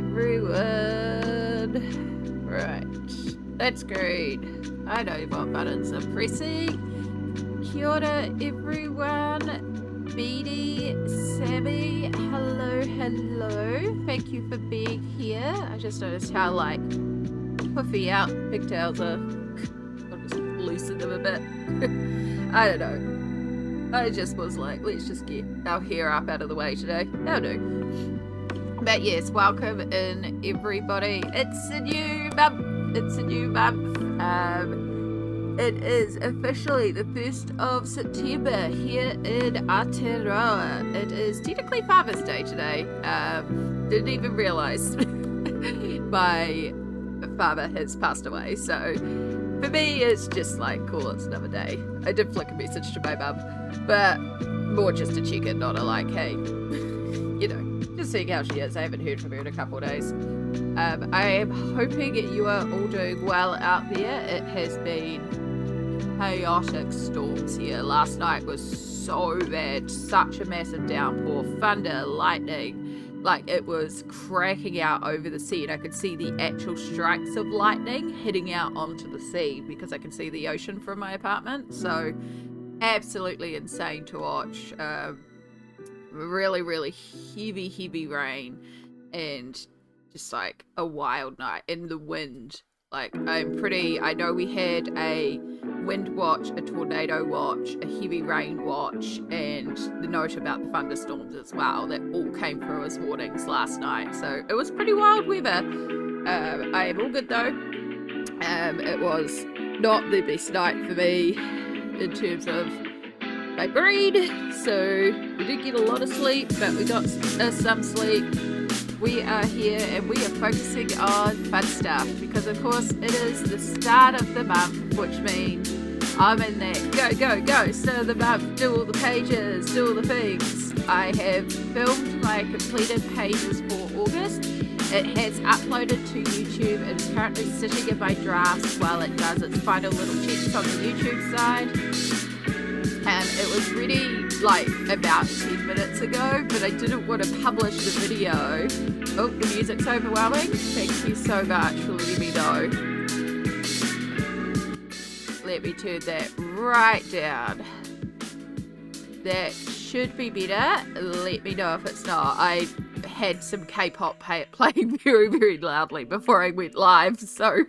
everyone. Right, that's great. I know what buttons I'm pressing. Kia ora, everyone. Beady, Sammy, hello, hello. Thank you for being here. I just noticed how, like, puffy out pigtails are. I'll just loosen them a bit. I don't know. I just was like, let's just get our hair up out of the way today. That'll do. But yes, welcome in, everybody. It's a new month. It's a new month. It is officially the 1st of September here in Aotearoa. It is technically Father's Day today. Didn't even realise my father has passed away. So for me, it's just like, cool, it's another day. I did flick a message to my mum, but more just to check in, not a like, hey, you know, just seeing how she is. I haven't heard from her in a couple of days. I am hoping you are all doing well out there. It has been chaotic storms here. Last night was so bad, such a massive downpour, thunder, lightning, like it was cracking out over the sea, and I could see the actual strikes of lightning hitting out onto the sea because I can see the ocean from my apartment. So absolutely insane to watch. Really, really heavy rain, and just like a wild night. And the wind, like I know we had a wind watch, a tornado watch, a heavy rain watch, and the note about the thunderstorms as well. That all came through as warnings last night. So it was pretty wild weather. I am all good though. It was not the best night for me in terms of my brain, so we did get a lot of sleep, but we got some sleep. We are here and we are focusing on fun stuff because of course it is the start of the month, which means I'm in that go start of the month, do all the pages, do all the things. I have filmed my completed pages for August. It has uploaded to YouTube and is currently sitting in my drafts while it does its final little checks on the YouTube side. And it was ready like about 10 minutes ago, but I didn't want to publish the video. Oh, the music's overwhelming. Thank you so much for letting me know. Let me turn that right down. That should be better. Let me know if it's not. I had some K-pop playing very, very loudly before I went live, so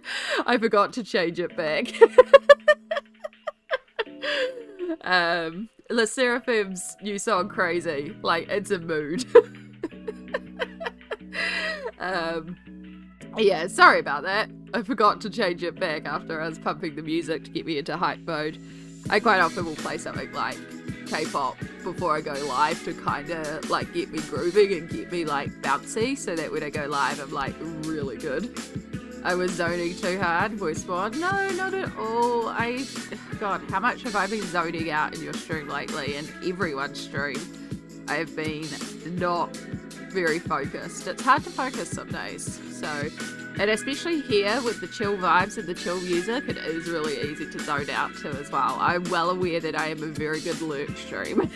I forgot to change it back. Le Seraphim's new song Crazy, like it's a mood. Yeah, sorry about that. I forgot to change it back after I was pumping the music to get me into hype mode. I quite often will play something like K-pop before I go live to kind of like get me grooving and get me like bouncy, so that when I go live I'm like really good. I was zoning too hard, voice mod. No, not at all. God, how much have I been zoning out in your stream lately, and everyone's stream? I have been not very focused. It's hard to focus some days. So, and especially here with the chill vibes and the chill music, it is really easy to zone out to as well. I'm well aware that I am a very good lurk stream.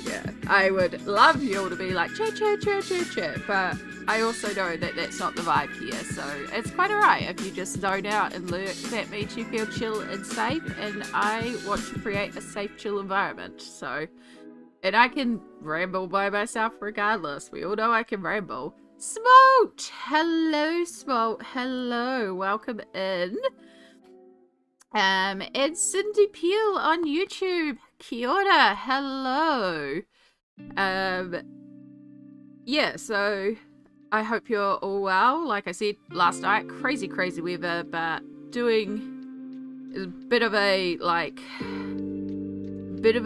Yeah, I would love you all to be like, chat, but I also know that that's not the vibe here, so it's quite alright if you just zone out and lurk. That means you feel chill and safe, and I want to create a safe, chill environment. So, and I can ramble by myself regardless. We all know I can ramble. Smolt! Hello, Smolt. Hello. Welcome in. And Cindy Peel on YouTube. Kia ora. Hello. Yeah, so I hope you're all well. Like I said last night, crazy weather, but doing a bit of a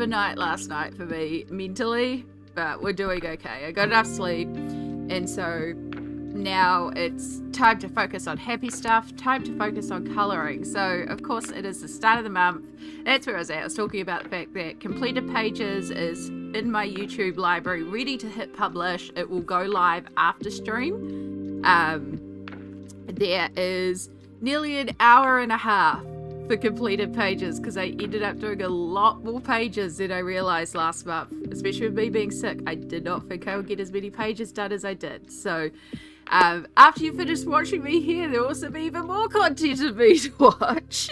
night last night for me mentally, but we're doing okay. I got enough sleep, and so now it's time to focus on happy stuff, time to focus on colouring. So of course it is the start of the month. That's where I was at. I was talking about the fact that completed pages is in my YouTube library, ready to hit publish. It will go live after stream. There is nearly an hour and a half for completed pages because I ended up doing a lot more pages than I realized last month, especially with me being sick. I did not think I would get as many pages done as I did. So after you finish watching me here, there will also be even more content of me to watch.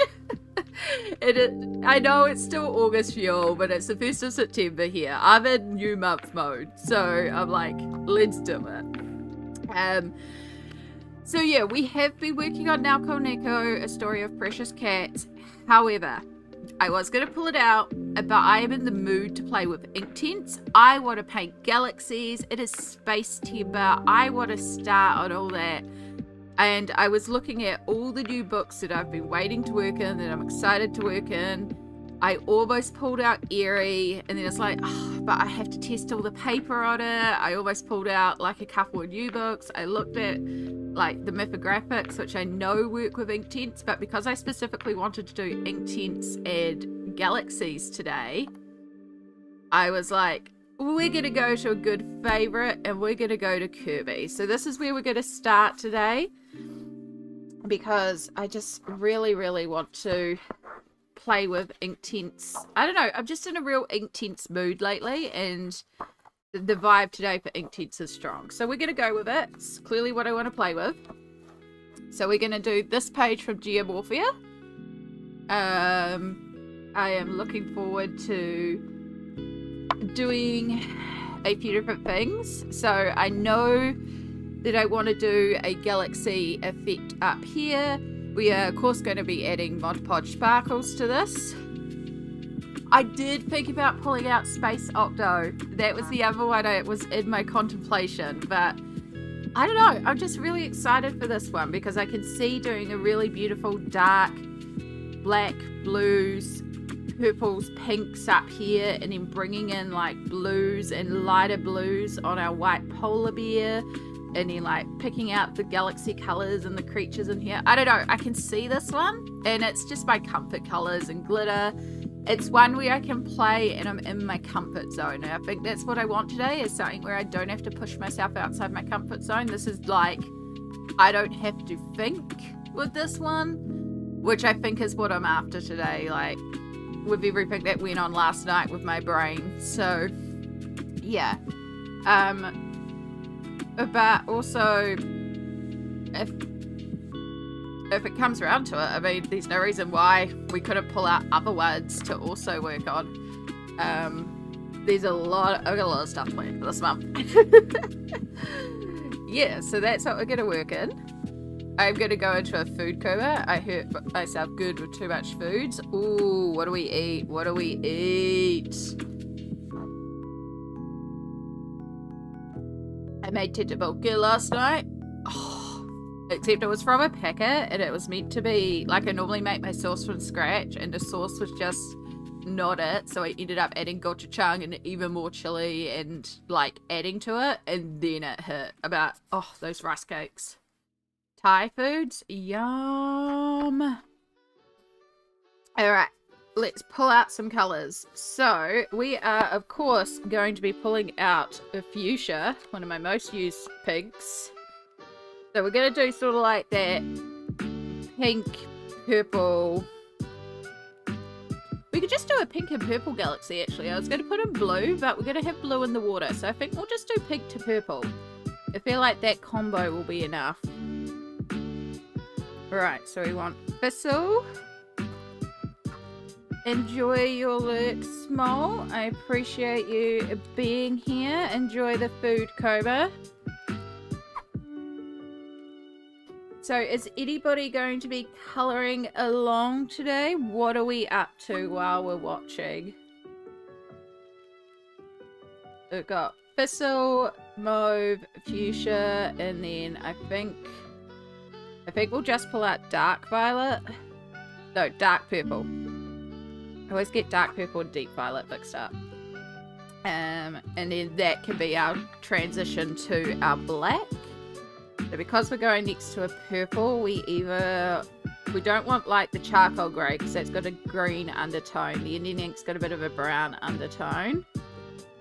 I know it's still August for y'all, but it's the 1st of September here. I'm in new month mode, so I'm like, let's do it. So yeah, we have been working on Naoko Neko, A Story of Precious Cats. However, I was going to pull it out, but I am in the mood to play with Inktense. I want to paint Galaxies. It is space timber. I want to start on all that. And I was looking at all the new books that I've been waiting to work in, that I'm excited to work in. I almost pulled out Airy, and then it's like, oh, but I have to test all the paper on it. I almost pulled out like a couple of new books. I looked at like the mythographics, which I know work with Inktense, but because I specifically wanted to do Inktense and Galaxies today, I was like, we're going to go to a good favorite, and we're going to go to Kerby. So this is where we're going to start today, because I just really, really want to play with Inktense. I don't know, I'm just in a real Inktense mood lately, and the vibe today for Inktense is strong. So we're going to go with it. It's clearly what I want to play with. So we're going to do this page from Geomorphia. I am looking forward to doing a few different things. So I know that I want to do a galaxy effect up here. We are of course going to be adding Mod Podge sparkles to this. I did think about pulling out Space Octo. That was the other one I was in my contemplation, but I don't know. I'm just really excited for this one because I can see doing a really beautiful dark black, blues, purples, pinks up here, and then bringing in like blues and lighter blues on our white polar bear, and then like picking out the galaxy colors and the creatures in here. I don't know, I can see this one, and it's just my comfort colors and glitter. It's one where I can play and I'm in my comfort zone, and I think that's what I want today, is something where I don't have to push myself outside my comfort zone. This is like, I don't have to think with this one, which I think is what I'm after today, like with everything that went on last night with my brain. So yeah, but also if it comes around to it, I mean, there's no reason why we couldn't pull out other ones to also work on. I've got a lot of stuff planned for this month. Yeah, so that's what we're going to work in. I'm going to go into a food coma. I hurt myself good with too much foods. Ooh, what do we eat? What do we eat? I made tteokbokki last night. Oh, except it was from a packet, and it was meant to be, like, I normally make my sauce from scratch, and the sauce was just not it. So I ended up adding gochujang and even more chili and, like, adding to it. And then it hit about, oh, those rice cakes. Thai foods, yum. Alright, let's pull out some colours. So we are of course going to be pulling out a fuchsia, one of my most used pinks. So we're going to do sort of like that pink, purple. We could just do a pink and purple galaxy actually. I was going to put in blue, but we're going to have blue in the water, so I think we'll just do pink to purple. I feel like that combo will be enough. Right, so we want Thistle. Enjoy your lurk, Small. I appreciate you being here. Enjoy the food coma. So is anybody going to be colouring along today? What are we up to while we're watching? We've got Thistle, Mauve, Fuchsia, and then I think we'll just pull out Dark Violet. No, Dark Purple. I always get Dark Purple and Deep Violet mixed up. And then that can be our transition to our black. So because we're going next to a purple, we don't want like the charcoal grey because that's got a green undertone. The Indian ink's got a bit of a brown undertone.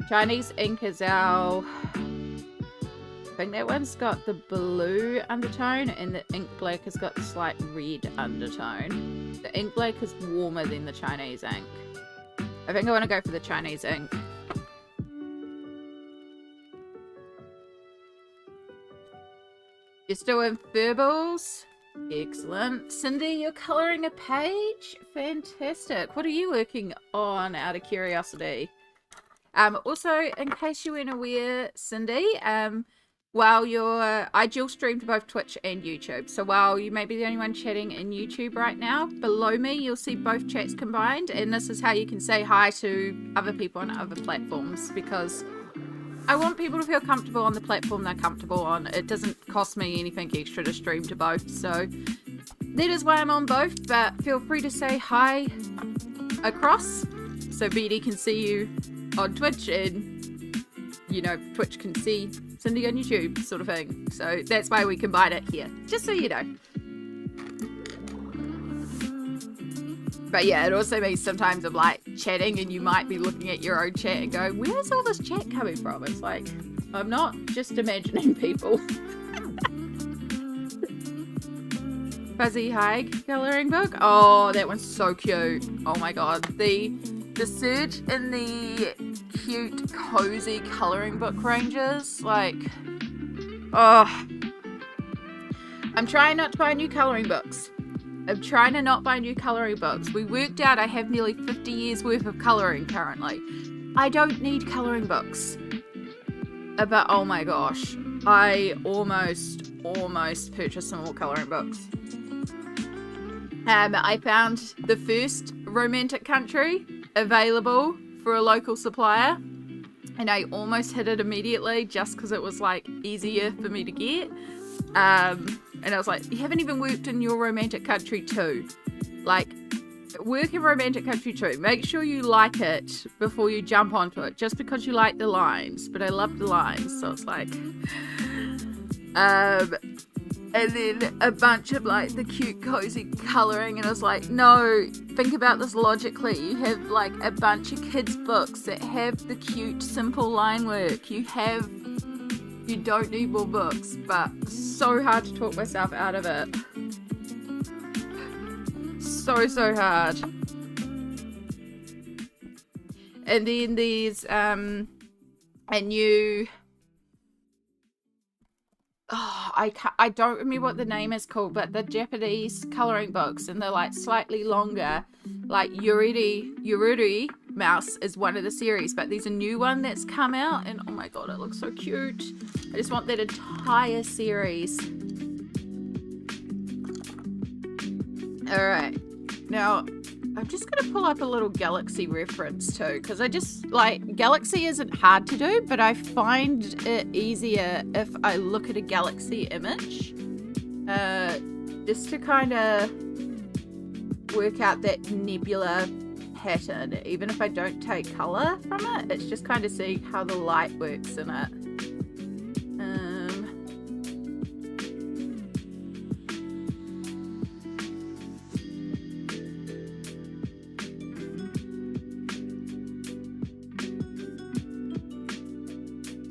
Chinese ink is our... I think that one's got the blue undertone, and the ink black has got the slight red undertone. The ink black is warmer than the Chinese ink. I think I want to go for the Chinese ink. You're still in Furbles? Excellent. Cindy, you're colouring a page? Fantastic. What are you working on, out of curiosity? Also, in case you weren't aware, Cindy, I dual streamed both Twitch and YouTube. So while you may be the only one chatting in YouTube right now, below me you'll see both chats combined, and this is how you can say hi to other people on other platforms, because I want people to feel comfortable on the platform they're comfortable on. It doesn't cost me anything extra to stream to both, so that is why I'm on both, but feel free to say hi across so BD can see you on Twitch and, you know, Twitch can see Cindy on YouTube, sort of thing. So that's why we combine it here, just so you know. But yeah, it also means sometimes I'm like chatting and you might be looking at your own chat and go, where's all this chat coming from? It's like, I'm not just imagining people. Fuzzy Haig colouring book. Oh, that one's so cute. Oh my god. The surge in the cute, cozy colouring book ranges. Like, oh. I'm trying not to buy new colouring books. I'm trying to not buy new colouring books. We worked out I have nearly 50 years worth of colouring currently. I don't need colouring books. But oh my gosh, I almost purchased some more colouring books. I found the first Romantic Country available for a local supplier, and I almost hit it immediately just because it was like easier for me to get. And I was like, you haven't even worked in your Romantic Country 2. Like, work in Romantic Country 2. Make sure you like it before you jump onto it, just because you like the lines. But I love the lines, so it's like... and then a bunch of like the cute, cozy colouring, and I was like, no, think about this logically. You have like a bunch of kids' books that have the cute, simple line work. You don't need more books, but so hard to talk myself out of it. So hard. And then there's a new... Oh, I don't remember what the name is called, but the Japanese colouring books, and they're like slightly longer. Like Yururi Mouse is one of the series, but there's a new one that's come out, and oh my god, it looks so cute. I just want that entire series. Alright, now I'm just going to pull up a little Galaxy reference too, because I just, like, Galaxy isn't hard to do, but I find it easier if I look at a Galaxy image, just to kind of work out that nebula pattern. Even if I don't take colour from it, it's just kind of see how the light works in it.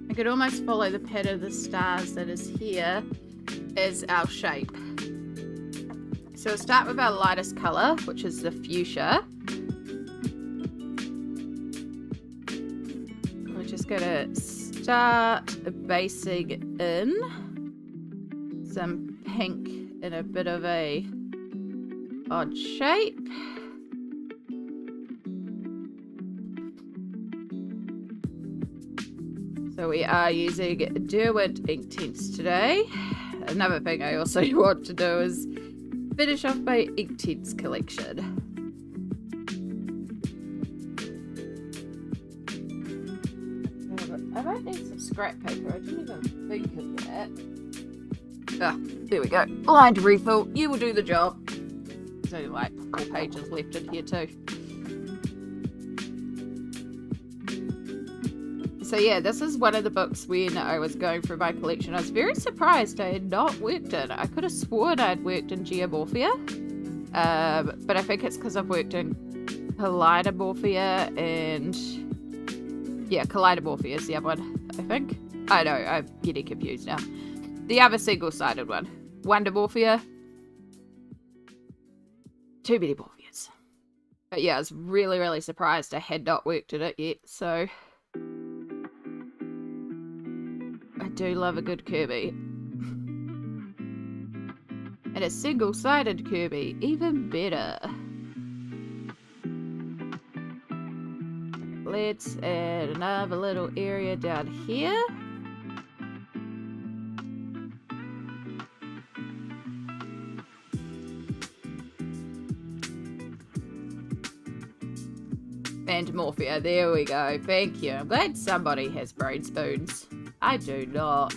I could almost follow the pattern of the stars that is here as our shape. So we'll start with our lightest colour, which is the fuchsia. We're just going to start basing in some pink in a bit of a odd shape. So we are using Derwent Inktense today. Another thing I also want to do is finish off my Inktense collection. I might need some scrap paper. I didn't even think of that. Ah, there we go. Lined refill. You will do the job. There's only like 4 pages left in here too. So yeah, this is one of the books when I was going through my collection. I was very surprised I had not worked in. I could have sworn I'd worked in Geomorphia. But I think it's because I've worked in Kaleidomorphia and... Yeah, Kaleidomorphia is the other one, I think. I know, I'm getting confused now. The other single-sided one. Wondermorphia. Too many morphias. But yeah, I was really, really surprised I had not worked at it yet, so... I do love a good Kerby. And a single-sided Kerby, even better. Let's add another little area down here. Geomorphia, there we go. Thank you. I'm glad somebody has brain spoons. I do not.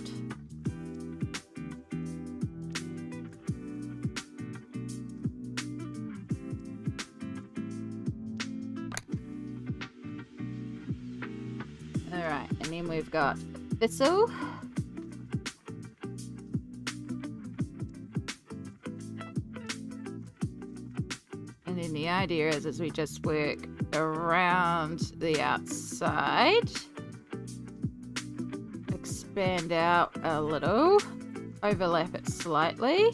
Alright, and then we've got thistle. And then the idea is we just work around the outside, expand out a little, overlap it slightly.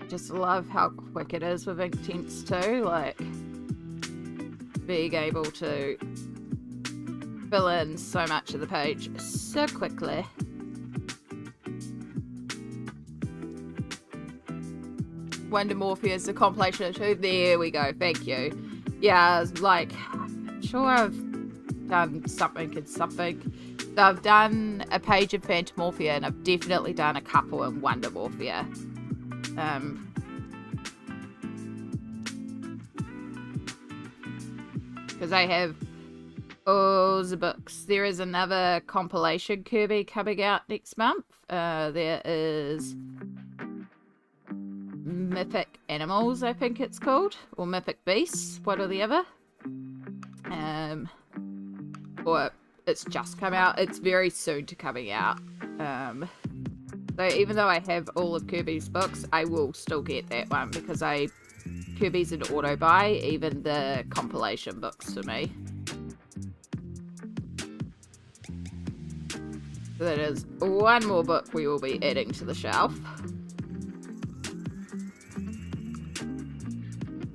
Just love how quick it is with Inktense too, like being able to fill in so much of the page so quickly. Geomorphia is a compilation of two. There we go, thank you. Yeah, like, I'm sure I've done something and something. I've done a page of Phantomorphia and I've definitely done a couple in Geomorphia. Because I have all the books. There is another compilation Kerby coming out next month. There is Mythic Animals, I think it's called, or Mythic Beasts, one or the other. Or it's just come out. It's very soon to coming out. So even though I have all of Kerby's books, I will still get that one because Kerby's an auto buy, even the compilation books for me. So that is one more book we will be adding to the shelf.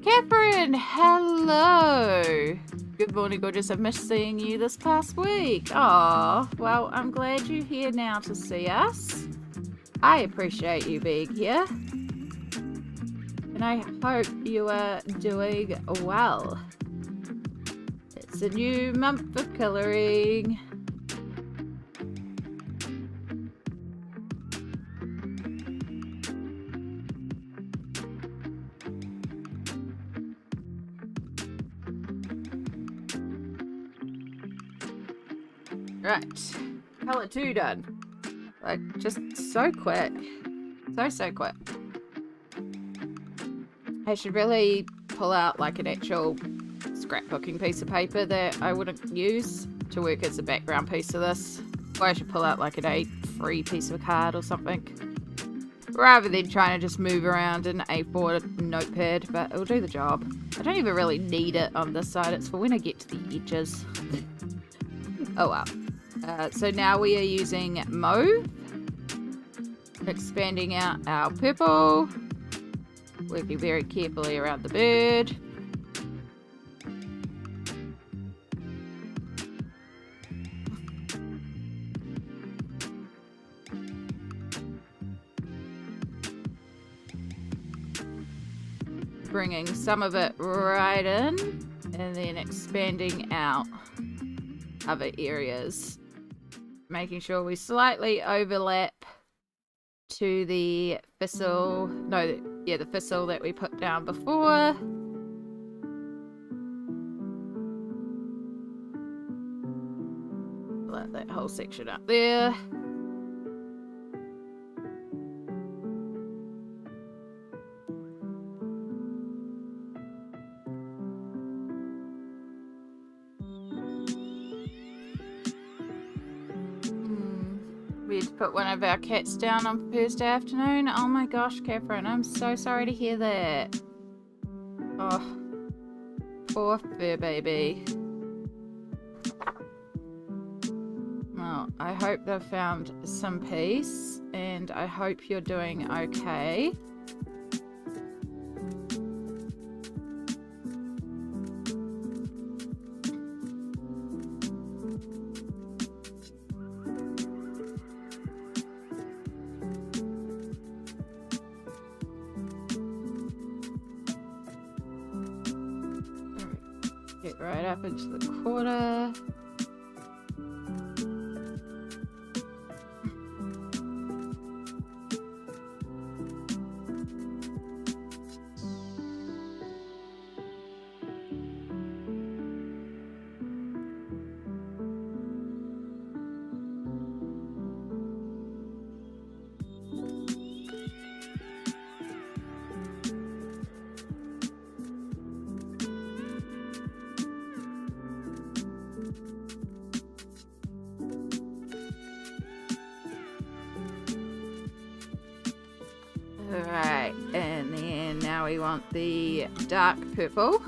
Catherine, hello! Good morning, gorgeous. I've missed seeing you this past week. Aw, well, I'm glad you're here now to see us. I appreciate you being here. And I hope you are doing well. It's a new month of colouring. Right, colour 2 done. Like, just so quick. So quick. I should really pull out like an actual scrapbooking piece of paper that I wouldn't use to work as a background piece of this. Or I should pull out like an A3 piece of card or something. Rather than trying to just move around an A4 notepad, but it'll do the job. I don't even really need it on this side, it's for when I get to the edges. Oh well. So now we are using mauve, expanding out our purple, working very carefully around the bird. Bringing some of it right in and then expanding out other areas. Making sure we slightly overlap to the thistle, the thistle that we put down before. Let that whole section up there. We had to put one of our cats down on Thursday afternoon. Oh my gosh, Catherine, I'm so sorry to hear that. Oh, poor fur baby. Well, I hope they've found some peace, and I hope you're doing okay. Get right up into the quarter. Alright, and then now we want the dark purple.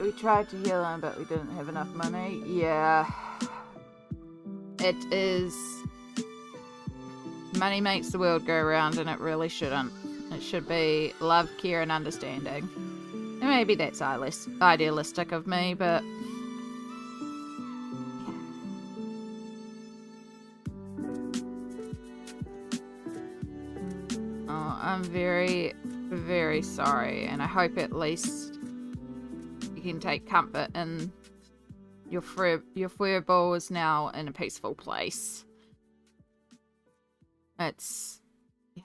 We tried to heal him, but we didn't have enough money. Yeah. It is... Money makes the world go round, and it really shouldn't. It should be love, care, and understanding. And maybe that's idealistic of me, but... I'm very, very sorry, and I hope at least you can take comfort in your furball is now in a peaceful place. It's... yeah.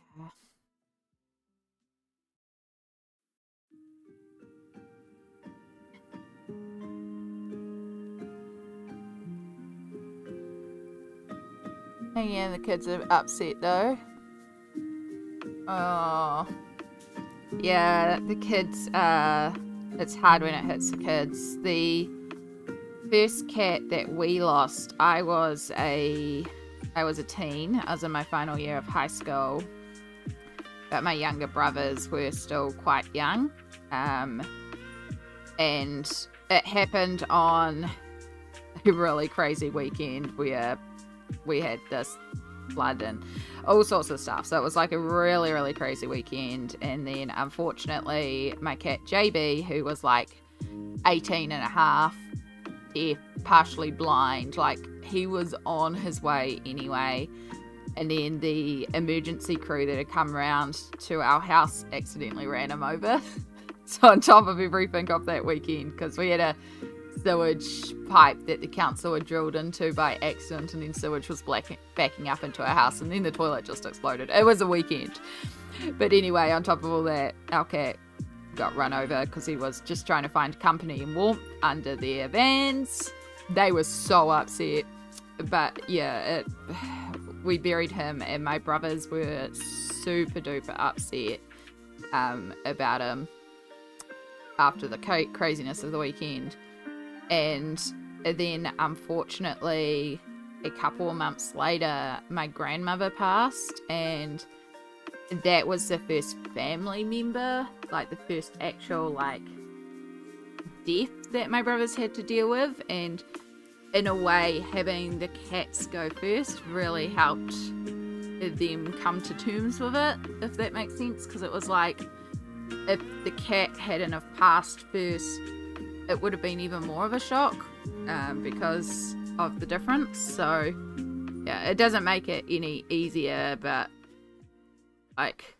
And yeah, the kids are upset though. Oh, yeah, the kids, it's hard when it hits the kids. The first cat that we lost, I was a teen. I was in my final year of high school, but my younger brothers were still quite young. And it happened on a really crazy weekend where we had this flood and all sorts of stuff, so it was like a really, really crazy weekend. And then unfortunately my cat JB, who was like 18 and a half, deaf, partially blind, like he was on his way anyway, and then the emergency crew that had come around to our house accidentally ran him over. So on top of everything of that weekend, because we had a sewage pipe that the council had drilled into by accident, and then sewage was backing up into our house, and then the toilet just exploded. It was a weekend. But anyway, on top of all that, our cat got run over because he was just trying to find company and warmth under their vans. They were so upset. But yeah, we buried him, and my brothers were super duper upset about him after the craziness of the weekend. And then, unfortunately, a couple of months later, my grandmother passed, and that was the first family member, like the first actual, like, death that my brothers had to deal with. And in a way, having the cats go first really helped them come to terms with it, if that makes sense. Because it was like, if the cat hadn't have passed first, it would have been even more of a shock because of the difference. So yeah, it doesn't make it any easier, but like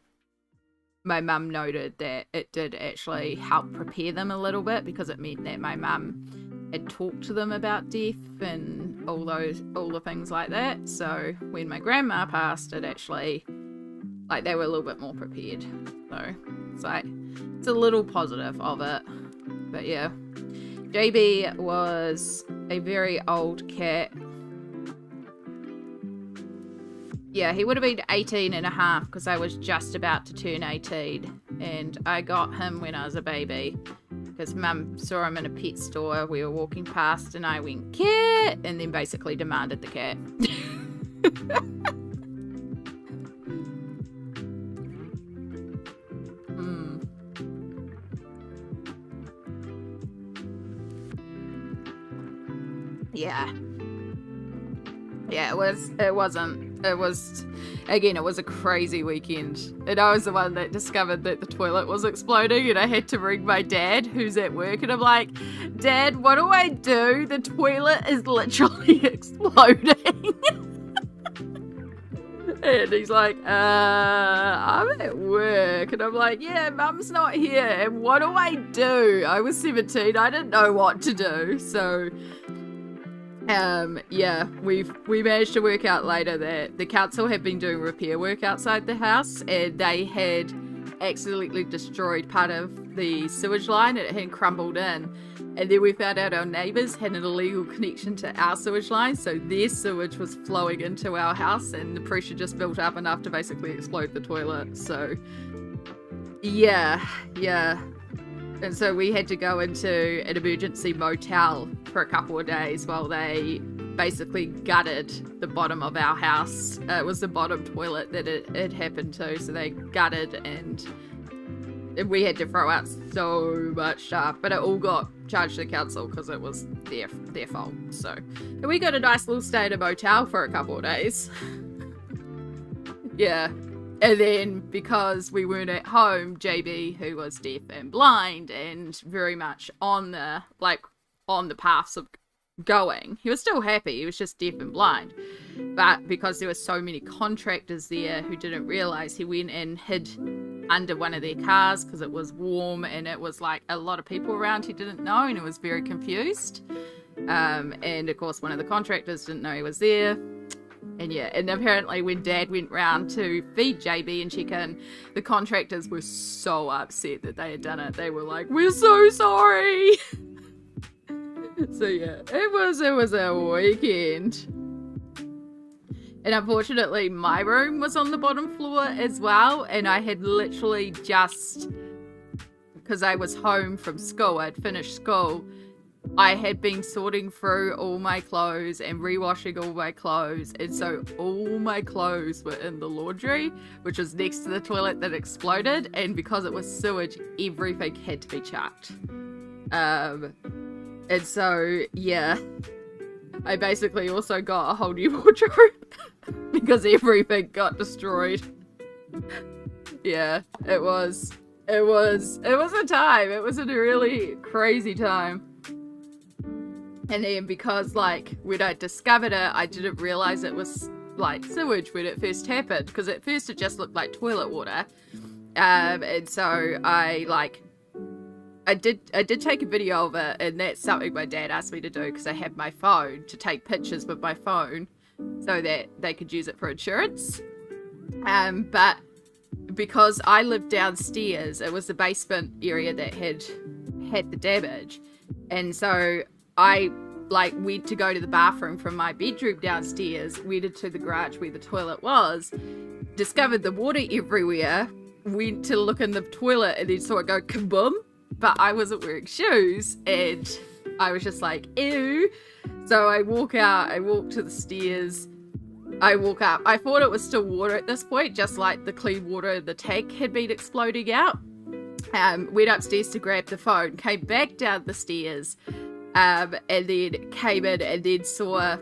my mum noted that it did actually help prepare them a little bit, because it meant that my mum had talked to them about death and all the things like that. So when my grandma passed, it actually, like, they were a little bit more prepared. So it's like, it's a little positive of it. But yeah, JB was a very old cat. Yeah, he would have been 18 and a half because I was just about to turn 18, and I got him when I was a baby because Mum saw him in a pet store. We were walking past and I went, cat, and then basically demanded the cat. Yeah. Yeah, it was a crazy weekend. And I was the one that discovered that the toilet was exploding, and I had to ring my dad, who's at work, and I'm like, Dad, what do I do? The toilet is literally exploding. And he's like, I'm at work. And I'm like, yeah, Mum's not here. And what do I do? I was 17. I didn't know what to do. So... yeah, we managed to work out later that the council had been doing repair work outside the house, and they had accidentally destroyed part of the sewage line, and it had crumbled in. And then we found out our neighbours had an illegal connection to our sewage line, so their sewage was flowing into our house, and the pressure just built up enough to basically explode the toilet. So, yeah. And so we had to go into an emergency motel for a couple of days while they basically gutted the bottom of our house. It was the bottom toilet that it happened to, so they gutted, and we had to throw out so much stuff. But it all got charged to the council because it was their fault. So and we got a nice little stay at a motel for a couple of days. Yeah. And then, because we weren't at home, JB, who was deaf and blind and very much on the paths of going, he was still happy, he was just deaf and blind. But because there were so many contractors there who didn't realise, he went and hid under one of their cars because it was warm and it was like a lot of people around he didn't know, and he was very confused. And of course, one of the contractors didn't know he was there. And yeah, and apparently when Dad went round to feed JB and check in, the contractors were so upset that they had done it. They were like, we're so sorry. So yeah, it was a weekend. And unfortunately, my room was on the bottom floor as well. And I had literally just, because I was home from school, I'd finished school, I had been sorting through all my clothes and rewashing all my clothes, and so all my clothes were in the laundry, which was next to the toilet that exploded, and because it was sewage, everything had to be chucked. And so, yeah, I basically also got a whole new wardrobe because everything got destroyed. Yeah, it was a time. It was a really crazy time. And then because, like, when I discovered it, I didn't realise it was, like, sewage when it first happened. Because at first it just looked like toilet water. And so I did take a video of it. And that's something my dad asked me to do because I had my phone, to take pictures with my phone so that they could use it for insurance. But because I lived downstairs, it was the basement area that had the damage. And so I went to go to the bathroom from my bedroom downstairs, went into the garage where the toilet was, discovered the water everywhere, went to look in the toilet and then saw it go kaboom, but I wasn't wearing shoes and I was just like, ew. So I walk out, I walk to the stairs, I walk up. I thought it was still water at this point, just like the clean water in the tank had been exploding out. Went upstairs to grab the phone, came back down the stairs, and then came in and then saw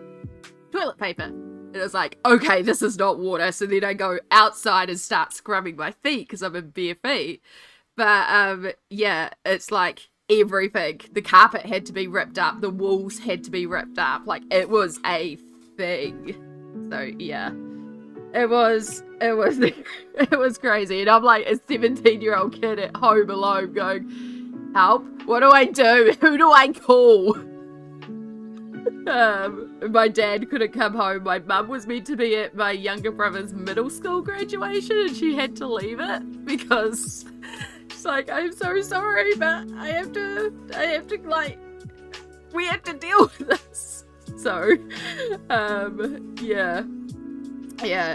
toilet paper. And I was like, okay, this is not water. So then I go outside and start scrubbing my feet because I'm in bare feet. But yeah, it's like everything. The carpet had to be ripped up. The walls had to be ripped up. Like, it was a thing. So yeah, it was it was crazy. And I'm like a 17-year-old kid at home alone going, help, what do I do? Who do I call? My dad couldn't come home. My mum was meant to be at my younger brother's middle school graduation and she had to leave it because she's like, I'm so sorry, but I have to like, we have to deal with this. So, yeah,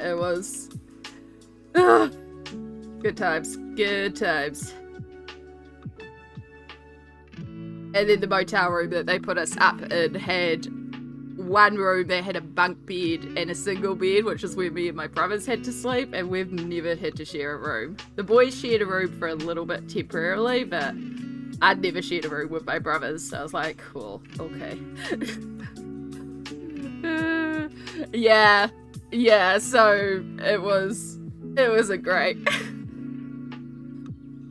it was good times. And then the motel room that they put us up in had one room that had a bunk bed and a single bed, which is where me and my brothers had to sleep, and we've never had to share a room. The boys shared a room for a little bit temporarily, but I'd never shared a room with my brothers, so I was like, cool, okay. Yeah, so it was a great.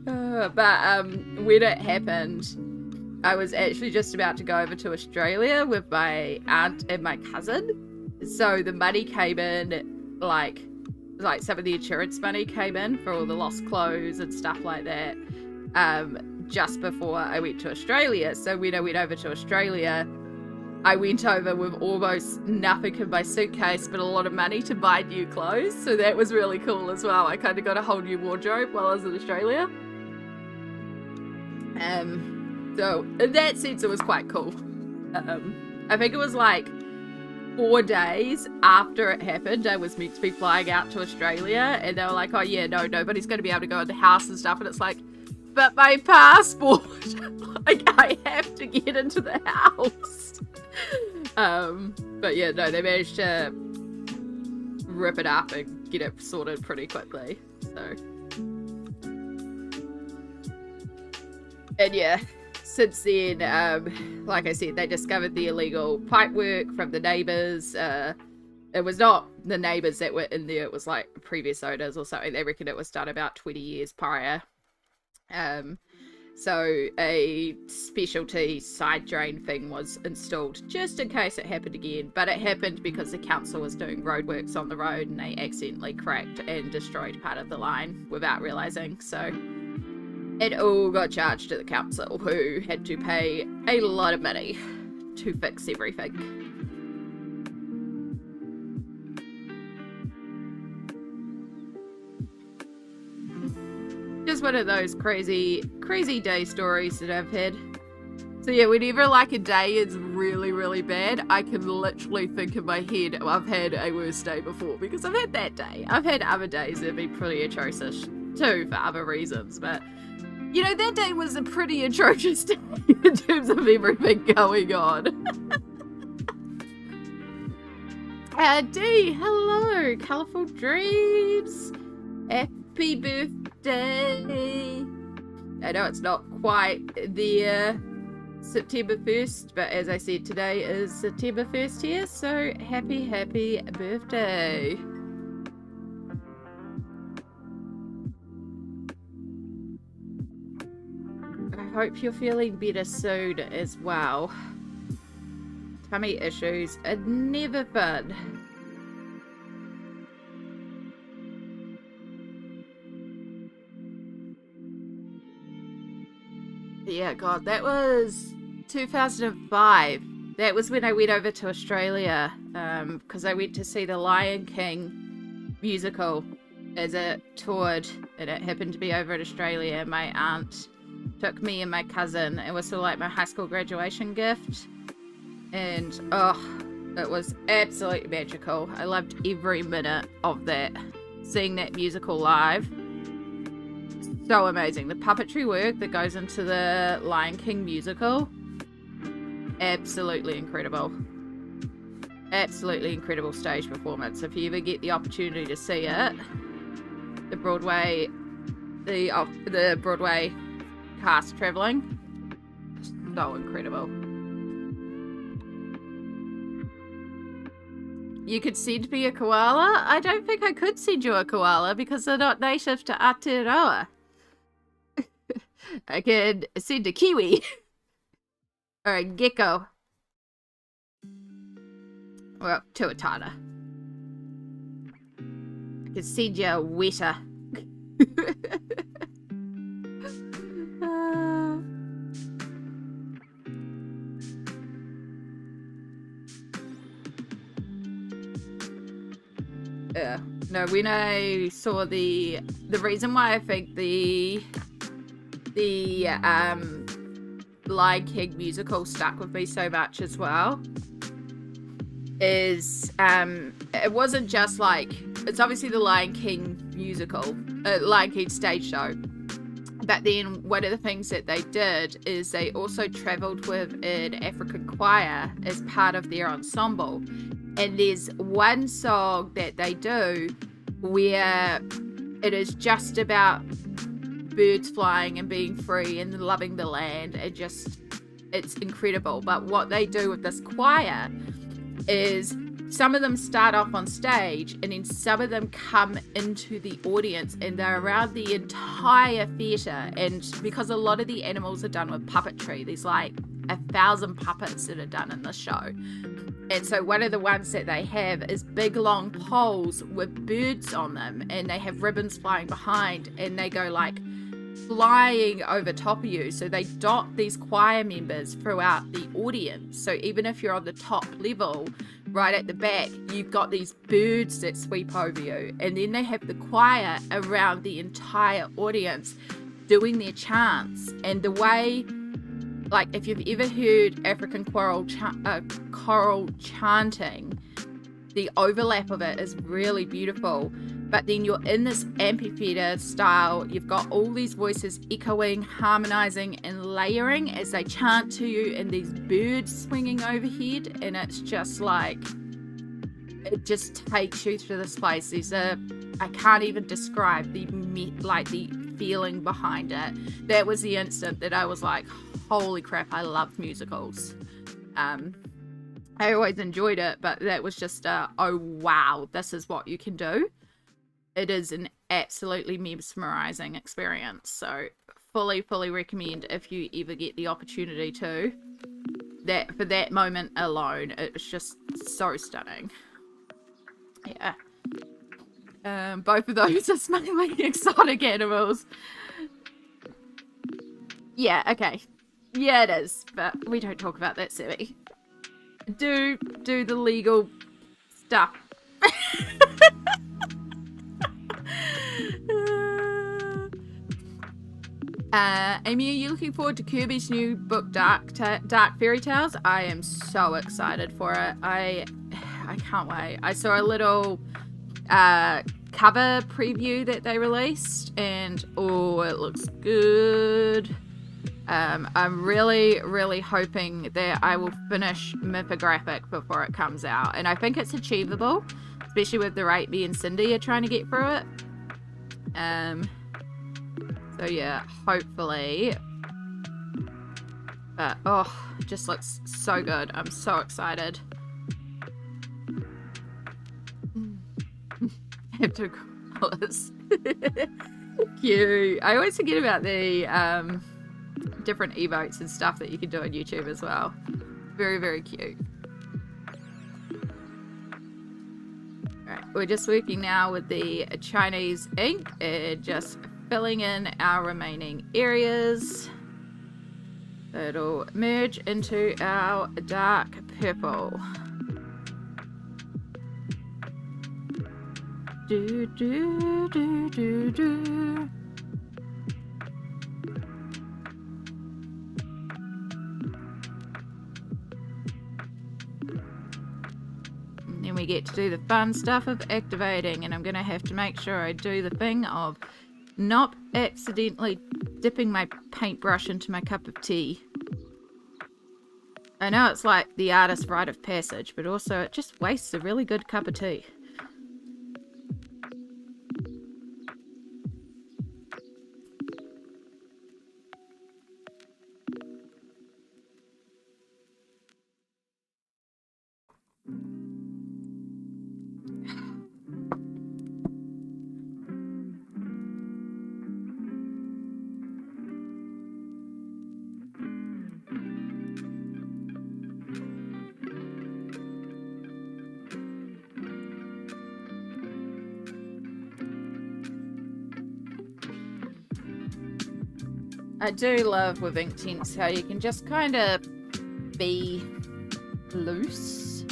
But when it happened, I was actually just about to go over to Australia with my aunt and my cousin. So the money came in, like some of the insurance money came in for all the lost clothes and stuff like that, just before I went to Australia. So when I went over to Australia, I went over with almost nothing in my suitcase, but a lot of money to buy new clothes. So that was really cool as well. I kind of got a whole new wardrobe while I was in Australia. So in that sense, it was quite cool. I think it was like 4 days after it happened, I was meant to be flying out to Australia, and they were like, oh yeah, no, nobody's going to be able to go in the house and stuff. And it's like, but my passport, like I have to get into the house. But yeah, no, they managed to rip it up and get it sorted pretty quickly. So, and yeah, since then, like I said, they discovered the illegal pipework from the neighbours. It was not the neighbours that were in there, it was like previous owners or something. They reckon it was done about 20 years prior. So a specialty side drain thing was installed just in case it happened again, but it happened because the council was doing roadworks on the road and they accidentally cracked and destroyed part of the line without realising. So it all got charged to the council, who had to pay a lot of money to fix everything. Just one of those crazy day stories that I've had. So yeah, whenever like a day is really, really bad, I can literally think in my head, I've had a worse day before, because I've had that day. I've had other days that have been pretty atrocious too for other reasons, but you know, that day was a pretty atrocious day in terms of everything going on. D, hello, colourful dreams. Happy birthday. I know it's not quite the September 1st, but as I said, today is September 1st here, so happy birthday. I hope you're feeling better soon as well. Tummy issues are never fun. Yeah, God, that was 2005. That was when I went over to Australia, because I went to see the Lion King musical as it toured, and it happened to be over in Australia. My aunt took me and my cousin. It was sort of like my high school graduation gift, and it was absolutely magical. I loved every minute of that, seeing that musical live. So amazing. The puppetry work that goes into the Lion King musical, absolutely incredible. Absolutely incredible stage performance. If you ever get the opportunity to see it, the Broadway cast travelling, so incredible. You could send me a koala? I don't think I could send you a koala because they're not native to Aotearoa. I could send a kiwi. Or a gecko. Well, tuatara. I could send you a weta. Yeah. No, when I saw the reason why I think the Lion King musical stuck with me so much as well is it wasn't just like, it's obviously the Lion King musical, Lion King stage show, But then one of the things that they did is they also traveled with an African choir as part of their ensemble. And there's one song that they do where it is just about birds flying and being free and loving the land, and just, it's incredible. But what they do with this choir is some of them start off on stage, and then some of them come into the audience, and they're around the entire theatre. And because a lot of the animals are done with puppetry, there's like 1,000 puppets that are done in the show. And so one of the ones that they have is big long poles with birds on them, and they have ribbons flying behind, and they go like flying over top of you. So they dot these choir members throughout the audience. So even if you're on the top level, right at the back, you've got these birds that sweep over you. And then they have the choir around the entire audience doing their chants. And the way, like, if you've ever heard African choral chanting, the overlap of it is really beautiful. But then you're in this amphitheater style. You've got all these voices echoing, harmonizing, and layering as they chant to you, and these birds swinging overhead. And it's just like, it just takes you through this place. I can't even describe the feeling behind it. That was the instant that I was like, holy crap, I love musicals. I always enjoyed it, but that was just oh wow, this is what you can do. It is an absolutely mesmerizing experience. So fully recommend if you ever get the opportunity to. That for that moment alone, it was just so stunning. Yeah. Both of those are smelling exotic animals. Yeah, okay. Yeah, it is, but we don't talk about that, Sammy. Do the legal stuff. Amy, are you looking forward to Kerby's new book, Dark Fairy Tales? I am so excited for it. I can't wait. I saw a little cover preview that they released, and oh, it looks good. I'm really hoping that I will finish Mythographic before it comes out, and I think it's achievable, especially with the rate me and Cindy are trying to get through it. So yeah, hopefully. But oh, it just looks so good. I'm so excited. I have two colours. Cute. I always forget about the different emotes and stuff that you can do on YouTube as well. Very cute. Alright, we're just working now with the Chinese ink and just filling in our remaining areas. It'll merge into our dark purple. Do. And then we get to do the fun stuff of activating, and I'm going to have to make sure I do the thing of not accidentally dipping my paintbrush into my cup of tea. I know it's like the artist's rite of passage, but also it just wastes a really good cup of tea. I do love with Inktense how you can just kind of be loose.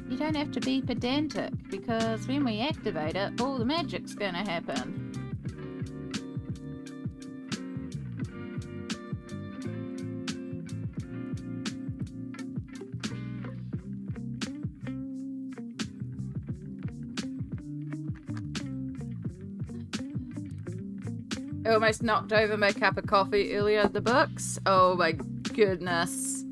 You don't have to be pedantic, because when we activate it, all the magic's gonna happen. I almost knocked over my cup of coffee earlier at the books. Oh my goodness.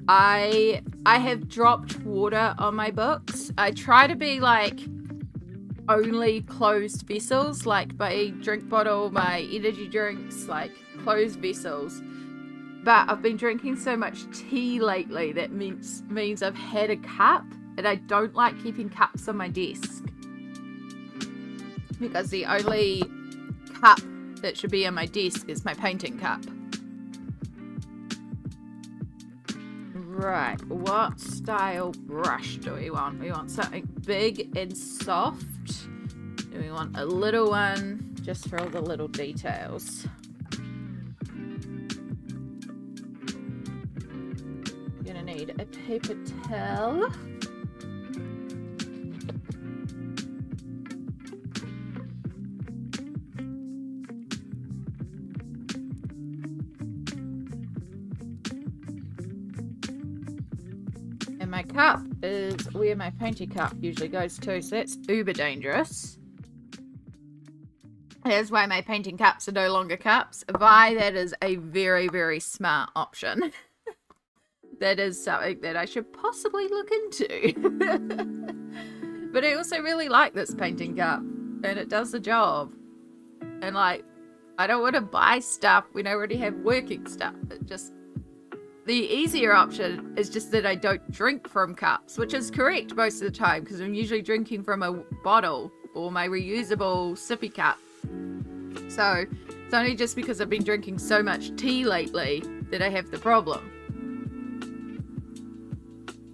I have dropped water on my books. I try to be like only closed vessels, like my drink bottle, my energy drinks, like closed vessels. But I've been drinking so much tea lately that means I've had a cup, and I don't like keeping cups on my desk. Because the only cup that should be on my desk is my painting cup. Right, what style brush do we want? We want something big and soft. Do we want a little one just for all the little details? Gonna need a paper towel. My cup is where my painting cup usually goes to, so that's uber dangerous. That's why my painting cups are no longer cups. Why that is a very, very smart option. That is something that I should possibly look into. But I also really like this painting cup, and it does the job. And like, I don't want to buy stuff when I already have working stuff. It just... The easier option is just that I don't drink from cups, which is correct most of the time because I'm usually drinking from a bottle or my reusable sippy cup. So it's only just because I've been drinking so much tea lately that I have the problem.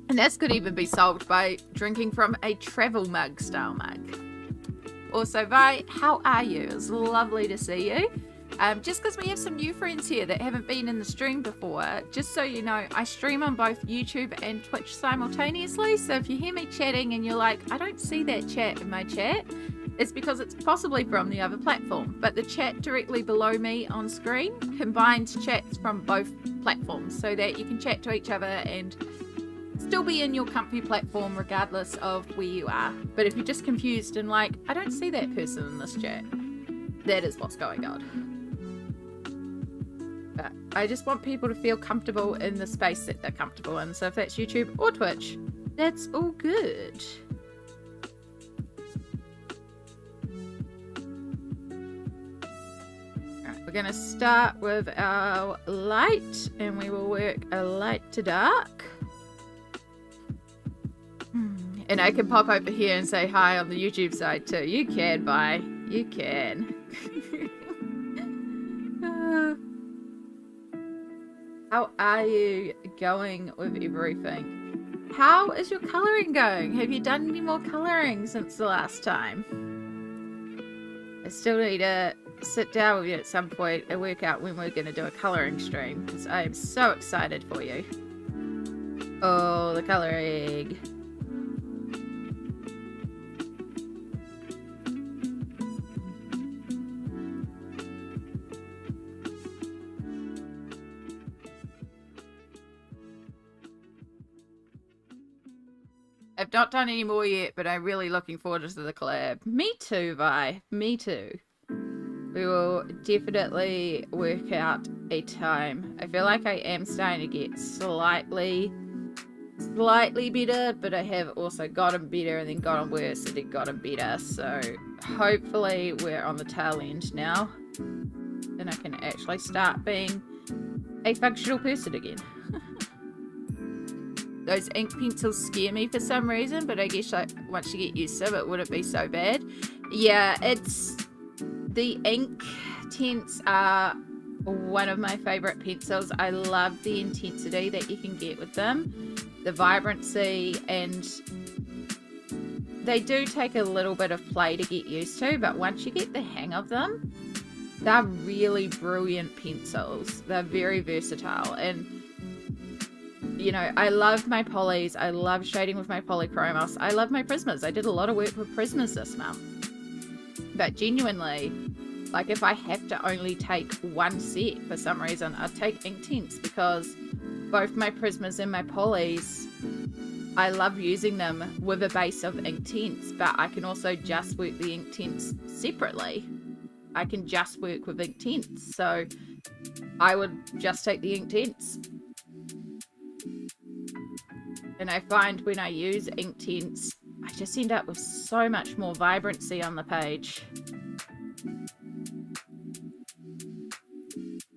And this could even be solved by drinking from a travel mug style mug. Also, Vi, how are you? It's lovely to see you. Just because we have some new friends here that haven't been in the stream before, just so you know, I stream on both YouTube and Twitch simultaneously, so if you hear me chatting and you're like, I don't see that chat in my chat, it's because it's possibly from the other platform, but the chat directly below me on screen combines chats from both platforms so that you can chat to each other and still be in your comfy platform regardless of where you are. But if you're just confused and like, I don't see that person in this chat, that is what's going on. But I just want people to feel comfortable in the space that they're comfortable in. So if that's YouTube or Twitch, that's all good. Alright, we're going to start with our light, and we will work a light to dark. And I can pop over here and say hi on the YouTube side too. You can, bye. You can. How are you going with everything? How is your colouring going? Have you done any more colouring since the last time? I still need to sit down with you at some point and work out when we're going to do a colouring stream, because I am so excited for you. Oh, the colouring. I've not done any more yet, but I'm really looking forward to the collab. Me too, Vi. Me too. We will definitely work out a time. I feel like I am starting to get slightly better, but I have also gotten better and then gotten worse and then gotten better. So hopefully we're on the tail end now. Then I can actually start being a functional person again. Those ink pencils scare me for some reason, but I guess once you get used to it, it wouldn't be so bad. Yeah, it's... The Inktense are one of my favourite pencils. I love the intensity that you can get with them. The vibrancy, and they do take a little bit of play to get used to, but once you get the hang of them, they're really brilliant pencils. They're very versatile, and you know, I love my polys. I love shading with my Polychromos. I love my Prismas. I did a lot of work with Prismas this month. But genuinely, like if I have to only take one set for some reason, I'd take Inktense, because both my Prismas and my polys, I love using them with a base of Inktense, but I can also just work the Inktense separately. I can just work with Inktense. So I would just take the Inktense. And I find when I use Inktense, I just end up with so much more vibrancy on the page.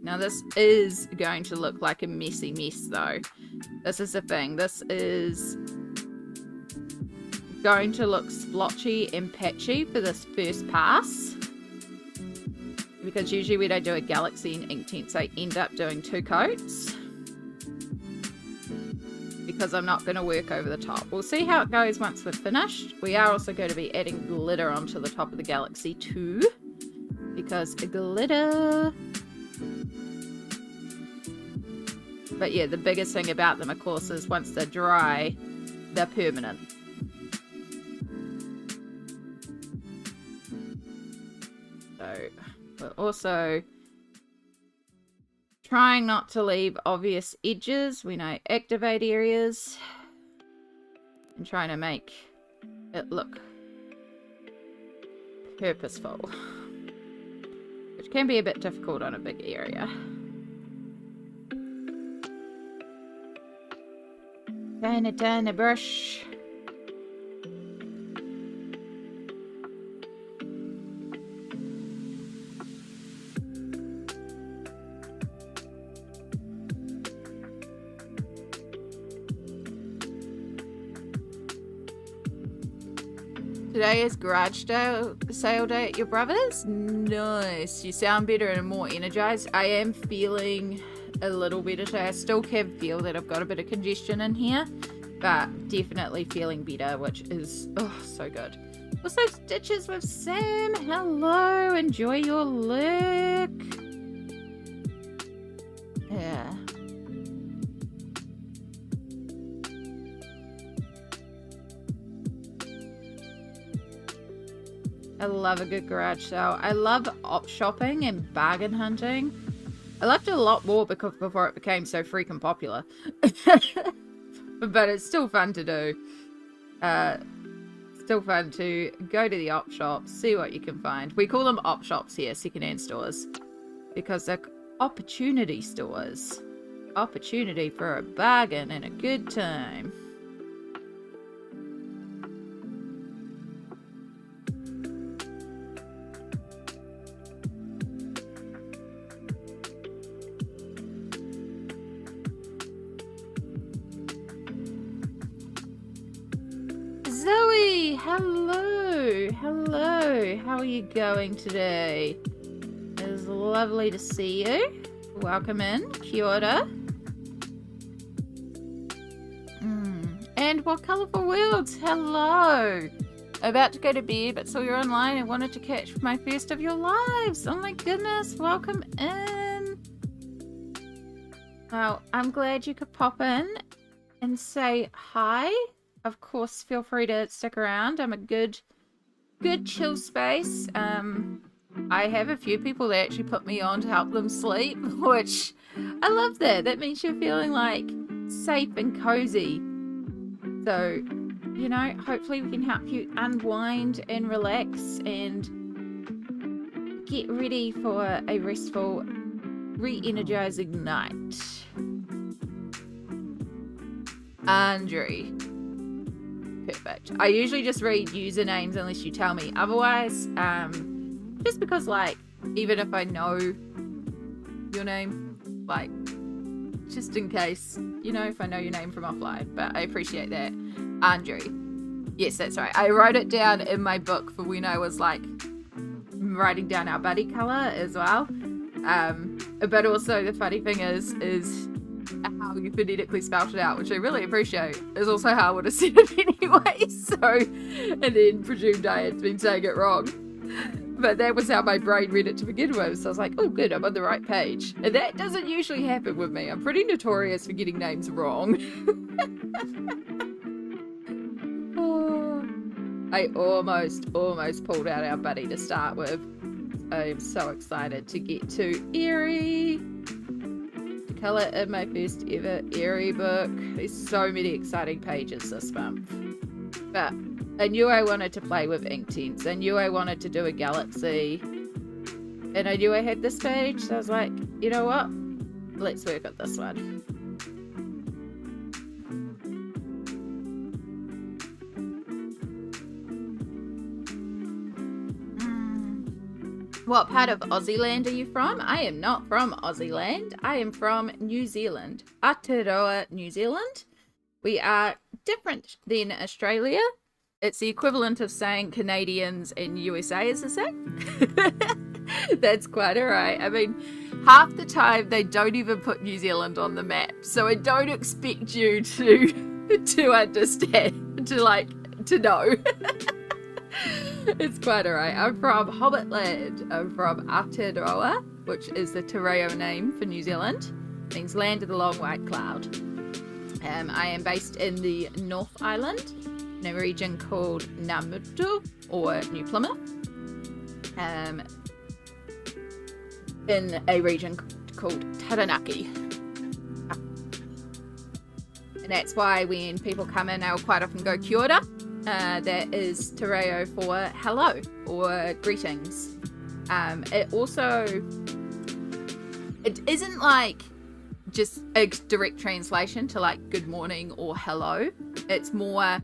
Now this is going to look like a messy mess though. This is the thing. This is going to look splotchy and patchy for this first pass. Because usually when I do a Galaxy in Inktense, I end up doing 2 coats. Because I'm not going to work over the top. We'll see how it goes once we're finished. We are also going to be adding glitter onto the top of the Galaxy too. Because glitter... But yeah, the biggest thing about them, of course, is once they're dry, they're permanent. So, we're also trying not to leave obvious edges when I activate areas. And trying to make it look purposeful. Which can be a bit difficult on a big area. Turn the brush. Today is garage sale day at your brother's? Nice. You sound better and more energized. I am feeling a little better today. I still can feel that I've got a bit of congestion in here, but definitely feeling better, which is so good. Also, Stitches with Sam. Hello. Enjoy your look. Yeah. I love a good garage sale. I love op shopping and bargain hunting. I loved it a lot more because before it became so freaking popular. But it's still fun to do. Still fun to go to the op shops, see what you can find. We call them op shops here, secondhand stores. Because they're opportunity stores. Opportunity for a bargain and a good time. Hello, hello, how are you going today? It is lovely to see you. Welcome in, kia ora. And what colourful worlds, hello. About to go to bed, but saw you're online and wanted to catch my first of your lives. Oh my goodness, welcome in. Well, I'm glad you could pop in and say hi. Of course, feel free to stick around. I'm a good chill space. I have a few people that actually put me on to help them sleep, which I love that. That means you're feeling like safe and cozy. So, you know, hopefully we can help you unwind and relax and get ready for a restful, re-energizing night. Andre. Perfect. I usually just read usernames unless you tell me otherwise. Just because, like, even if I know your name, like, just in case, you know, if I know your name from offline. But I appreciate that. Andre. Yes, that's right. I wrote it down in my book for when I was, like, writing down our buddy color as well. But also the funny thing is how you phonetically spelled it out, which I really appreciate, is also how I would have said it anyway. So, and then presumed I had been saying it wrong. But that was how my brain read it to begin with. So I was like, oh good, I'm on the right page. And that doesn't usually happen with me. I'm pretty notorious for getting names wrong. I almost pulled out our buddy to start with. I am so excited to get to Eerie. Colour in my first ever Eerie book. There's so many exciting pages this month. But I knew I wanted to play with Inktense. I knew I wanted to do a Galaxy. And I knew I had this page, so I was like, you know what? Let's work at this one. What part of Aussie land are you from? I am not from Aussie land. I am from New Zealand. Aotearoa, New Zealand. We are different than Australia. It's the equivalent of saying Canadians and USA is the same. That's quite alright. I mean, half the time they don't even put New Zealand on the map. So I don't expect you to understand, to know. It's quite alright. I'm from Hobbitland. I'm from Aotearoa, which is the te reo name for New Zealand. Means land of the long white cloud. I am based in the North Island, in a region called Namutu, or New Plymouth. In a region called Taranaki. And that's why when people come in, I'll quite often go kia ora. That is te reo for hello or greetings. It isn't like just a direct translation to like good morning or hello. It's more,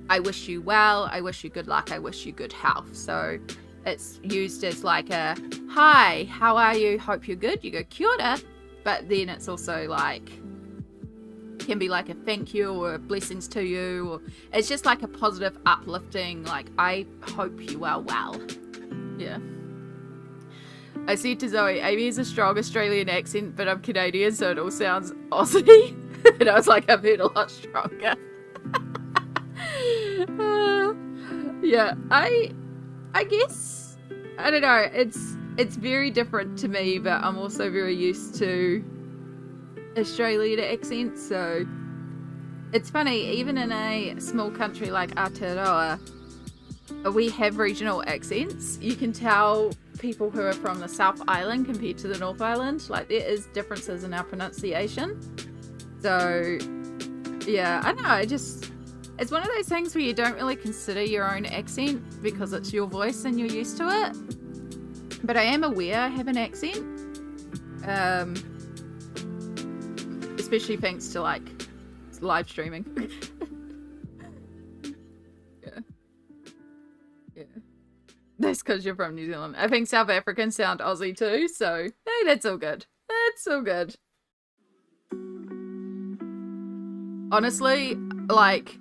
I wish you well, I wish you good luck, I wish you good health. So it's used as like a hi, how are you, hope you're good, you go kia ora, but then it's also like can be like a thank you or blessings to you, or it's just like a positive uplifting, like I hope you are well. Yeah. I said to Zoe, Amy has a strong Australian accent, but I'm Canadian, so it all sounds Aussie. And I was like, I've heard a lot stronger. Yeah, I guess, I don't know, it's very different to me, but I'm also very used to Australian accents, so it's funny, even in a small country like Aotearoa, we have regional accents. You can tell people who are from the South Island compared to the North Island, like there is differences in our pronunciation. So yeah, I don't know, it's one of those things where you don't really consider your own accent because it's your voice and you're used to it. But I am aware I have an accent. Especially thanks to like live streaming. Yeah. That's because you're from New Zealand. I think South Africans sound Aussie too, so hey, that's all good. That's all good. Honestly, like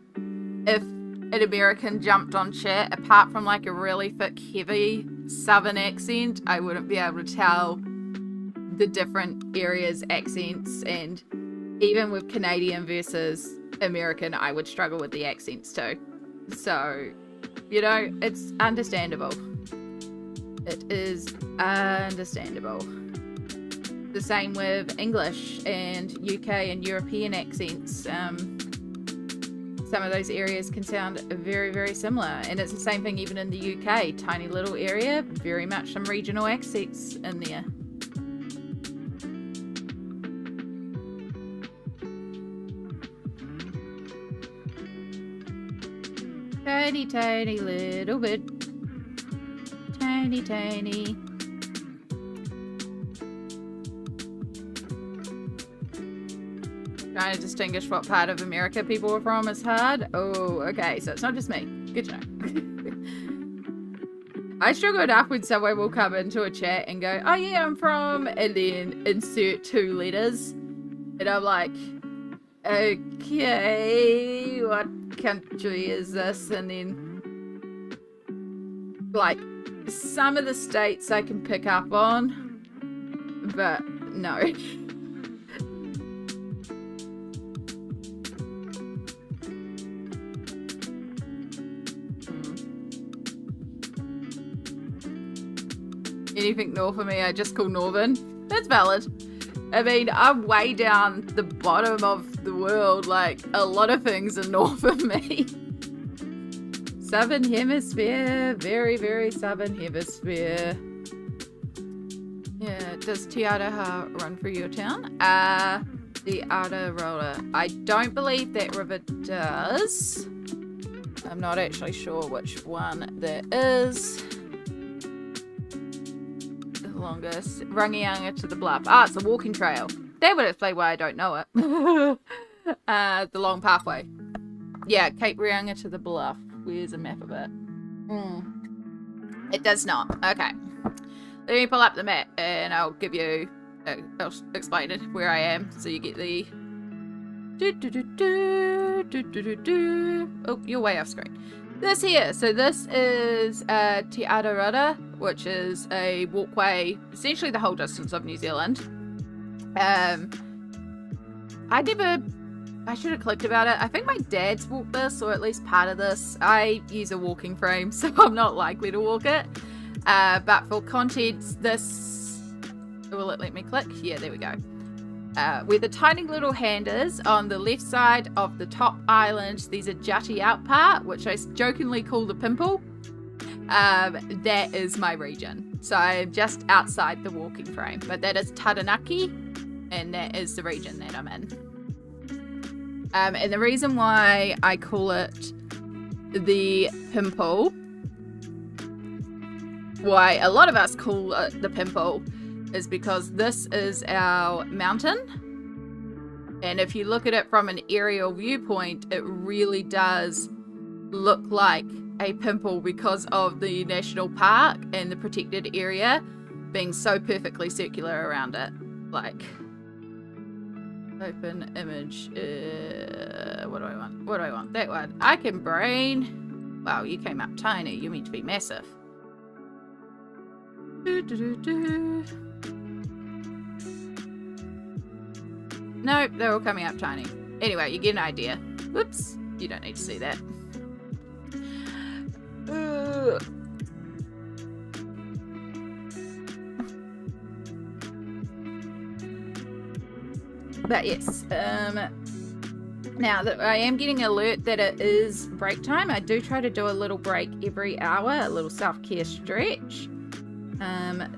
if an American jumped on chat, apart from like a really thick, heavy southern accent, I wouldn't be able to tell the different areas' accents, and even with Canadian versus American, I would struggle with the accents too. So, you know, it's understandable. It is understandable. The same with English and UK and European accents. Some of those areas can sound very, very similar. And it's the same thing even in the UK. Tiny little area, very much some regional accents in there. Tiny, tiny little bit. Tiny, tiny. Trying to distinguish what part of America people are from is hard. Oh, okay. So it's not just me. Good to know. I struggle enough when someone will come into a chat and go, oh yeah, I'm from, and then insert 2 letters. And I'm like, okay, what country is this? And then like some of the states I can pick up on, but no. Anything north of me I just call northern. That's valid. I mean, I'm way down the bottom of the world. Like, a lot of things are north of me. Southern hemisphere. Very, very southern hemisphere. Yeah, does Te Araha run through your town? The Aotearoa. I don't believe that river does. I'm not actually sure which one that is. longest. Rangianga to the bluff. Ah, it's a walking trail. That would explain why I don't know it. The long pathway. Yeah, Cape Reinga to the bluff. Where's a map of it? It does not. Okay. Let me pull up the map and I'll give you... I'll explain it where I am so you get the... Oh, you're way off screen. This here. So this is Te Atarara, which is a walkway, essentially the whole distance of New Zealand. I should have clicked about it. I think my dad's walked this, or at least part of this. I use a walking frame, so I'm not likely to walk it. But for content, this... Will it let me click? Yeah, there we go. Where the tiny little hand is, on the left side of the top island, there's a jutty out part, which I jokingly call the pimple. That is my region. So I'm just outside the walking frame. But that is Taranaki, and that is the region that I'm in. And the reason why I call it the pimple, why a lot of us call it the pimple, is because this is our mountain. And if you look at it from an aerial viewpoint, it really does look like a pimple because of the national park and the protected area being so perfectly circular around it. Like... Open image. What do I want? What do I want? That one. I can brain. Wow, you came up tiny. You mean to be massive. Nope, they're all coming up tiny. Anyway, you get an idea. Whoops. You don't need to see that. But yes, now that I am getting an alert that it is break time, I do try to do a little break every hour, a little self-care stretch.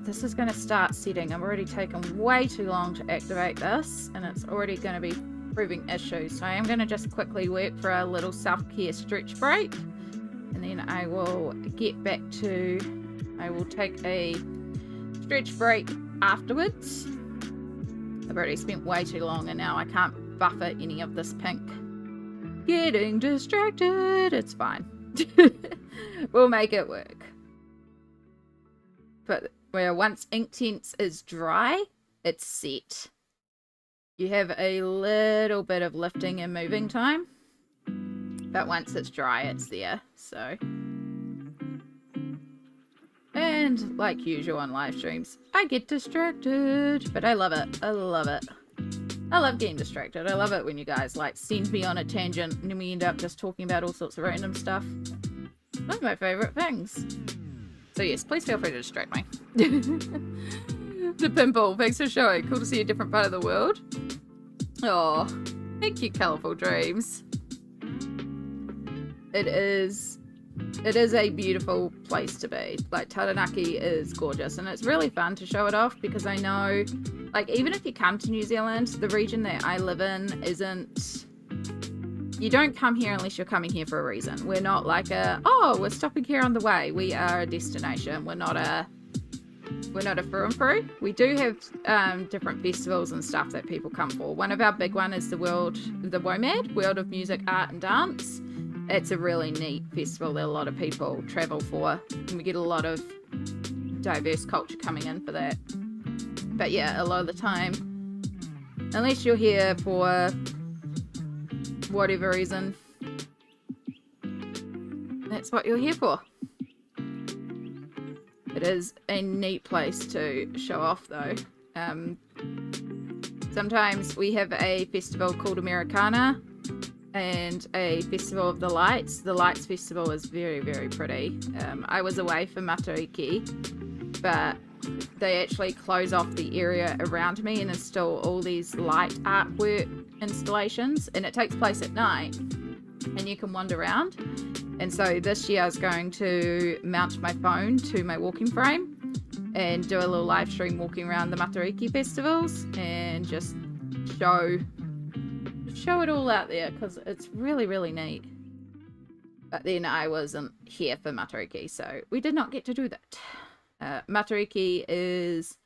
This is going to start setting. I've already taken way too long to activate this, and it's already going to be proving issues. So I am going to just quickly work for a little self-care stretch break, and then I will get back to, I will take a stretch break afterwards. I've already spent way too long and now I can't buffer any of this pink. Getting distracted. It's fine. We'll make it work. But where once Inktense is dry, it's set. You have a little bit of lifting and moving time. But once it's dry, it's there. So... And like usual on live streams, I get distracted, but I love it. I love it. I love getting distracted. I love it when you guys like send me on a tangent and then we end up just talking about all sorts of random stuff. One of my favorite things. So yes, please feel free to distract me. The pimple, thanks for showing. Cool to see a different part of the world. Oh, thank you, Colourful Dreams. It is a beautiful place to be. Like, Taranaki is gorgeous, and it's really fun to show it off because I know, like, even if you come to New Zealand, the region that I live in isn't... You don't come here unless you're coming here for a reason. We're not like we're stopping here on the way. We are a destination. We're not a through and through. We do have different festivals and stuff that people come for. One of our big one is the WOMAD, World of Music, Art and Dance. It's a really neat festival that a lot of people travel for, and we get a lot of diverse culture coming in for that. But yeah, a lot of the time, unless you're here for whatever reason, that's what you're here for. It is a neat place to show off though. Sometimes we have a festival called Americana, and a festival of the lights. The lights festival is very, very pretty. I was away for Matariki, but they actually close off the area around me and install all these light artwork installations, and it takes place at night and you can wander around. And so this year I was going to mount my phone to my walking frame and do a little live stream walking around the Matariki festivals and just show it all out there because it's really, really neat. But then I wasn't here for Matariki, so we did not get to do that. Matariki is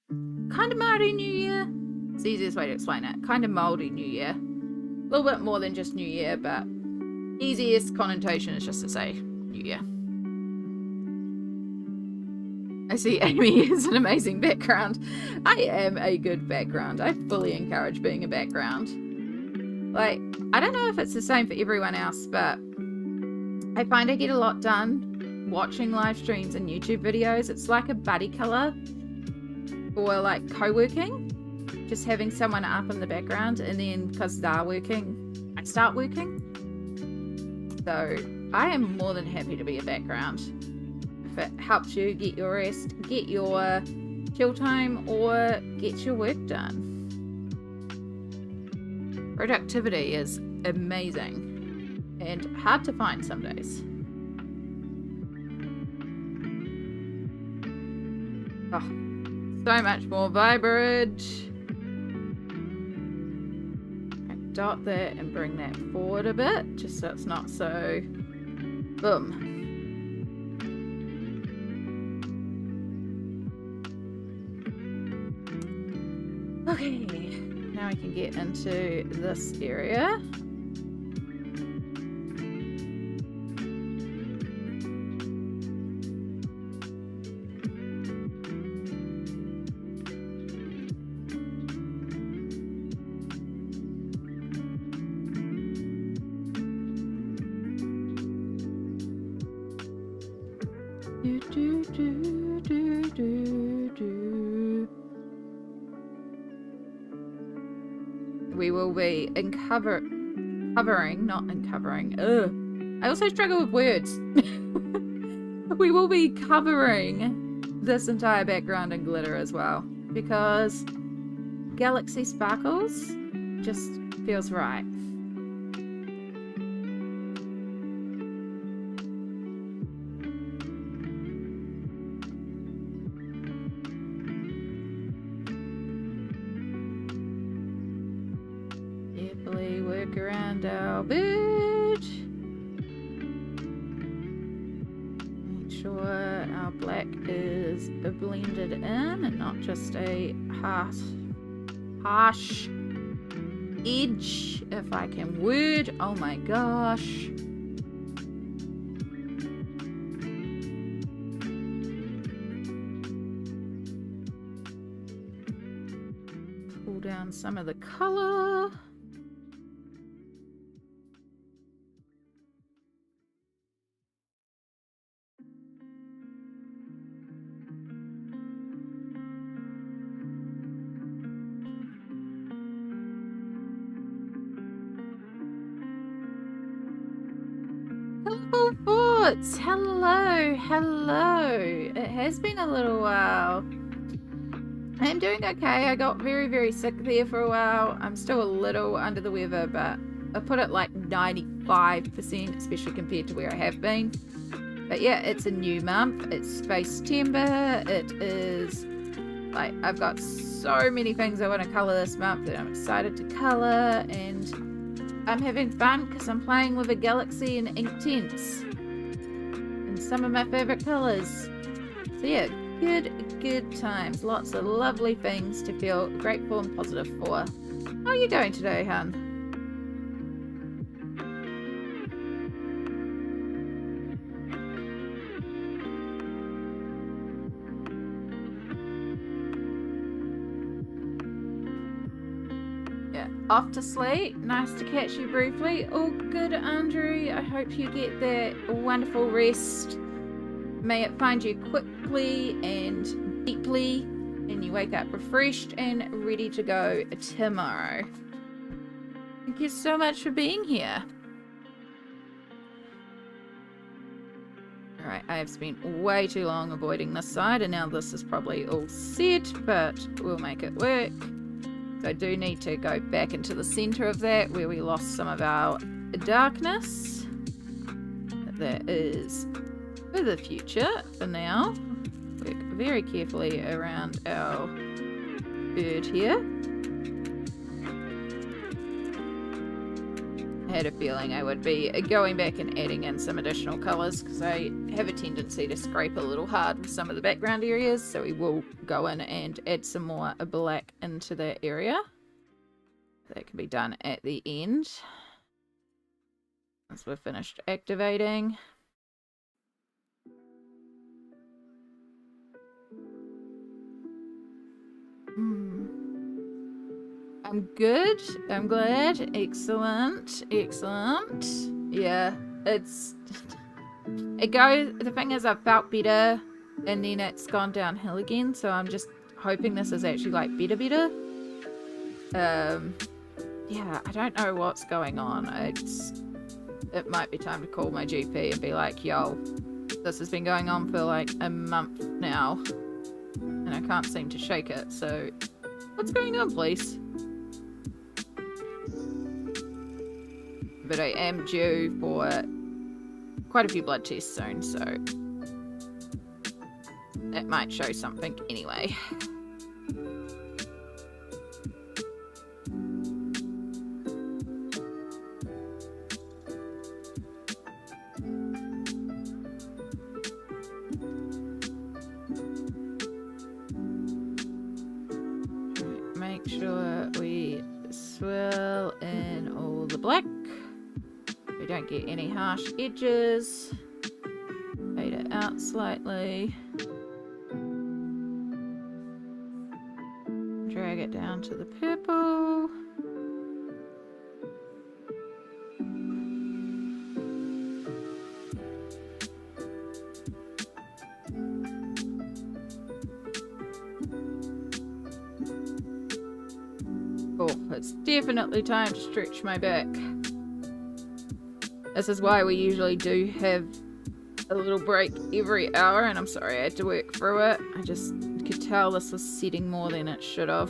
kind of Māori New Year. It's the easiest way to explain it. Kind of Māori New Year. A little bit more than just New Year, but easiest connotation is just to say New Year. I see Amy is an amazing background. I am a good background. I fully encourage being a background. Like, I don't know if it's the same for everyone else, but I find I get a lot done watching live streams and YouTube videos. It's like a buddy colour or like co-working. Just having someone up in the background, and then because they're working, I start working. So I am more than happy to be a background. If it helps you get your rest, get your chill time, or get your work done. Productivity is amazing and hard to find some days. Oh, so much more vibrant. Dot that and bring that forward a bit, just so it's not so boom. Okay, now we can get into this area. We will be covering, not uncovering. Ugh. I also struggle with words. We will be covering this entire background in glitter as well, because Galaxy Sparkles just feels right. Carefully work around our bird. Make sure our black is blended in and not just a harsh edge, if I can word. Oh my gosh. Pull down some of the color. Hello. It has been a little while. I'm doing okay. I got very sick there for a while. I'm still a little under the weather, but I put it like 95%, especially compared to where I have been. But yeah, it's a new month. It's Space-Timber. It is like, I've got so many things I want to colour this month that I'm excited to colour, and I'm having fun because I'm playing with a Galaxy and Inktense. Some of my favorite colors. So yeah, good times. Lots of lovely things to feel grateful and positive for. How are you going today, hun? Yeah, off to sleep. Nice to catch you briefly. All good, Andrew. I hope you get that wonderful rest. May it find you quickly and deeply, and you wake up refreshed and ready to go tomorrow. Thank you so much for being here. Alright, I have spent way too long avoiding this side, and now this is probably all set, but we'll make it work. So I do need to go back into the center of that, where we lost some of our darkness. That is for the future. For now, work very carefully around our bird here. I had a feeling I would be going back and adding in some additional colours because I have a tendency to scrape a little hard with some of the background areas, so we will go in and add some more black into that area. That can be done at the end once we're finished activating. I'm good. I'm glad. Excellent. Excellent. Yeah, it goes. The thing is, I've felt better and then it's gone downhill again, so I'm just hoping this is actually like better. Yeah, I don't know what's going on. It might be time to call my GP and be like, yo, this has been going on for like a month now and I can't seem to shake it, so what's going on, please? But I am due for quite a few blood tests soon, so that might show something anyway. Make sure we swirl in all the black. We don't get any harsh edges. Fade it out slightly. Drag it down to the purple. Oh, it's definitely time to stretch my back. This is why we usually do have a little break every hour, and I'm sorry I had to work through it. I just could tell this was setting more than it should have.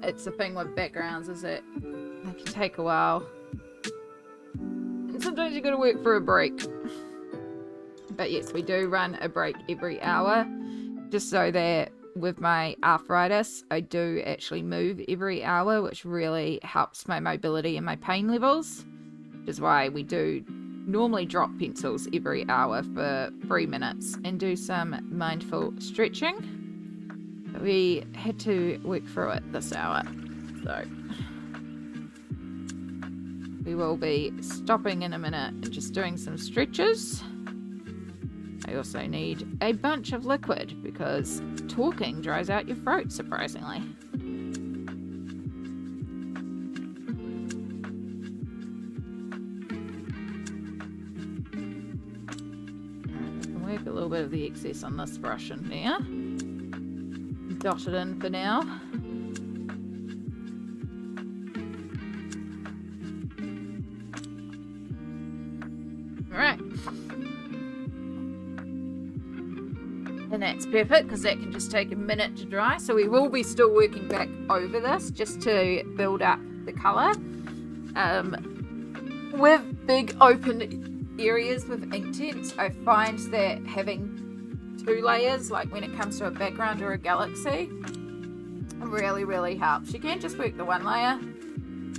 It's the thing with backgrounds, is that they can take a while. And sometimes you gotta work for a break. But yes, we do run a break every hour, just so that with my arthritis, I do actually move every hour, which really helps my mobility and my pain levels, which is why we do normally drop pencils every hour for 3 minutes and do some mindful stretching. But we had to work through it this hour, so we will be stopping in a minute and just doing some stretches. I also need a bunch of liquid because talking dries out your throat, surprisingly. Alright, we can work a little bit of the excess on this brush in there. Dot it in for now. Alright. And that's perfect because that can just take a minute to dry. So we will be still working back over this just to build up the colour. With big open areas with Inktense, I find that having 2 layers, like when it comes to a background or a galaxy, really, really helps. You can just work the 1 layer,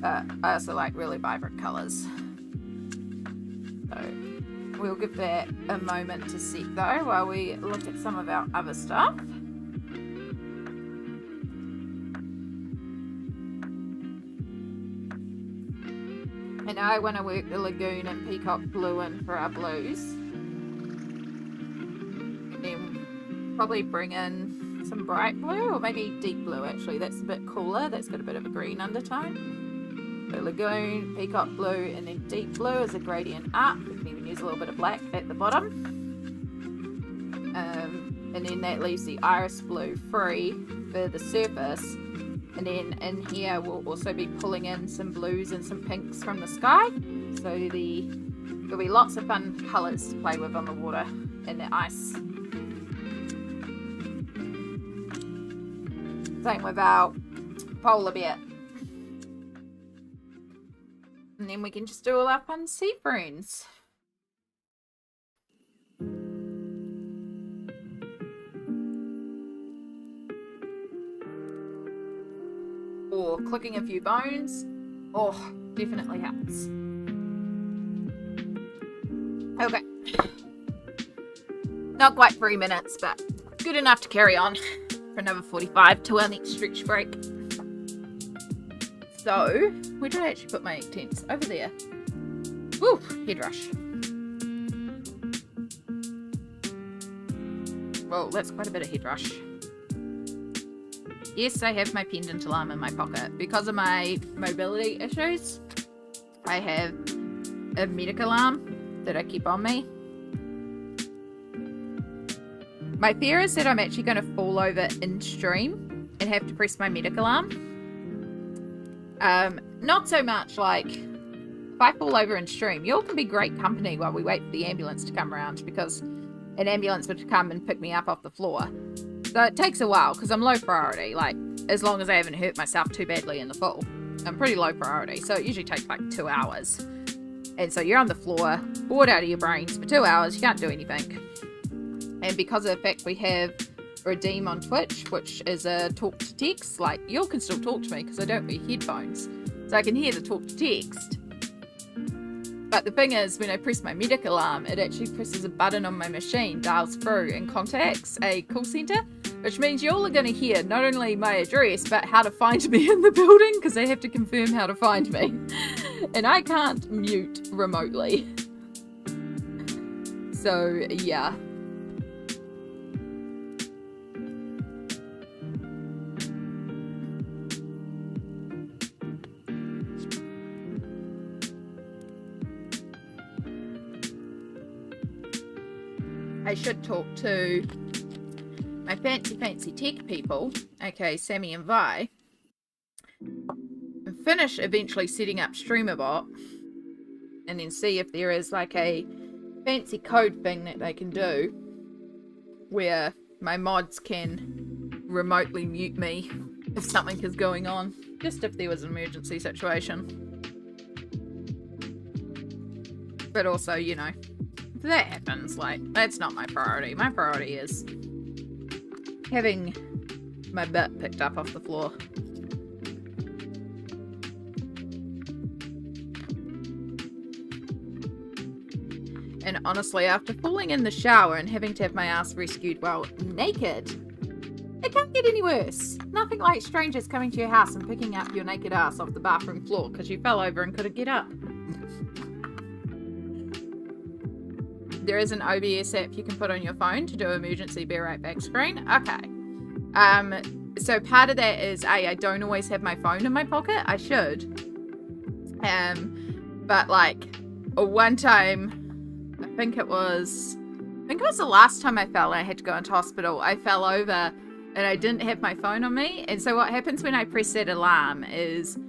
but I also like really vibrant colours. So we'll give that a moment to set though while we look at some of our other stuff. And now I want to work the lagoon and peacock blue in for our blues. And then probably bring in some bright blue, or maybe deep blue actually. That's a bit cooler. That's got a bit of a green undertone. So lagoon, peacock blue, and then deep blue as a gradient up. We can even use a little bit of black at the bottom. And then that leaves the iris blue free for the surface. And then in here we'll also be pulling in some blues and some pinks from the sky. So there'll be lots of fun colours to play with on the water and the ice. Same with our polar bear. And then we can just do all our fun sea friends. or clicking a few bones. Oh, definitely helps. Okay. Not quite 3 minutes, but good enough to carry on for another 45 till our next stretch break. So, where did I actually put my Inktense? Over there. Woo, head rush. Whoa, that's quite a bit of head rush. Yes, I have my pendant alarm in my pocket. Because of my mobility issues, I have a medic alarm that I keep on me. My fear is that I'm actually going to fall over in stream and have to press my medic alarm. Not so much like if I fall over in stream, you all can be great company while we wait for the ambulance to come around, because an ambulance would come and pick me up off the floor. So it takes a while because I'm low priority. Like, as long as I haven't hurt myself too badly in the fall, I'm pretty low priority. So it usually takes like 2 hours. And so you're on the floor, bored out of your brains for 2 hours. You can't do anything. And because of the fact we have Redeem on Twitch, which is a talk to text, like, you all can still talk to me because I don't wear headphones. So I can hear the talk to text. But the thing is, when I press my medic alarm, it actually presses a button on my machine, dials through, and contacts a call centre, which means you all are going to hear not only my address, but how to find me in the building, because they have to confirm how to find me. And I can't mute remotely. So, yeah. I should talk to my fancy tech people, okay, Sammy and Vi, and finish eventually setting up StreamerBot, and then see if there is like a fancy code thing that they can do where my mods can remotely mute me if something is going on, just if there was an emergency situation. But also, you know, if that happens, like, that's not my priority. My priority is having my butt picked up off the floor. And honestly, after falling in the shower and having to have my ass rescued while naked, it can't get any worse. Nothing like strangers coming to your house and picking up your naked ass off the bathroom floor because you fell over and couldn't get up. There is an OBS app you can put on your phone to do emergency be right back screen. Okay. So part of that is, I don't always have my phone in my pocket. I should. But like one time, I think it was the last time I fell and I had to go into hospital. I fell over and I didn't have my phone on me. And so what happens when I press that alarm is,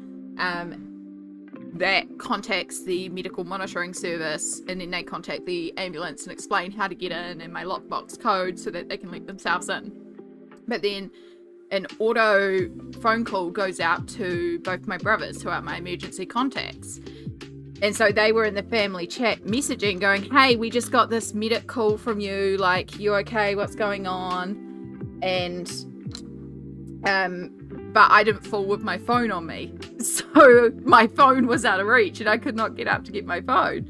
that contacts the medical monitoring service, and then they contact the ambulance and explain how to get in and my lockbox code so that they can let themselves in. But then an auto phone call goes out to both my brothers, who are my emergency contacts. And so they were in the family chat messaging going, hey, we just got this medic call from you, like, you okay, what's going on? And but I didn't fall with my phone on me. So my phone was out of reach and I could not get up to get my phone.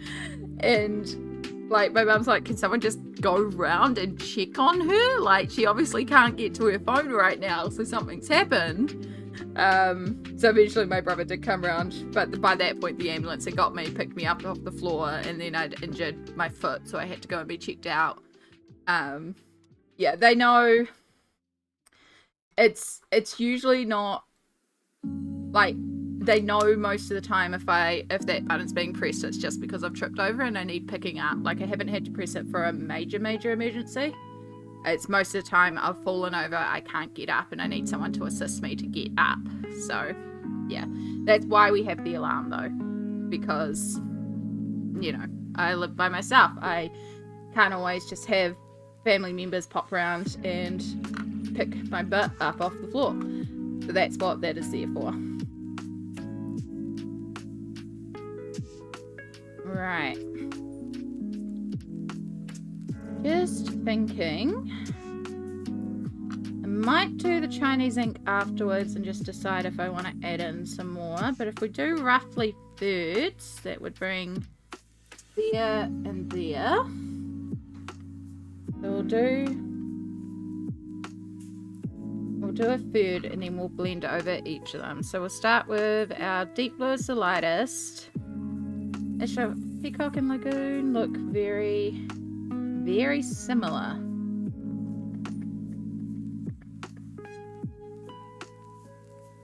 And like, my mum's like, can someone just go round and check on her? Like, she obviously can't get to her phone right now, so something's happened. So eventually my brother did come round, but by that point the ambulance had got me, picked me up off the floor, and then I'd injured my foot, so I had to go and be checked out. Yeah, they know. It's usually not, like, they know most of the time if that button's being pressed, it's just because I've tripped over and I need picking up. Like, I haven't had to press it for a major emergency. It's most of the time I've fallen over, I can't get up, and I need someone to assist me to get up. So, yeah, that's why we have the alarm though, because, you know, I live by myself. I can't always just have family members pop around and pick my butt up off the floor. So that's what that is there for. Right. Just thinking. I might do the Chinese ink afterwards and just decide if I want to add in some more. But if we do roughly thirds, that would bring there and there. So we'll do a third and then we'll blend over each of them. So we'll start with our deep blue as the lightest. Actually, Peacock and Lagoon look very, very similar.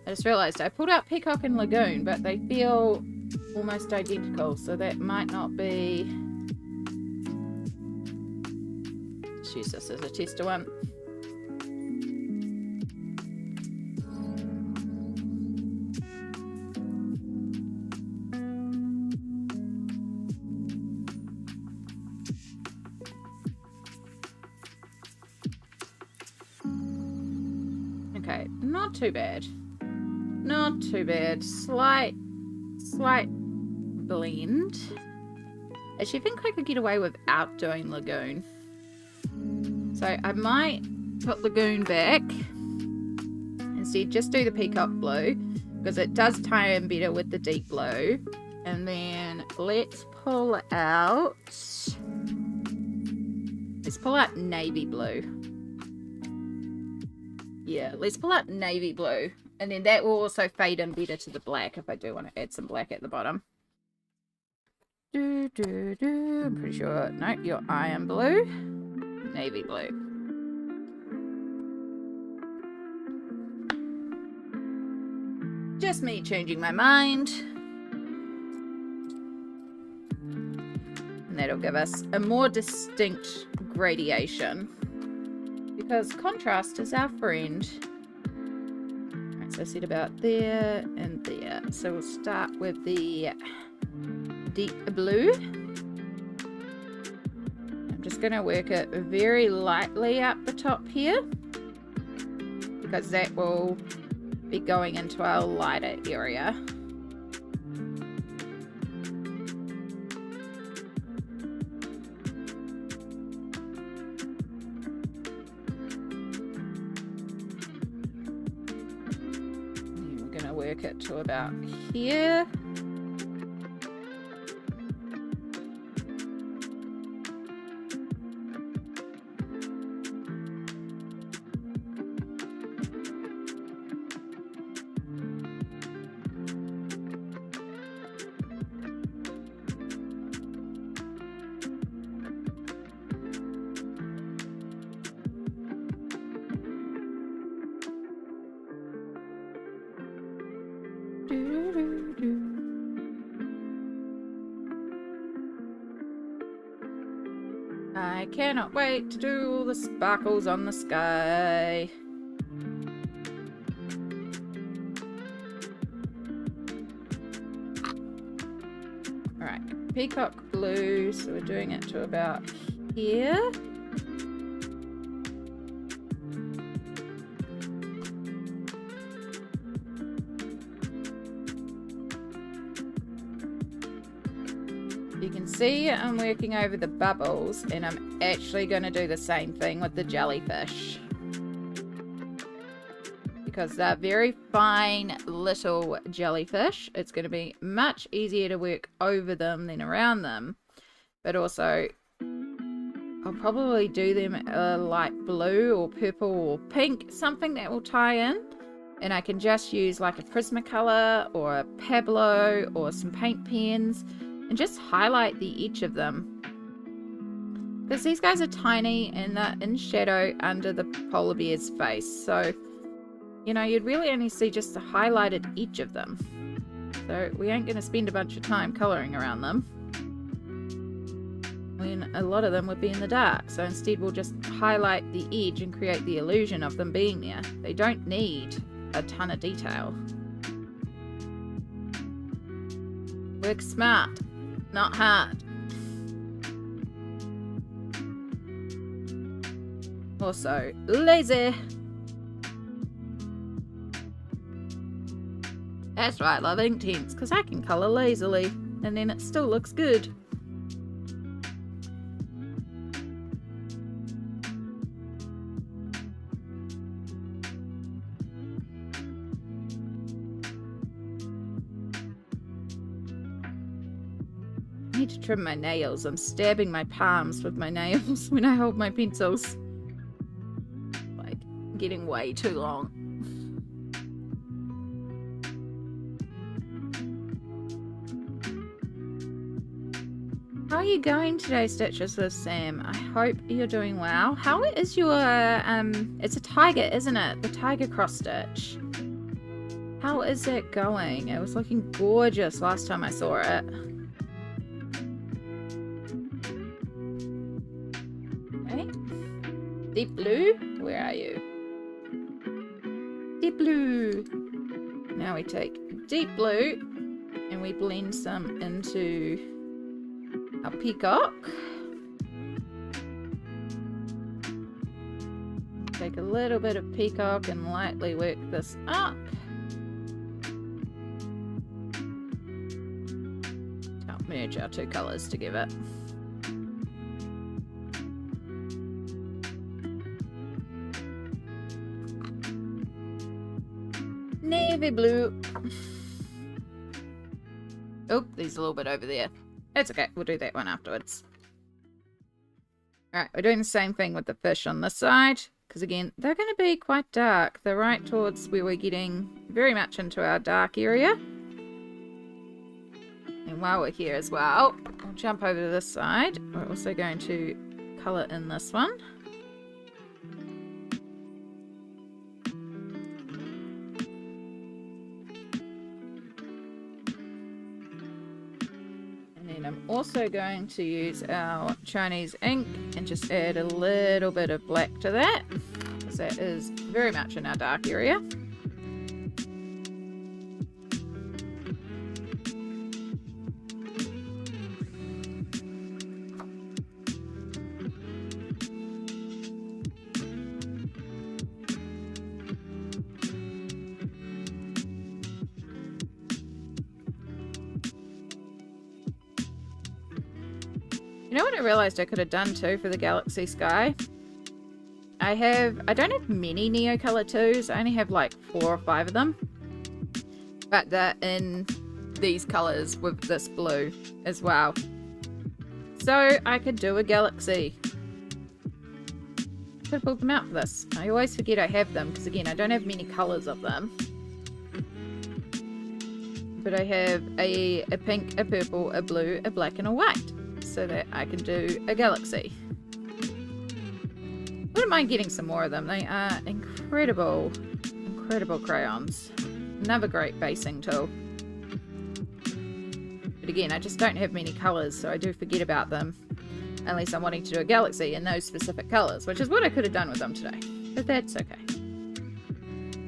I just realised I pulled out Peacock and Lagoon, but they feel almost identical, so that might not be... Let's use this as a tester one. Okay, not too bad. Not too bad. Slight blend. Actually, I think I could get away without doing Lagoon. So I might put Lagoon back. Instead, just do the Peacock Blue, because it does tie in better with the deep blue. And then let's pull out... Let's pull out Navy Blue. Yeah, let's pull out Navy Blue. And then that will also fade in better to the black if I do want to add some black at the bottom. I'm pretty sure... No, your Iron Blue. Navy Blue. Just me changing my mind. And that'll give us a more distinct gradation. Because contrast is our friend. So I said about there and there. So we'll start with the deep blue. I'm just going to work it very lightly up the top here, because that will be going into our lighter area. Work it to about here. I cannot wait to do all the sparkles on the sky. Alright, Peacock Blue, so we're doing it to about here. You can see I'm working over the bubbles, and I'm actually going to do the same thing with the jellyfish, because they're very fine little jellyfish. It's going to be much easier to work over them than around them, but also I'll probably do them a light blue or purple or pink, something that will tie in, and I can just use like a Prismacolor or a Pablo or some paint pens and just highlight the edge of them, because these guys are tiny and they're in shadow under the polar bear's face, so you know, you'd really only see just the highlighted edge of them. So we ain't going to spend a bunch of time colouring around them when a lot of them would be in the dark. So instead we'll just highlight the edge and create the illusion of them being there. They don't need a ton of detail. Work smart, not hard. Also lazy. That's right, I love Inktense, because I can colour lazily, and then it still looks good. need to trim my nails. I'm stabbing my palms with my nails when I hold my pencils. Like, getting way too long. How are you going today, Stitches with Sam? I hope you're doing well. How is your, it's a tiger, isn't it? The tiger cross stitch. How is it going? It was looking gorgeous last time I saw it. Okay. Deep blue, where are you? Deep blue. Now we take deep blue and we blend some into our peacock. Take a little bit of peacock and lightly work this up. Help merge our two colours together. Navy blue. Oh, there's a little bit over there. It's okay, we'll do that one afterwards. Alright, we're doing the same thing with the fish on this side, because again, they're going to be quite dark. They're right towards where we're getting very much into our dark area. And while we're here as well, we'll jump over to this side. We're also going to colour in this one. I'm also going to use our Chinese ink and just add a little bit of black to that, because that is very much in our dark area. You know what I realised I could have done too for the Galaxy Sky? I don't have many Neo Colour 2s, I only have like 4 or 5 of them. But they're in these colours with this blue as well. So I could do a Galaxy. Could have pulled them out for this. I always forget I have them, because again, I don't have many colours of them. But I have a pink, a purple, a blue, a black and a white. So that I can do a Galaxy. Wouldn't mind getting some more of them. They are incredible, incredible crayons. Another great basing tool. But again, I just don't have many colours, so I do forget about them. Unless I'm wanting to do a Galaxy in those specific colours, which is what I could have done with them today. But that's okay.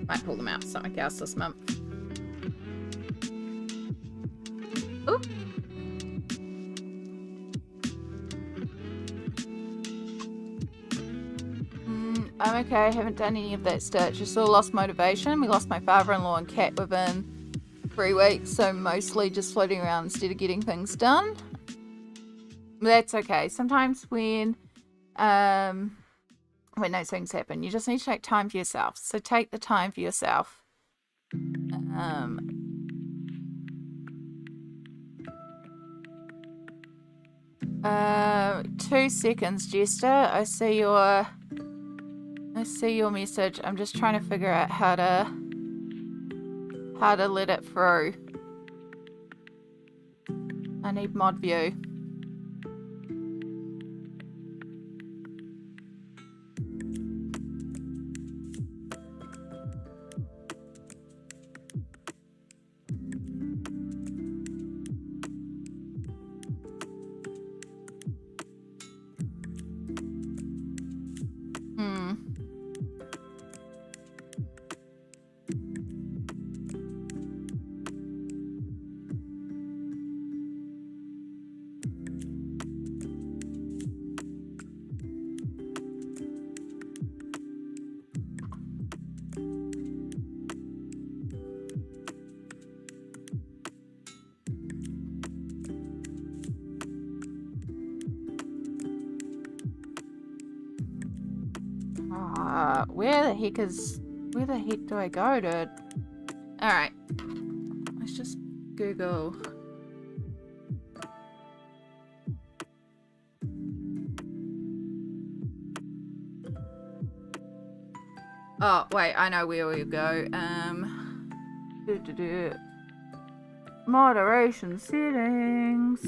Might pull them out something else this month. Ooh. I'm okay, I haven't done any of that stitch. I still lost motivation. We lost my father-in-law and cat within 3 weeks, so mostly just floating around instead of getting things done. But that's okay. Sometimes when those things happen, you just need to take time for yourself. So take the time for yourself. 2 seconds, Jester. I see your message. I'm just trying to figure out how to let it through. I need mod view. Where the heck do I go, dude? Alright. Let's just Google Oh, wait, I know where we go. Moderation settings.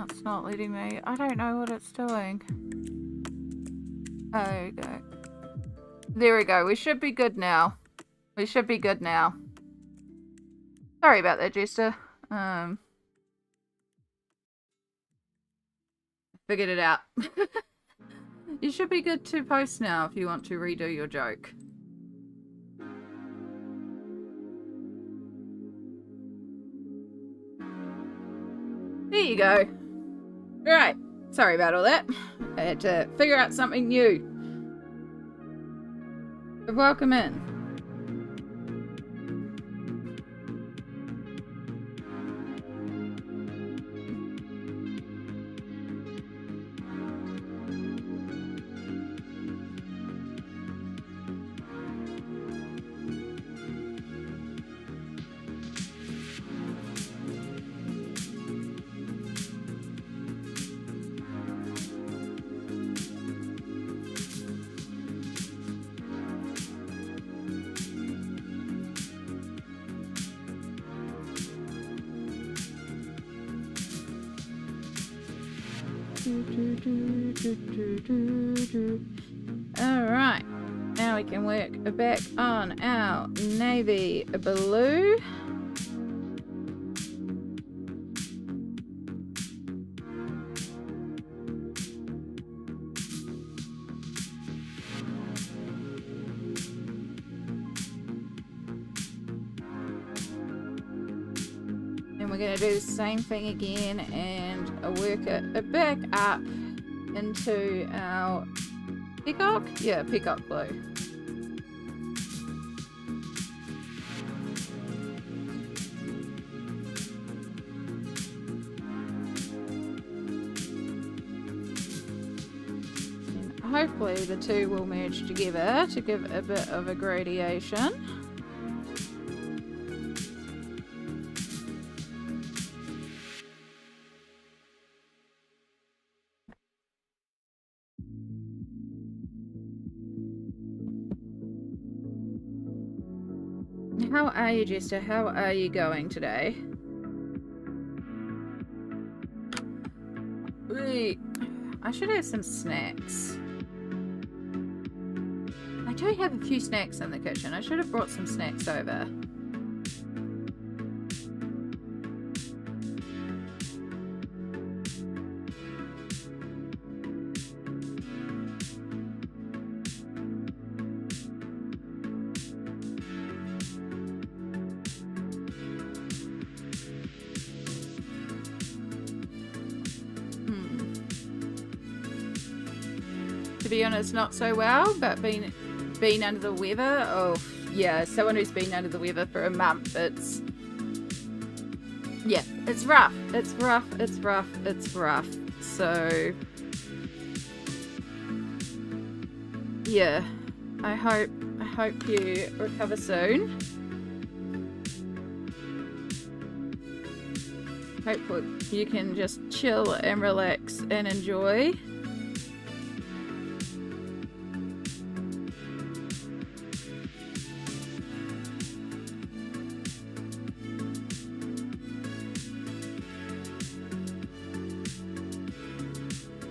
It's not letting me. I don't know what it's doing. Okay. There we go. We should be good now. We should be good now. Sorry about that, Jester. Figured it out. You should be good to post now if you want to redo your joke. There you go. Right. Sorry about all that. I had to figure out something new. Welcome in. Alright, now we can work back on our navy blue. And we're going to do the same thing again and work it back up into our peacock? Yeah, peacock blue. And hopefully the two will merge together to give a bit of a gradation. How are you, Jester? How are you going today? I should have some snacks. I do have a few snacks in the kitchen. I should have brought some snacks over. To be honest, not so well, but being under the weather, oh yeah, someone who's been under the weather for a month, it's rough. It's rough. So yeah, I hope you recover soon. Hopefully you can just chill and relax and enjoy.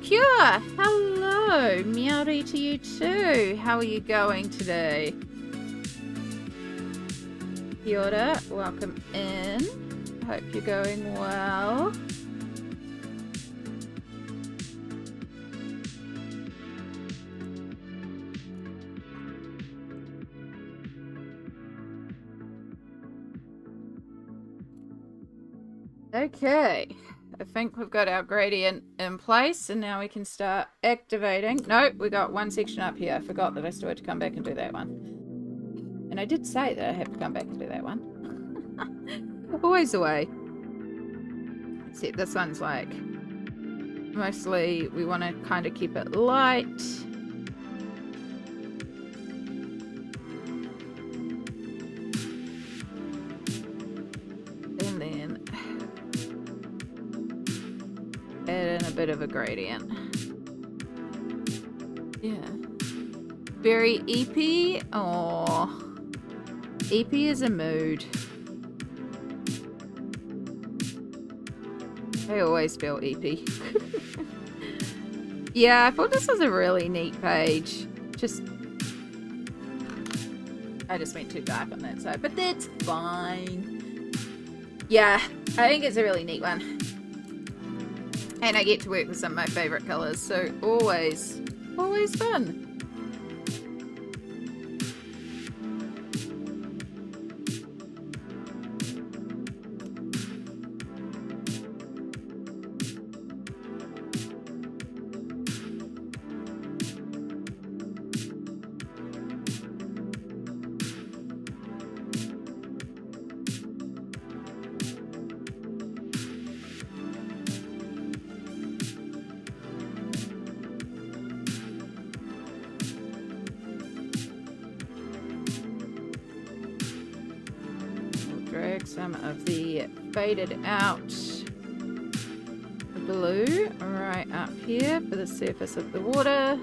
Pure, hello, meowdy to you too. How are you going today? Kia ora, welcome in. Hope you're going well. Okay. I think we've got our gradient in place and now we can start activating. No, we got one section up here. I forgot that I still had to come back and do that one. And I did say that I have to come back and do that one. Always the way. Except this one's like, mostly we want to kind of keep it light. And then add in a bit of a gradient. Yeah. Very EP. Oh, EP is a mood. I always feel EP. Yeah, I thought this was a really neat page. I just went too dark on that side, but that's fine. Yeah, I think it's a really neat one. And I get to work with some of my favorite colors, so always fun. Some of the faded out blue right up here for the surface of the water.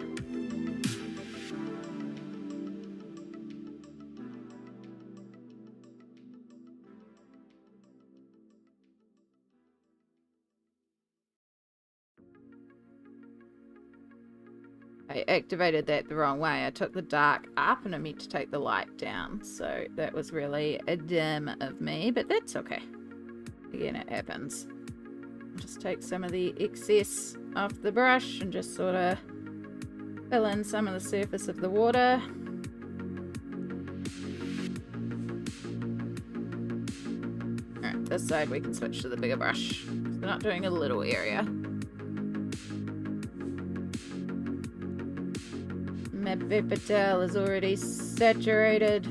I activated that the wrong way. I took the dark up and I meant to take the light down. So that was really a dim of me, but that's okay. Again, it happens. I'll just take some of the excess off the brush and just sort of fill in some of the surface of the water. Alright, this side we can switch to the bigger brush. We're not doing a little area. My paper towel is already saturated.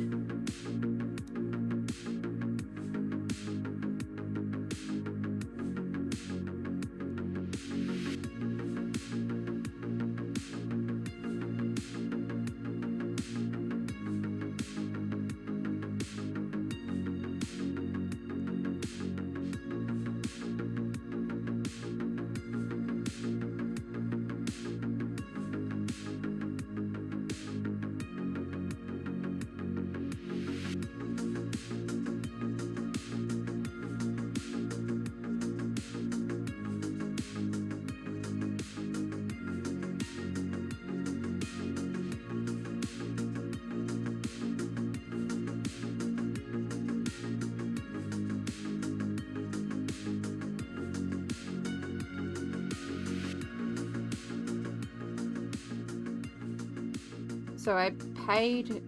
So I paid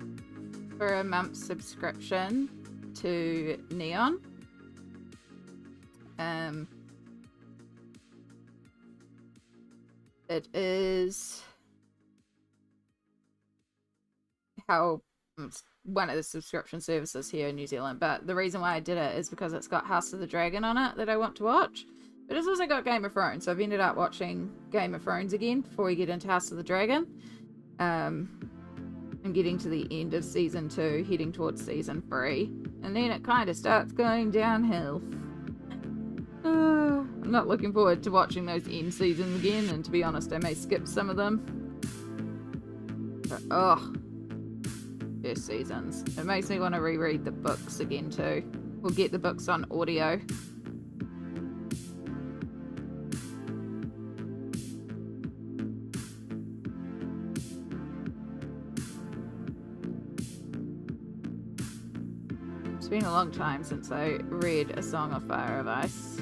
for a month's subscription to Neon. It is how one of the subscription services here in New Zealand, but the reason why I did it is because it's got House of the Dragon on it that I want to watch. But it's also got Game of Thrones, so I've ended up watching Game of Thrones again before we get into House of the Dragon. I'm getting to the end of season 2, heading towards season 3, and then it kind of starts going downhill. I'm not looking forward to watching those end seasons again, and to be honest, I may skip some of them. But, first seasons. It makes me want to reread the books again too. We'll get the books on audio. It's been a long time since I read A Song of Fire of Ice.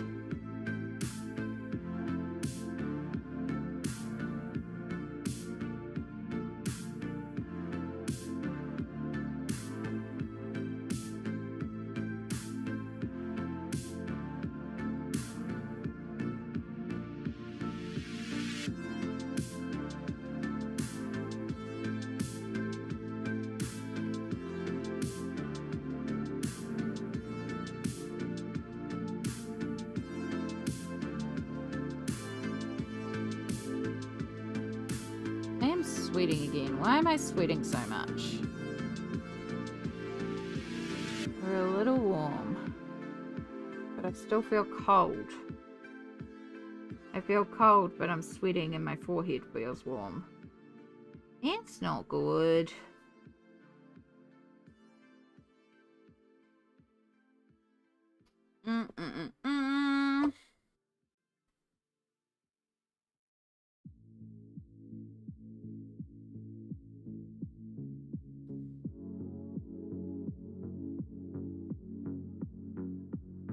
sweating again. Why am I sweating so much? We're a little warm. But I still feel cold. I feel cold, but I'm sweating and my forehead feels warm. It's not good.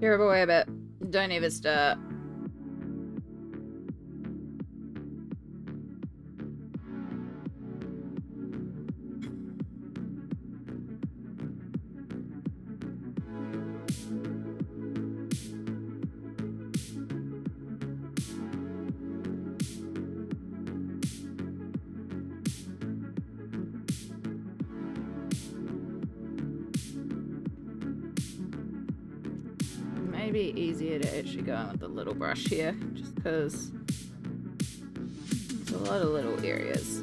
Terrible habit. Don't ever start. Be easier to actually go in with the little brush here, just because it's a lot of little areas.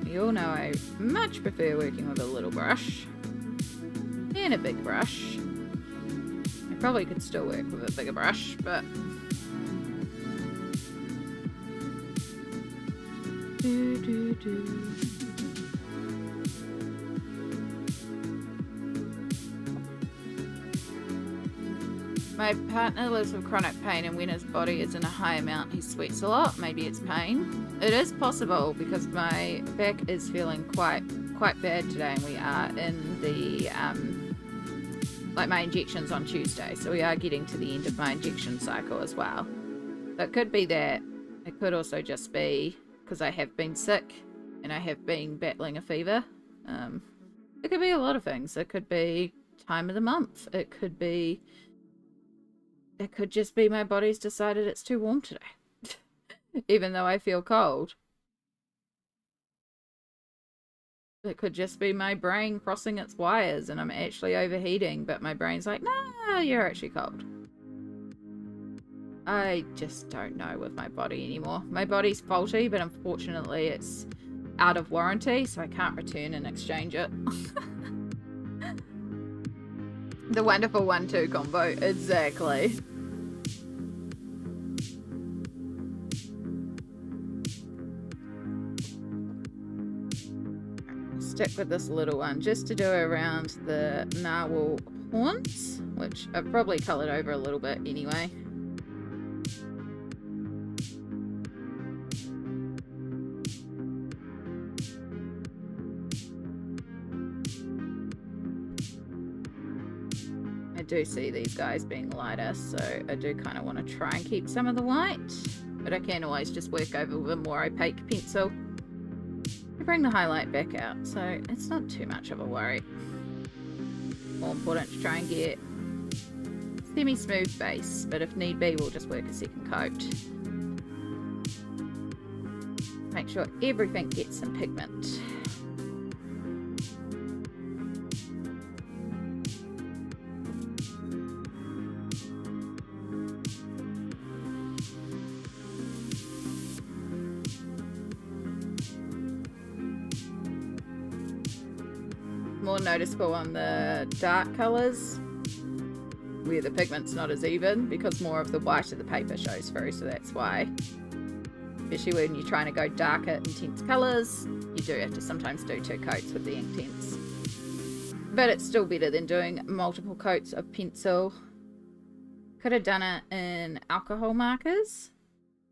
You all know I much prefer working with a little brush and a big brush. I probably could still work with a bigger brush, but My partner lives with chronic pain, and when his body is in a high amount, he sweats a lot. Maybe it's pain. It is possible because my back is feeling quite bad today, and we are in the like my injections on Tuesday, so we are getting to the end of my injection cycle as well. So it could be that. It could also just be because I have been sick and I have been battling a fever. It could be a lot of things. It could be time of the month. It could just be my body's decided it's too warm today. Even though I feel cold. It could just be my brain crossing its wires and I'm actually overheating, but my brain's like, no, you're actually cold. I just don't know with my body anymore. My body's faulty, but unfortunately it's out of warranty, so I can't return and exchange it. The wonderful 1-2 combo, exactly. Stick with this little one just to do around the narwhal horns, which I've probably coloured over a little bit anyway. I do see these guys being lighter, so I do kind of want to try and keep some of the white, but I can always just work over with a more opaque pencil to bring the highlight back out, so it's not too much of a worry. More important to try and get semi-smooth base, but if need be we'll just work a second coat. Make sure everything gets some pigment. More noticeable on the dark colours where the pigment's not as even, because more of the white of the paper shows through, so that's why. Especially when you're trying to go darker, intense colours, you do have to sometimes do 2 coats with the Inktense. But it's still better than doing multiple coats of pencil. Could have done it in alcohol markers.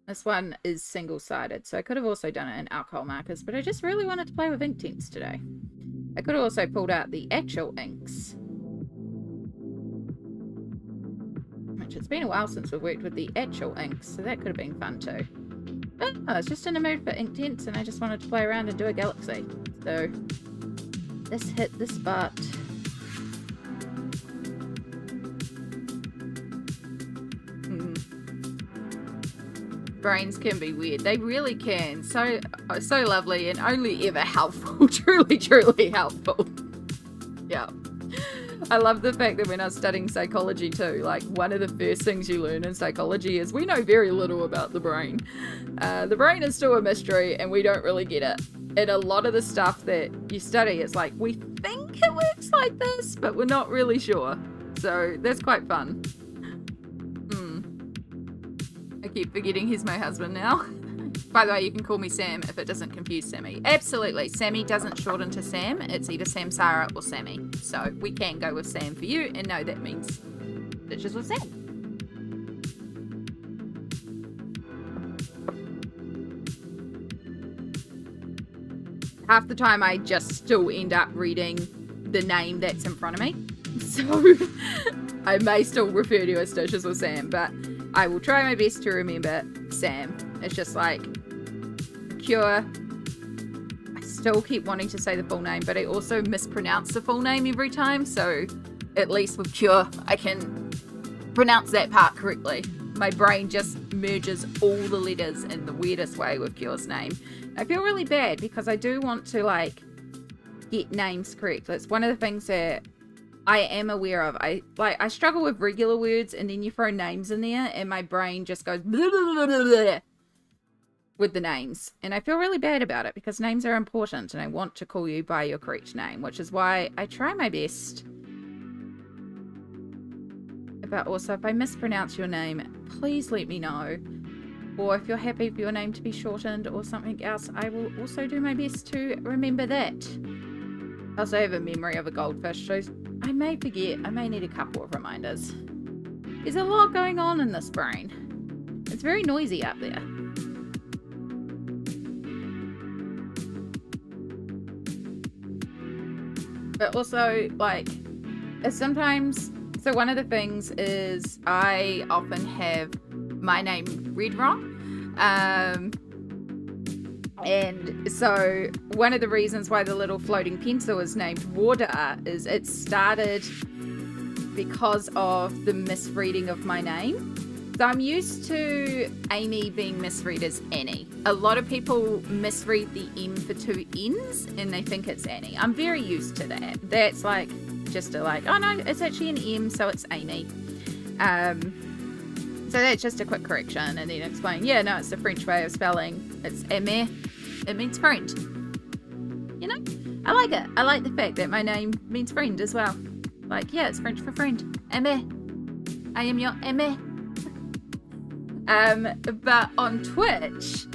This one is single-sided, so I could have also done it in alcohol markers, but I just really wanted to play with Inktense today. I could have also pulled out the actual inks, which it's been a while since we've worked with the actual inks, so that could have been fun too. But I was just in a mood for Inktense and I just wanted to play around and do a Galaxy. So this hit the spot. Brains can be weird. They really can. So lovely and only ever helpful. Truly, truly helpful. Yeah. I love the fact that when I was studying psychology too, like one of the first things you learn in psychology is we know very little about the brain. The brain is still a mystery and we don't really get it. And a lot of the stuff that you study is like, we think it works like this, but we're not really sure. So that's quite fun. I keep forgetting he's my husband now. By the way, you can call me Sam if it doesn't confuse Sammy. Absolutely. Sammy doesn't shorten to Sam. It's either Sam Sarah or Sammy. So we can go with Sam for you. And no, that means Stitches with Sam. Half the time I just still end up reading the name that's in front of me. So I may still refer to you as Stitches with Sam, but I will try my best to remember Sam. It's just like Cure. I still keep wanting to say the full name, but I also mispronounce the full name every time. So at least with Cure, I can pronounce that part correctly. My brain just merges all the letters in the weirdest way with Cure's name. I feel really bad because I do want to like get names correct. That's one of the things that I am aware of. I struggle with regular words and then you throw names in there and my brain just goes blah, blah, blah, blah, blah, with the names. And I feel really bad about it because names are important and I want to call you by your correct name, which is why I try my best. But also, if I mispronounce your name, please let me know. Or if you're happy for your name to be shortened or something else, I will also do my best to remember that. I also have a memory of a goldfish, so I may forget. I may need a couple of reminders. There's a lot going on in this brain. It's very noisy up there. But also, like, sometimes... So one of the things is I often have my name read wrong. And so one of the reasons why the little floating pencil is named Water Art is it started because of the misreading of my name. So I'm used to Amy being misread as Annie. A lot of people misread the M for two N's and they think it's Annie. I'm very used to that. That's like just a like, oh no, it's actually an M, so it's Amy. So that's just a quick correction and then explain, yeah, no, it's the French way of spelling. It's aimer. It means friend. You know? I like it. I like the fact that my name means friend as well. Like, yeah, it's French for friend. Aimer. I am your aimer. But on Twitch,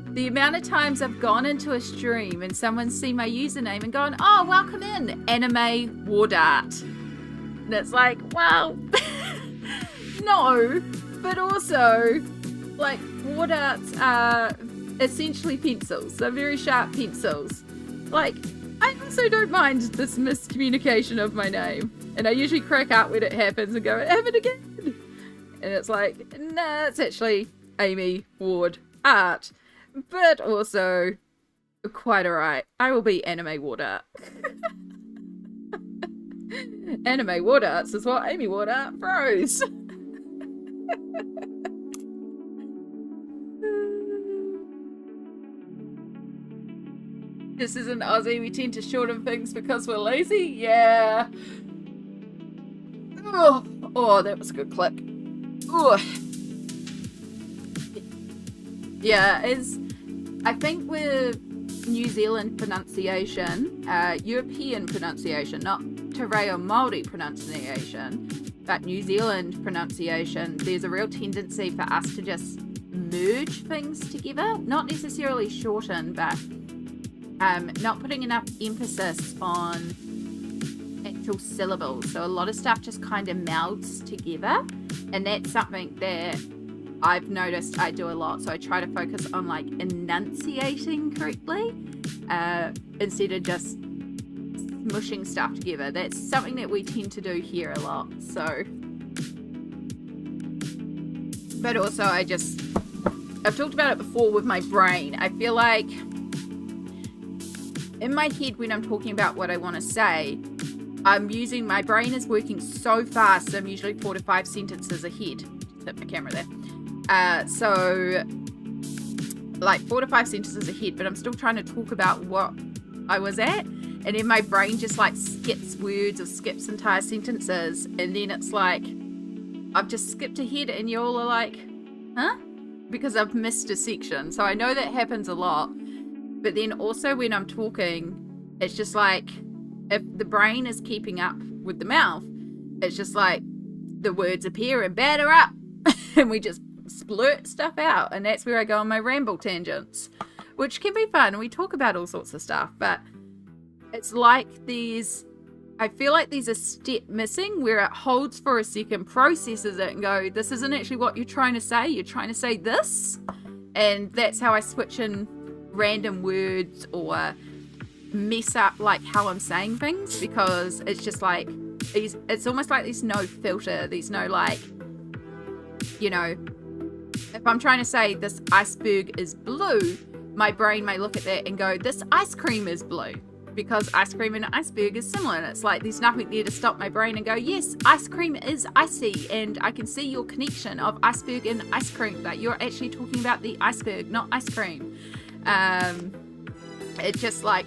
the amount of times I've gone into a stream and someone's seen my username and gone, oh, welcome in, Anime Ward Art. And it's like, well, no, but also, like, ward arts are essentially pencils. They're very sharp pencils. Like, I also don't mind this miscommunication of my name. And I usually crack up when it happens and go, it happened again. And it's like, nah, it's actually Amy Ward Art. But also, quite alright. I will be Anime Ward Art. Anime Ward Arts is what Amy Ward Art throws. This is an Aussie. We tend to shorten things because we're lazy. Yeah. Oh, that was a good click. Oh. Yeah, I think with New Zealand pronunciation, European pronunciation, not Te Reo Māori pronunciation, but New Zealand pronunciation, there's a real tendency for us to just merge things together, not necessarily shorten, but not putting enough emphasis on actual syllables. So a lot of stuff just kind of melds together, and that's something that I've noticed I do a lot. So I try to focus on like enunciating correctly instead of just mushing stuff together. That's something that we tend to do here a lot. So, but also I've talked about it before with my brain. I feel like in my head when I'm talking about what I want to say, my brain is working so fast. I'm usually 4 to 5 sentences ahead. Just hit my camera there. So like 4 to 5 sentences ahead, but I'm still trying to talk about what I was at. And then my brain just like skips words or skips entire sentences. And then it's like, I've just skipped ahead and you all are like, huh? Because I've missed a section. So I know that happens a lot. But then also when I'm talking, it's just like, if the brain is keeping up with the mouth, it's just like the words appear and batter up. And we just splurt stuff out. And that's where I go on my ramble tangents, which can be fun. We talk about all sorts of stuff, but it's like I feel like there's a step missing where it holds for a second, processes it and go, this isn't actually what you're trying to say. You're trying to say this. And that's how I switch in random words or mess up like how I'm saying things, because it's just like, it's almost like there's no filter. There's no like, you know, if I'm trying to say this iceberg is blue, my brain may look at that and go, this ice cream is blue. Because ice cream and iceberg is similar, and it's like there's nothing there to stop my brain and go, yes, ice cream is icy, and I can see your connection of iceberg and ice cream, but you're actually talking about the iceberg, not ice cream. It just like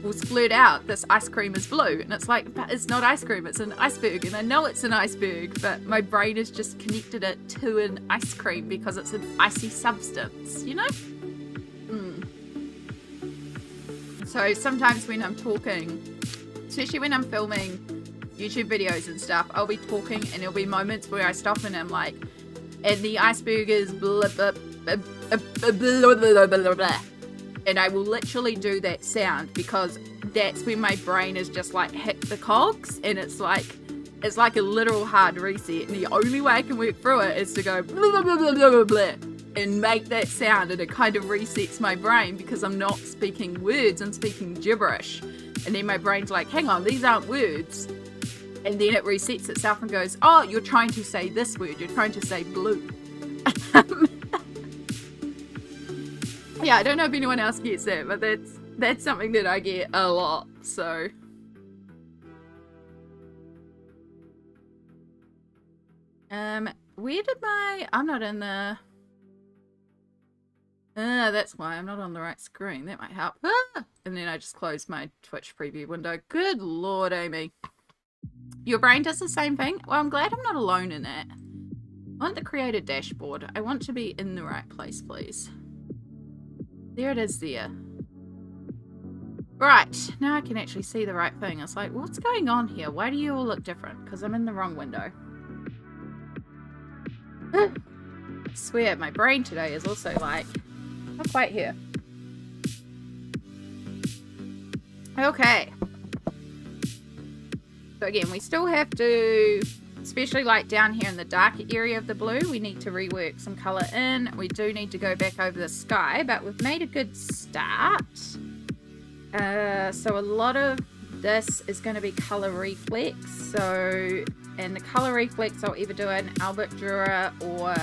will splurt out, this ice cream is blue, and it's like, but it's not ice cream, it's an iceberg, and I know it's an iceberg, but my brain has just connected it to an ice cream because it's an icy substance, you know? So sometimes when I'm talking, especially when I'm filming YouTube videos and stuff, I'll be talking and there'll be moments where I stop and I'm like, and the iceberg is blah, blah, blah, blah, blah, blah, blah, blah. And I will literally do that sound because that's when my brain is just like hit the cogs, and it's like a literal hard reset. And the only way I can work through it is to go blah, blah, blah, blah, blah, blah, and make that sound, and it kind of resets my brain because I'm not speaking words, I'm speaking gibberish. And then my brain's like, hang on, these aren't words. And then it resets itself and goes, oh, you're trying to say this word, you're trying to say blue. Yeah, I don't know if anyone else gets that, but that's something that I get a lot, so. Where did I'm not in the... that's why I'm not on the right screen. That might help. And then I just closed my Twitch preview window. Good Lord, Amy. Your brain does the same thing? Well, I'm glad I'm not alone in that. I want to create a dashboard. I want to be in the right place, please. There it is there. Right, now I can actually see the right thing. It's like, what's going on here? Why do you all look different? Because I'm in the wrong window. I swear, my brain today is also like, not quite here. Okay. So again, we still have to, especially like down here in the darker area of the blue, we need to rework some color in. We do need to go back over the sky, but we've made a good start. So a lot of this is going to be color reflex. So, and the color reflex, I'll either do an Albrecht Durer or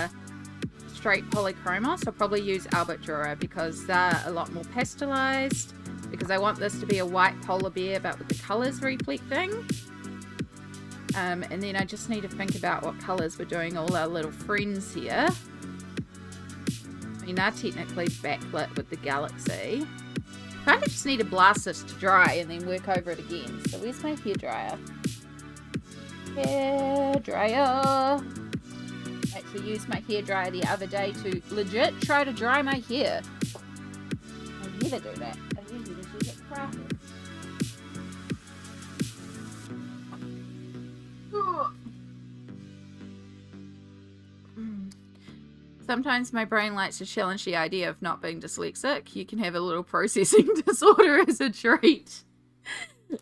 straight Polychromos. I'll probably use Albrecht Durer because they're a lot more pastalized, because I want this to be a white polar bear but with the colors reflecting. And then I just need to think about what colors we're doing all our little friends here. I mean, they're technically backlit with the Galaxy. Kind of just need to blast this to dry and then work over it again. So where's my hairdryer? Hairdryer. I actually used my hairdryer the other day to legit try to dry my hair. I never do that. I usually just use it crafted. Sometimes my brain likes to challenge the idea of not being dyslexic. You can have a little processing disorder as a treat.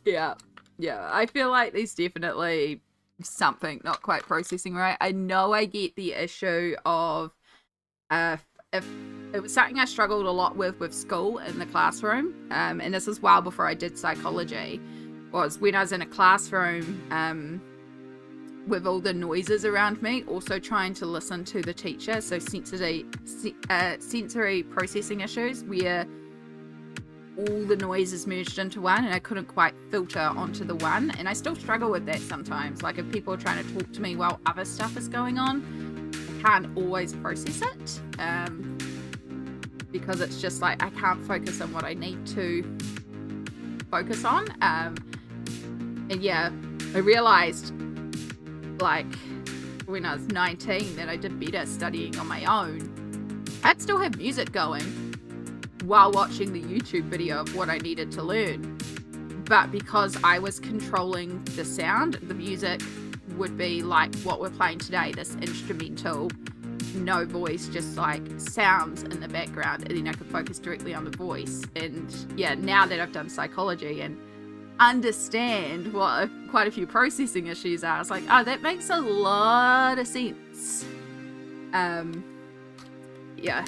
Yeah. I feel like there's definitely something not quite processing right. I know I get the issue of if it was something I struggled a lot with school in the classroom, and this is well before I did psychology, was when I was in a classroom with all the noises around me, also trying to listen to the teacher. So sensory processing issues where all the noises merged into one and I couldn't quite filter onto the one. And I still struggle with that sometimes. Like if people are trying to talk to me while other stuff is going on, I can't always process it. Because it's just like I can't focus on what I need to focus on. And yeah, I realized, like, when I was 19 that I did better studying on my own. I'd still have music going while watching the YouTube video of what I needed to learn. But because I was controlling the sound, the music would be like what we're playing today, this instrumental, no voice, just like sounds in the background, and then I could focus directly on the voice. And yeah, now that I've done psychology and understand what quite a few processing issues are, I was like, oh, that makes a lot of sense. Yeah.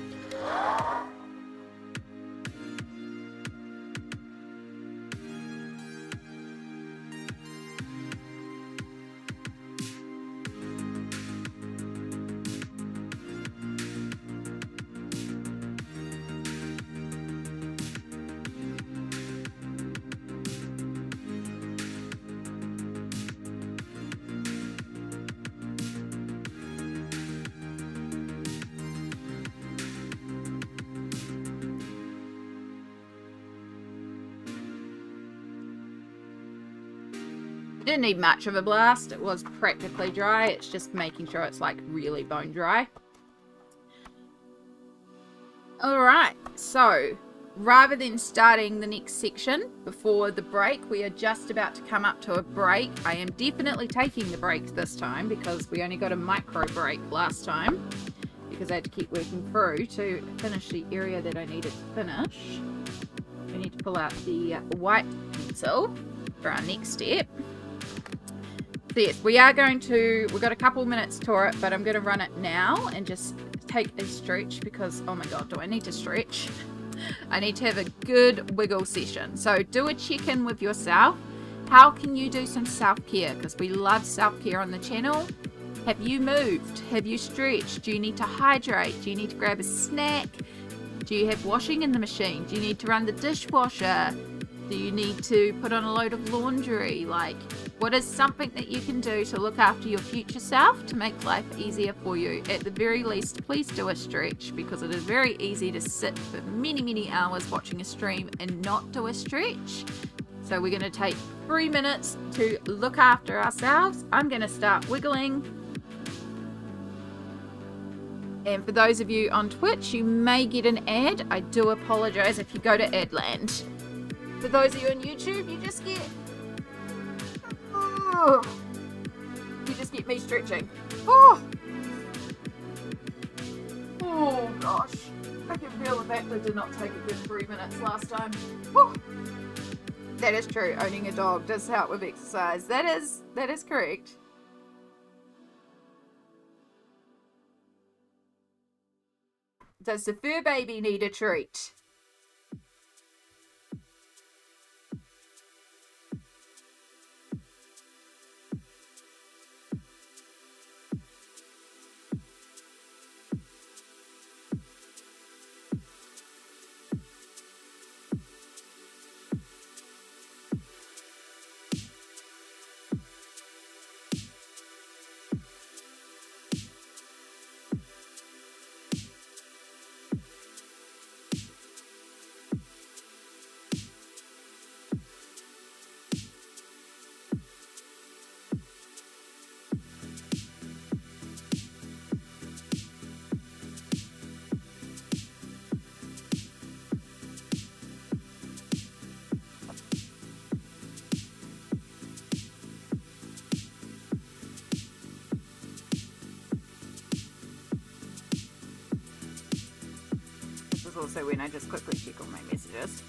Didn't need much of a blast. It was practically dry. It's just making sure it's like really bone dry. Alright, so rather than starting the next section before the break, we are just about to come up to a break. I am definitely taking the break this time because we only got a micro break last time because I had to keep working through to finish the area that I needed to finish. We need to pull out the white pencil for our next step. So yes, we've got a couple minutes to it, but I'm going to run it now and just take a stretch because, oh my god, do I need to stretch? I need to have a good wiggle session. So do a check-in with yourself. How can you do some self-care? Because we love self-care on the channel. Have you moved? Have you stretched? Do you need to hydrate? Do you need to grab a snack? Do you have washing in the machine? Do you need to run the dishwasher? Do you need to put on a load of laundry? Like, what is something that you can do to look after your future self to make life easier for you? At the very least, please do a stretch because it is very easy to sit for many, many hours watching a stream and not do a stretch. So we're going to take 3 minutes to look after ourselves. I'm going to start wiggling. And for those of you on Twitch, you may get an ad. I do apologize if you go to Adland. For those of you on YouTube, you just get me stretching. Oh gosh, I can feel the fact I did not take a good 3 minutes last time. Whew. That is true. Owning a dog does help with exercise. That is correct. Does the fur baby need a treat? Also when I just quickly check all my messages.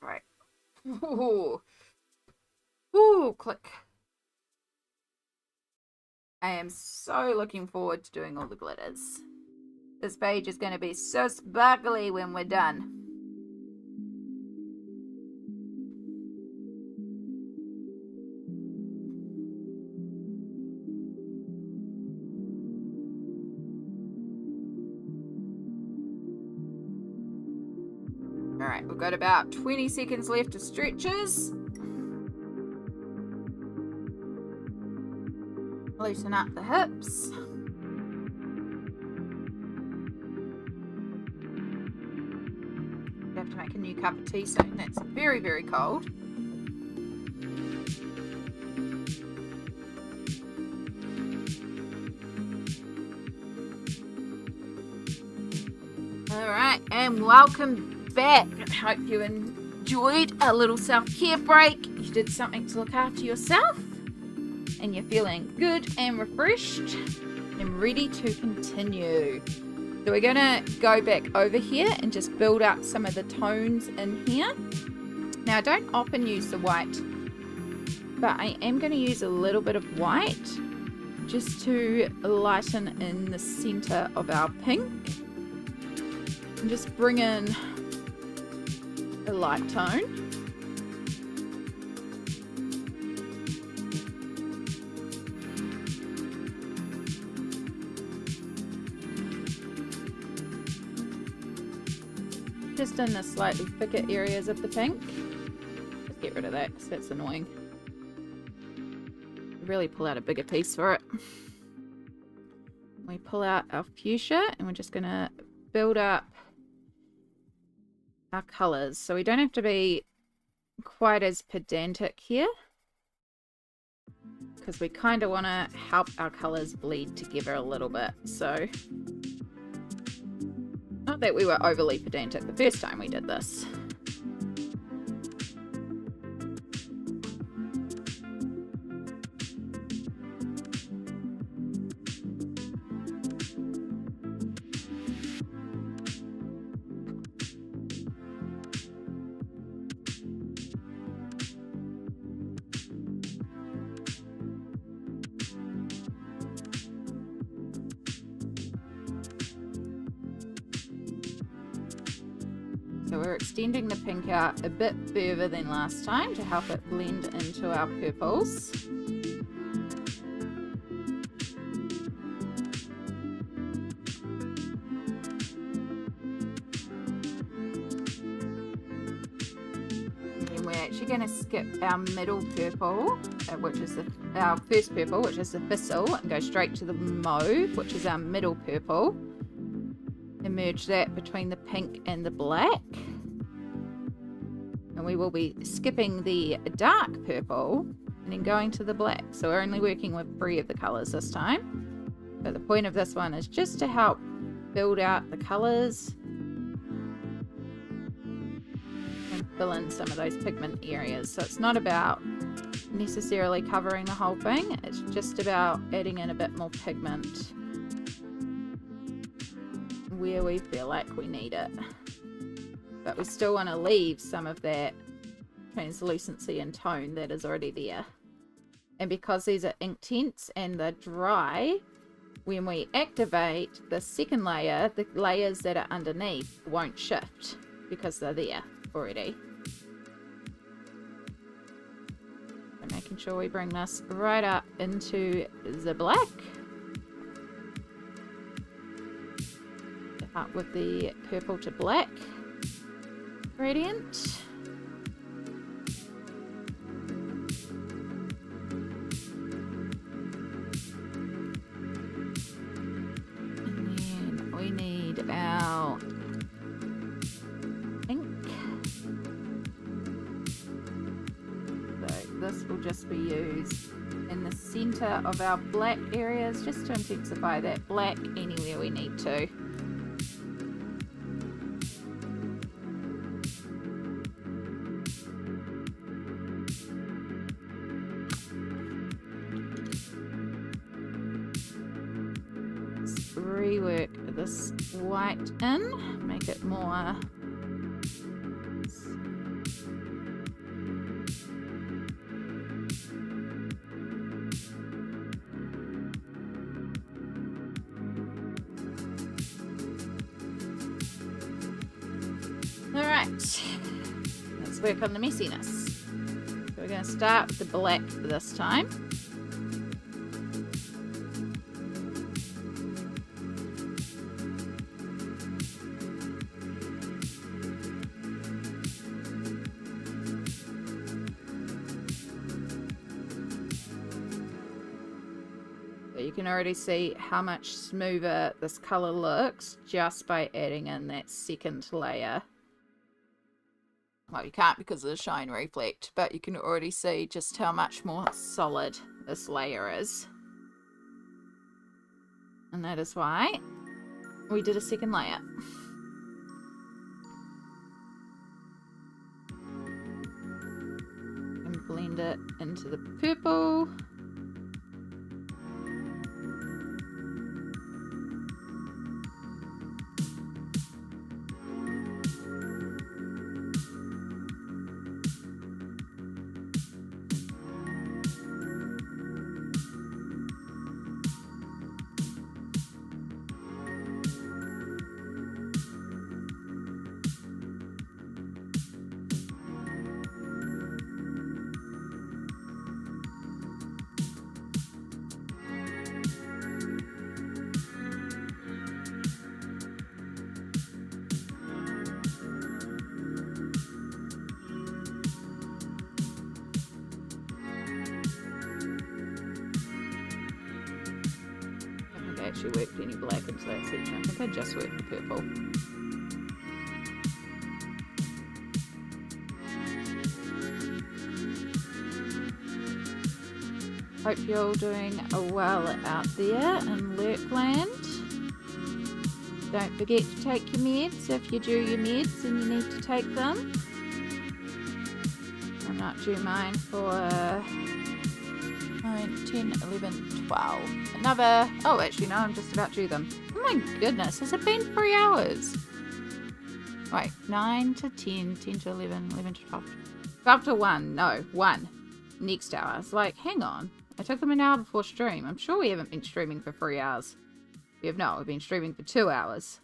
Right. Ooh. click. I am so looking forward to doing all the glitters. This page is going to be so sparkly when we're done. Alright, we've got about 20 seconds left of stretches. Loosen up the hips. You have to make a new cup of tea soon. That's very, very cold. Alright, and welcome back. I hope you enjoyed a little self-care break. You did something to look after yourself, and you're feeling good and refreshed and ready to continue. So we're gonna go back over here and just build up some of the tones in here. Now I don't often use the white, but I am going to use a little bit of white just to lighten in the center of our pink and just bring in a light tone. Just in the slightly thicker areas of the pink. Just get rid of that because that's annoying. Really pull out a bigger piece for it. We pull out our fuchsia and we're just going to build up our colours. So we don't have to be quite as pedantic here, because we kind of want to help our colours bleed together a little bit. So not that we were overly pedantic the first time we did this. So we're extending the pink out a bit further than last time to help it blend into our purples. And we're actually going to skip our middle purple, which is our first purple, which is the thistle, and go straight to the mauve, which is our middle purple. Merge that between the pink and the black, and we will be skipping the dark purple and then going to the black. So we're only working with 3 of the colors this time, but the point of this one is just to help build out the colors and fill in some of those pigment areas. So it's not about necessarily covering the whole thing, it's just about adding in a bit more pigment where we feel like we need it, but we still want to leave some of that translucency and tone that is already there. And because these are Inktense and they're dry, when we activate the second layer, the layers that are underneath won't shift because they're there already. So making sure we bring this right up into the black. Up with the purple to black gradient. And then we need our ink. So this will just be used in the center of our black areas just to intensify that black anywhere we need to. Rework this white in, make it more Right, let's work on the messiness. So we're going to start with the black this time. You can already see how much smoother this color looks just by adding in that second layer. Well, you can't because of the shine reflect, but you can already see just how much more solid this layer is. And that is why we did a second layer. And blend it into the purple. Actually worked any black into that section. I think I just worked the purple. Hope you're all doing well out there in Lurkland. Don't forget to take your meds if you do your meds and you need to take them. I'm not due mine for 9, 10, 11, 12. Another... Oh, actually, no, I'm just about due them. Oh my goodness, has it been 3 hours? Wait, 9 to 10, 10 to 11, 11 to 12. 12 to 1. No, 1. Next hour. It's like, hang on. I took them an hour before stream. I'm sure we haven't been streaming for 3 hours. We have not. We've been streaming for 2 hours.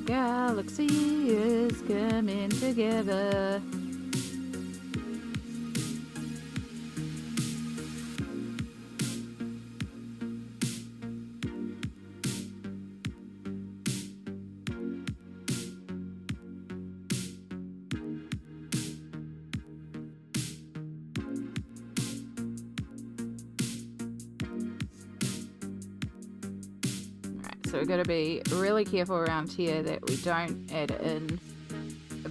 Galaxy is coming together. So we've got to be really careful around here that we don't add in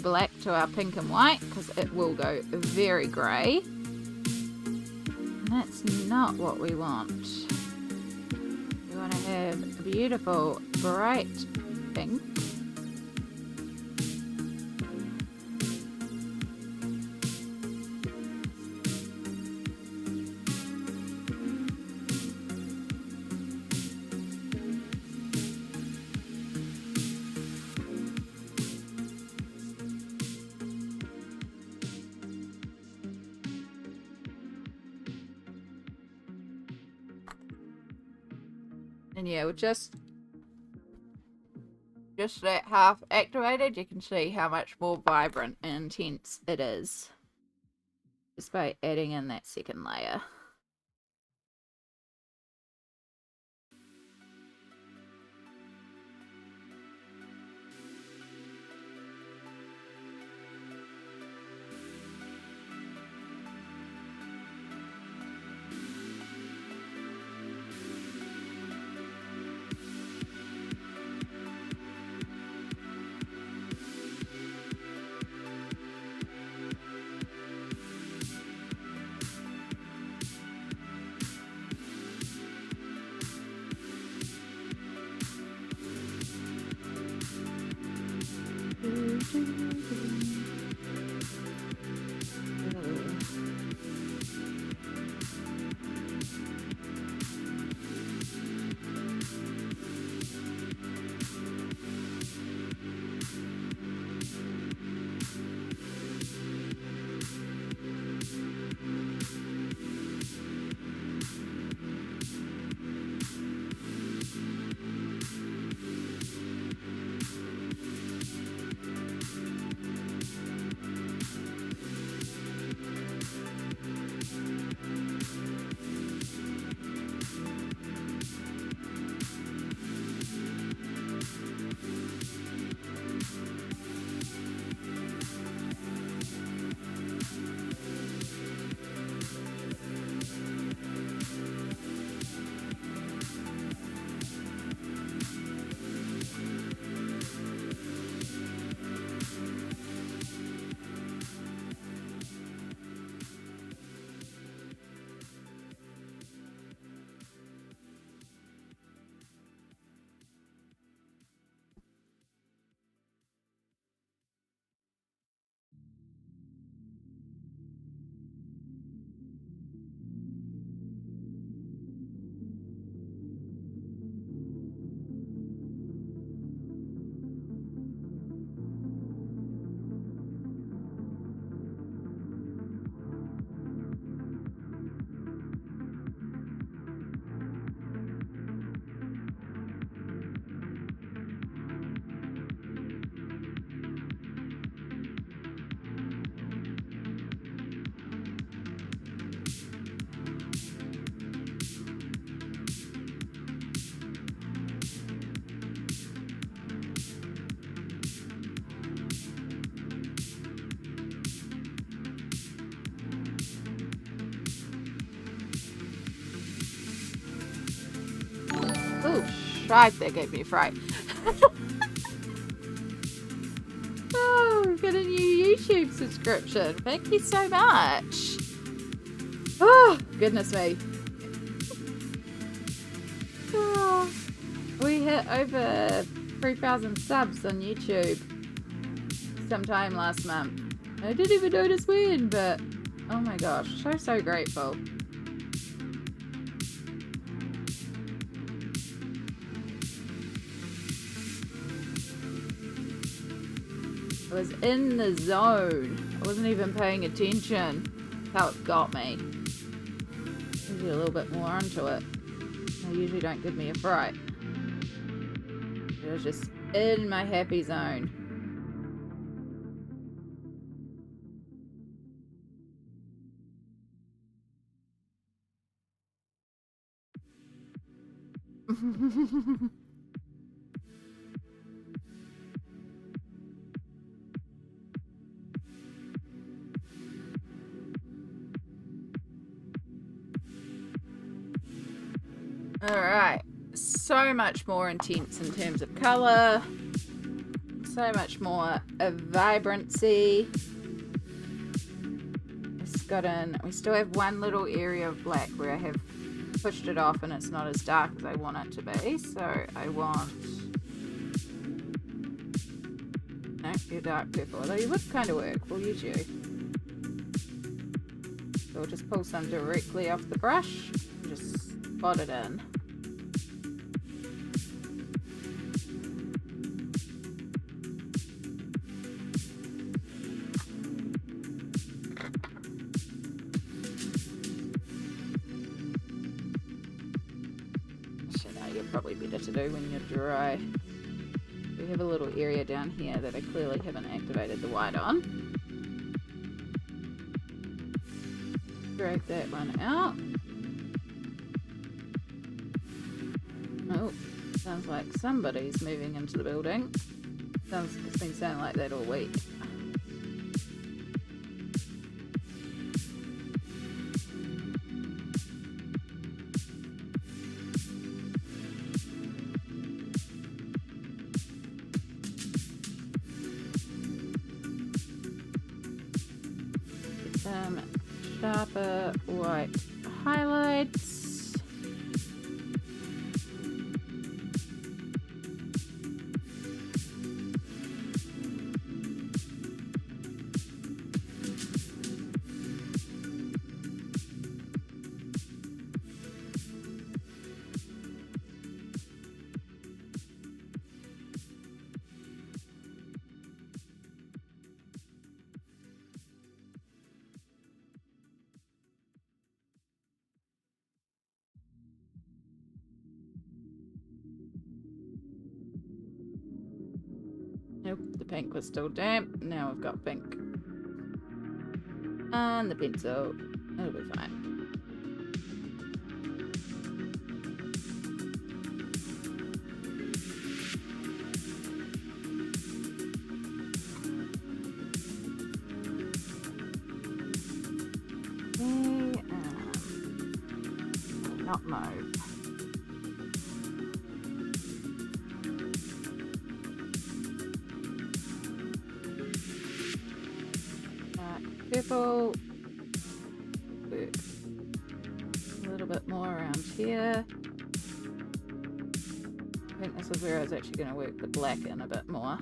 black to our pink and white because it will go very grey. And that's not what we want. We want to have a beautiful bright pink. And yeah, with just that half activated, you can see how much more vibrant and intense it is just by adding in that second layer. Shite, that gave me a fright. Oh, we've got a new YouTube subscription. Thank you so much. Oh, goodness me. Oh, we hit over 3,000 subs on YouTube sometime last month. I didn't even notice when, but oh my gosh, so grateful. I was in the zone. I wasn't even paying attention. That's how it got me. Usually a little bit more onto it. They usually don't give me a fright. I was just in my happy zone. Alright, so much more intense in terms of colour, so much more vibrancy. We still have one little area of black where I have pushed it off and it's not as dark as I want it to be, so I want... No, you're dark purple, although you would kind of work. We'll use you. So we'll just pull some directly off the brush and just spot it in. Probably better to do when you're dry. We have a little area down here that I clearly haven't activated the white on. Drag that one out. Oh, sounds like somebody's moving into the building. It's been sounding like that all week. Sharper white highlights. Nope, the pink was still damp. Now we've got pink. And the pencil. It'll be fine. Okay, not mauve. Purple. Work a little bit more around here. I think this is where I was actually going to work the black in a bit more.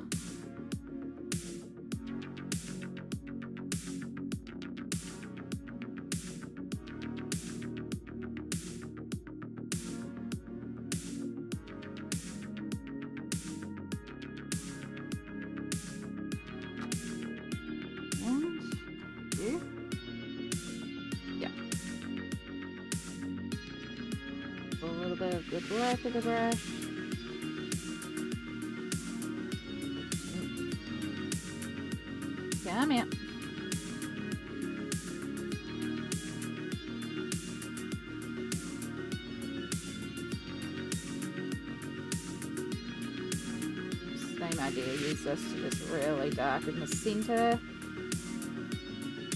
The black of the brush. Come here. Same idea, use this to just really darken the center.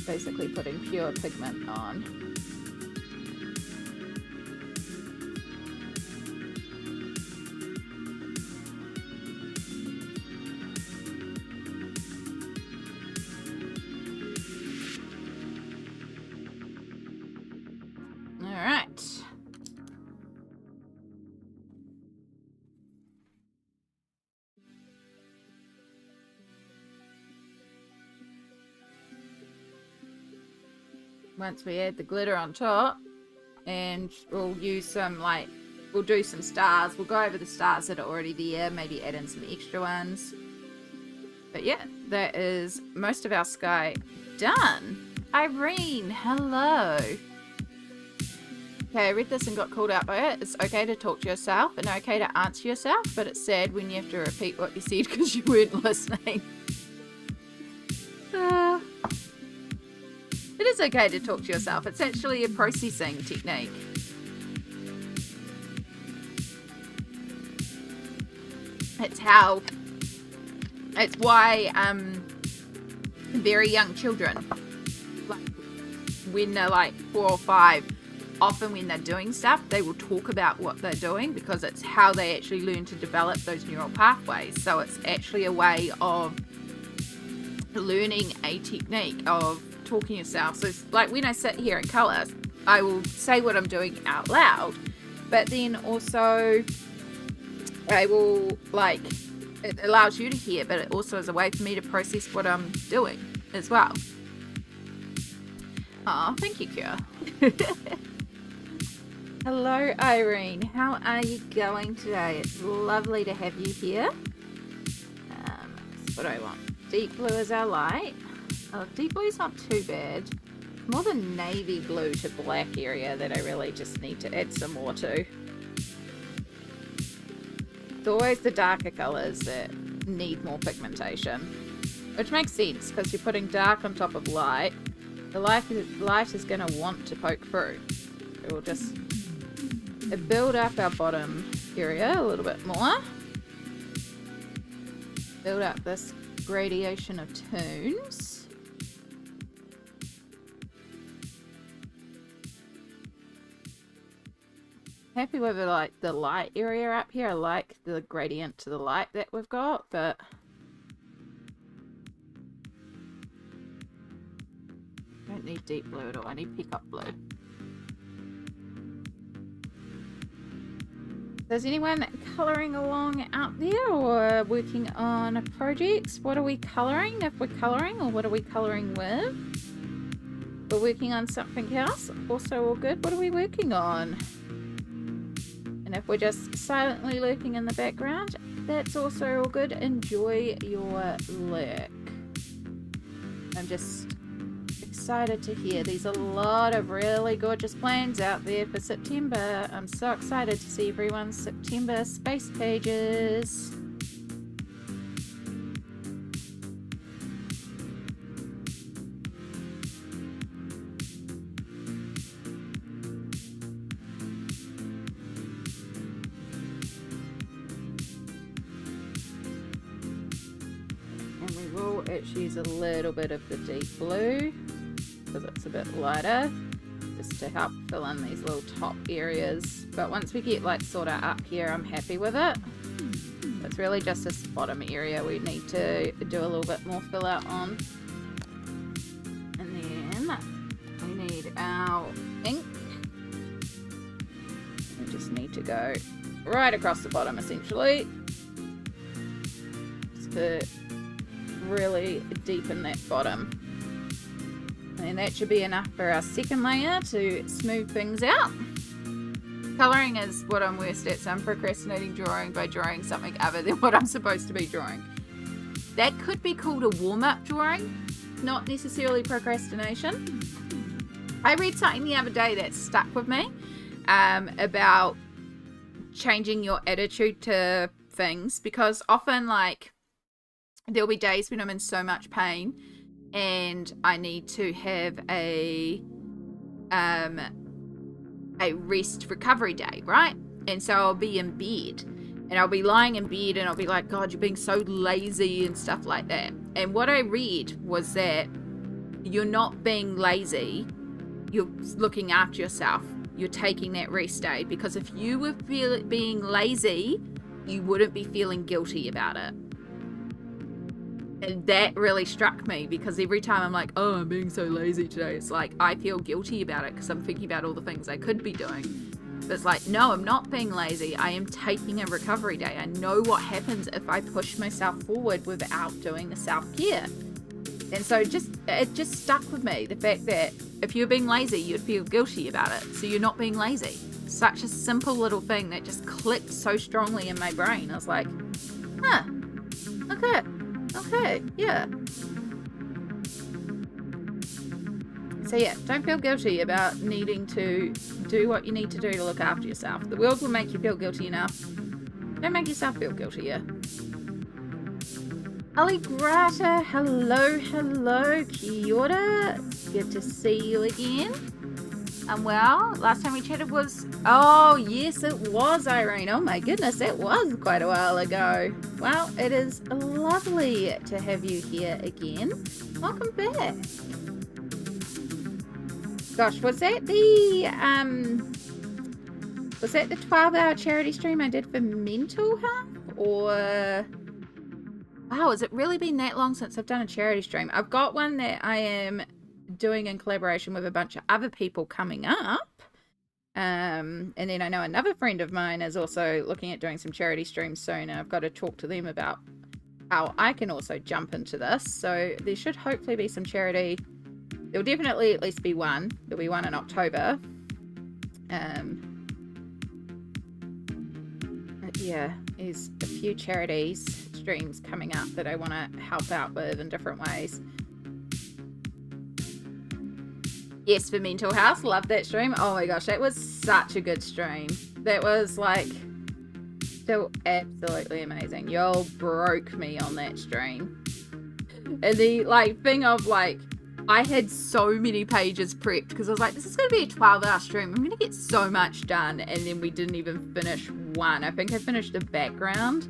Basically putting pure pigment on. once we add the glitter on top, and we'll use some, like, we'll do some stars. We'll go over the stars that are already there, maybe add in some extra ones. But yeah, that is most of our sky done. Irene, hello. Okay, I read this and got called out by it. It's okay to talk to yourself and okay to answer yourself, but it's sad when you have to repeat what you said because you weren't listening. It is okay to talk to yourself. It's actually a processing technique. It's why very young children, like when they're like 4 or 5, often when they're doing stuff, they will talk about what they're doing because it's how they actually learn to develop those neural pathways. So it's actually a way of learning a technique of talking yourself. So it's like when I sit here and colour, I will say what I'm doing out loud, but then also I will, like, it allows you to hear, but it also is a way for me to process what I'm doing as well. Oh, thank you, Kira. Hello, Irene. How are you going today? It's lovely to have you here. That's what I want. Deep blue is our light. Oh, deep blue's not too bad. More the navy blue to black area that I really just need to add some more to. It's always the darker colours that need more pigmentation, which makes sense because you're putting dark on top of light. The light is going to want to poke through. It will just build up our bottom area a little bit more. Build up this gradation of tones. Happy with like the light area up here. I like the gradient to the light that we've got, but I don't need deep blue at all. I need pickup blue. Is anyone colouring along out there or working on projects? What are we colouring, if we're colouring, or what are we colouring with? We're working on something else. Also all good. What are we working on? And if we're just silently lurking in the background, that's also all good. Enjoy your lurk. I'm just excited to hear there's a lot of really gorgeous plans out there for September. I'm so excited to see everyone's September space pages. And we will use a little bit of the deep blue because it's a bit lighter, just to help fill in these little top areas. But once we get like sort of up here, I'm happy with it. It's really just this bottom area we need to do a little bit more fill out on. And then we need our ink. We just need to go right across the bottom essentially, just to really deepen that bottom. And that should be enough for our second layer to smooth things out. Colouring is what I'm worst at, so I'm procrastinating drawing by drawing something other than what I'm supposed to be drawing. That could be called a warm-up drawing, not necessarily procrastination. I read something the other day that stuck with me about changing your attitude to things, because often, like, there'll be days when I'm in so much pain and I need to have a rest recovery day, right? And so I'll be in bed and I'll be lying in bed and I'll be like, God, you're being so lazy and stuff like that. And what I read was that you're not being lazy, you're looking after yourself. You're taking that rest day, because if you were being lazy, you wouldn't be feeling guilty about it. And that really struck me, because every time I'm like, oh, I'm being so lazy today, it's like I feel guilty about it because I'm thinking about all the things I could be doing. But it's like, no, I'm not being lazy. I am taking a recovery day. I know what happens if I push myself forward without doing the self-care. And so it just stuck with me, the fact that if you're being lazy, you'd feel guilty about it. So you're not being lazy. Such a simple little thing that just clicked so strongly in my brain. I was like, huh, okay, yeah. So yeah, don't feel guilty about needing to do what you need to do to look after yourself. The world will make you feel guilty enough. Don't make yourself feel guilty, yeah. Aligrata, hello, kia ora. Good to see you again. Well, last time we chatted was, oh yes it was, Irene. Oh my goodness, it was quite a while ago. Well, it is lovely to have you here again. Welcome back. Gosh, was that the 12-hour charity stream I did for mental health? Or wow, has it really been that long since I've done a charity stream? I've got one that I am doing in collaboration with a bunch of other people coming up. And then I know another friend of mine is also looking at doing some charity streams soon, and I've got to talk to them about how I can also jump into this. So there should hopefully be some charity. There'll definitely at least be one. There'll be one in October. Yeah, there's a few charities streams coming up that I want to help out with in different ways. Yes, for mental health, love that stream. Oh my gosh, that was such a good stream. That was like still absolutely amazing. Y'all broke me on that stream. And the like thing of like, I had so many pages prepped because I was like, this is going to be a 12-hour stream. I'm going to get so much done. And then we didn't even finish one. I think I finished the background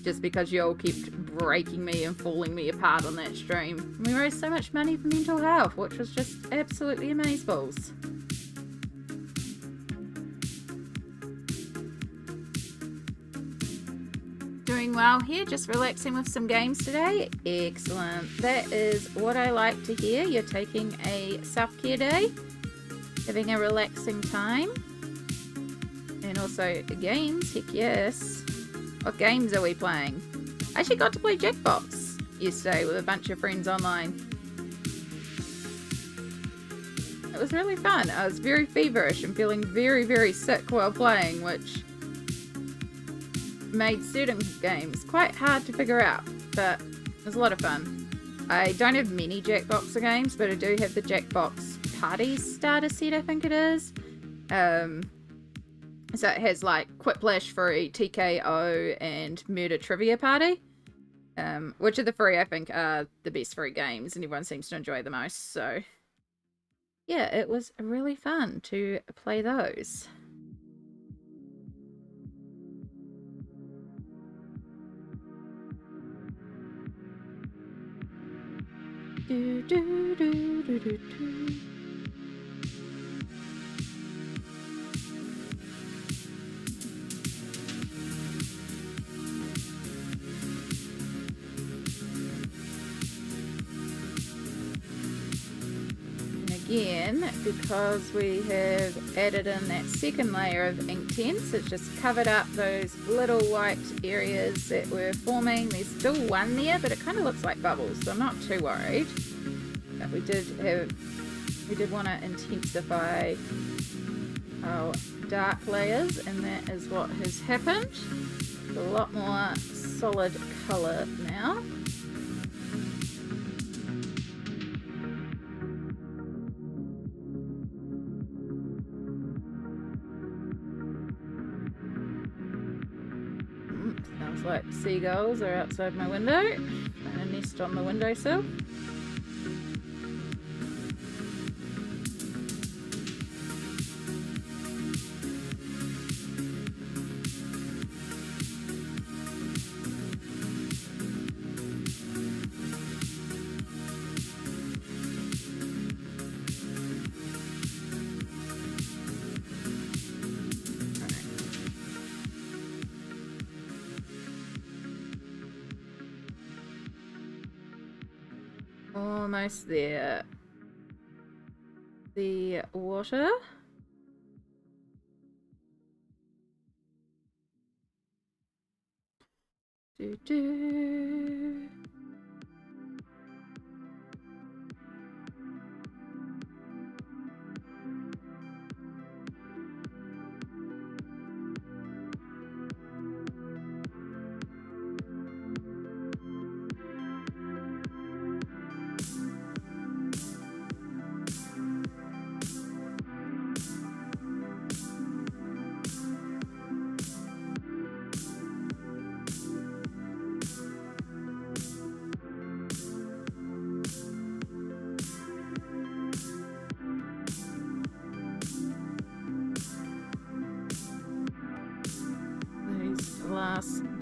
just because y'all kept breaking me and falling me apart on that stream. We raised so much money for mental health, which was just absolutely amazeballs. Doing well here, just relaxing with some games today. Excellent. That is what I like to hear. You're taking a self-care day, having a relaxing time, and also games. Heck yes. What games are we playing? I actually got to play Jackbox yesterday with a bunch of friends online. It was really fun. I was very feverish and feeling very, very sick while playing, which made certain games quite hard to figure out, but it was a lot of fun. I don't have many Jackbox games, but I do have the Jackbox Party starter set, I think it is. So it has like Quiplash Free, TKO, and Murder Trivia Party, which are the three I think are the best free games, and everyone seems to enjoy the most. So yeah, it was really fun to play those. Do, do, do, do, do, do. And again, because we have added in that second layer of Inktense, it's just covered up those little white areas that were forming. There's still one there, but it kind of looks like bubbles, so I'm not too worried. But we did want to intensify our dark layers, and that is what has happened. A lot more solid colour now. Sounds like seagulls are outside my window and a nest on the windowsill. Almost there. The water. Do do.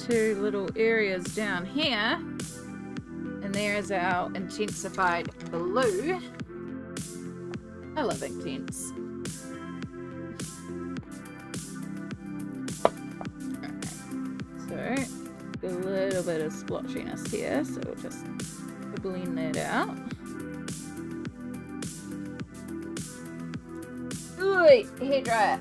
two little areas down here. And there's our intensified blue. I love Inktense. Alright, so a little bit of splotchiness here, so we'll just blend that out. Ooh, hairdryer.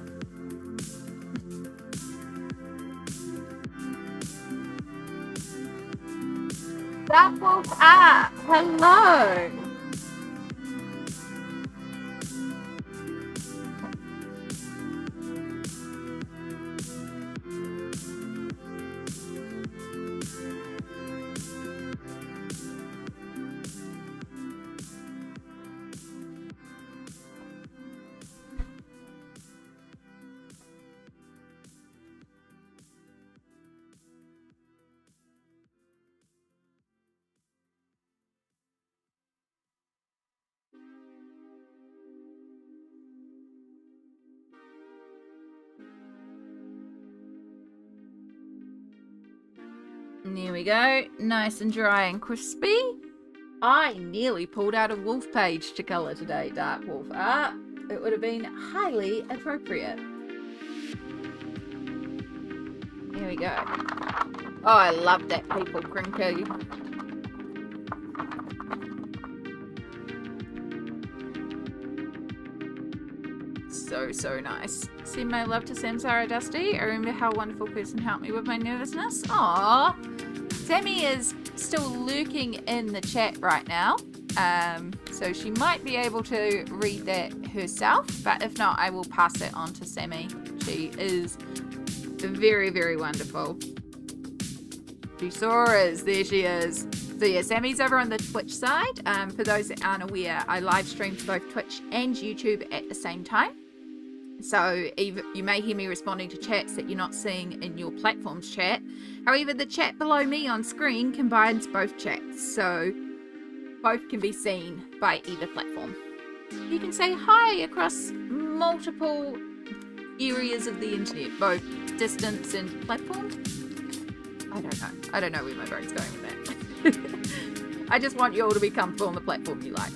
That was up. Hello. There we go, nice and dry and crispy. I nearly pulled out a wolf page to colour today, dark wolf art. It would have been highly appropriate. Here we go. Oh, I love that people crinkle. So nice. Send my love to Samsara Dusty. I remember how wonderful person helped me with my nervousness. Aww. Sammy is still lurking in the chat right now. So she might be able to read that herself, but if not, I will pass it on to Sammy. She is very, very wonderful. She saw us. There she is. So yeah, Sammy's over on the Twitch side. For those that aren't aware, I live stream to both Twitch and YouTube at the same time. So you may hear me responding to chats that you're not seeing in your platform's chat. However, the chat below me on screen combines both chats, so both can be seen by either platform. You can say hi across multiple areas of the internet, both distance and platform. I don't know where my brain's going with that. I just want you all to be comfortable on the platform you like.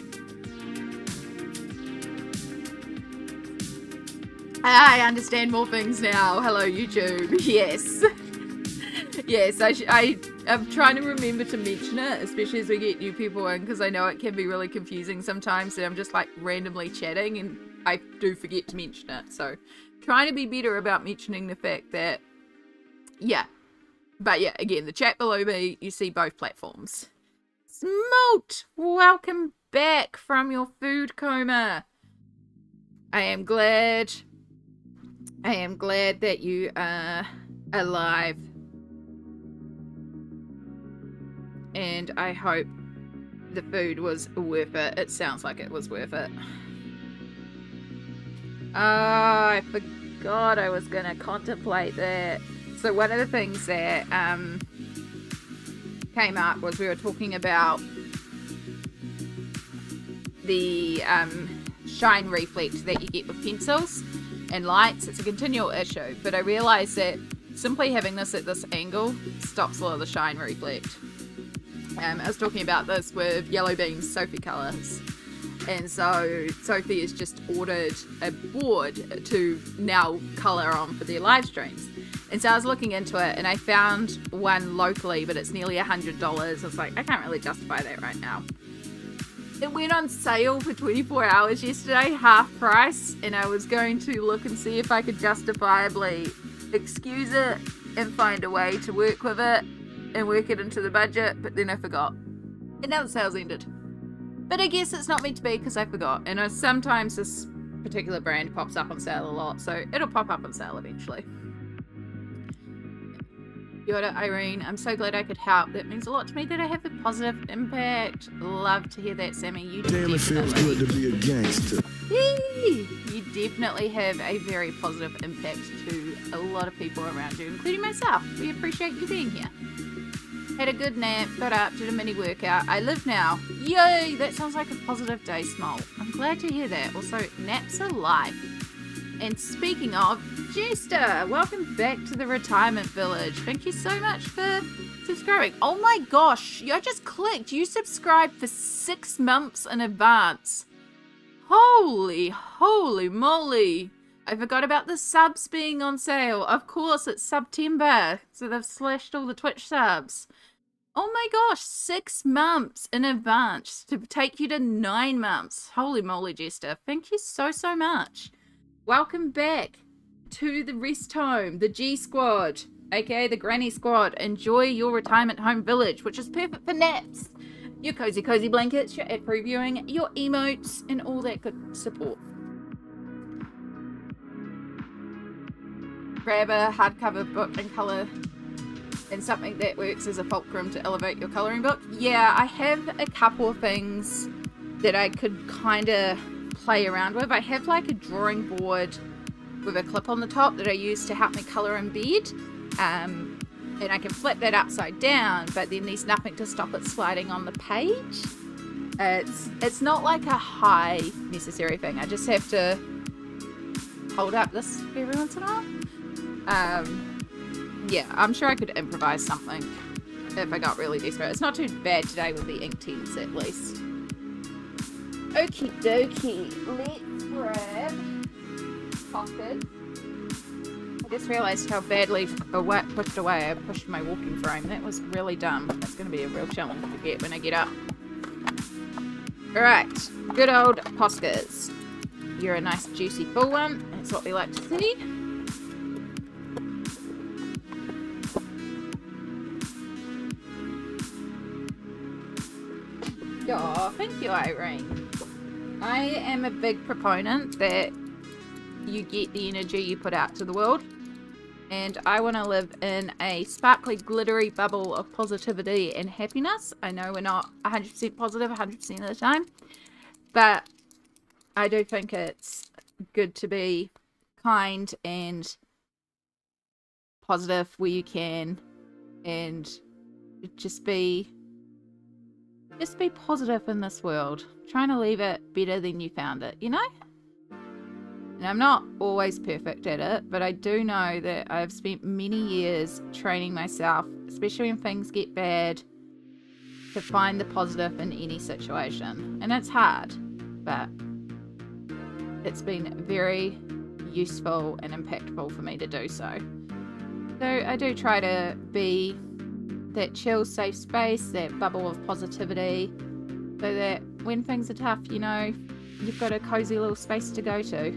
I understand more things now. Hello, YouTube. Yes. Yes, I'm trying to remember to mention it, especially as we get new people in, because I know it can be really confusing sometimes that I'm just like randomly chatting and I do forget to mention it. So trying to be better about mentioning the fact that, yeah. But yeah, again, the chat below me, you see both platforms. Smolt, welcome back from your food coma. I am glad that you are alive. And I hope the food was worth it. It sounds like it was worth it. Oh, I forgot I was going to contemplate that. So one of the things that came up was we were talking about the shine reflect that you get with pencils and lights. It's a continual issue, but I realized that simply having this at this angle stops a lot of the shine reflect. I was talking about this with Yellow Beam's Sophie Colours, and so Sophie has just ordered a board to now colour on for their live streams. And so I was looking into it and I found one locally, but it's nearly $100. I was like, I can't really justify that right now. It went on sale for 24 hours yesterday, half price, and I was going to look and see if I could justifiably excuse it and find a way to work with it and work it into the budget, but then I forgot. And now the sale's ended. But I guess it's not meant to be because I forgot. And sometimes this particular brand pops up on sale a lot, so it'll pop up on sale eventually. Yoda, Irene, I'm so glad I could help. That means a lot to me that I have a positive impact. Love to hear that, Sammy. You Damn, it feels good to be a gangster. You definitely have a very positive impact to a lot of people around you, including myself. We appreciate you being here. Had a good nap, got up, did a mini workout. I live now. Yay! That sounds like a positive day, Small. I'm glad to hear that. Also, naps are life. And speaking of, Jester, welcome back to the retirement village. Thank you so much for subscribing. Oh my gosh, I just clicked. You subscribed for 6 months in advance. Holy moly. I forgot about the subs being on sale. Of course, it's September, so they've slashed all the Twitch subs. Oh my gosh, 6 months in advance to take you to 9 months. Holy moly, Jester. Thank you so much. Welcome back to the rest home, the G Squad, aka the Granny Squad. Enjoy your retirement home village, which is perfect for naps, your cozy blankets, your ad previewing, your emotes, and all that good support. Grab a hardcover book in colour and something that works as a fulcrum to elevate your colouring book. Yeah, I have a couple of things that I could kind of play around with. I have like a drawing board with a clip on the top that I use to help me colour in bed, and I can flip that upside down, but then there's nothing to stop it sliding on the page. It's not like a high necessary thing. I just have to hold up this every once in a while. Yeah, I'm sure I could improvise something if I got really desperate. It's not too bad today with the Inktense at least. Okie dokie, let's grab pockets. I just realised how badly pushed away I pushed my walking frame. That was really dumb. That's going to be a real challenge to get when I get up. Alright, good old Poscas. You're a nice juicy full one. That's what we like to see. Oh, thank you, Irene. I am a big proponent that you get the energy you put out to the world, and I want to live in a sparkly, glittery bubble of positivity and happiness. I know we're not 100% positive 100% of the time, but I do think it's good to be kind and positive where you can, and just be positive in this world. Trying to leave it better than you found it, you know? And I'm not always perfect at it, but I do know that I've spent many years training myself, especially when things get bad, to find the positive in any situation. And it's hard, but it's been very useful and impactful for me to do so. So I do try to be that chill, safe space, that bubble of positivity, so that when things are tough, you know, you've got a cozy little space to go to.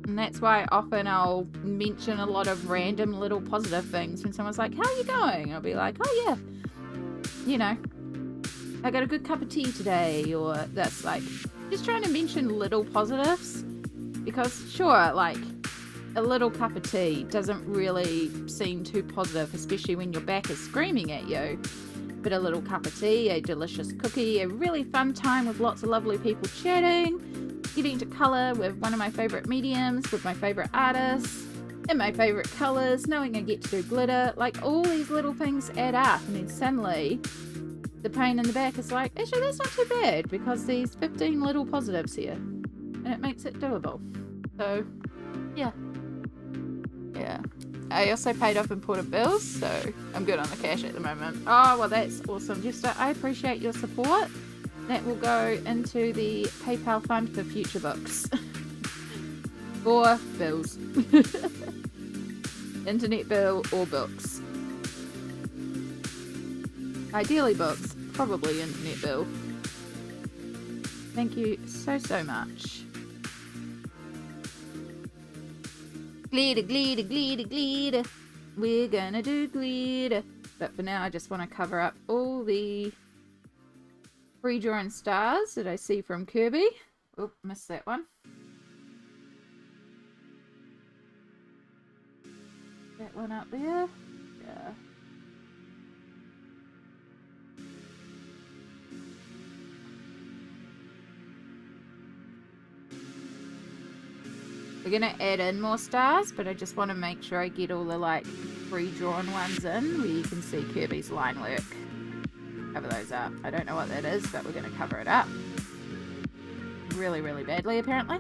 And that's why often I'll mention a lot of random little positive things when someone's like, how are you going? I'll be like, oh yeah, you know, I got a good cup of tea today, or that's like, just trying to mention little positives, because sure, like, a little cup of tea doesn't really seem too positive, especially when your back is screaming at you. But a little cup of tea, a delicious cookie, a really fun time with lots of lovely people chatting, getting to colour with one of my favourite mediums, with my favourite artists, in my favourite colours, knowing I get to do glitter, like all these little things add up, and then suddenly the pain in the back is like, actually that's not too bad, because there's 15 little positives here, and it makes it doable. So, yeah. Yeah. I also paid off important bills, so I'm good on the cash at the moment. Oh, well, that's awesome, Jester. I appreciate your support. That will go into the PayPal fund for future books. Or bills. Internet bill or books. Ideally books, probably internet bill. Thank you so much. Glitter, glitter, glitter, glitter. We're gonna do glitter. But for now, I just want to cover up all the pre-drawn stars that I see from Kerby. Oh, missed that one. That one up there. Yeah. We're going to add in more stars, but I just want to make sure I get all the like pre-drawn ones in where you can see Kerby's line work. cover those up. I don't know what that is, but we're going to cover it up. Really, really badly, apparently.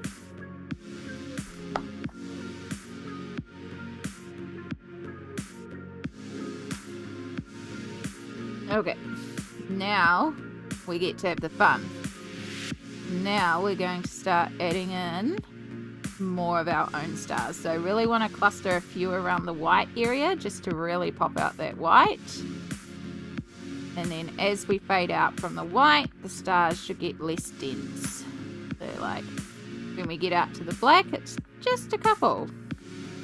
Okay. Now we get to have the fun. Now we're going to start adding in more of our own stars. So I really want to cluster a few around the white area just to really pop out that white. And then as we fade out from the white, the stars should get less dense. So like when we get out to the black, it's just a couple.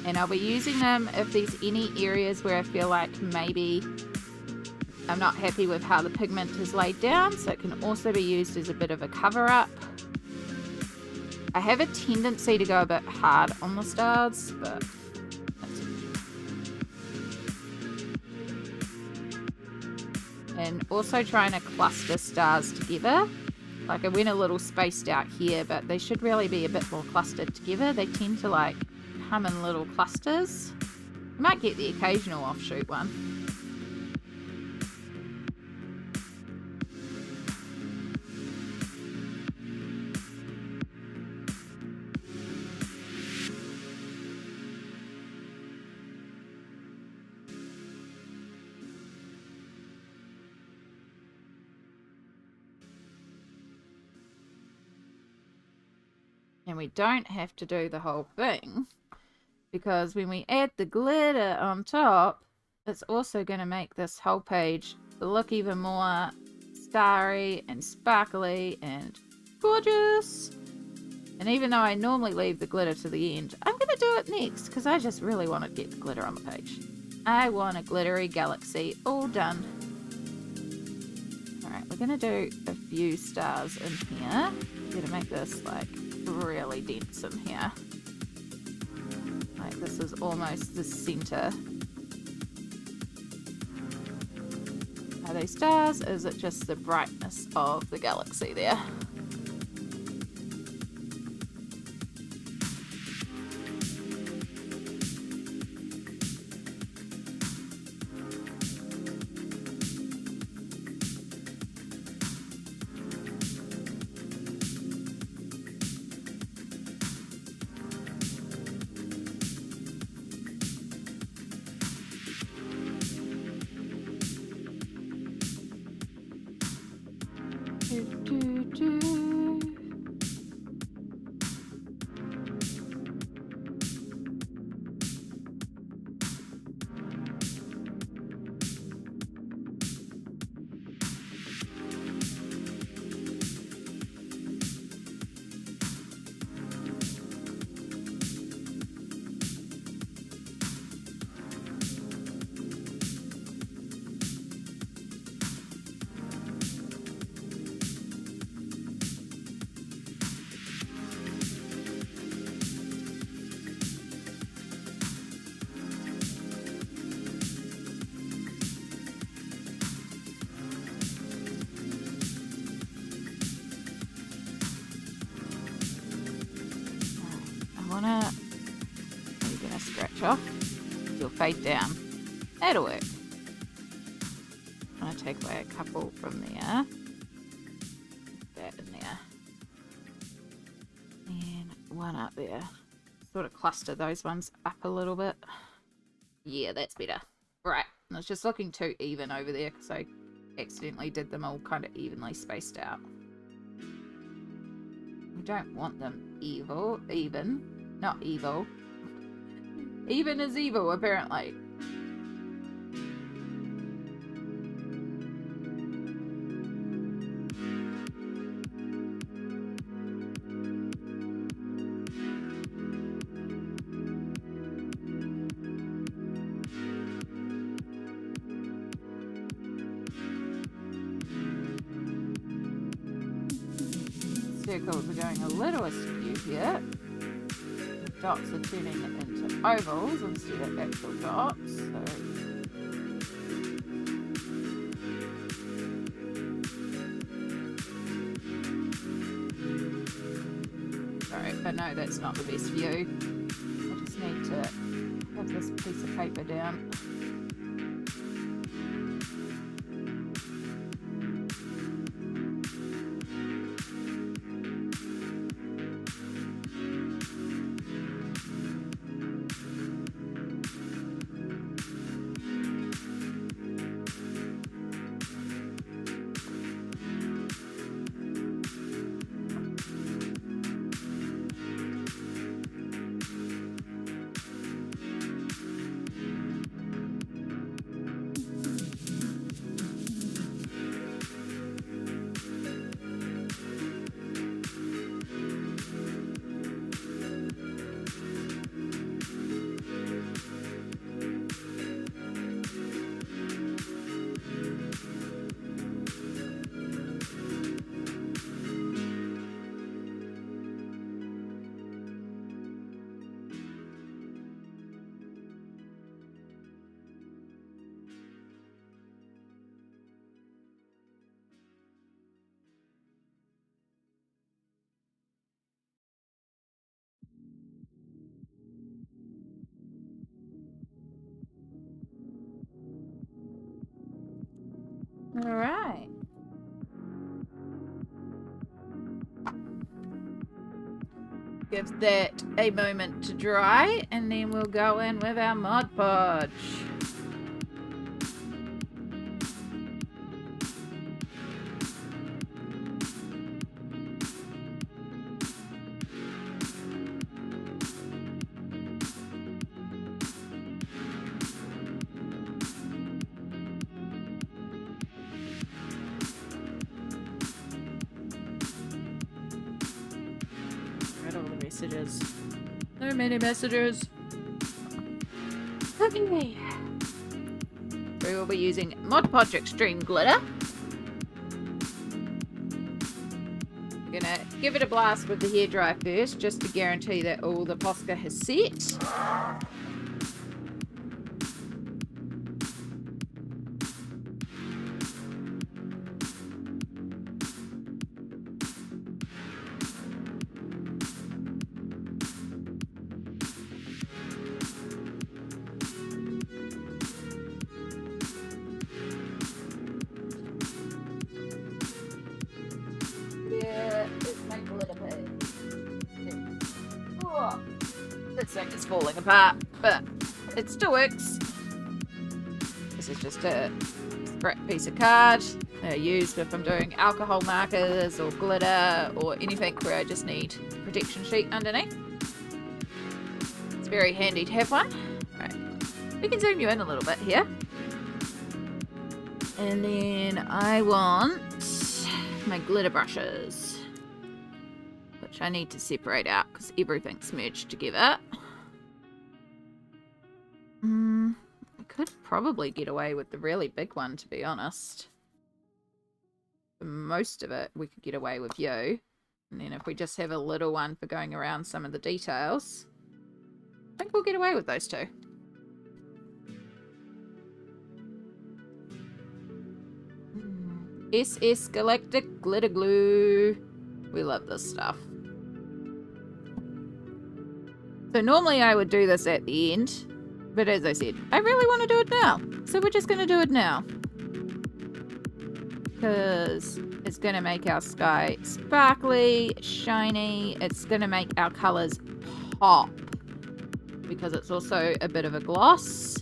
And I'll be using them if there's any areas where I feel like maybe I'm not happy with how the pigment is laid down, so it can also be used as a bit of a cover-up. I have a tendency to go a bit hard on the stars, but that's it. And also trying to cluster stars together. Like I went a little spaced out here, but they should really be a bit more clustered together. They tend to like come in little clusters. You might get the occasional offshoot one. And we don't have to do the whole thing, because when we add the glitter on top, it's also going to make this whole page look even more starry and sparkly and gorgeous. And even though I normally leave the glitter to the end, I'm going to do it next because I just really want to get the glitter on the page. I want a glittery galaxy all done. Alright, we're going to do a few stars in here. We're going to make this like really dense in here. Like this is almost the center. Are they stars? Is it just the brightness of the galaxy there? You're gonna scratch off, you'll fade down. That'll work. I'm gonna take away a couple from there. Put that in there. And one up there. Sort of cluster those ones up a little bit. Yeah, that's better. Right, and it's just looking too even over there because I accidentally did them all kind of evenly spaced out. We don't want them even. Not evil. Even is evil, apparently. Circles are going a little askew here. Dots are turning it into ovals instead of actual dots. So sorry, I know that's not the best view. I just need to have this piece of paper down. Give that a moment to dry, and then we'll go in with our Mod Podge. Messages. So many messages. Okay. We will be using Mod Podge Extreme Glitter. We're gonna give it a blast with the hairdryer first, just to guarantee that all the Posca has set. This thing is falling apart, but it still works. This is just a scrap piece of card used if I'm doing alcohol markers or glitter or anything where I just need protection sheet underneath. It's very handy to have one. Right. We can zoom you in a little bit here. And then I want my glitter brushes, which I need to separate out because everything's merged together. I could probably get away with the really big one, to be honest. For most of it, we could get away with you. And then if we just have a little one for going around some of the details, I think we'll get away with those two. SS Galactic Glitter Glue. We love this stuff. So normally I would do this at the end, but as I said, I really want to do it now. So we're just going to do it now. Because it's going to make our sky sparkly, shiny. It's going to make our colours pop. Because it's also a bit of a gloss.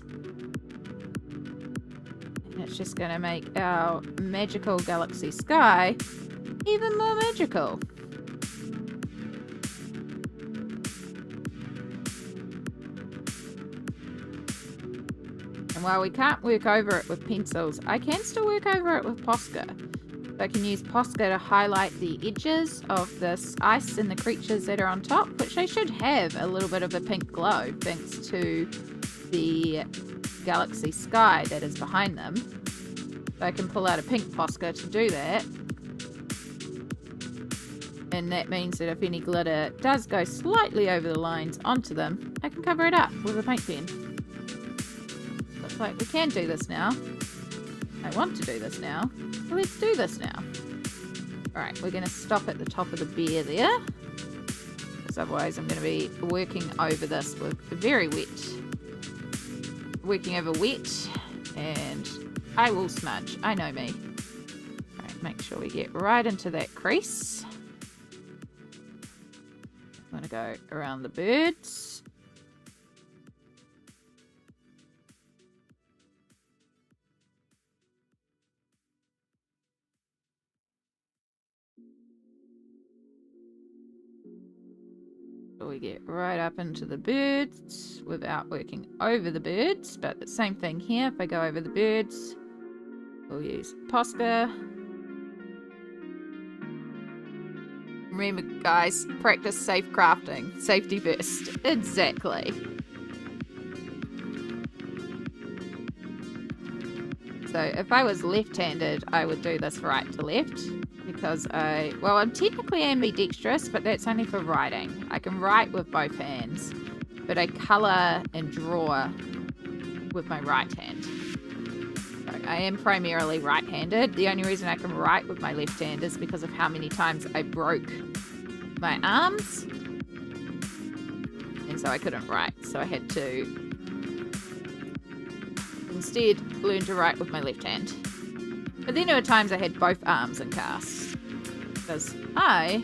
And it's just going to make our magical galaxy sky even more magical. And while we can't work over it with pencils, I can still work over it with Posca. So I can use Posca to highlight the edges of this ice and the creatures that are on top, which they should have a little bit of a pink glow thanks to the galaxy sky that is behind them. So I can pull out a pink Posca to do that. And that means that if any glitter does go slightly over the lines onto them, I can cover it up with a paint pen. Looks like we can do this now. I want to do this now. So let's do this now. Alright, we're going to stop at the top of the bear there. Because otherwise I'm going to be working over this with very wet. Working over wet. And I will smudge. I know me. Alright, make sure we get right into that crease. I'm going to go around the birds. So we get right up into the birds without working over the birds. But the same thing here. If I go over the birds, we'll use Posca. Remember, guys, practice safe crafting. Safety first. Exactly. So if I was left-handed, I would do this right to left. Because I'm technically ambidextrous, but that's only for writing. I can write with both hands, but I colour and draw with my right hand. So I am primarily right-handed. The only reason I can write with my left hand is because of how many times I broke my arms. And so I couldn't write. So I had to instead learn to write with my left hand. But then there were times I had both arms in cast. Because I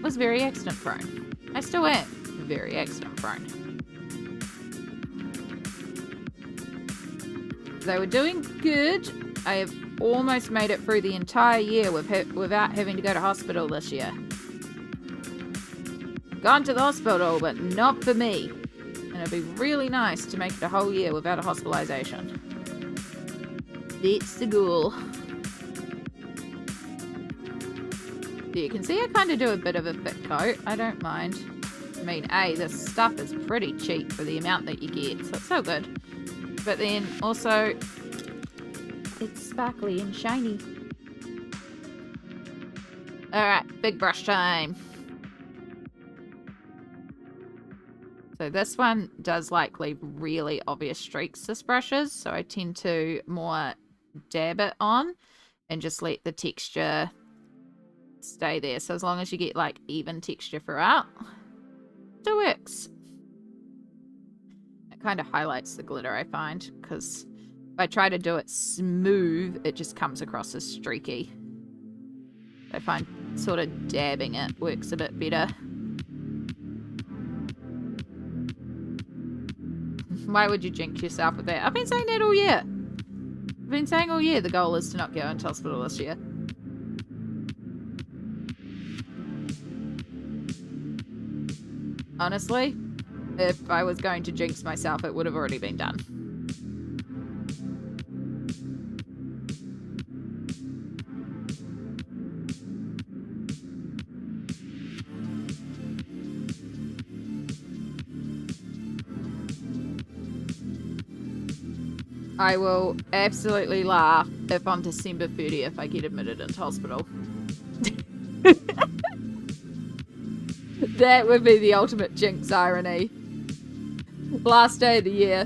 was very accident prone. I still am very accident prone. They were doing good. I have almost made it through the entire year without having to go to hospital this year. Gone to the hospital, but not for me. And it'd be really nice to make it a whole year without a hospitalization. That's the goal. You can see I kind of do a bit of a thick coat. I don't mind. I mean, this stuff is pretty cheap for the amount that you get, so it's so good. But then also, it's sparkly and shiny. Alright, big brush time. So this one does like leave really obvious streaks, this brushes, so I tend to more dab it on and just let the texture stay there. So as long as you get like even texture throughout, it works. It kind of highlights the glitter, I find, because if I try to do it smooth, it just comes across as streaky. I find sort of dabbing it works a bit better. Why would you jinx yourself with that? I've been saying that all year. I've been saying all year the goal is to not go into hospital this year. Honestly, if I was going to jinx myself, it would have already been done. I will absolutely laugh if on December 30th I get admitted into hospital. That would be the ultimate jinx irony. Last day of the year.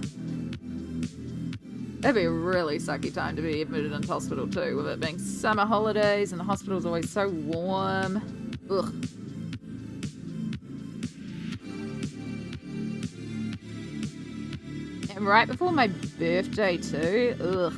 That'd be a really sucky time to be admitted into hospital too, with it being summer holidays and the hospital's always so warm. Ugh. And right before my birthday too. Ugh.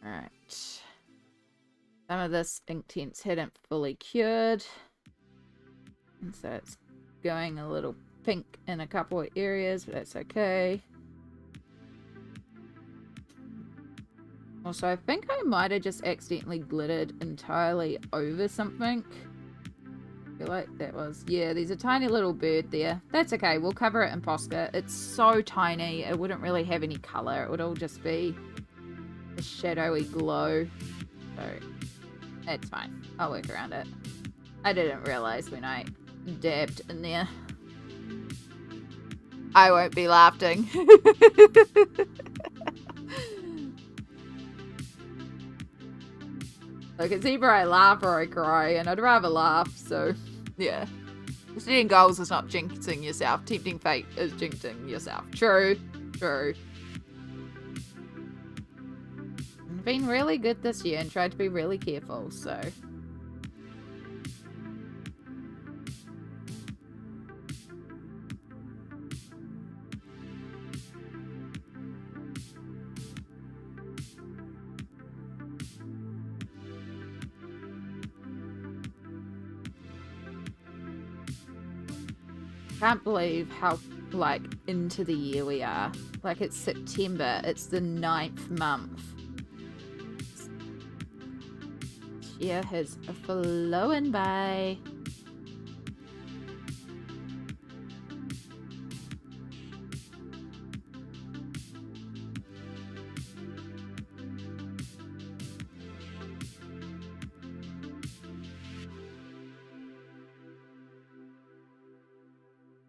Alright. Some of this Inktense hadn't fully cured. And so it's going a little pink in a couple of areas, but that's okay. Also, I think I might have just accidentally glittered entirely over something. I feel like that was... Yeah, there's a tiny little bird there. That's okay, we'll cover it in Posca. It's so tiny, it wouldn't really have any colour. It would all just be a shadowy glow. So, it's fine. I'll work around it. I didn't realise when I dabbed in there. I won't be laughing. Like, it's either I laugh or I cry, and I'd rather laugh, so, yeah. Setting goals is not jinxing yourself. Tempting fate is jinxing yourself. True. True. I've been really good this year and tried to be really careful, so... Can't believe how, like, into the year we are. Like, it's September. It's the 9th month. This year has flown by.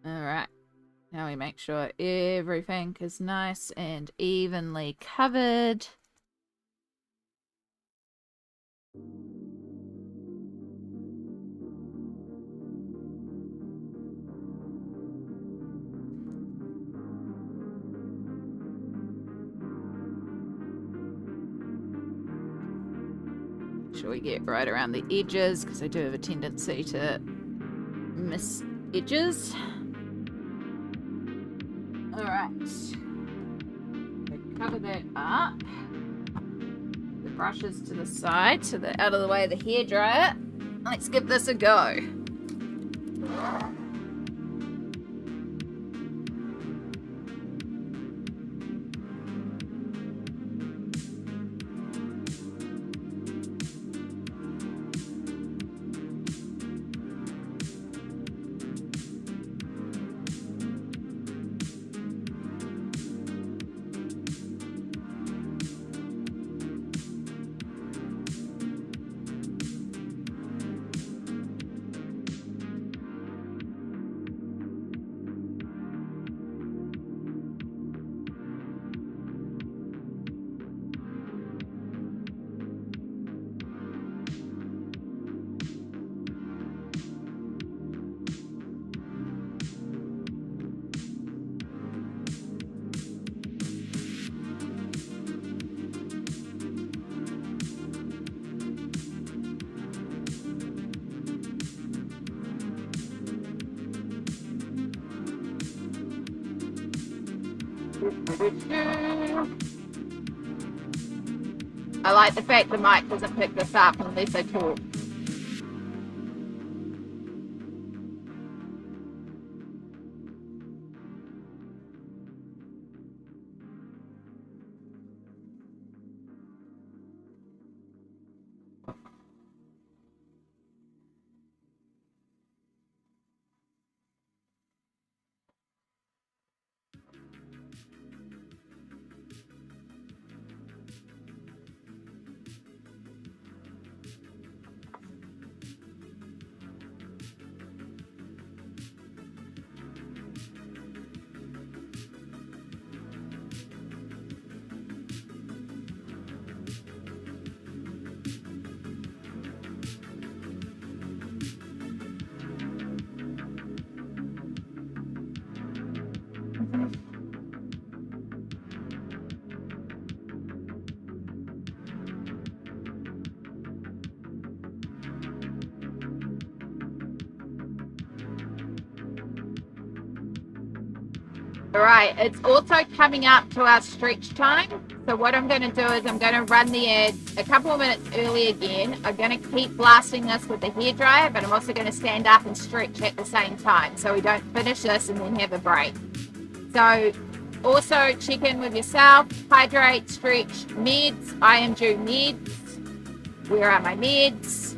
Alright, now we make sure everything is nice and evenly covered. sure we get right around the edges, because I do have a tendency to miss edges. Alright. Cover that up. The brushes to the side so they're out of the way of the hairdryer. Let's give this a go. I like the fact the mic doesn't pick this up unless I talk. Alright, it's also coming up to our stretch time. So what I'm going to do is I'm going to run the ad a couple of minutes early again. I'm going to keep blasting this with the hairdryer, but I'm also going to stand up and stretch at the same time so we don't finish this and then have a break. So also check in with yourself, hydrate, stretch, meds. I am due meds. Where are my meds?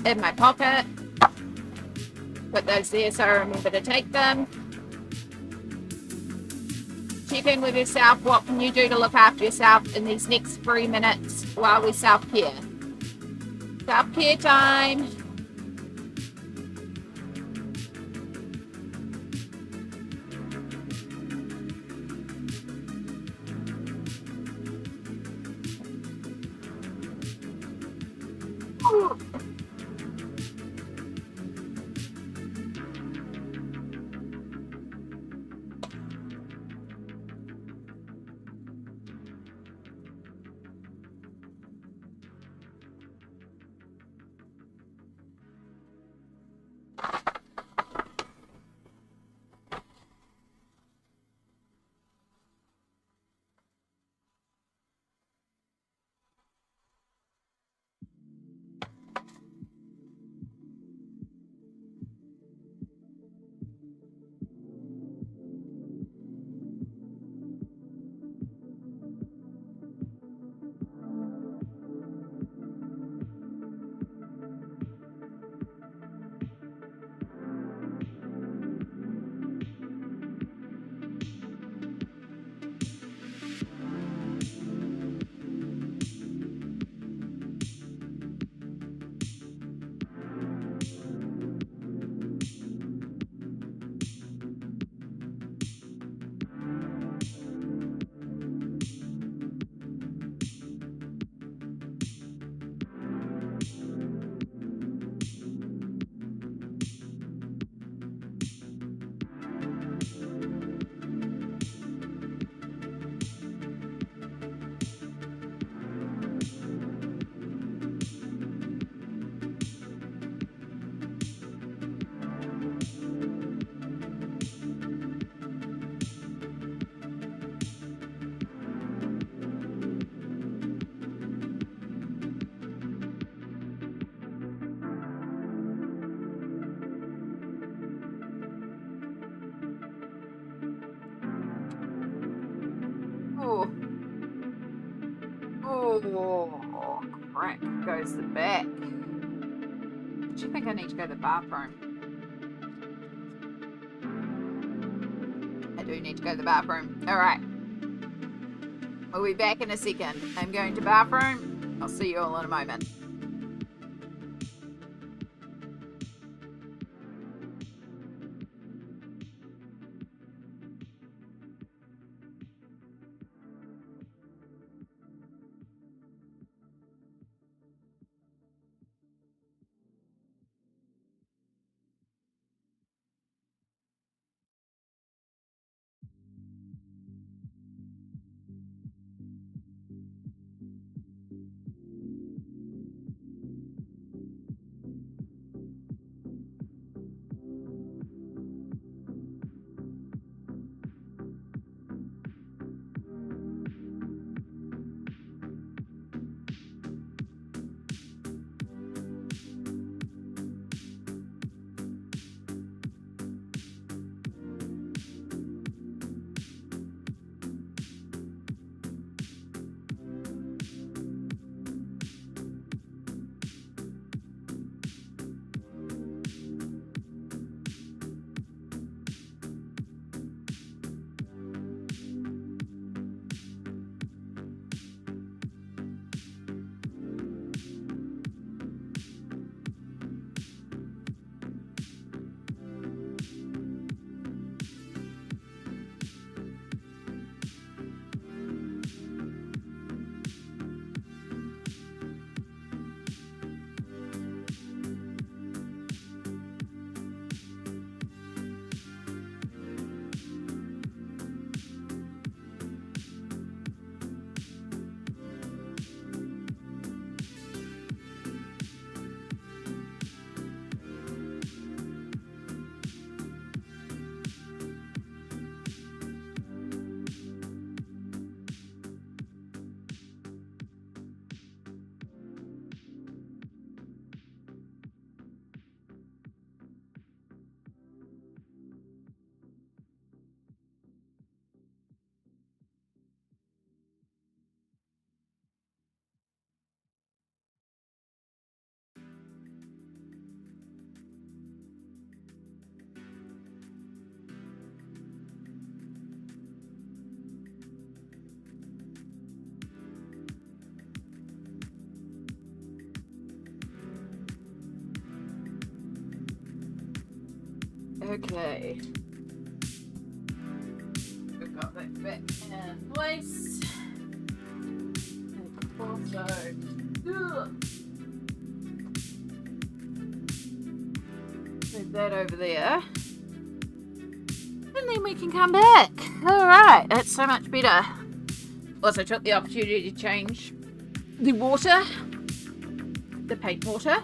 In my pocket. Put those there so I remember to take them. Check in with yourself. What can you do to look after yourself in these next 3 minutes while we self-care? Self-care time. Oh, crap goes the back. Do you think I need to go to the bathroom? I do need to go to the bathroom. Alright. We'll be back in a second. I'm going to the bathroom. I'll see you all in a moment. Okay. We've got that bit in place. And also, move that over there. And then we can come back. Alright, that's so much better. Also took the opportunity to change the water. The paint water.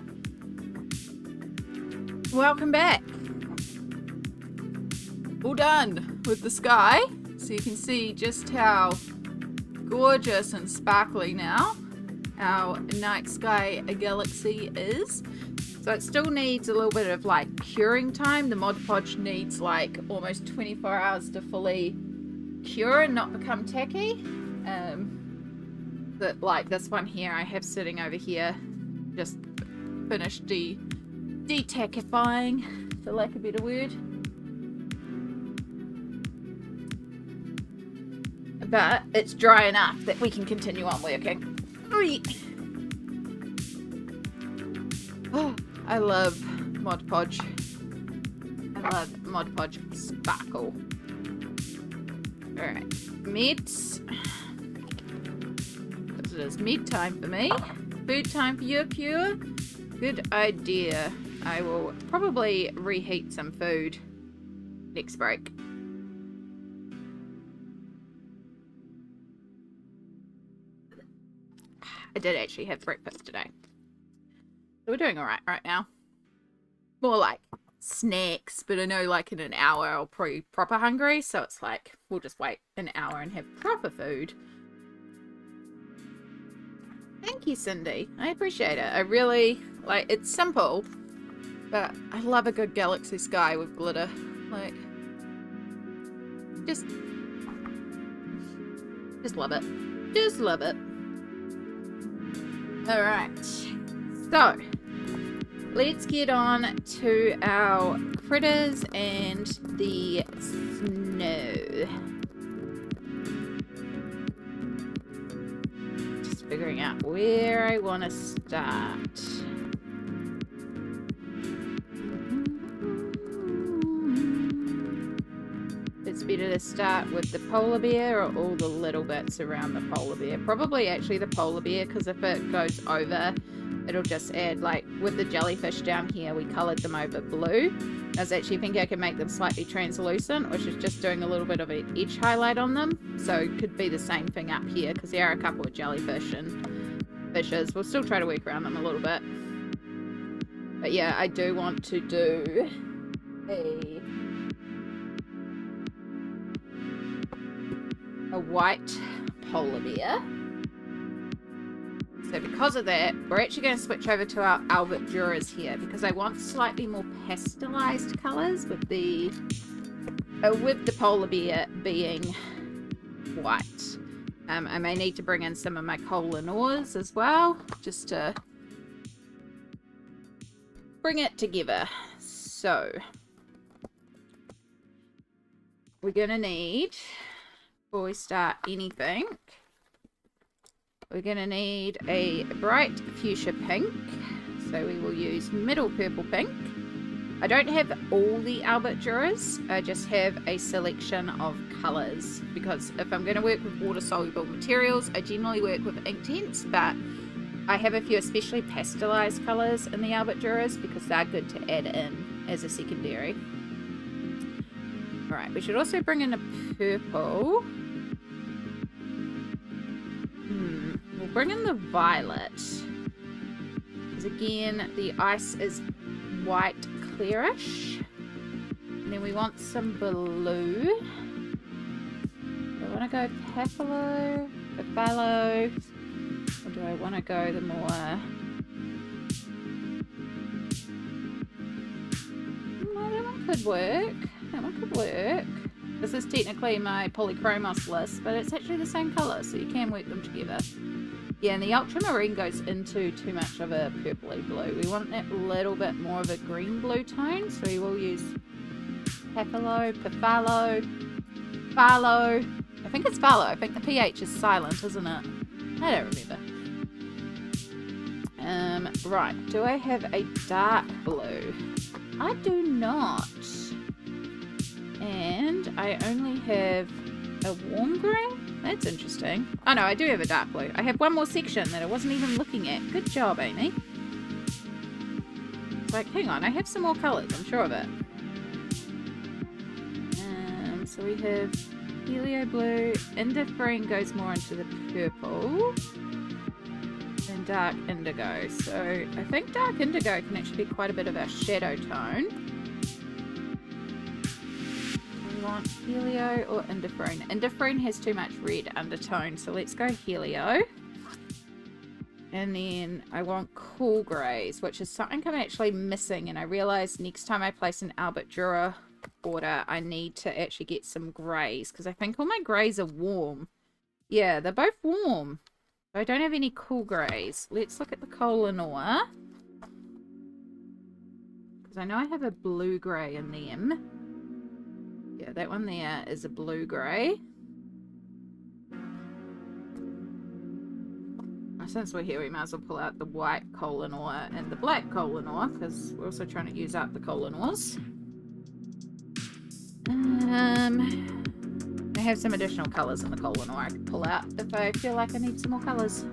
Welcome back. All done with the sky, so you can see just how gorgeous and sparkly now our night sky galaxy is. So it still needs a little bit of like curing time. The Mod Podge needs like almost 24 hours to fully cure and not become tacky. But like this one here I have sitting over here, just finished detackifying, for lack of a better word. But it's dry enough that we can continue on working. Oh, I love Mod Podge. I love Mod Podge Sparkle. Alright, meats. Because it is meat time for me. Food time for you, Pure. Good idea. I will probably reheat some food next break. I did actually have breakfast today. So we're doing alright right now. More like snacks, but I know like in an hour I'll probably be proper hungry, so it's like we'll just wait an hour and have proper food. Thank you, Cindy. I appreciate it. I really, like, it's simple, but I love a good galaxy sky with glitter. Like, just love it. Just love it. Alright. So, let's get on to our critters and the snow. Just figuring out where I want to start. It's better to start with the polar bear or all the little bits around the polar bear. Probably actually the polar bear, because if it goes over, it'll just add, like with the jellyfish down here, we coloured them over blue. I was actually thinking I could make them slightly translucent, which is just doing a little bit of an edge highlight on them. So it could be the same thing up here, because there are a couple of jellyfish and fishes. We'll still try to work around them a little bit. But yeah, I do want to do a white polar bear. So because of that, we're actually going to switch over to our Albert Durers here, because I want slightly more pastelized colors with the polar bear being white. I may need to bring in some of my Koh-I-Noors as well, just to bring it together. So we're going to need, before we start anything, we're going to need a bright fuchsia pink. So we will use middle purple pink. I don't have all the Albert Durers. I just have a selection of colours. Because if I'm going to work with water-soluble materials, I generally work with Inktense. But I have a few especially pastelised colours in the Albert Durers, because they're good to add in as a secondary. Alright, we should also bring in a purple. We'll bring in the violet, because again the ice is white clearish, and then we want some blue. Do I want to go Pablo, or do I want to go the more that one could work. That one could work. This is technically my Polychromos list, but it's actually the same colour, so you can work them together. Yeah, and the ultramarine goes into too much of a purpley blue. We want that little bit more of a green blue tone, so we will use Pablo, Farlo. I think it's Farlo. I think the PH is silent, isn't it? I don't remember. Right, do I have a dark blue? I do not. And I only have a warm green? That's interesting. Oh no, I do have a dark blue. I have one more section that I wasn't even looking at. Good job, Amy. It's like, hang on, I have some more colours, I'm sure of it. So we have helio blue, indifferent goes more into the purple, and dark indigo. So I think dark indigo can actually be quite a bit of our shadow tone. Want helio or indifferent? Indifferent has too much red undertone, so let's go helio. And then I want cool greys, which is something I'm actually missing, and I realize next time I place an Albert Durer order I need to actually get some greys, because I think all my greys are warm. Yeah, they're both warm. I don't have any cool greys. Let's look at the Koh-I-Noor, because I know I have a blue grey in them. Yeah, that one there is a blue grey. Since we're here, we might as well pull out the white Koh-I-Noor and the black Koh-I-Noor, because we're also trying to use up the Koh-I-Noors. I have some additional colours in the Koh-I-Noor I can pull out if I feel like I need some more colours.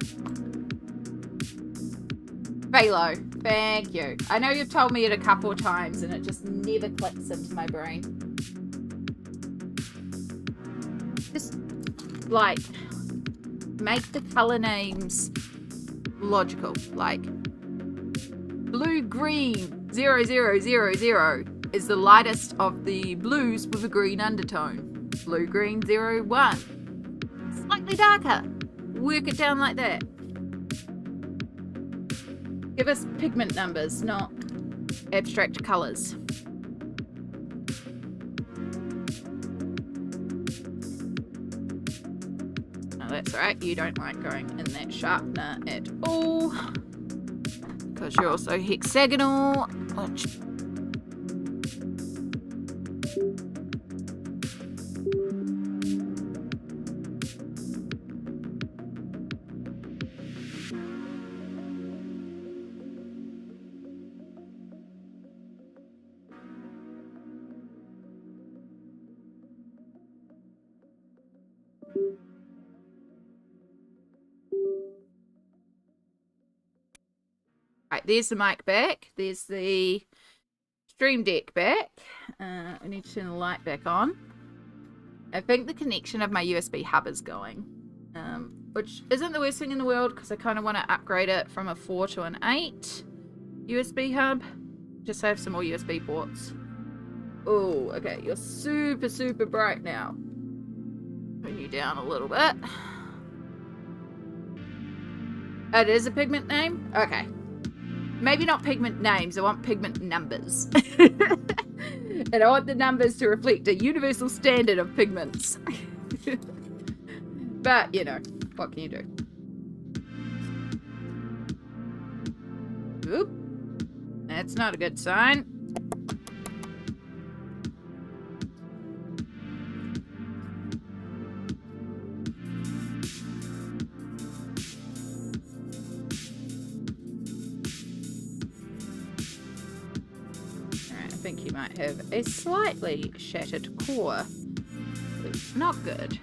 Phalo, thank you. I know you've told me it a couple of times and it just never clicks into my brain. Just, like, make the colour names logical. Like, blue green 0000 is the lightest of the blues with a green undertone. Blue green 01, slightly darker. Work it down like that. Give us pigment numbers, not abstract colours. Oh, that's alright. You don't like going in that sharpener at all. Because you're also hexagonal, which... Right, there's the mic back. There's the stream deck back. I need to turn the light back on. I think the connection of my USB hub is going, which isn't the worst thing in the world because I kind of want to upgrade it from a 4 to an 8 USB hub. Just so I have some more USB ports. Oh, okay. You're super, super bright now. Turn you down a little bit. It is a pigment name? Okay. Maybe not pigment names, I want pigment numbers. And I want the numbers to reflect a universal standard of pigments. But, you know, what can you do? Oop. That's not a good sign. I think you might have a slightly shattered core. It's not good.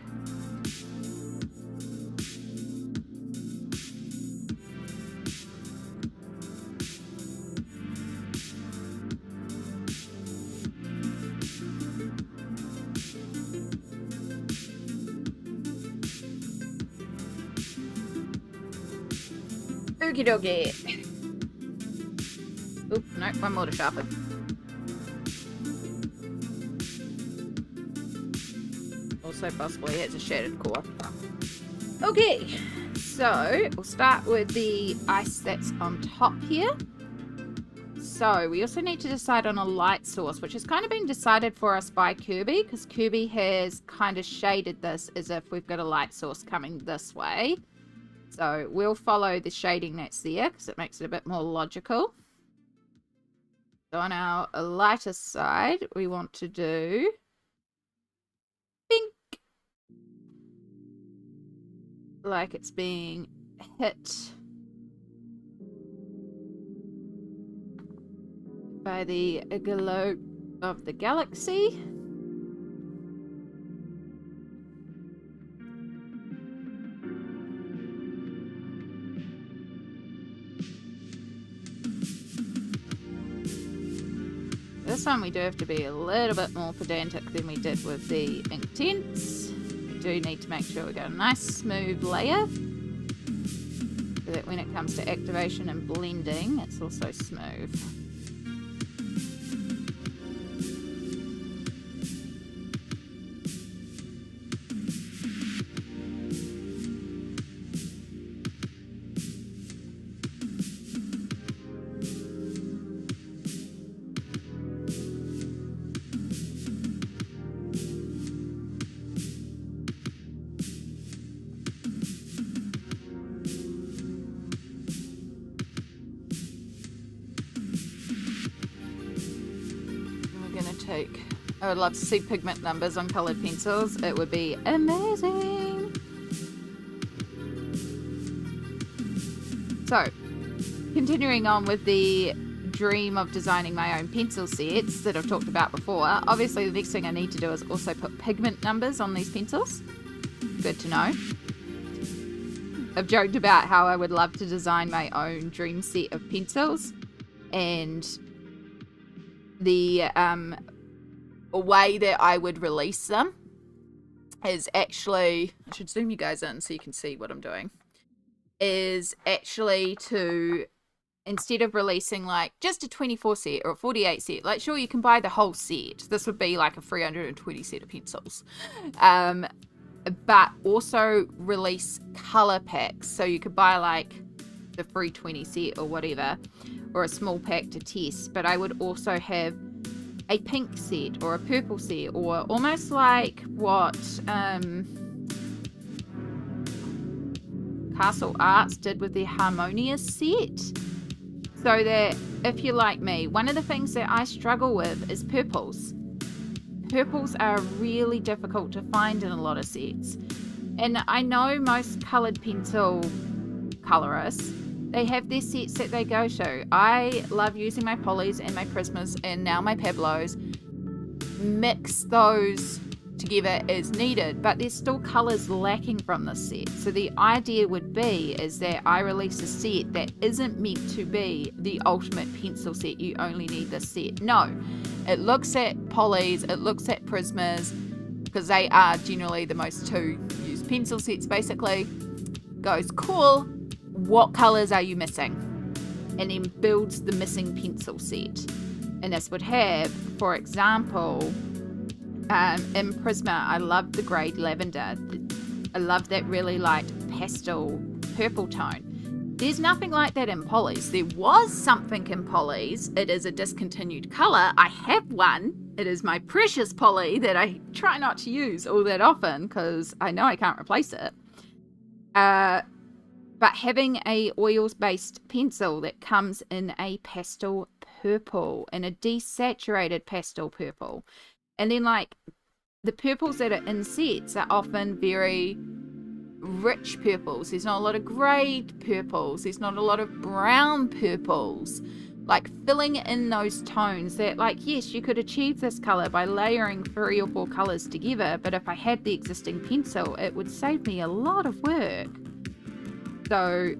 Okie dokie. Oop, no, one more to sharpen. Also possibly it's a shattered core. Okay, so we'll start with the ice that's on top here. So we also need to decide on a light source, which has kind of been decided for us by Kerby, because Kerby has kind of shaded this as if we've got a light source coming this way. So we'll follow the shading that's there because it makes it a bit more logical. So on our lighter side, we want to do pink. Like it's being hit by the glow of the galaxy. This one we do have to be a little bit more pedantic than we did with the Inktense. We do need to make sure we got a nice smooth layer so that when it comes to activation and blending, it's also smooth. I would love to see pigment numbers on coloured pencils. It would be amazing. So, continuing on with the dream of designing my own pencil sets that I've talked about before, obviously the next thing I need to do is also put pigment numbers on these pencils. Good to know. I've joked about how I would love to design my own dream set of pencils, and the a way that I would release them is actually, I should zoom you guys in so you can see what I'm doing, is actually to, instead of releasing like just a 24 set or a 48 set, like sure you can buy the whole set, this would be like a 320 set of pencils, but also release color packs, so you could buy like the 320 set or whatever, or a small pack to test, but I would also have a pink set or a purple set, or almost like what Castle Arts did with their Harmonious set. So that, if you're like me, one of the things that I struggle with is purples. Purples are really difficult to find in a lot of sets. And I know most coloured pencil colourists, they have their sets that they go to. I love using my Polys and my Prismas and now my Pablos. Mix those together as needed, but there's still colours lacking from this set. So the idea would be is that I release a set that isn't meant to be the ultimate pencil set. You only need this set. No, it looks at Polys, it looks at Prismas, because they are generally the most two used pencil sets basically. Goes, cool, what colours are you missing? And then builds the missing pencil set. And this would have, for example, in Prisma, I love the grade lavender. I love that really light pastel purple tone. There's nothing like that in Polys. There was something in Polys. It is a discontinued colour. I have one. It is my precious Poly that I try not to use all that often because I know I can't replace it. But having a oils-based pencil that comes in a pastel purple and a desaturated pastel purple. And then like the purples that are in sets are often very rich purples. There's not a lot of grey purples. There's not a lot of brown purples. Like filling in those tones that like, yes, you could achieve this colour by layering 3 or 4 colours together. But if I had the existing pencil, it would save me a lot of work. So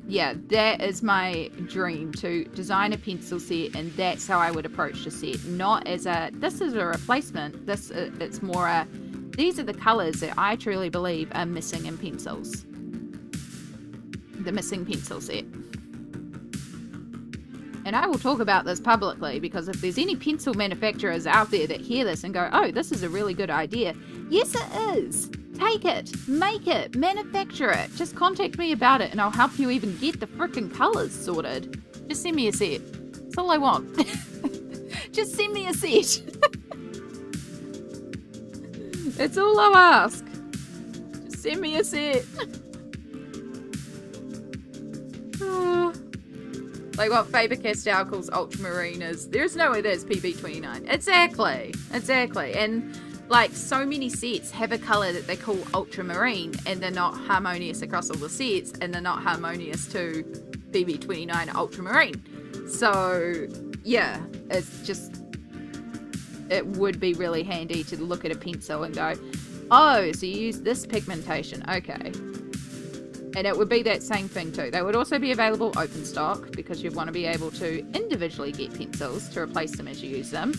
yeah, that is my dream, to design a pencil set, and that's how I would approach the set. Not as a, this is a replacement, it's more a, these are the colours that I truly believe are missing in pencils. The missing pencil set. And I will talk about this publicly, because if there's any pencil manufacturers out there that hear this and go, oh, this is a really good idea. Yes, it is. Take it, make it, manufacture it. Just contact me about it and I'll help you even get the frickin' colours sorted. Just send me a set. That's all I want. Just send me a set. That's all I'll ask. Just send me a set. Like what Faber Castel calls ultramarine is, there's no way there's PB29. Exactly. And like so many sets have a colour that they call ultramarine, and they're not harmonious across all the sets, and they're not harmonious to PB29 ultramarine. So yeah, it's just, it would be really handy to look at a pencil and go, oh, so you use this pigmentation, okay. And it would be that same thing too. They would also be available open stock, because you'd want to be able to individually get pencils to replace them as you use them.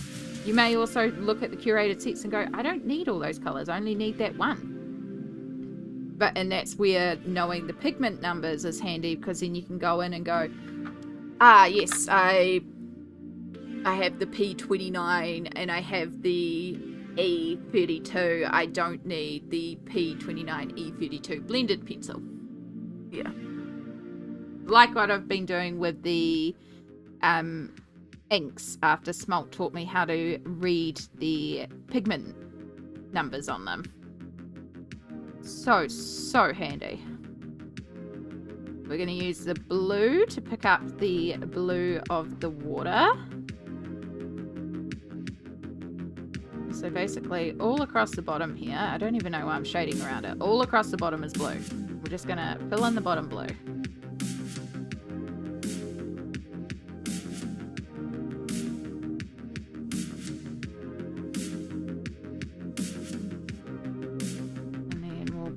You may also look at the curated sets and go, I don't need all those colours, I only need that one. And that's where knowing the pigment numbers is handy, because then you can go in and go, ah, yes, I have the P29 and I have the E32. I don't need the P29 E32 blended pencil. Yeah. Like what I've been doing with the inks, after Smalt taught me how to read the pigment numbers on them. So handy. We're going to use the blue to pick up the blue of the water. So basically all across the bottom here, I don't even know why I'm shading around it, all across the bottom is blue. We're just going to fill in the bottom blue.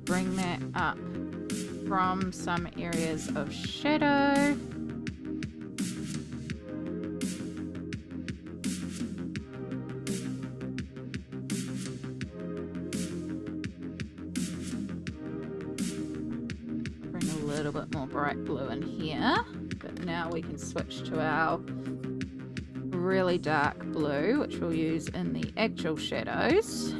Bring that up from some areas of shadow. Bring a little bit more bright blue in here. But now we can switch to our really dark blue, which we'll use in the actual shadows.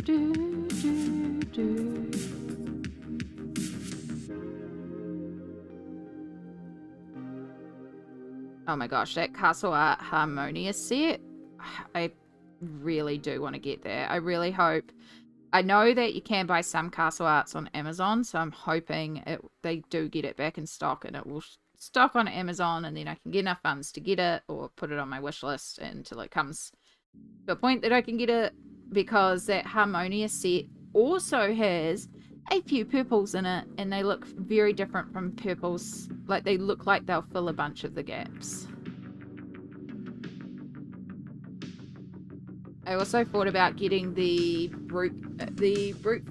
do, do, do. Oh my gosh, that Castle Art Harmonia set. I really do want to get there. I really hope. I know that you can buy some Castle Arts on Amazon, so I'm hoping they do get it back in stock and it will stock on Amazon, and then I can get enough funds to get it or put it on my wish list until it comes to a point that I can get it, because that Harmonia set also has a few purples in it, and they look very different from purples. Like, they look like they'll fill a bunch of the gaps. I also thought about getting the brute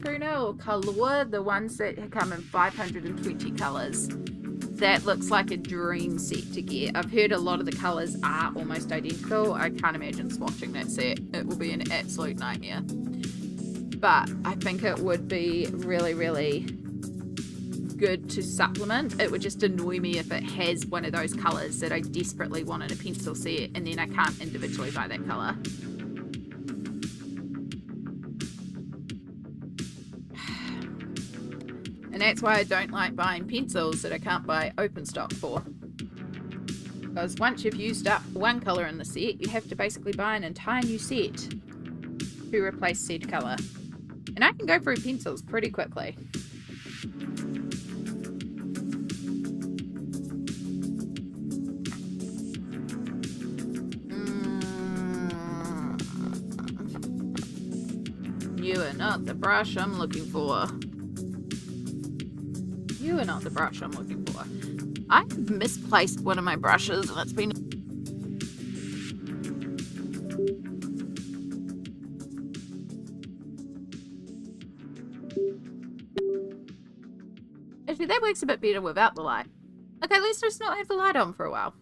pruner or color, the ones that come in 520 colors. That looks like a dream set to get. I've heard a lot of the colors are almost identical. I can't imagine swatching that set. It will be an absolute nightmare. But I think it would be really, really good to supplement. It would just annoy me if it has one of those colors that I desperately want in a pencil set, and then I can't individually buy that color. And that's why I don't like buying pencils that I can't buy open stock for. Because once you've used up one colour in the set, you have to basically buy an entire new set to replace said colour. And I can go through pencils pretty quickly. You are not the brush I'm looking for. You are not the brush I'm looking for. I misplaced one of my brushes and it's been... Actually, that works a bit better without the light. Okay, let's just not have the light on for a while.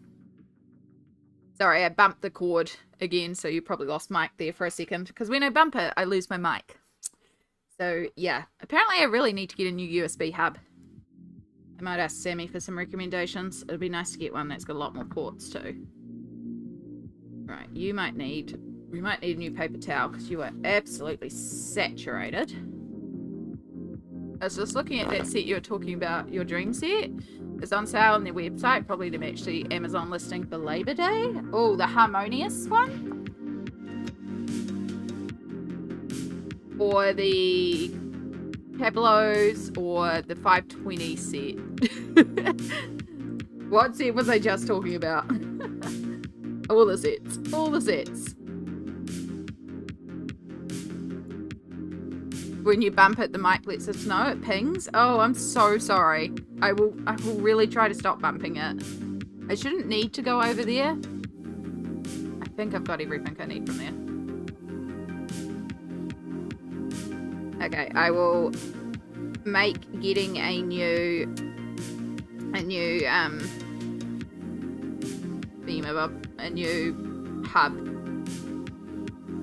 Sorry, I bumped the cord again, so you probably lost mic there for a second. Because when I bump it, I lose my mic. So, yeah. Apparently, I really need to get a new USB hub. I might ask Sammy for some recommendations. It'd be nice to get one that's got a lot more ports too. Right, we might need a new paper towel because you are absolutely saturated. I was just looking at that set you were talking about, your dream set. It's on sale on their website, probably to match the Amazon listing for Labor Day. Oh, the Harmonious one. Or the Pablo's, or the 520 set. What set was I just talking about? All the sets. All the sets. When you bump it, the mic lets us know, it pings. Oh, I'm so sorry. I will really try to stop bumping it. I shouldn't need to go over there. I think I've got everything I need from there. Okay, I will make getting a new hub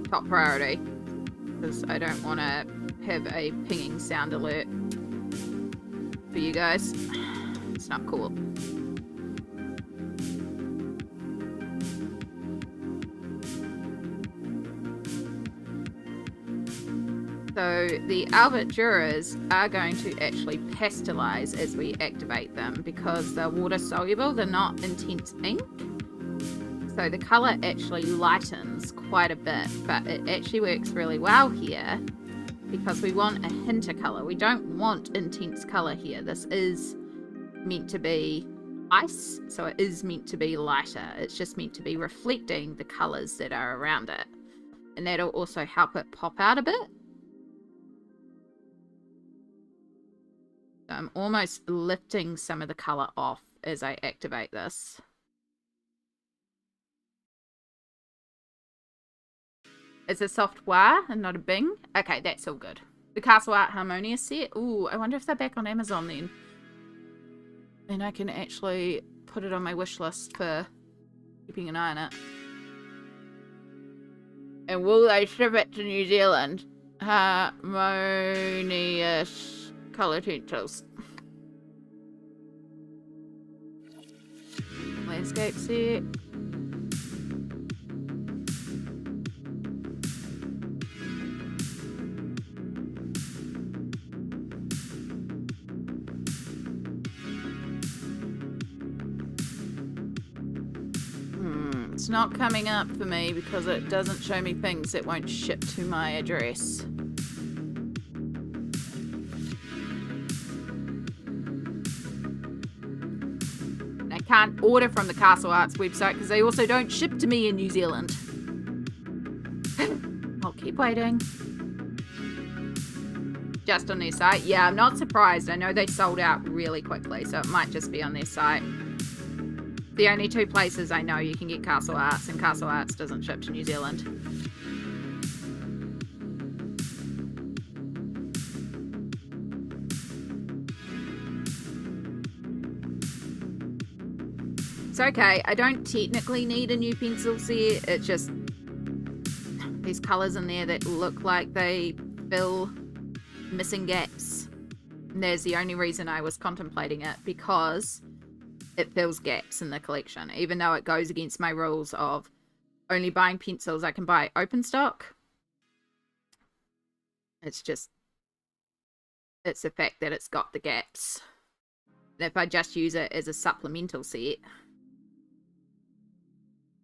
top priority, because I don't want to have a pinging sound alert for you guys. It's not cool. So the Albrecht Durers are going to actually pastelize as we activate them because they're water soluble, they're not intense ink. So the colour actually lightens quite a bit, but it actually works really well here because we want a hint of colour. We don't want intense colour here. This is meant to be ice, so it is meant to be lighter. It's just meant to be reflecting the colours that are around it. And that'll also help it pop out a bit. So I'm almost lifting some of the colour off as I activate this. It's a soft wah and not a bing. Okay, that's all good. The Castle Art Harmonia set. Ooh, I wonder if they're back on Amazon then. And I can actually put it on my wish list for keeping an eye on it. And will they ship it to New Zealand? Harmonious colour pencils. Landscape set. It's not coming up for me because it doesn't show me things that won't ship to my address. And I can't order from the Castle Arts website because they also don't ship to me in New Zealand. I'll keep waiting. Just on their site? Yeah, I'm not surprised. I know they sold out really quickly, so it might just be on their site. The only two places I know you can get Castle Arts, and Castle Arts doesn't ship to New Zealand. It's okay. I don't technically need a new pencil set. It's just these colours in there that look like they fill missing gaps. And there's the only reason I was contemplating it, because it fills gaps in the collection, even though it goes against my rules of only buying pencils I can buy open stock. It's just, it's the fact that it's got the gaps. And if I just use it as a supplemental set,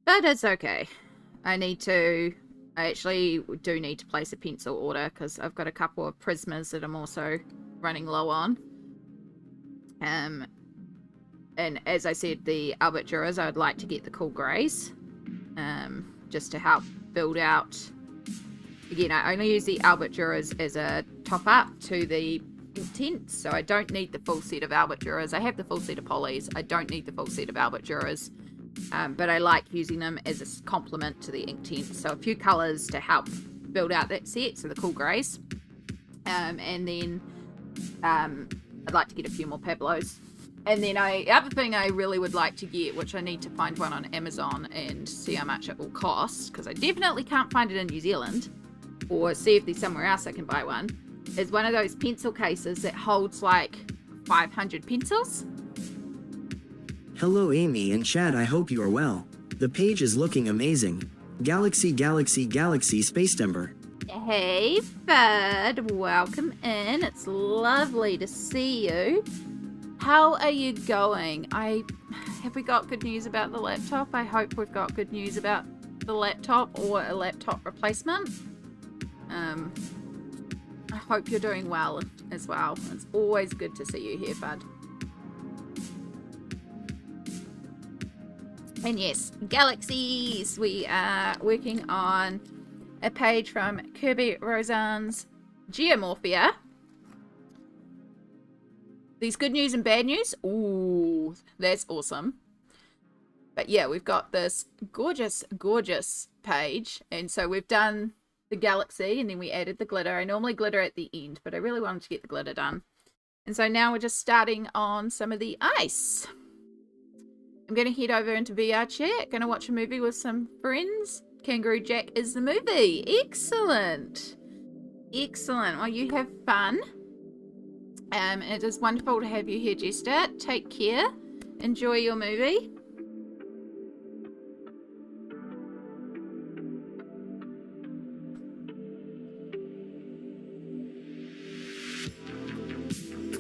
but it's okay. I actually do need to place a pencil order because I've got a couple of Prismas that I'm also running low on. And as I said, the Albrecht Durers, I would like to get the cool greys, just to help build out. Again, I only use the Albrecht Durers as a top-up to the Inktense, so I don't need the full set of Albrecht Durers. I have the full set of Polys. I don't need the full set of Albrecht Durers, but I like using them as a complement to the Inktense. So a few colours to help build out that set, so the cool greys. And then I'd like to get a few more Pablos. And then the other thing I really would like to get, which I need to find one on Amazon and see how much it will cost, because I definitely can't find it in New Zealand, or see if there's somewhere else I can buy one, is one of those pencil cases that holds like 500 pencils. Hello Amy and Chad, I hope you are well. The page is looking amazing. Galaxy Space Timber. Hey Bud, welcome in. It's lovely to see you. How are you going? Have we got good news about the laptop? I hope we've got good news about the laptop or a laptop replacement. I hope you're doing well as well. It's always good to see you here, Bud. And yes, Galaxies. We are working on a page from Kerby Rosanes' Geomorphia. These good news and bad news. Ooh, that's awesome. But yeah, we've got this gorgeous, gorgeous page. And so we've done the galaxy and then we added the glitter. I normally glitter at the end, but I really wanted to get the glitter done. And so now we're just starting on some of the ice. I'm going to head over into VR chat. Going to watch a movie with some friends. Kangaroo Jack is the movie. Excellent. Excellent. Well, you have fun. It is wonderful to have you here, Jester. Take care. Enjoy your movie.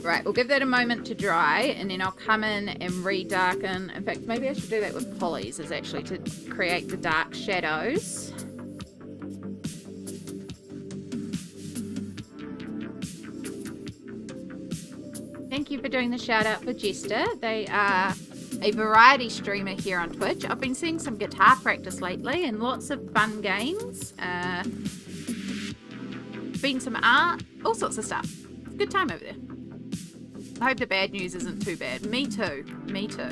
Right, we'll give that a moment to dry, and then I'll come in and redarken. In fact, maybe I should do that with polys, is actually to create the dark shadows. Thank you for doing the shout out for Jester. They are a variety streamer here on Twitch. I've been seeing some guitar practice lately and lots of fun games. Been some art, all sorts of stuff. It's a good time over there. I hope the bad news isn't too bad. Me too. Me too.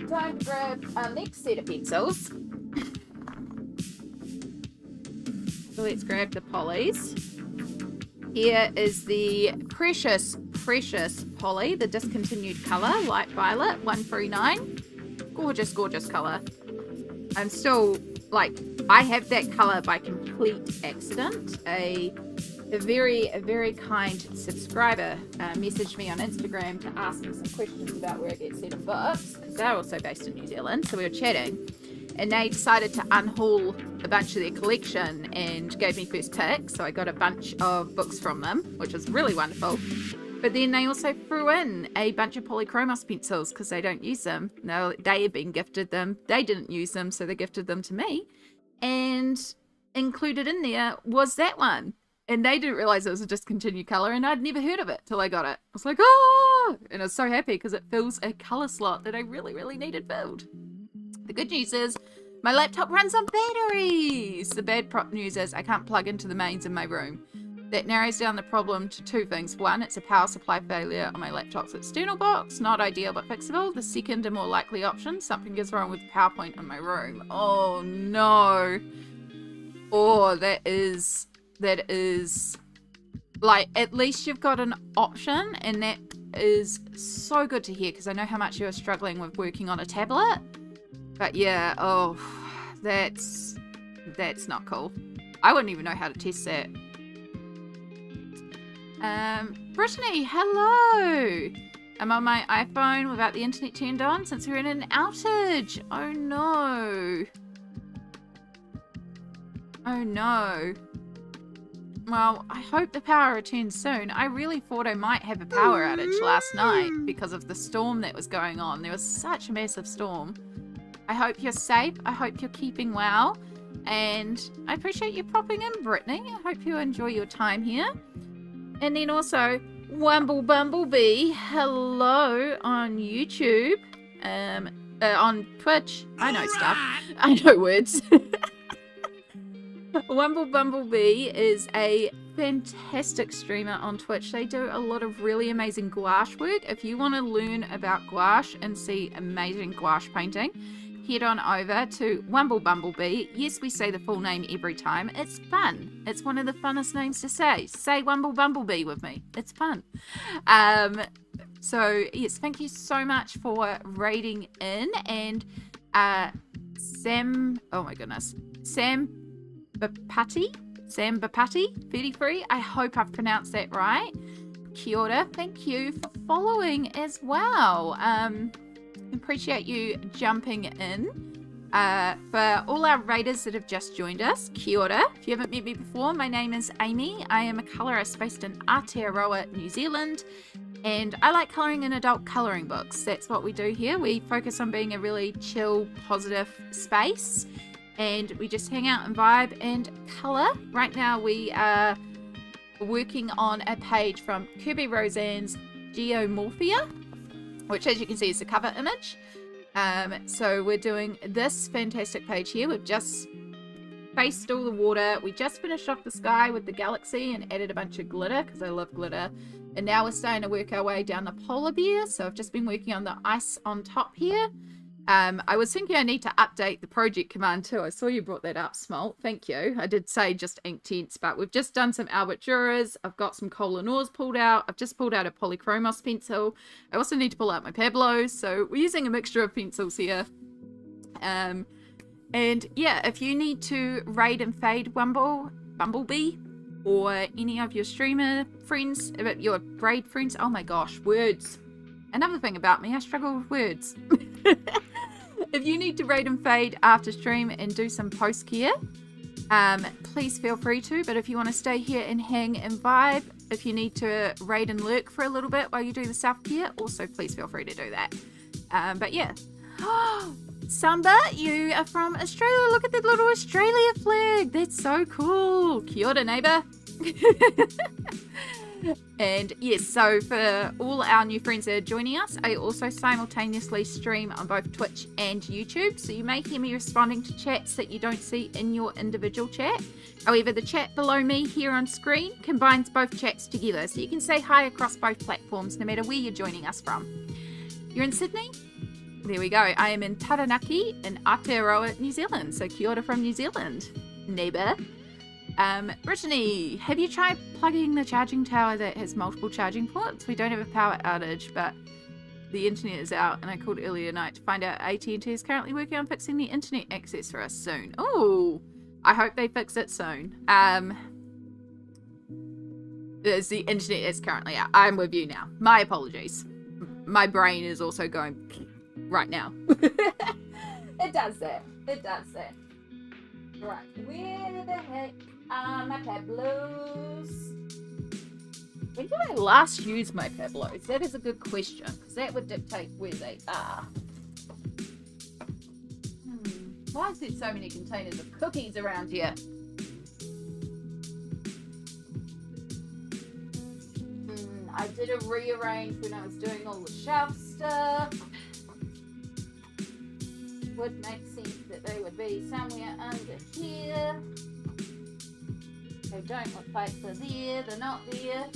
Time to grab our next set of pencils. So let's grab the polys. Here is the precious, precious poly, the discontinued colour, light violet, 139. Gorgeous, gorgeous colour. I'm still, like, I have that colour by complete accident. A very kind subscriber messaged me on Instagram to ask me some questions about where I get certain books, because they're also based in New Zealand, so we were chatting. And they decided to unhaul a bunch of their collection and gave me first pick. So I got a bunch of books from them, which was really wonderful. But then they also threw in a bunch of Polychromos pencils because they don't use them. No, they had been gifted them. They didn't use them, so they gifted them to me. And included in there was that one. And they didn't realize it was a discontinued color, and I'd never heard of it till I got it. I was like, oh! And I was so happy because it fills a color slot that I really, really needed filled. The good news is my laptop runs on batteries. The bad news is I can't plug into the mains in my room. That narrows down the problem to two things. One, it's a power supply failure on my laptop's external box. Not ideal, but fixable. The second and more likely option, something is wrong with the power point in my room. Oh, no. Oh, that is like, at least you've got an option, and that is so good to hear because I know how much you're struggling with working on a tablet. But yeah, oh, that's not cool. I wouldn't even know how to test that. Brittany, hello. I'm on my iPhone without the internet turned on since we're in an outage. Oh no. Oh no. Well, I hope the power returns soon. I really thought I might have a power outage last night because of the storm that was going on. There was such a massive storm. I hope you're safe. I hope you're keeping well. And I appreciate you popping in, Brittany. I hope you enjoy your time here. And then also, Bumblebee, hello on YouTube. On Twitch. I know stuff. I know words. Bumblebee is a fantastic streamer on Twitch. They do a lot of really amazing gouache work. If you want to learn about gouache and see amazing gouache painting, head on over to Bumblebee. Yes, we say the full name every time. It's fun. It's one of the funnest names to say. Say Bumblebee with me. It's fun. So, yes, thank you so much for raiding in. And Sam Bapati 33. I hope I've pronounced that right. Kia ora. Thank you for following as well. Appreciate you jumping in. For all our raiders that have just joined us, kia ora. If you haven't met me before, my name is Amy. I am a colorist based in Aotearoa, New Zealand, and I like colouring in adult colouring books. That's what we do here. We focus on being a really chill, positive space, and we just hang out and vibe and colour. Right now we are working on a page from Kerby Rosanes' Geomorphia, which, as you can see, is the cover image. So we're doing this fantastic page here. We've just faced all the water. We just finished off the sky with the galaxy and added a bunch of glitter because I love glitter. And now we're starting to work our way down the polar bear. So I've just been working on the ice on top here. I was thinking I need to update the project command too. I saw you brought that up, Smalt. Thank you. I did say just Inktense, but we've just done some Albrecht Durers. I've got some Koh-I-Noors pulled out. I've just pulled out a Polychromos pencil. I also need to pull out my Pablo. So we're using a mixture of pencils here. And yeah, if you need to raid and fade Bumblebee, or any of your streamer friends, your raid friends, oh my gosh, words. Another thing about me, I struggle with words. If you need to raid and fade after stream and do some post care, please feel free to. But if you want to stay here and hang and vibe, if you need to raid and lurk for a little bit while you do the self care, also please feel free to do that. But yeah. Samba, you are from Australia. Look at the little Australia flag. That's so cool. Kia ora, neighbour. And yes, so for all our new friends that are joining us, I also simultaneously stream on both Twitch and YouTube. So you may hear me responding to chats that you don't see in your individual chat. However, the chat below me here on screen combines both chats together. So you can say hi across both platforms, no matter where you're joining us from. You're in Sydney? There we go. I am in Taranaki in Aotearoa, New Zealand. So kia ora from New Zealand, neighbour. Brittany, have you tried plugging the charging tower that has multiple charging ports? We don't have a power outage, but the internet is out, and I called earlier tonight to find out AT&T is currently working on fixing the internet access for us soon. Oh, I hope they fix it soon. There's the internet is currently out. I'm with you now. My apologies. My brain is also going right now. It does that. It does that. Right, where the heck are my Pablos? When did I last use my Pablos? That is a good question, because that would dictate where they are. Why is there so many containers of cookies around here? I did a rearrange when I was doing all the shelf stuff. Would make sense that they would be somewhere under here. They don't look like they're there. They're not there.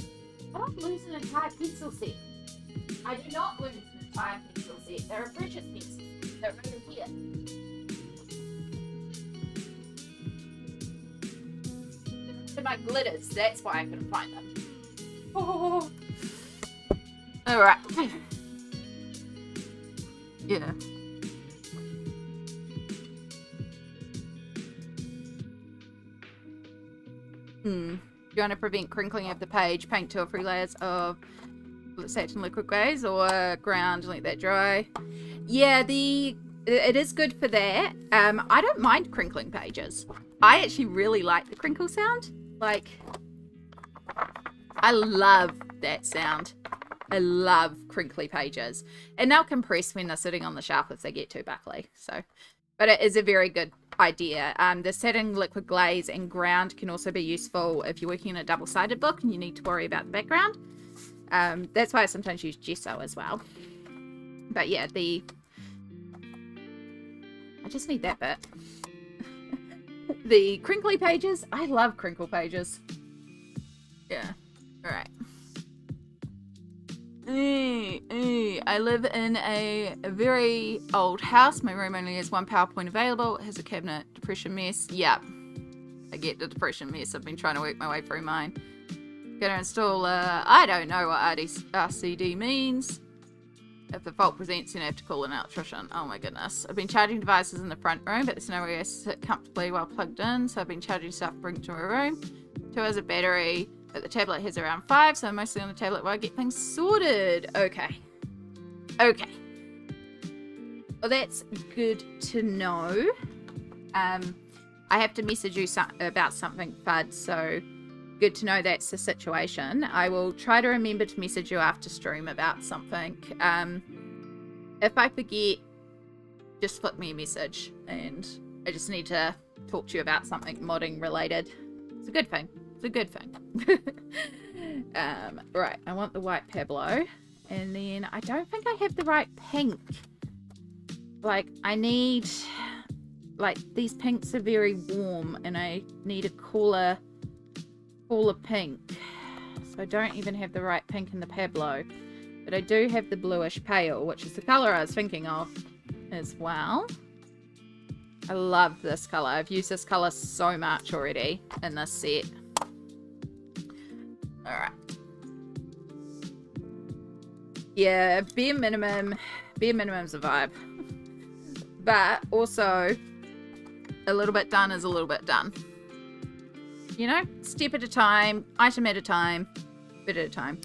I don't lose an entire pencil set. I do not lose an entire pencil set. They're a precious pencil. They're right over here. To my glitters. That's why I couldn't find them. Oh. Alright. Yeah. You want to prevent crinkling of the page, paint 2 or 3 layers of satin liquid glaze or ground and let that dry. Yeah, it is good for that. I don't mind crinkling pages. I actually really like the crinkle sound. Like, I love that sound. I love crinkly pages. And they'll compress when they're sitting on the shelf if they get too buckly. So, but it is a very good idea. The satin liquid glaze and ground can also be useful if you're working in a double-sided book and you need to worry about the background. That's why I sometimes use gesso as well. But yeah, I just need that bit. The crinkly pages, I love crinkle pages. Yeah, alright. I live in a very old house. My room only has one PowerPoint available. It has a cabinet depression mess. Yep. I get the depression mess. I've been trying to work my way through mine. Gonna install, I don't know what RCD means. If the fault presents, you have to call an electrician. Oh my goodness. I've been charging devices in the front room, but there's nowhere to sit comfortably while plugged in. So I've been charging stuff, bring it to my room. 2 hours of battery. But the tablet has around 5, so I'm mostly on the tablet while I get things sorted. Okay. Okay. Well, that's good to know. I have to message you about something, Fud, so good to know that's the situation. I will try to remember to message you after stream about something. If I forget, just flip me a message, and I just need to talk to you about something modding related. It's a good thing. It's a good thing. Right, I want the white Pablo. And then I don't think I have the right pink. Like, I need... Like, these pinks are very warm. And I need a cooler pink. So I don't even have the right pink in the Pablo. But I do have the bluish pale, which is the colour I was thinking of as well. I love this colour. I've used this colour so much already in this set. Alright. Yeah, bare minimum's a vibe. But also, a little bit done is a little bit done. You know, step at a time, item at a time, bit at a time.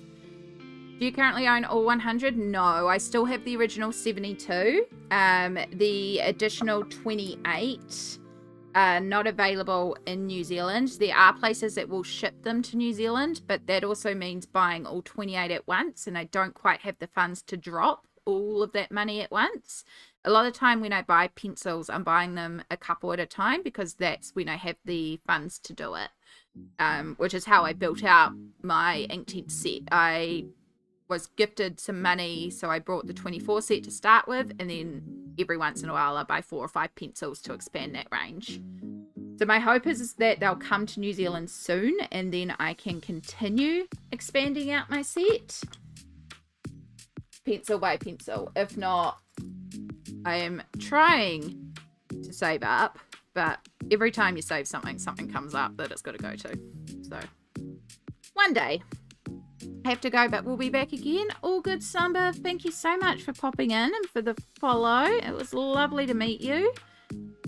Do you currently own all 100? No, I still have the original 72. The additional 28 are not available in New Zealand. There are places that will ship them to New Zealand, but that also means buying all 28 at once, and I don't quite have the funds to drop all of that money at once. A lot of the time when I buy pencils, I'm buying them a couple at a time because that's when I have the funds to do it, which is how I built out my Inktense set. I was gifted some money, so I brought the 24 set to start with, and then every once in a while I buy 4 or 5 pencils to expand that range. So my hope is that they'll come to New Zealand soon, and then I can continue expanding out my set pencil by pencil. If not, I am trying to save up, but every time you save something, something comes up that it's got to go to. So one day I have to go, but we'll be back again. All good, Samba. Thank you so much for popping in and for the follow. It was lovely to meet you,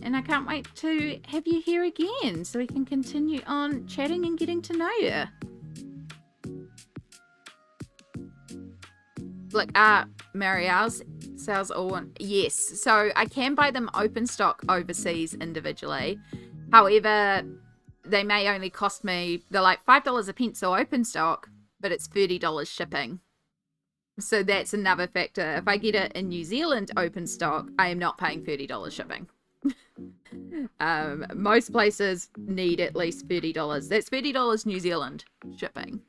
and I can't wait to have you here again so we can continue on chatting and getting to know you. Look, Marielle's sells all one. Yes, so I can buy them open stock overseas individually. However, they may only cost me, they're like $5 a pencil open stock, but it's $30 shipping. So that's another factor. If I get it in New Zealand open stock, I am not paying $30 shipping. Most places need at least $30. That's $30 New Zealand shipping.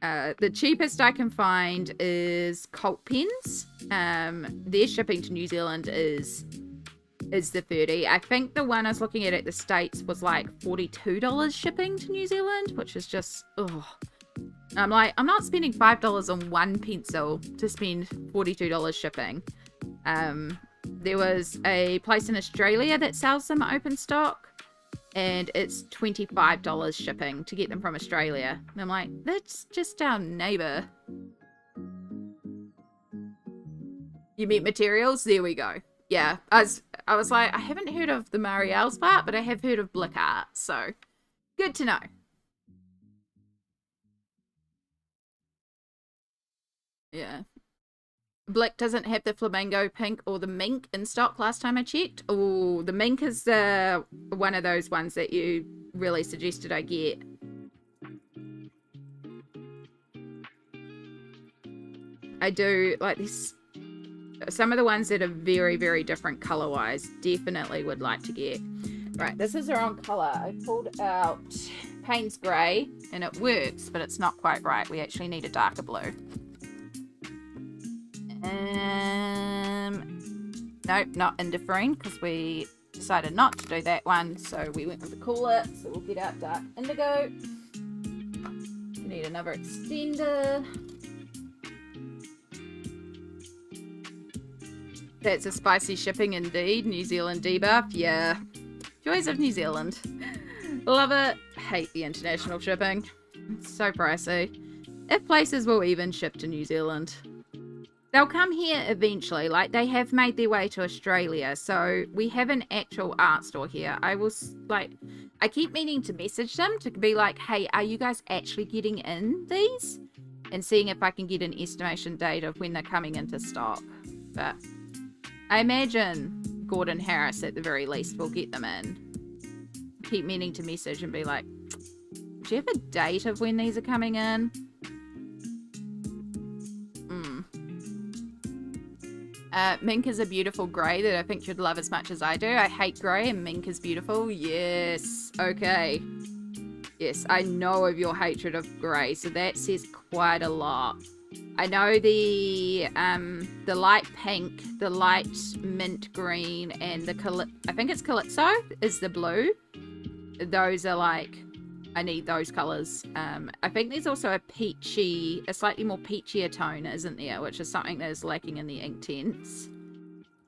The cheapest I can find is Cult Pens. Their shipping to New Zealand is the $30. I think the one I was looking at the States was like $42 shipping to New Zealand, which is just, ugh. I'm like, I'm not spending $5 on one pencil to spend $42 shipping. There was a place in Australia that sells them open stock, and it's $25 shipping to get them from Australia. And I'm like, that's just our neighbor. You meant materials? There we go. Yeah, I was like, I haven't heard of the Marielle's part, but I have heard of Blick Art, so good to know. Yeah. Blick doesn't have the flamingo pink or the mink in stock last time I checked. Oh, the mink is one of those ones that you really suggested I get. I do like this. Some of the ones that are very, very different color wise, definitely would like to get. Right, this is the wrong color. I pulled out Payne's Grey and it works, but it's not quite right. We actually need a darker blue. Nope, not indifferent, because we decided not to do that one, so we went with the cooler. So we'll get out dark indigo. We need another extender. That's a spicy shipping indeed. New Zealand debuff, yeah. Joys of New Zealand. Love it. Hate the international shipping. It's so pricey. If places will even ship to New Zealand. They'll come here eventually, like they have made their way to Australia, so we have an actual art store here. I keep meaning to message them to be like, hey, are you guys actually getting in these? And seeing if I can get an estimation date of when they're coming into stock. But I imagine Gordon Harris at the very least will get them in. Keep meaning to message and be like, do you have a date of when these are coming in? Mink is a beautiful grey that I think you'd love as much as I do. I hate grey and mink is beautiful. Yes. Okay. Yes, I know of your hatred of grey, so that says quite a lot. I know the light pink, the light mint green, and I think it's Calypso is the blue. Those are like, I need those colours. I think there's also a slightly more peachier tone, isn't there? Which is something that is lacking in the Inktense.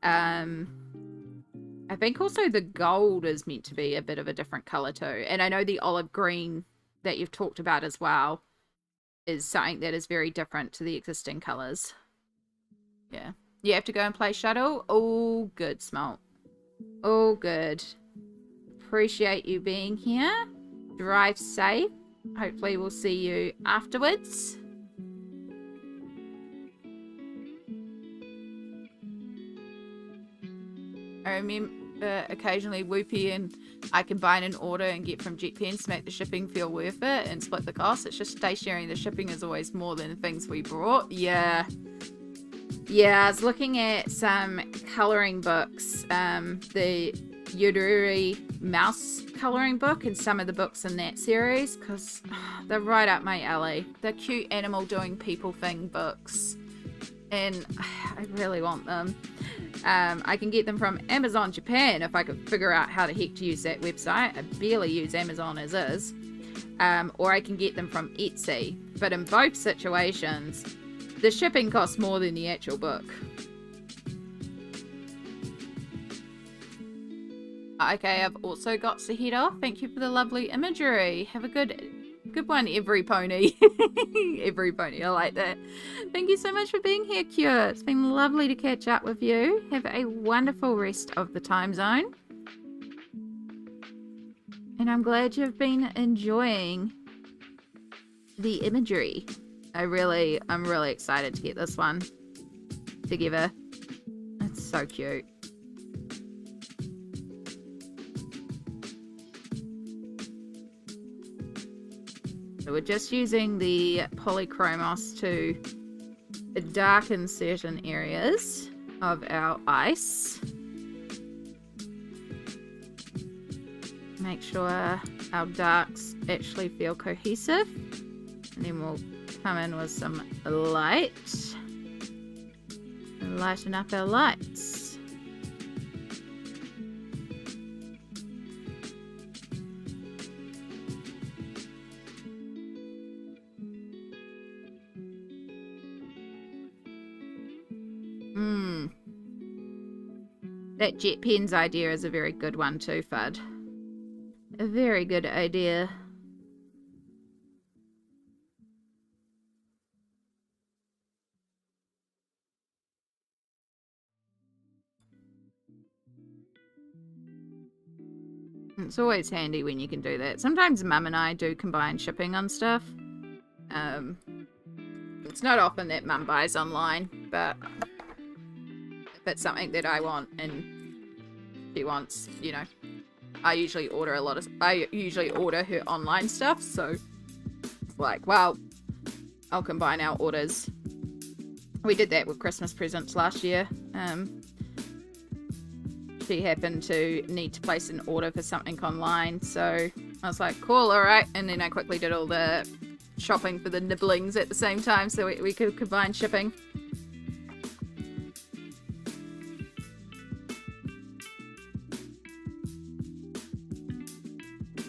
I think also the gold is meant to be a bit of a different colour too. And I know the olive green that you've talked about as well is something that is very different to the existing colours. Yeah. You have to go and play Shuttle? Oh, good, Smalt. Oh, good. Appreciate you being here. Drive safe. Hopefully we'll see you afterwards. I remember occasionally Whoopie and I combine an order and get from JetPens to make the shipping feel worth it and split the cost. It's just stationery. The shipping is always more than the things we brought. Yeah. Yeah, I was looking at some colouring books. The Durer mouse colouring book and some of the books in that series because they're right up my alley. They're cute animal doing people thing books and I really want them. I can get them from Amazon Japan if I could figure out how the heck to use that website. I barely use Amazon as is. Or I can get them from Etsy. But in both situations, the shipping costs more than the actual book. Okay, I've also got to head off. Thank you for the lovely imagery. Have a good one, every pony. Every pony, I like that. Thank you so much for being here, Cure. It's been lovely to catch up with you. Have a wonderful rest of the time zone. And I'm glad you've been enjoying the imagery. I'm really excited to get this one together. It's so cute. So we're just using the Polychromos to darken certain areas of our ice. Make sure our darks actually feel cohesive. And then we'll come in with some light and lighten up our lights. That jet pens idea is a very good one too, Fudd. A very good idea. It's always handy when you can do that. Sometimes Mum and I do combine shipping on stuff. It's not often that Mum buys online, but if it's something that I want and she wants, you know, I usually order her online stuff, so it's like, well, I'll combine our orders. We did that with Christmas presents last year. She happened to need to place an order for something online, so I was like, cool, alright, and then I quickly did all the shopping for the nibblings at the same time so we could combine shipping.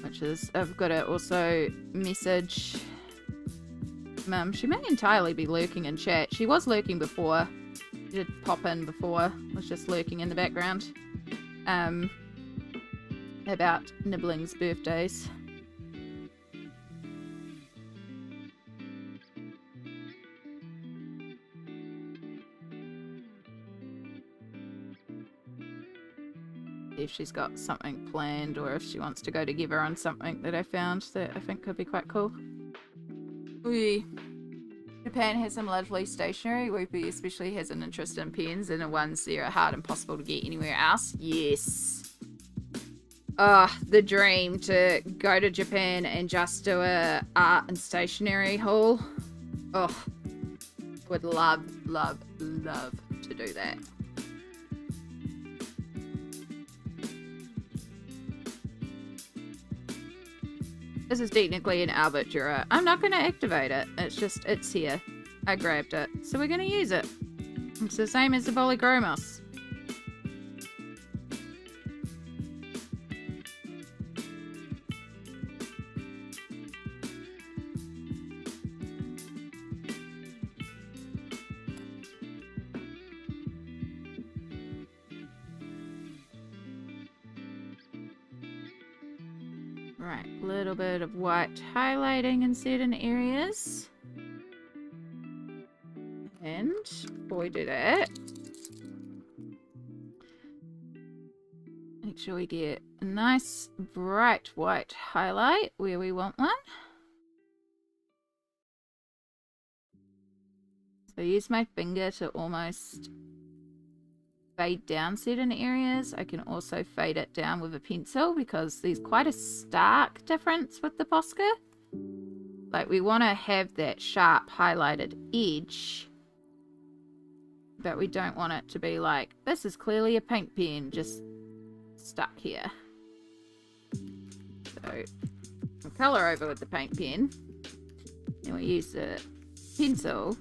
Which is, I've got to also message Mum. She may entirely be lurking in chat. She was lurking before. She did pop in before. Was just lurking in the background. About Nibbling's birthdays. If she's got something planned or if she wants to go together on something that I found that I think could be quite cool. Ooh. Japan has some lovely stationery. Whoopi especially has an interest in pens and the ones that are hard and impossible to get anywhere else. Yes. The dream to go to Japan and just do a art and stationery haul. Oh, would love, love, love to do that. This is technically an Albrecht Durer. I'm not going to activate it. It's here. I grabbed it. So we're going to use it. It's the same as the Polychromos. Right, a little bit of white highlighting in certain areas. And before we do that, make sure we get a nice bright white highlight where we want one. So use my finger to almost fade down certain areas. I can also fade it down with a pencil because there's quite a stark difference with the Posca. Like we want to have that sharp highlighted edge, but we don't want it to be like, this is clearly a paint pen just stuck here. So we'll colour over with the paint pen. Then we use the pencil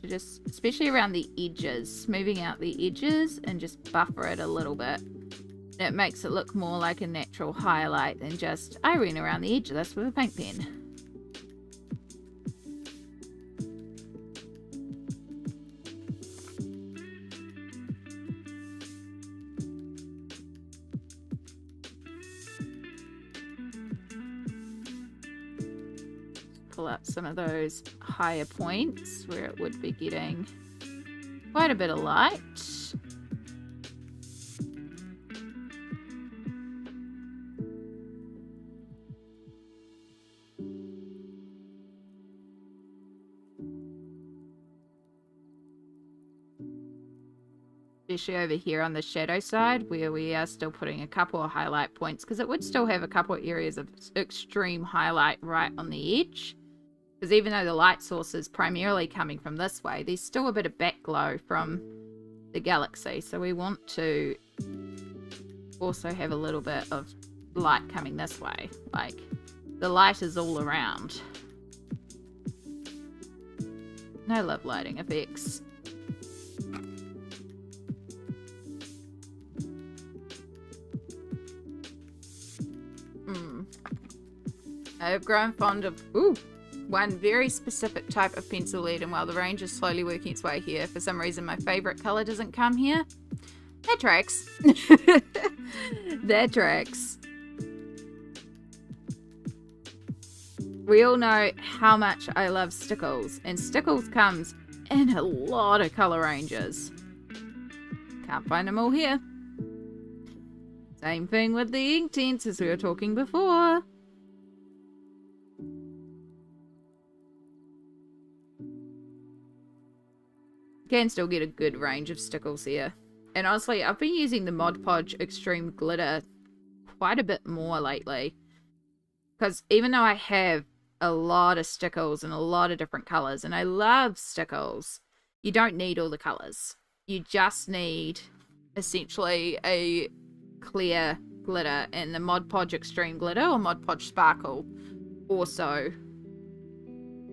to just, especially around the edges, smoothing out the edges and just buffer it a little bit. It makes it look more like a natural highlight than just, I ran around the edge of this with a paint pen. Pull up some of those higher points where it would be getting quite a bit of light. especially over here on the shadow side, where we are still putting a couple of highlight points, because it would still have a couple of areas of extreme highlight right on the edge. Because even though the light source is primarily coming from this way, there's still a bit of back glow from the galaxy. So we want to also have a little bit of light coming this way. Like, the light is all around. No love lighting effects. I've grown fond of one very specific type of pencil lead, and while the range is slowly working its way here, for some reason my favourite colour doesn't come here. That tracks. That tracks. We all know how much I love stickles, and stickles comes in a lot of colour ranges. Can't find them all here. Same thing with the Inktense as we were talking before. Can still get a good range of stickles here. And honestly, I've been using the Mod Podge Extreme Glitter quite a bit more lately. Because even though I have a lot of stickles and a lot of different colours, and I love stickles, you don't need all the colours. You just need essentially a clear glitter, and the Mod Podge Extreme Glitter or Mod Podge Sparkle also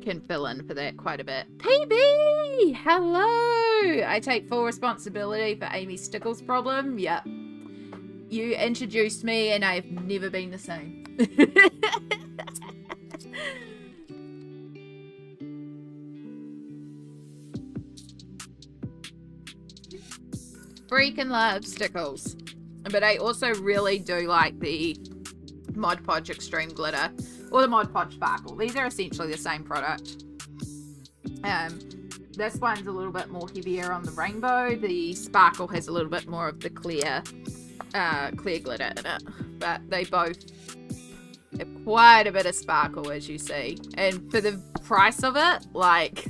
can fill in for that quite a bit. PB! Hello! I take full responsibility for Amy's stickles problem. Yep. You introduced me and I've never been the same. Freaking love stickles. But I also really do like the Mod Podge Extreme Glitter or the Mod Podge Sparkle. These are essentially the same product. This one's a little bit more heavier on the rainbow. The Sparkle has a little bit more of the clear glitter in it. But they both have quite a bit of sparkle, as you see. And for the price of it, like,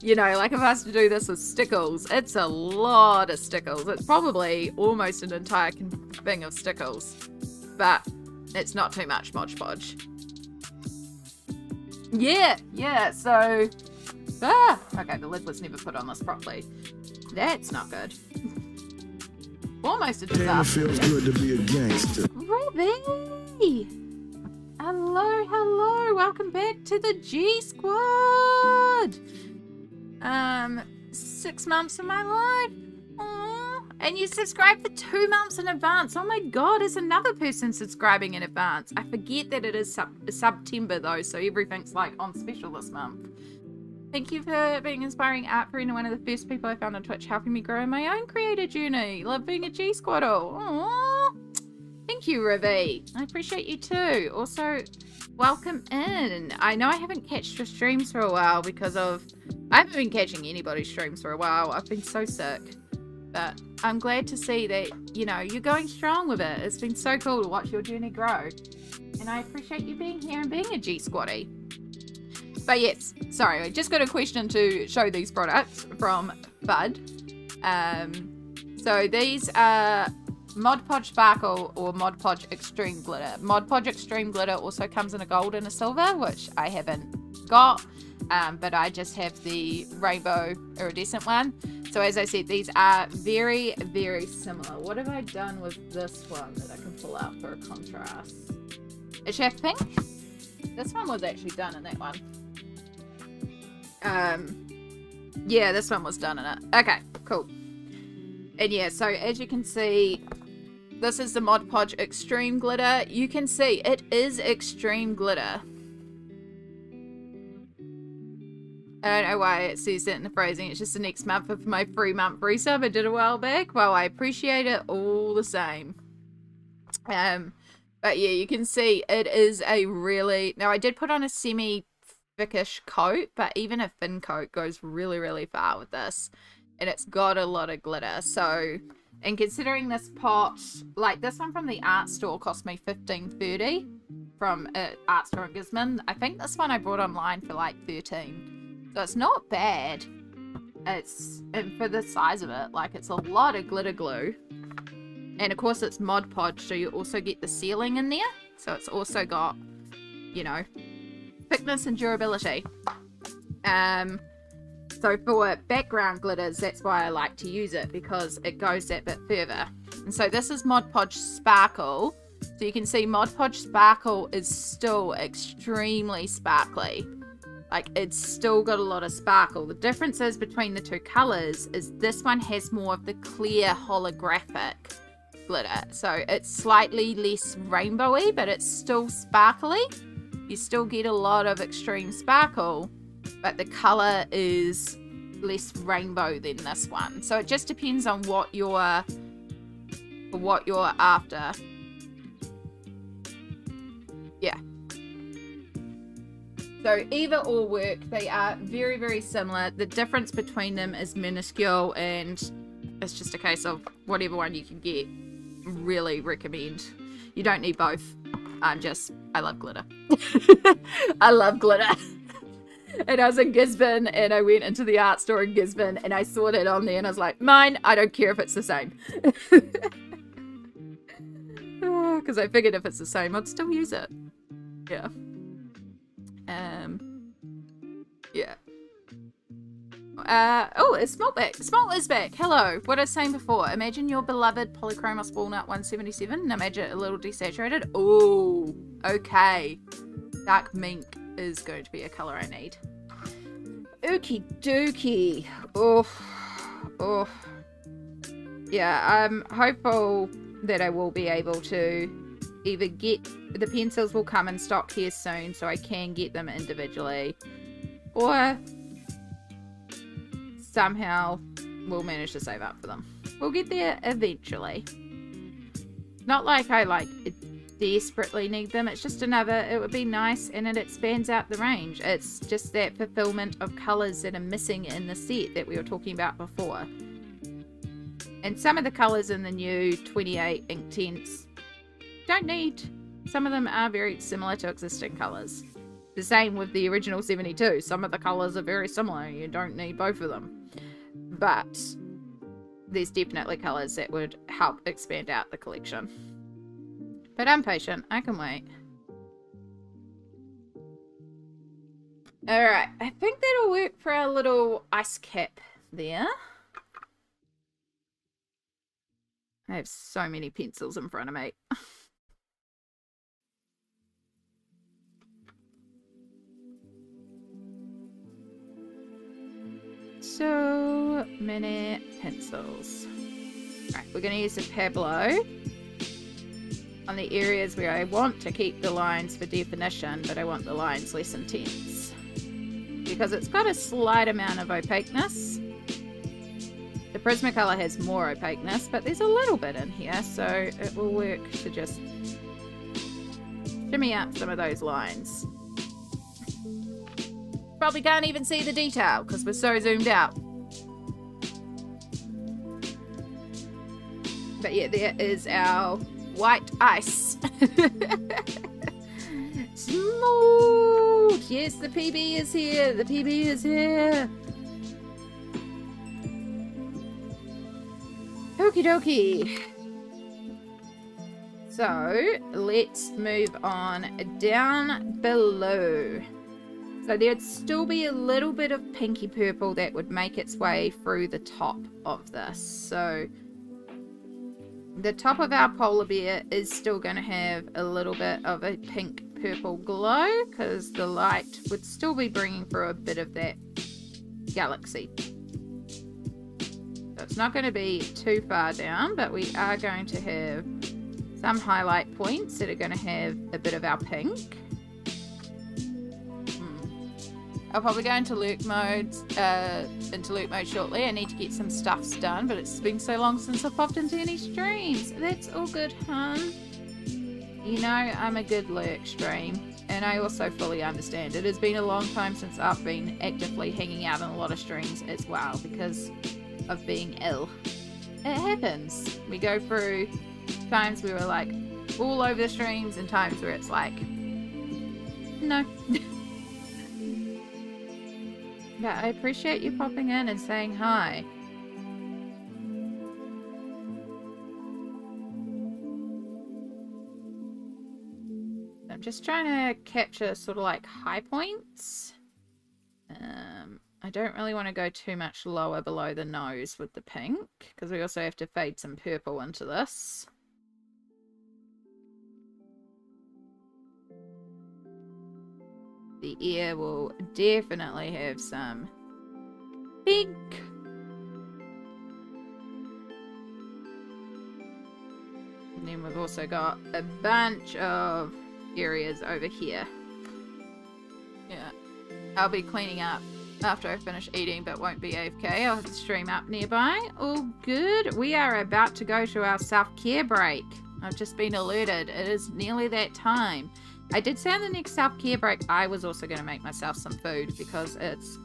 you know, like if I was to do this with stickles, it's a lot of stickles. It's probably almost an entire thing of stickles. But it's not too much Mod Podge. Yeah, so... okay, the lid was never put on this properly. That's not good. Almost a Damn, it disaster. feels good to be a gangster. Ruby! Hello, welcome back to the G Squad! 6 months of my life. Aww. And you subscribed for 2 months in advance. Oh my god, there's another person subscribing in advance. I forget that it is September though, so everything's like on special this month. Thank you for being inspiring art for one of the first people I found on Twitch, helping me grow in my own creator journey. Love being a G Squaddle. Aww. Thank you, Ruby. I appreciate you too. Also, welcome in. I know I haven't catched your streams for a while because of... I haven't been catching anybody's streams for a while. I've been so sick. But I'm glad to see that, you know, you're going strong with it. It's been so cool to watch your journey grow. And I appreciate you being here and being a G Squaddie. But yes, sorry, I just got a question to show these products from Bud. So these are Mod Podge Sparkle or Mod Podge Extreme Glitter. Mod Podge Extreme Glitter also comes in a gold and a silver, which I haven't got, but I just have the rainbow iridescent one. So as I said, these are very, very similar. What have I done with this one that I can pull out for a contrast? Is she pink? This one was actually done in that one. Yeah, this one was done in it. Okay, cool. And yeah, so as you can see, this is the Mod Podge Extreme Glitter. You can see it is extreme glitter. I don't know why it says that in the phrasing. It's just the next month of my 3-month resub I did a while back. Well, I appreciate it all the same. But yeah, you can see it is a really... Now, I did put on a semi-thickish coat, but even a thin coat goes really, really far with this. And it's got a lot of glitter. So, and considering this pot, like this one from the art store cost me $15.30 from an art store in Gisborne. I think this one I bought online for like $13. So it's not bad. and for the size of it, like, it's a lot of glitter glue. And of course it's Mod Podge, so you also get the sealing in there. So it's also got, you know, thickness and durability. So for background glitters, that's why I like to use it, because it goes that bit further. And so this is Mod Podge Sparkle. So you can see Mod Podge Sparkle is still extremely sparkly. Like, it's still got a lot of sparkle. The differences between the two colours is this one has more of the clear holographic glitter. So it's slightly less rainbowy, but it's still sparkly. You still get a lot of extreme sparkle, but the colour is less rainbow than this one. So it just depends on what you're after. Yeah. So either or work. They are very, very similar. The difference between them is minuscule, and it's just a case of whatever one you can get. Really recommend. You don't need both. I love glitter. I love glitter. And I was in Gisborne, and I went into the art store in Gisborne, and I saw that on there, and I was like, mine, I don't care if it's the same. Because I figured if it's the same, I'd still use it. Yeah. Yeah. Oh, it's Smalt back. Smalt is back. Hello. What I was saying before. Imagine your beloved Polychromos Walnut 177 and imagine it a little desaturated. Oh, okay. Dark mink is going to be a colour I need. Okie dokie. Oh. Yeah, I'm hopeful that I will be able to either get... The pencils will come in stock here soon, so I can get them individually. Or somehow we'll manage to save up for them. We'll get there eventually. Not like I desperately need them. It's just it would be nice, and it expands out the range. It's just that fulfillment of colours that are missing in the set that we were talking about before. And some of the colours in the new 28 Inktense don't need. Some of them are very similar to existing colours. The same with the original 72. Some of the colours are very similar. You don't need both of them. But there's definitely colours that would help expand out the collection. But I'm patient. I can wait. Alright. I think that'll work for our little ice cap there. I have so many pencils in front of me. So many pencils. Right, we're going to use the Pablo on the areas where I want to keep the lines for definition, but I want the lines less intense. Because it's got a slight amount of opaqueness. The Prismacolor has more opaqueness, but there's a little bit in here, so it will work to just shimmy up some of those lines. Probably can't even see the detail because we're so zoomed out. But yeah, there is our white ice. Smooth! Yes, the PB is here. The PB is here. Okie dokie. So, let's move on down below. So there'd still be a little bit of pinky purple that would make its way through the top of this. So the top of our polar bear is still going to have a little bit of a pink purple glow because the light would still be bringing through a bit of that galaxy. So it's not going to be too far down, but we are going to have some highlight points that are going to have a bit of our pink. I'll probably go into lurk mode shortly. I need to get some stuffs done, but it's been so long since I've popped into any streams. That's all good, hun. You know, I'm a good lurk stream, and I also fully understand. It has been a long time since I've been actively hanging out on a lot of streams as well, because of being ill. It happens. We go through times where we're like all over the streams, and times where it's like, no. But I appreciate you popping in and saying hi. I'm just trying to capture sort of like high points. I don't really want to go too much lower below the nose with the pink, because we also have to fade some purple into this. The ear will definitely have some pink. And then we've also got a bunch of areas over here. Yeah, I'll be cleaning up after I finish eating, but won't be AFK. I'll have the stream up nearby. All good. We are about to go to our self-care break. I've just been alerted. It is nearly that time. I did say on the next self-care break I was also going to make myself some food, because it's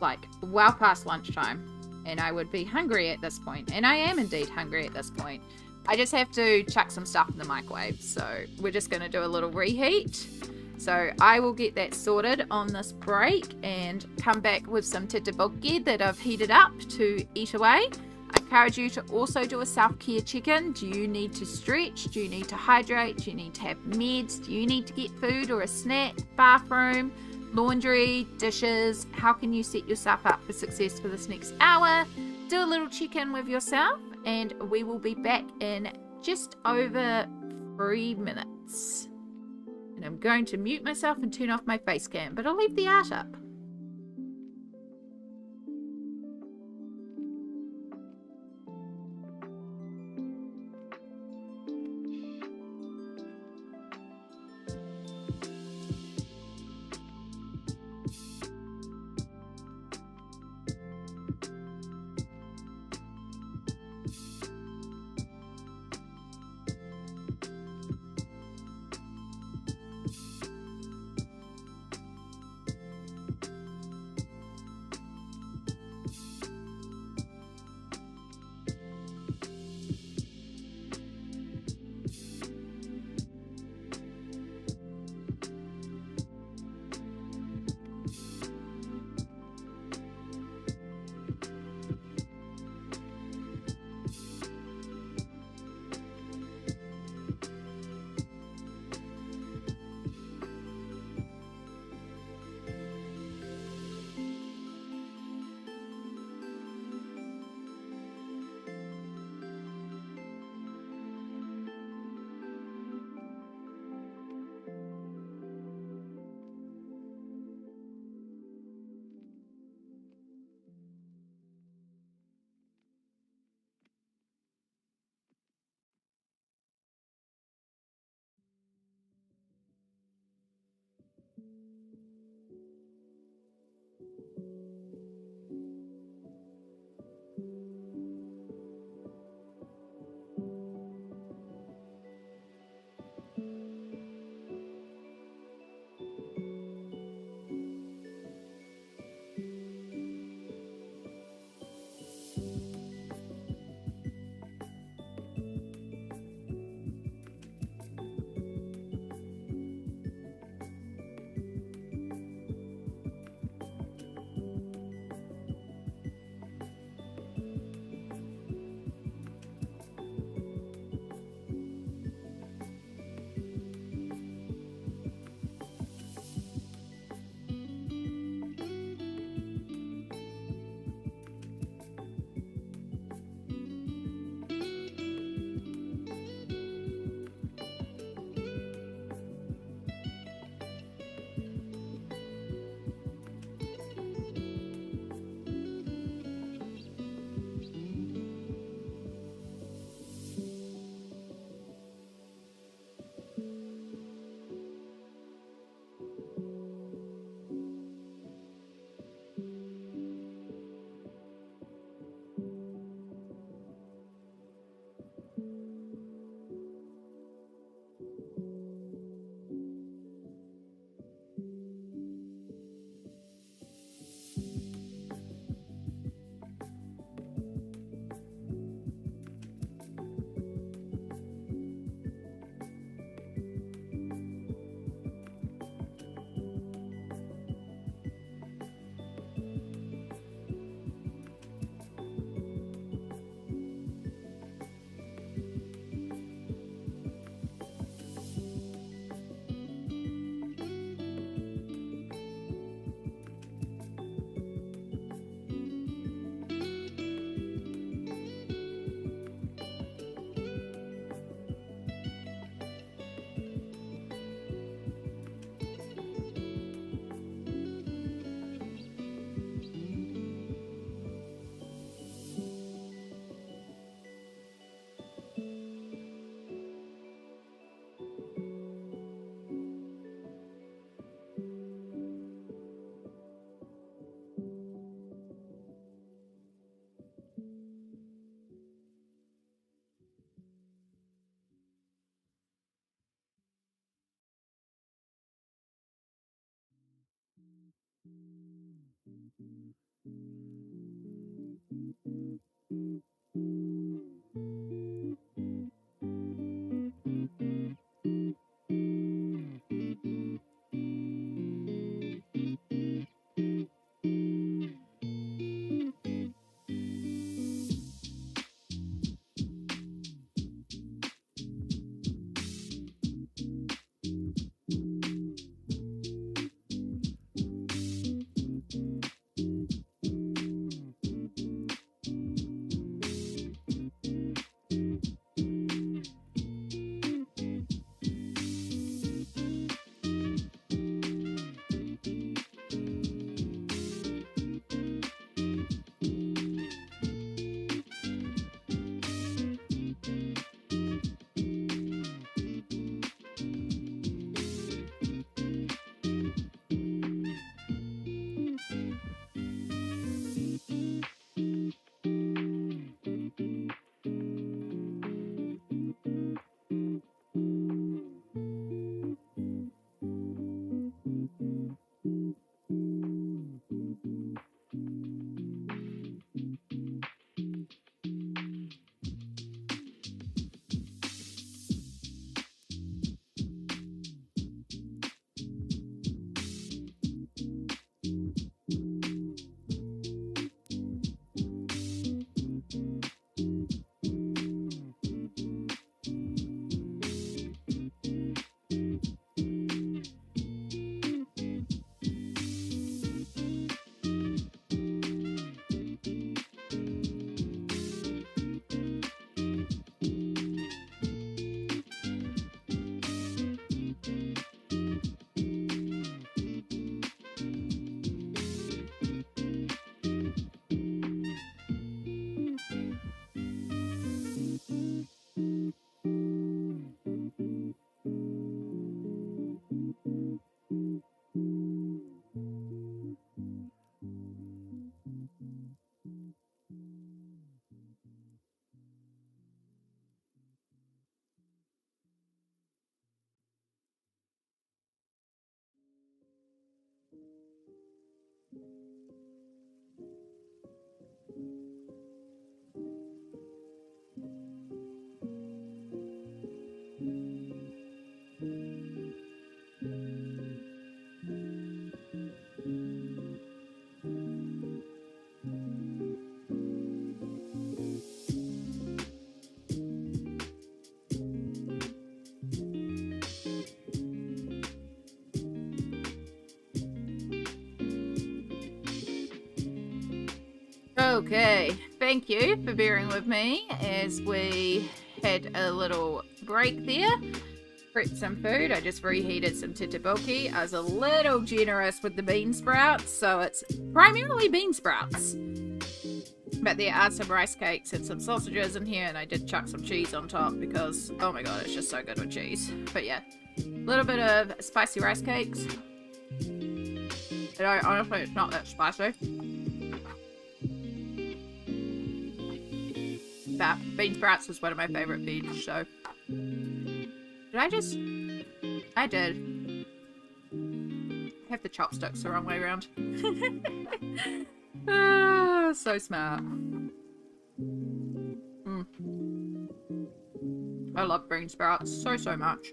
like well past lunchtime and I would be hungry at this point. And I am indeed hungry at this point. I just have to chuck some stuff in the microwave. So we're just going to do a little reheat. So I will get that sorted on this break and come back with some tteokbokki that I've heated up to eat away. I encourage you to also do a self-care check-in. Do you need to stretch? Do you need to hydrate? Do you need to have meds? Do you need to get food or a snack? Bathroom, laundry, dishes? How can you set yourself up for success for this next hour? Do a little check-in with yourself, and we will be back in just over 3 minutes. And I'm going to mute myself and turn off my face cam, but I'll leave the art up. Okay, thank you for bearing with me as we had a little break there. Prepped some food. I just reheated some tteokbokki. I was a little generous with the bean sprouts, so it's primarily bean sprouts. But there are some rice cakes and some sausages in here, and I did chuck some cheese on top because, oh my god, it's just so good with cheese. But yeah, a little bit of spicy rice cakes. And honestly, it's not that spicy. But bean sprouts is one of my favorite beans, so. Did I just? I did. I have the chopsticks the wrong way around. Ah, so smart. I love bean sprouts so much.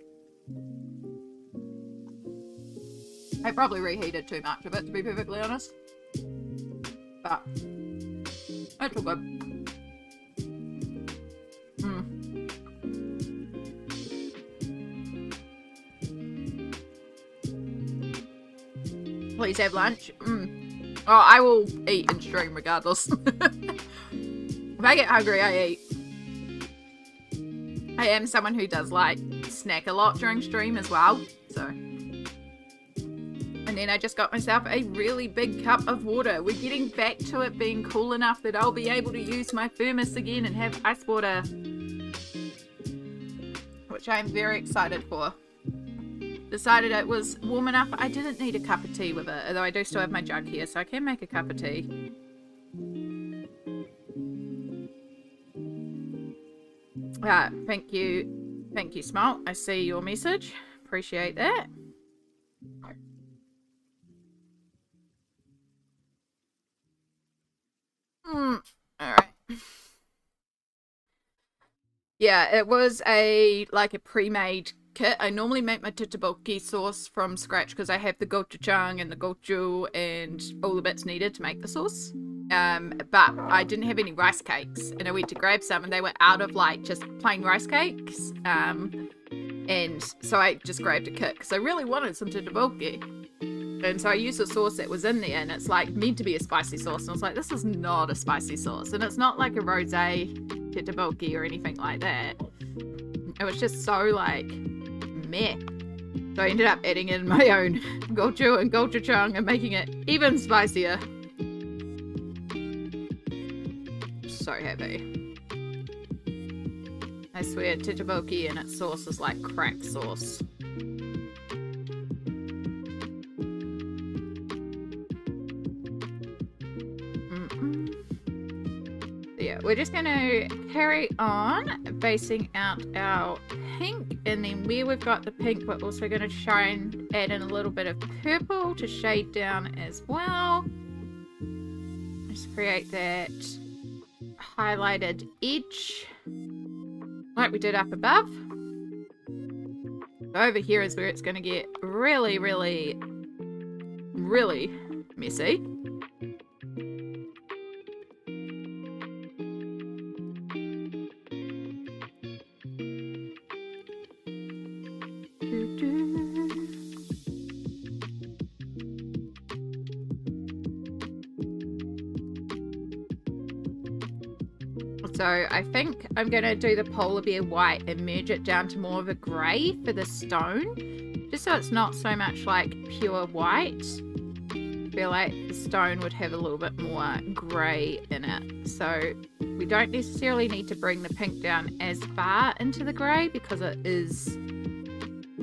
I probably reheated too much of it, to be perfectly honest. But it's all good. Please have lunch. Oh, I will eat in stream regardless. If I get hungry, I eat. I am someone who does like snack a lot during stream as well, so. And then I just got myself a really big cup of water. We're getting back to it being cool enough that I'll be able to use my thermos again and have ice water, which I'm very excited for. Decided it was warm enough. I didn't need a cup of tea with it, although I do still have my jug here, so I can make a cup of tea. Thank you, Smalt. I see your message. Appreciate that. Alright. Yeah, it was a pre-made kit. I normally make my tteokbokki sauce from scratch because I have the gochujang and the gochu and all the bits needed to make the sauce. But I didn't have any rice cakes, and I went to grab some, and they were out of just plain rice cakes. And so I just grabbed a kit because I really wanted some tteokbokki. And so I used the sauce that was in there, and it's meant to be a spicy sauce. And I was like, this is not a spicy sauce, and it's not like a rosé tteokbokki or anything like that. It was just so meh. So I ended up adding in my own gochu and gochujang and making it even spicier. So happy. I swear, tteokbokki and its sauce is like crack sauce. Yeah, we're just going to carry on basing out our pink, and then where we've got the pink, we're also going to try and add in a little bit of purple to shade down as well. Just create that highlighted edge like we did up above. Over here is where it's going to get really, really, really messy. So I think I'm going to do the polar bear white and merge it down to more of a grey for the stone. Just so it's not so much like pure white. I feel like the stone would have a little bit more grey in it. So we don't necessarily need to bring the pink down as far into the grey because it is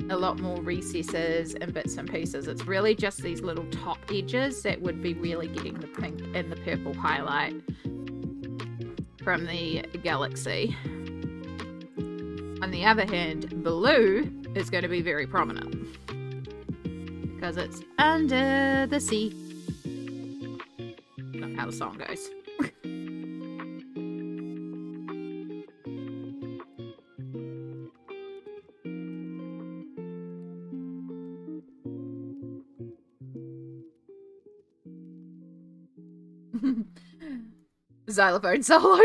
a lot more recesses and bits and pieces. It's really just these little top edges that would be really getting the pink and the purple highlight from the Galaxy. On the other hand, blue is going to be very prominent because it's under the sea. Not how the song goes. Xylophone solo.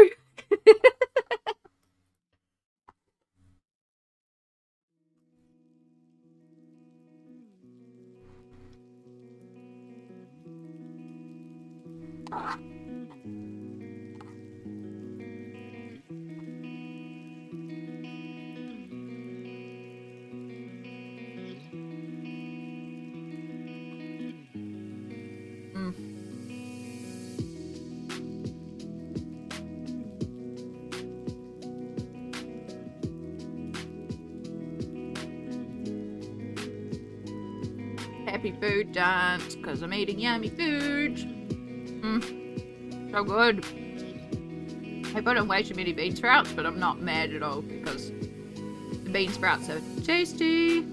Happy food dance because I'm eating yummy food. So good. I put in way too many bean sprouts, but I'm not mad at all because the bean sprouts are tasty. I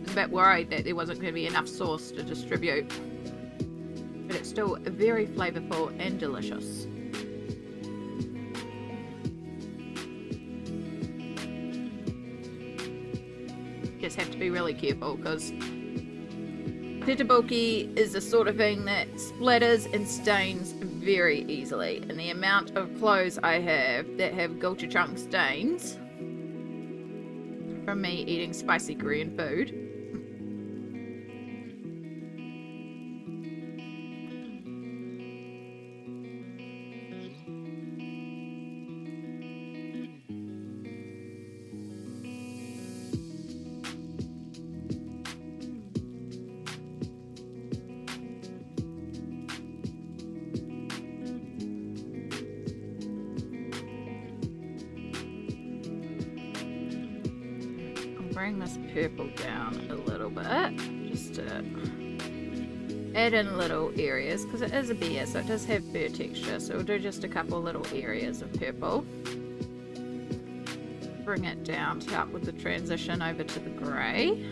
was a bit worried that there wasn't going to be enough sauce to distribute, but it's still very flavorful and delicious. Just have to be really careful because tteokbokki is the sort of thing that splatters and stains very easily, and the amount of clothes I have that have gochujang stains from me eating spicy Korean food. Bring this purple down a little bit just to add in little areas because it is a bear, so it does have fur texture, so we'll do just a couple little areas of purple. Bring it down to help with the transition over to the grey.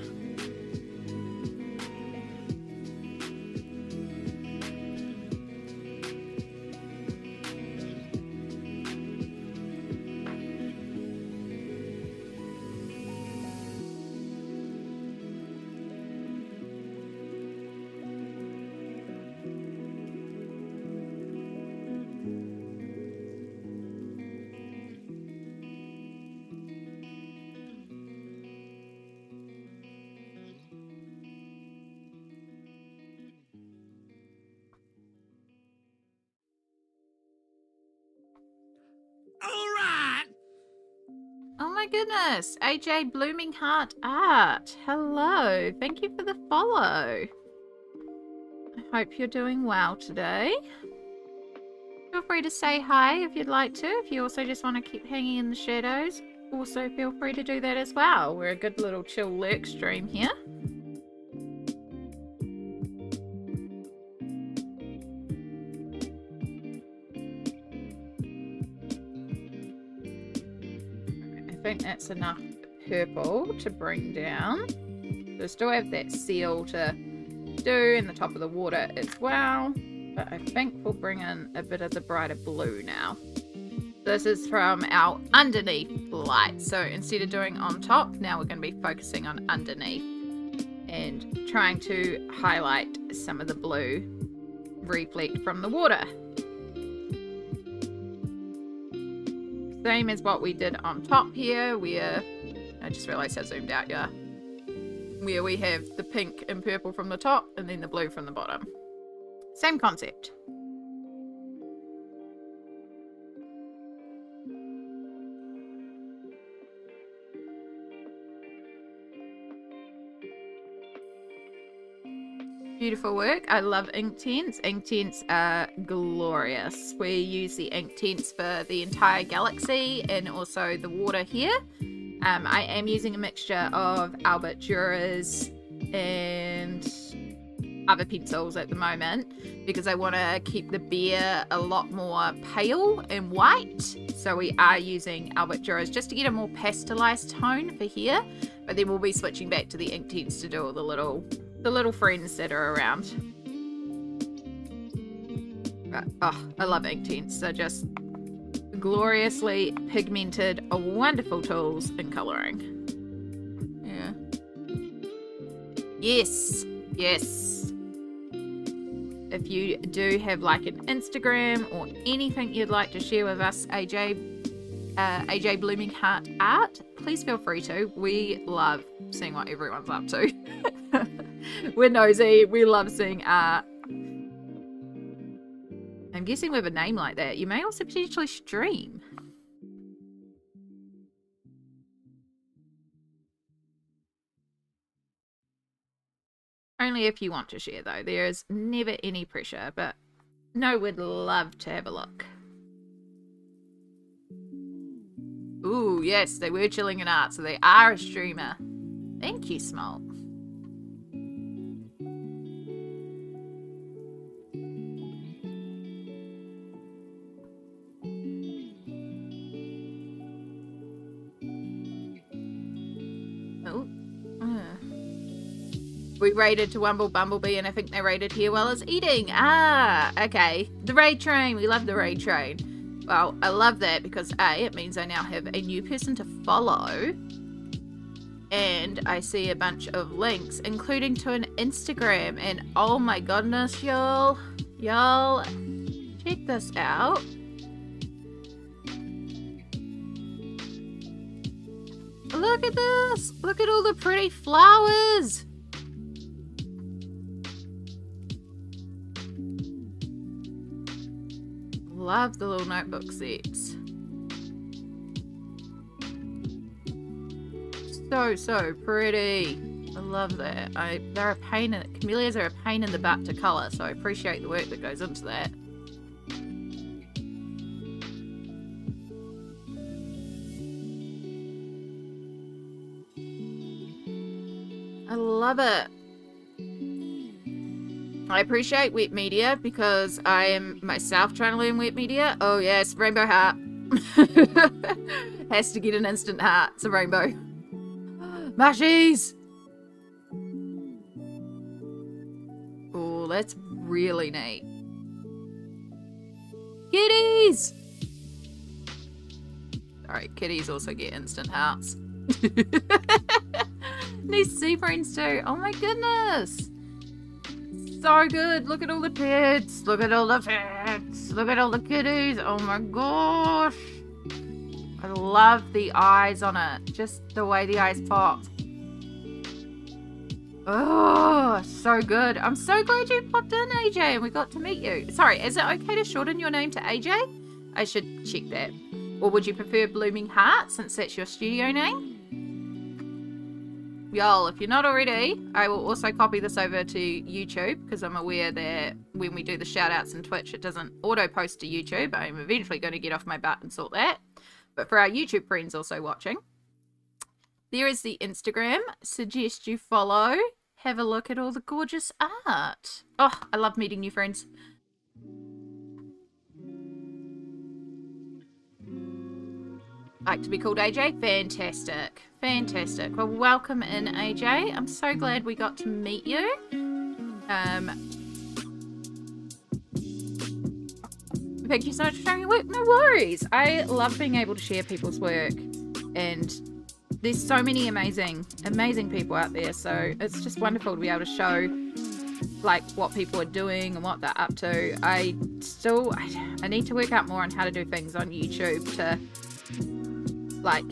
my goodness. AJ Blooming Heart Art. Hello. Thank you for the follow. I hope you're doing well today. Feel free to say hi if you'd like to. If you also just want to keep hanging in the shadows, also feel free to do that as well. We're a good little chill lurk stream here. I think that's enough purple to bring down. So still have that seal to do in the top of the water as well. But I think we'll bring in a bit of the brighter blue now. This is from our underneath light. So instead of doing on top, now we're going to be focusing on underneath and trying to highlight some of the blue reflect from the water. Same as what we did on top here, where I just realized I zoomed out, yeah. Where we have the pink and purple from the top and then the blue from the bottom. Same concept. Beautiful work. I love Inktense. Inktense are glorious. We use the Inktense for the entire Galaxy and also the water here. I am using a mixture of Albrecht Durers and other pencils at the moment because I want to keep the bear a lot more pale and white. So we are using Albrecht Durers just to get a more pastelized tone for here. But then we'll be switching back to the Inktense to do all the little friends that are around. But, oh, I love Inktense. They're just gloriously pigmented, wonderful tools in colouring. Yeah. Yes. Yes. If you do have like an Instagram or anything you'd like to share with us, AJ Blooming Heart Art, please feel free to. We love seeing what everyone's up to. We're nosy. We love seeing art. I'm guessing with a name like that, you may also potentially stream. Only if you want to share, though. There is never any pressure, but no, we'd love to have a look. Ooh, yes, they were chilling in art, so they are a streamer. Thank you, Small. We raided to Wumble Bumblebee, and I think they raided here while I was eating. Ah, okay. The raid train. We love the raid train. Well, I love that because A, it means I now have a new person to follow. And I see a bunch of links, including to an Instagram. And oh my goodness, y'all. Y'all, check this out. Look at this. Look at all the pretty flowers. Love the little notebook sets. So pretty. I love that. They're a pain in it. Camellias are a pain in the butt to colour, so I appreciate the work that goes into that. I love it. I appreciate wet media because I am myself trying to learn wet media. Oh yes, rainbow heart. Has to get an instant heart. It's a rainbow. Mushies! Oh, that's really neat. Kitties! Sorry, kitties also get instant hearts. These sea friends too. Oh my goodness! So good. Look at all the pets. Look at all the pets. Look at all the kitties. Oh my gosh. I love the eyes on it. Just the way the eyes pop. Oh, so good. I'm so glad you popped in, AJ, and we got to meet you. Sorry, is it okay to shorten your name to AJ? I should check that. Or would you prefer Blooming Heart, since that's your studio name? Y'all, if you're not already, I will also copy this over to YouTube, because I'm aware that when we do the shout-outs in Twitch, it doesn't auto-post to YouTube. I'm eventually going to get off my butt and sort that. But for our YouTube friends also watching, there is the Instagram. Suggest you follow. Have a look at all the gorgeous art. Oh, I love meeting new friends. Like to be called AJ? Fantastic. Fantastic. Well, welcome in, AJ. I'm so glad we got to meet you. Thank you so much for sharing your work. No worries. I love being able to share people's work. And there's so many amazing people out there. So it's just wonderful to be able to show like what people are doing and what they're up to. I need to work out more on how to do things on YouTube to like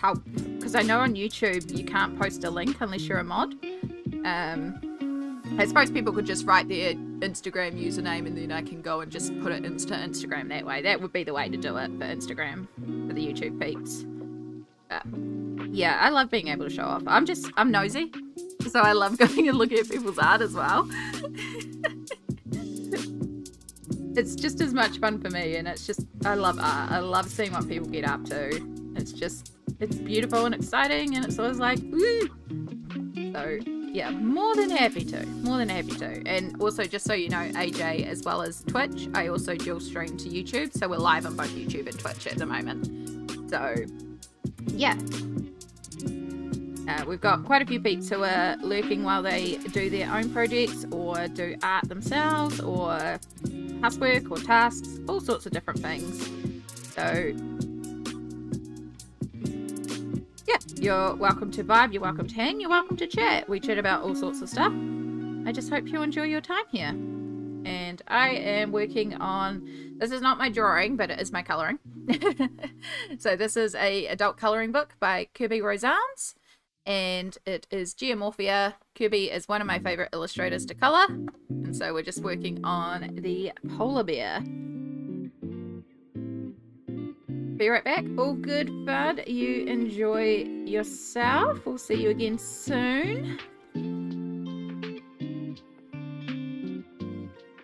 help, because I know on YouTube you can't post a link unless you're a mod. I suppose people could just write their Instagram username and then I can go and just put it into Instagram that way. That would be the way to do it for Instagram, for the YouTube peeps. Yeah, I love being able to show off. I'm nosy, so I love going and looking at people's art as well. It's just as much fun for me, and it's just, I love art. I love seeing what people get up to. It's beautiful and exciting, and it's always like, woo! So, yeah, more than happy to. And also, just so you know, AJ, as well as Twitch, I also dual stream to YouTube, so we're live on both YouTube and Twitch at the moment. So, yeah. We've got quite a few peeps who are lurking while they do their own projects, or do art themselves, or housework, or tasks, all sorts of different things. So, yeah, you're welcome to vibe, you're welcome to hang, you're welcome to chat. We chat about all sorts of stuff. I just hope you enjoy your time here. And I am working on, this is not my drawing, but it is my colouring. So this is a adult colouring book by Kerby Rosanes, and it is Geomorphia. Kerby is one of my favourite illustrators to colour, and so we're just working on the polar bear. Be right back. All good fun. You enjoy yourself. We'll see you again soon.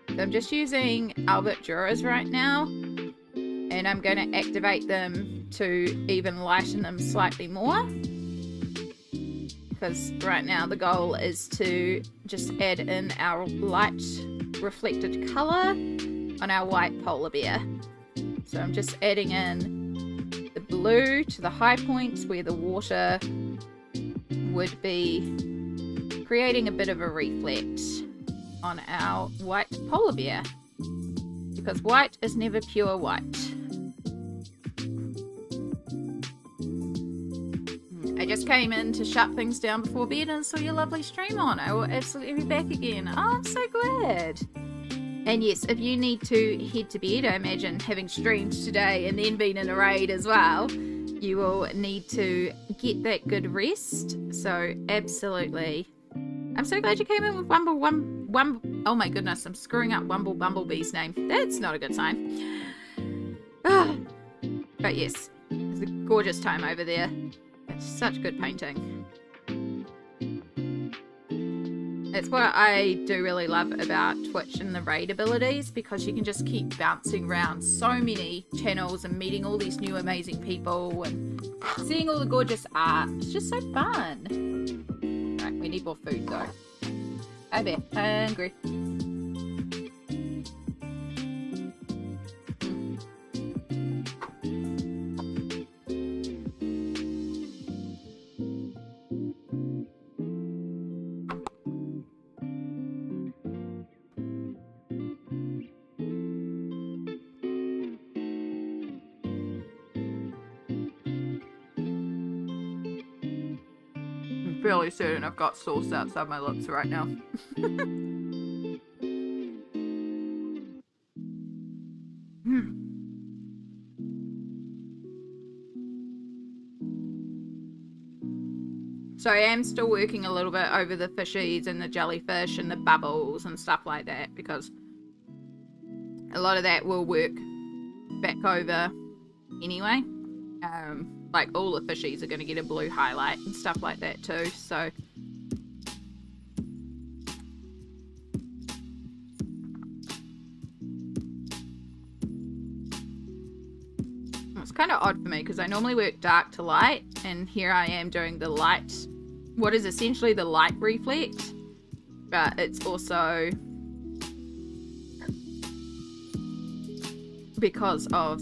So I'm just using Albrecht Durers right now, and I'm going to activate them to even lighten them slightly more, because right now the goal is to just add in our light reflected colour on our white polar bear. So I'm just adding in the blue to the high points where the water would be, creating a bit of a reflect on our white polar bear, because white is never pure white. I just came in to shut things down before bed and saw your lovely stream on. I will absolutely be back again. Oh, I'm so glad. And yes, if you need to head to bed, I imagine having streamed today and then been in a raid as well, you will need to get that good rest. So absolutely. I'm so glad you came in with oh my goodness, I'm screwing up Bumblebee's name. That's not a good sign. But yes, it's a gorgeous time over there. It's such good painting. It's what I do really love about Twitch and the raid abilities, because you can just keep bouncing around so many channels and meeting all these new amazing people and seeing all the gorgeous art. It's just so fun. Right, we need more food though. Hi there, hungry. Fairly certain I've got sauce outside my lips right now. So I am still working a little bit over the fishies and the jellyfish and the bubbles and stuff like that, because a lot of that will work back over anyway. Like all the fishies are going to get a blue highlight and stuff like that too, so it's kind of odd for me because I normally work dark to light, and here I am doing the light, what is essentially the light reflect, but it's also because of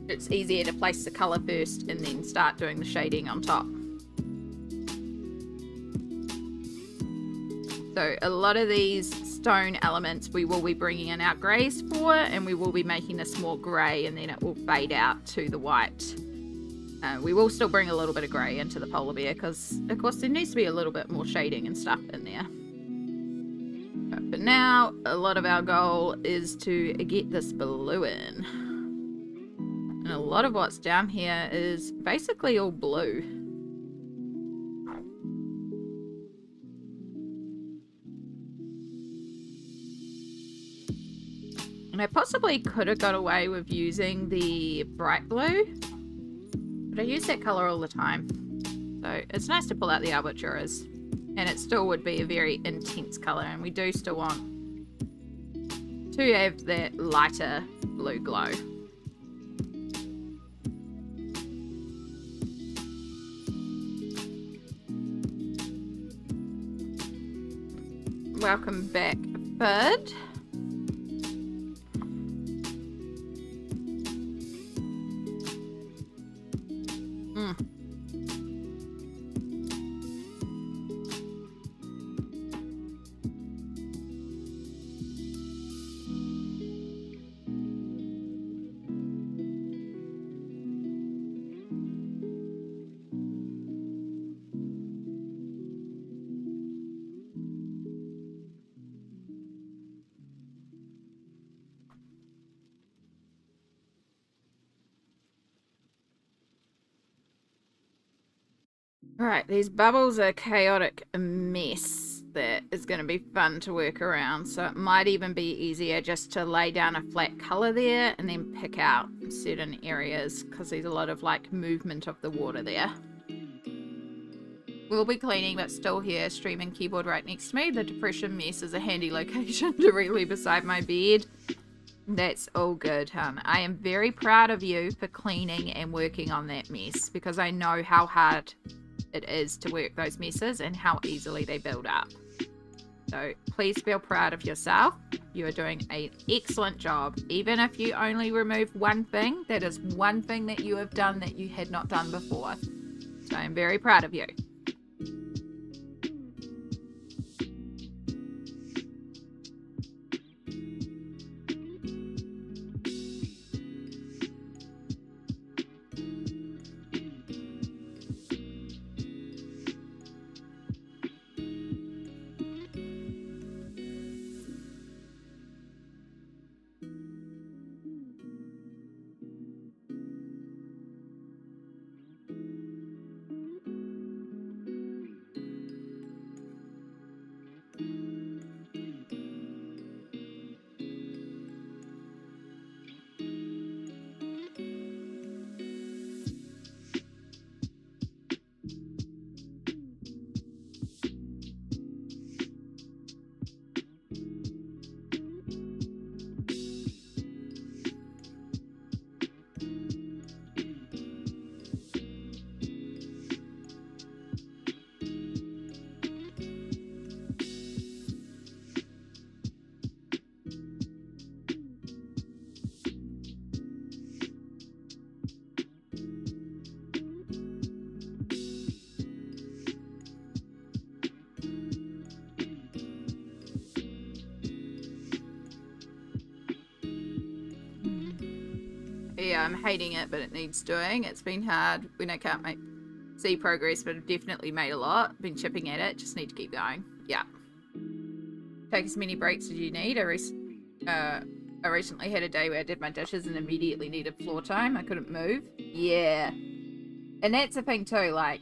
it's easier to place the colour first and then start doing the shading on top. So a lot of these stone elements we will be bringing in our greys for, and we will be making this more grey, and then it will fade out to the white. We will still bring a little bit of grey into the polar bear because of course there needs to be a little bit more shading and stuff in there. But for now, a lot of our goal is to get this blue in. And a lot of what's down here is basically all blue. And I possibly could have got away with using the bright blue, but I use that colour all the time. So it's nice to pull out the arbitrars, and it still would be a very intense colour, and we do still want to have that lighter blue glow. Welcome back, Bud. Right, these bubbles are a chaotic mess that is going to be fun to work around, so it might even be easier just to lay down a flat colour there and then pick out certain areas because there's a lot of like movement of the water there. We'll be cleaning, but still here, streaming keyboard right next to me. The depression mess is a handy location directly beside my bed. That's all good, hun. I am very proud of you for cleaning and working on that mess because I know how hard it is to work those messes and how easily they build up. So please feel proud of yourself. You are doing an excellent job. Even if you only remove one thing, that is one thing that you have done that you had not done before. So I'm very proud of you. Yeah, I'm hating it, but it needs doing. It's been hard when I can't see progress, but I've definitely made a lot. Been chipping at it, just need to keep going. Yeah. Take as many breaks as you need. I recently had a day where I did my dishes and immediately needed floor time. I couldn't move. Yeah. And that's the thing too, like,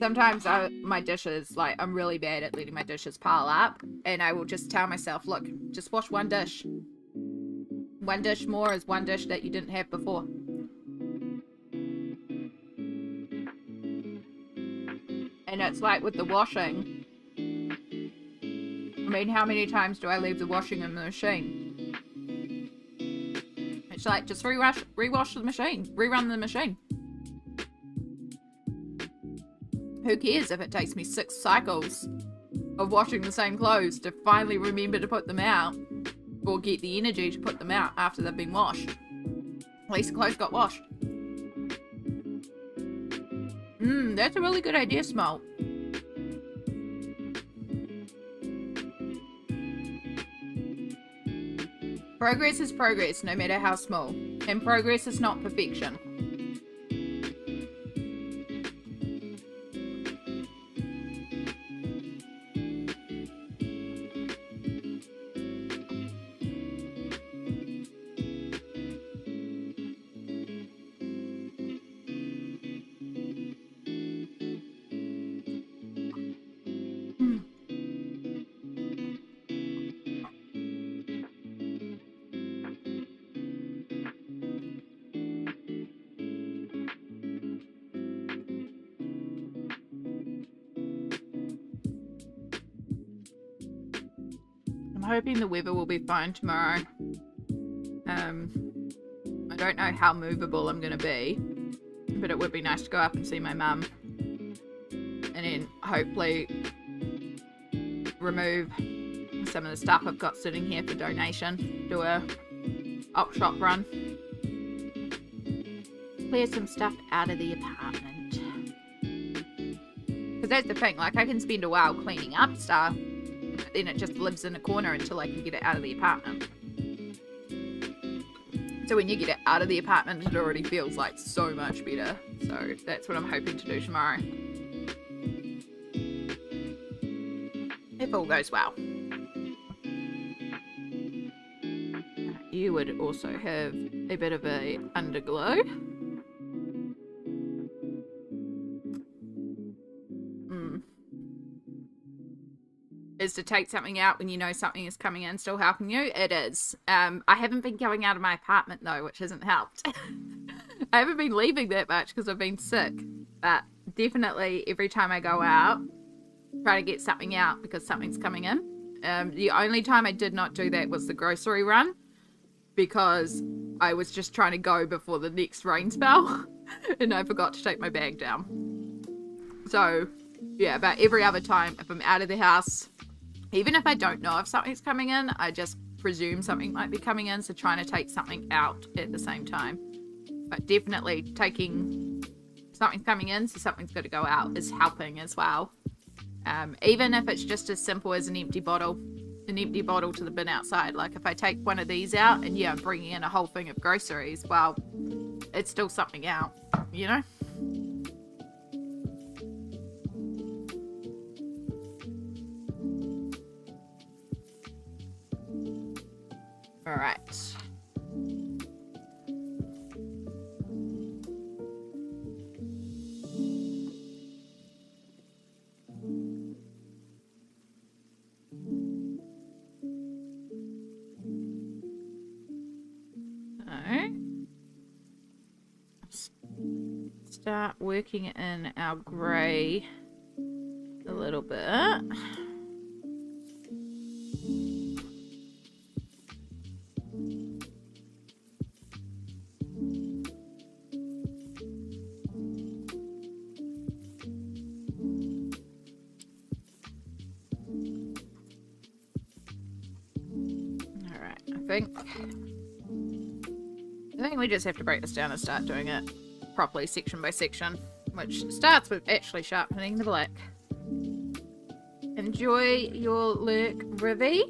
sometimes my dishes, like, I'm really bad at letting my dishes pile up, and I will just tell myself, look, just wash one dish. One dish more is one dish that you didn't have before. And it's like with the washing. I mean, how many times do I leave the washing in the machine? It's like, just rewash the machine. Rerun the machine. Who cares if it takes me 6 cycles of washing the same clothes to finally remember to put them out, or get the energy to put them out after they've been washed. At least the clothes got washed. That's a really good idea, Smalt. Progress is progress, no matter how small. And progress is not perfection. Hoping the weather will be fine tomorrow. I don't know how movable I'm gonna be, but it would be nice to go up and see my mum, and then hopefully remove some of the stuff I've got sitting here for donation. Do a op shop run, clear some stuff out of the apartment, because that's the thing, like I can spend a while cleaning up stuff, then it just lives in a corner until I can get it out of the apartment. So when you get it out of the apartment, it already feels like so much better. So that's what I'm hoping to do tomorrow, if all goes well. You would also have a bit of a underglow. Is to take something out when you know something is coming in still helping you? It is. I haven't been going out of my apartment though, which hasn't helped. I haven't been leaving that much because I've been sick, but definitely every time I go out, try to get something out because something's coming in. The only time I did not do that was the grocery run, because I was just trying to go before the next rain spell and I forgot to take my bag down. So yeah, but every other time, if I'm out of the house, even if I don't know if something's coming in, I just presume something might be coming in, so trying to take something out at the same time. But definitely taking something's coming in, so something's got to go out, is helping as well. Even if it's just as simple as an empty bottle to the bin outside. Like if I take one of these out and yeah, I'm bringing in a whole thing of groceries, well, it's still something out, you know? All right. Start working in our grey a little bit. I think we just have to break this down and start doing it properly, section by section, which starts with actually sharpening the black. Enjoy your lurk, Rivi.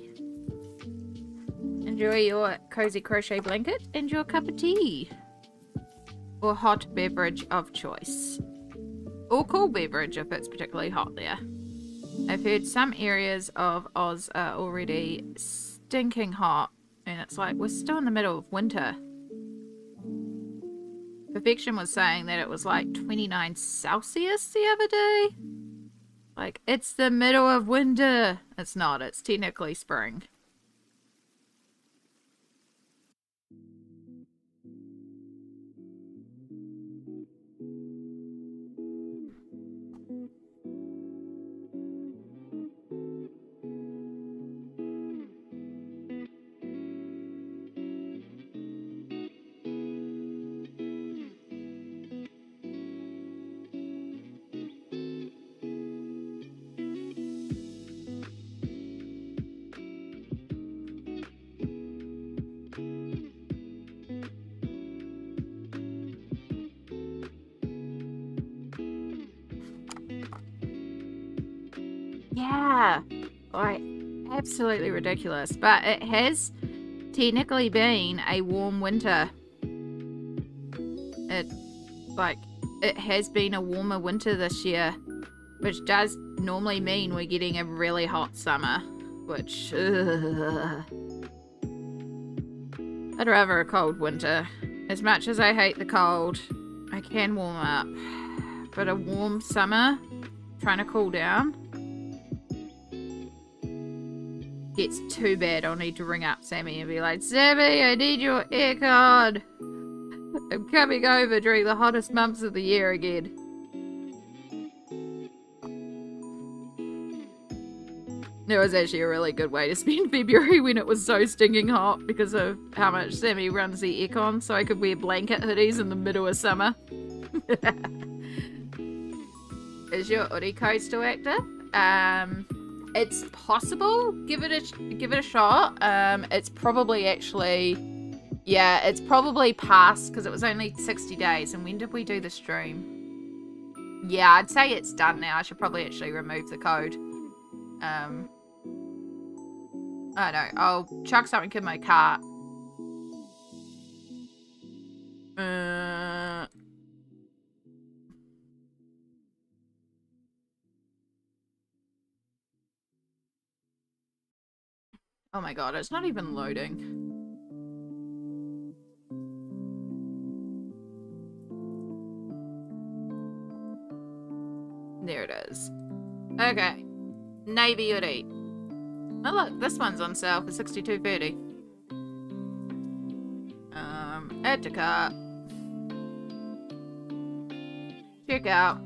Enjoy your cozy crochet blanket and your cup of tea, or hot beverage of choice, or cool beverage if it's particularly hot there. I've heard some areas of Oz are already stinking hot, and it's like we're still in the middle of winter. Perfection was saying that it was like 29 Celsius the other day. Like, it's the middle of winter. It's not. It's technically spring. Yeah. Like, absolutely ridiculous. But it has technically been a warm winter. It has been a warmer winter this year, which does normally mean we're getting a really hot summer, which, I'd rather a cold winter. As much as I hate the cold, I can warm up. But a warm summer, trying to cool down, gets too bad. I'll need to ring up Sammy and be like, Sammy, I need your aircon. I'm coming over during the hottest months of the year again. It was actually a really good way to spend February when it was so stinking hot because of how much Sammy runs the aircon, so I could wear blanket hoodies in the middle of summer. Is your Uri code still active? It's possible. Give it a shot. It's probably actually, yeah, it's probably past because it was only 60 days. And when did we do the stream? Yeah, I'd say it's done now. I should probably actually remove the code. I don't know. I'll chuck something in my cart. Oh my god, it's not even loading. There it is. Okay. Navy Uri. Oh look, this one's on sale for $62.30. Add to cart. Check out.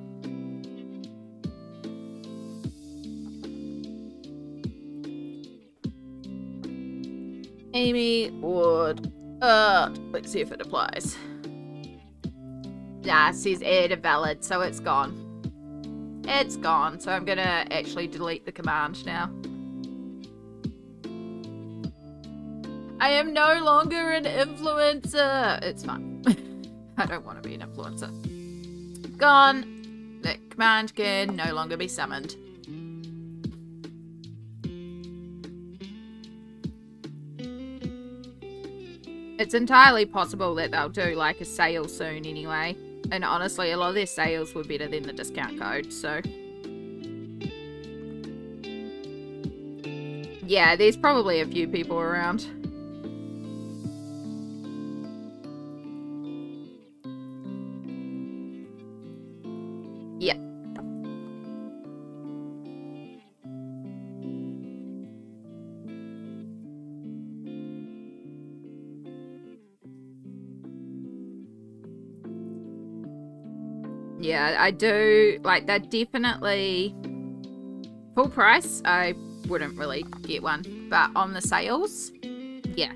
Amy Wood. Let's see if it applies. Nah, it says add valid, so it's gone. It's gone, so I'm gonna actually delete the command now. I am no longer an influencer. It's fine. I don't want to be an influencer. Gone. The command can no longer be summoned. It's entirely possible that they'll do like a sale soon anyway. And honestly, a lot of their sales were better than the discount code, so. Yeah, there's probably a few people around. Yep. Yeah, I do, like, they're definitely full price. I wouldn't really get one, but on the sales, yeah,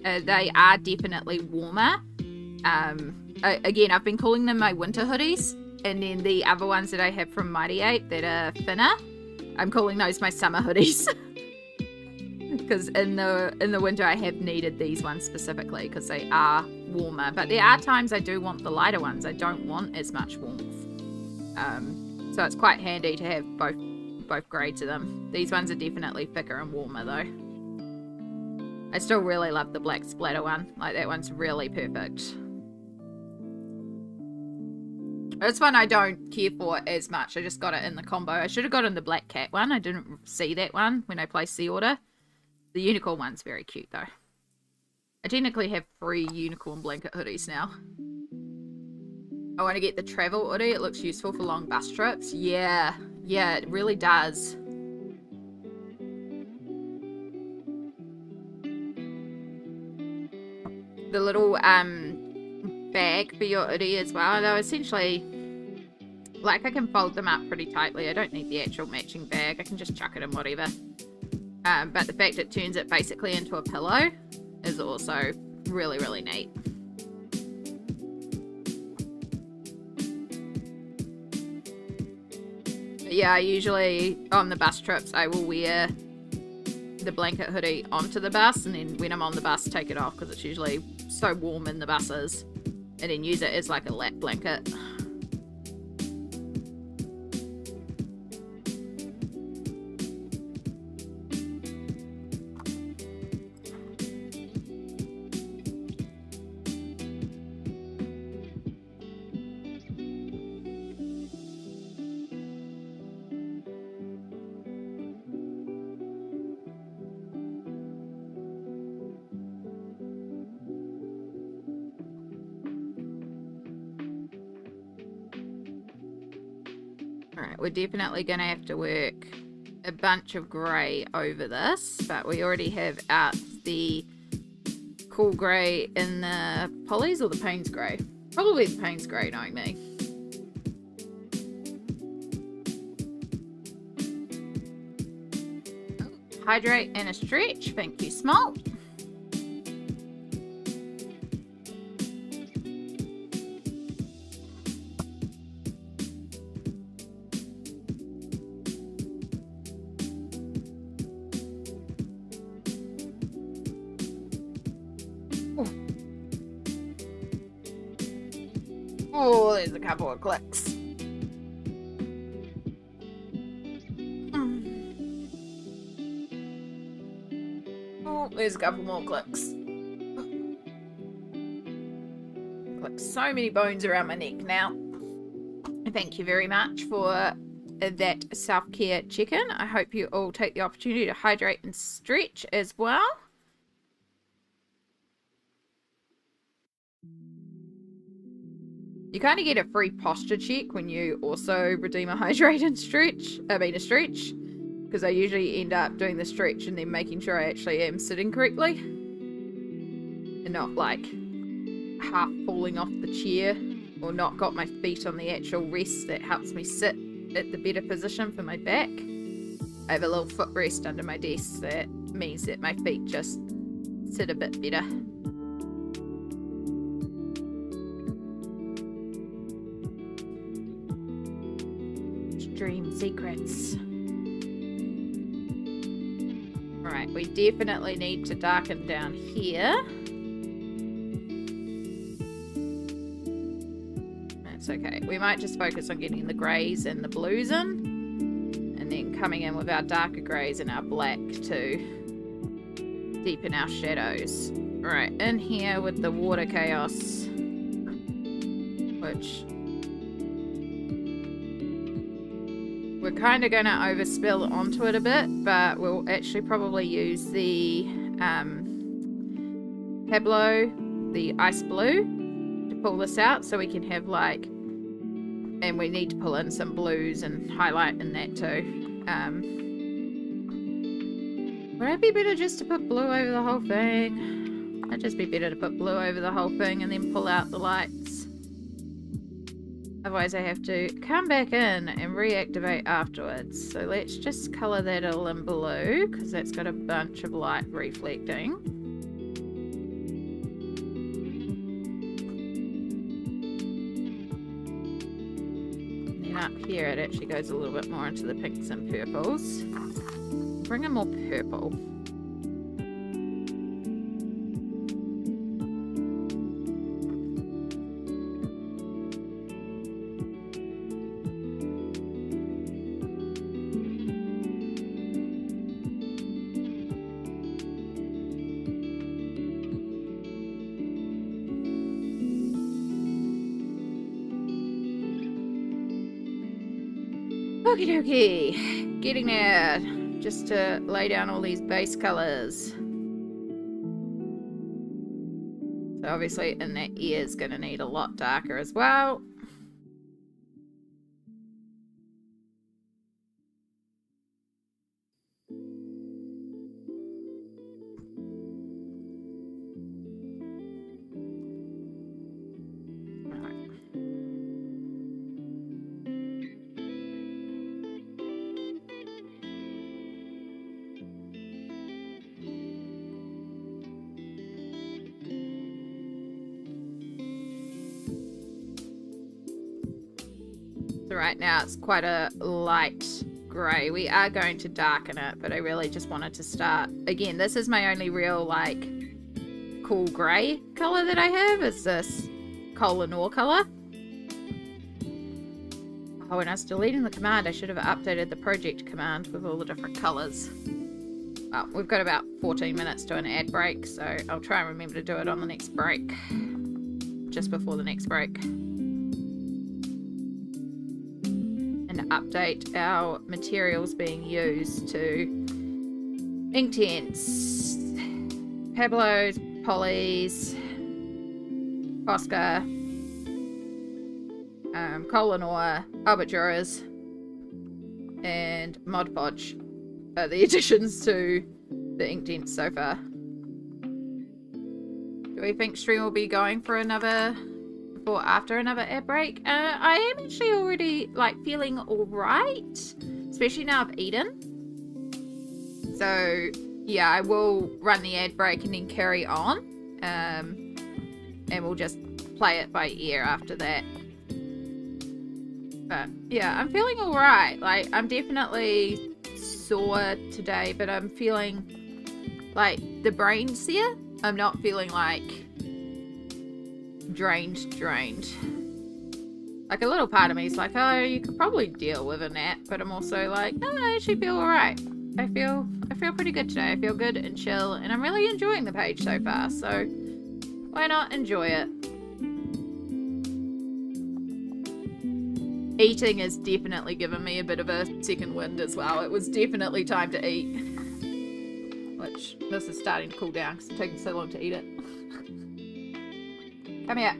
they are definitely warmer. Again, I've been calling them my winter hoodies, and then the other ones that I have from Mighty 8 that are thinner, I'm calling those my summer hoodies. Because in the winter I have needed these ones specifically because they are warmer, but there are times I do want the lighter ones. I don't want as much warmth, so it's quite handy to have both grades of them. These ones are definitely thicker and warmer though. I still really love the black splatter one. Like, that one's really perfect. This one I don't care for as much. I just got it in the combo. I should have gotten the black cat one. I didn't see that one when I placed the order. The unicorn one's very cute though. I technically have 3 unicorn blanket hoodies now. I want to get the travel hoodie. It looks useful for long bus trips. Yeah, it really does. The little bag for your hoodie as well. Though essentially, like, I can fold them up pretty tightly. I don't need the actual matching bag. I can just chuck it in whatever. But the fact it turns it basically into a pillow is also really, really neat. But yeah, I usually, on the bus trips, I will wear the blanket hoodie onto the bus, and then when I'm on the bus, take it off, because it's usually so warm in the buses, and then use it as like a lap blanket. Alright, we're definitely going to have to work a bunch of grey over this, but we already have out the cool grey in the polys, or the Payne's grey. Probably the Payne's grey, knowing me. Hydrate and a stretch. Thank you, Smalt. Oh, there's a couple of clicks. Oh, there's a couple more clicks. Like so many bones around my neck now. Thank you very much for that self-care check-in. I hope you all take the opportunity to hydrate and stretch as well. You kind of get a free posture check when you also redeem a hydrate and stretch. A stretch. Because I usually end up doing the stretch and then making sure I actually am sitting correctly. And not like half falling off the chair. Or not got my feet on the actual rest that helps me sit at the better position for my back. I have a little footrest under my desk that means that my feet just sit a bit better. Dream secrets. Alright, we definitely need to darken down here. That's okay. We might just focus on getting the greys and the blues in, and then coming in with our darker greys and our black to deepen our shadows. Alright, in here with the water chaos, which we're kind of going to overspill onto it a bit, but we'll actually probably use the Pablo, the ice blue, to pull this out so we can have like, and we need to pull in some blues and highlight in that too. Would it be better just to put blue over the whole thing? It'd just be better to put blue over the whole thing and then pull out the lights. Otherwise I have to come back in and reactivate afterwards. So let's just colour that all in blue, because that's got a bunch of light reflecting. And then up here it actually goes a little bit more into the pinks and purples. Bring in more purple. Okie dokie, getting there, just to lay down all these base colours. So obviously in that ear is going to need a lot darker as well. Right now it's quite a light grey. We are going to darken it, but I really just wanted to start again. This is my only real like cool grey colour that I have, is this Koh-I-Noor colour. Oh, when I was deleting the command I should have updated the project command with all the different colours. Well, we've got about 14 minutes to an ad break, so I'll try and remember to do it on the next break, just before the next break. Update our materials being used to Inktense, Pablo's, Polys, Posca, Koh-I-Noor, Albrecht, and Podge are the additions to the Inktense so far. Do we think stream will be going for after another ad break? I am actually already like feeling alright, especially now I've eaten. So yeah, I will run the ad break and then carry on, and we'll just play it by ear after that. But yeah, I'm feeling alright. Like, I'm definitely sore today, but I'm feeling like the brain's there. I'm not feeling like drained. Like, a little part of me is like, oh, you could probably deal with a nap, but I'm also like, no, I actually feel alright. I feel pretty good today. I feel good and chill, and I'm really enjoying the page so far, so why not enjoy it? Eating has definitely given me a bit of a second wind as well. It was definitely time to eat. Which, this is starting to cool down because it's taking so long to eat it. Come here.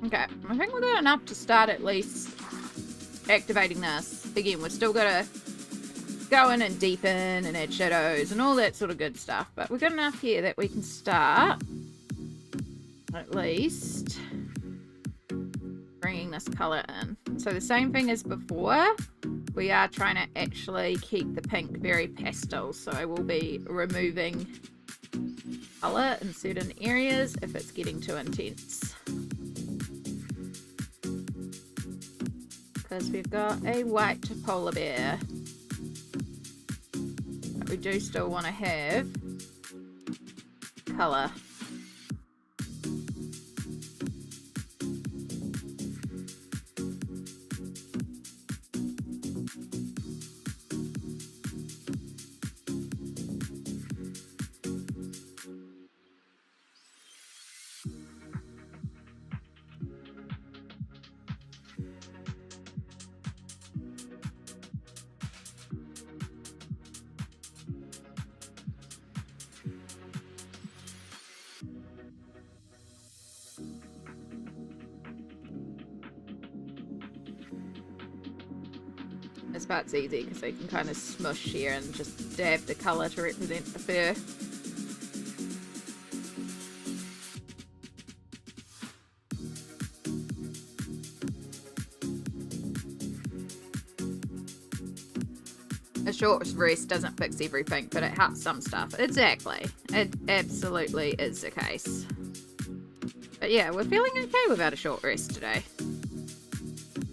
Okay, I think we're good enough to start at least activating this. Again, we're still gonna go in and deepen and add shadows and all that sort of good stuff, but we're good enough here that we can start at least bringing this color in. So the same thing as before, we are trying to actually keep the pink very pastel, so I will be removing color in certain areas if it's getting too intense. Because we've got a white polar bear, but we do still want to have color. This part's easy because they can kind of smush here and just dab the colour to represent the fur. A short rest doesn't fix everything, but it helps some stuff. Exactly. It absolutely is the case. But yeah, we're feeling okay without a short rest today.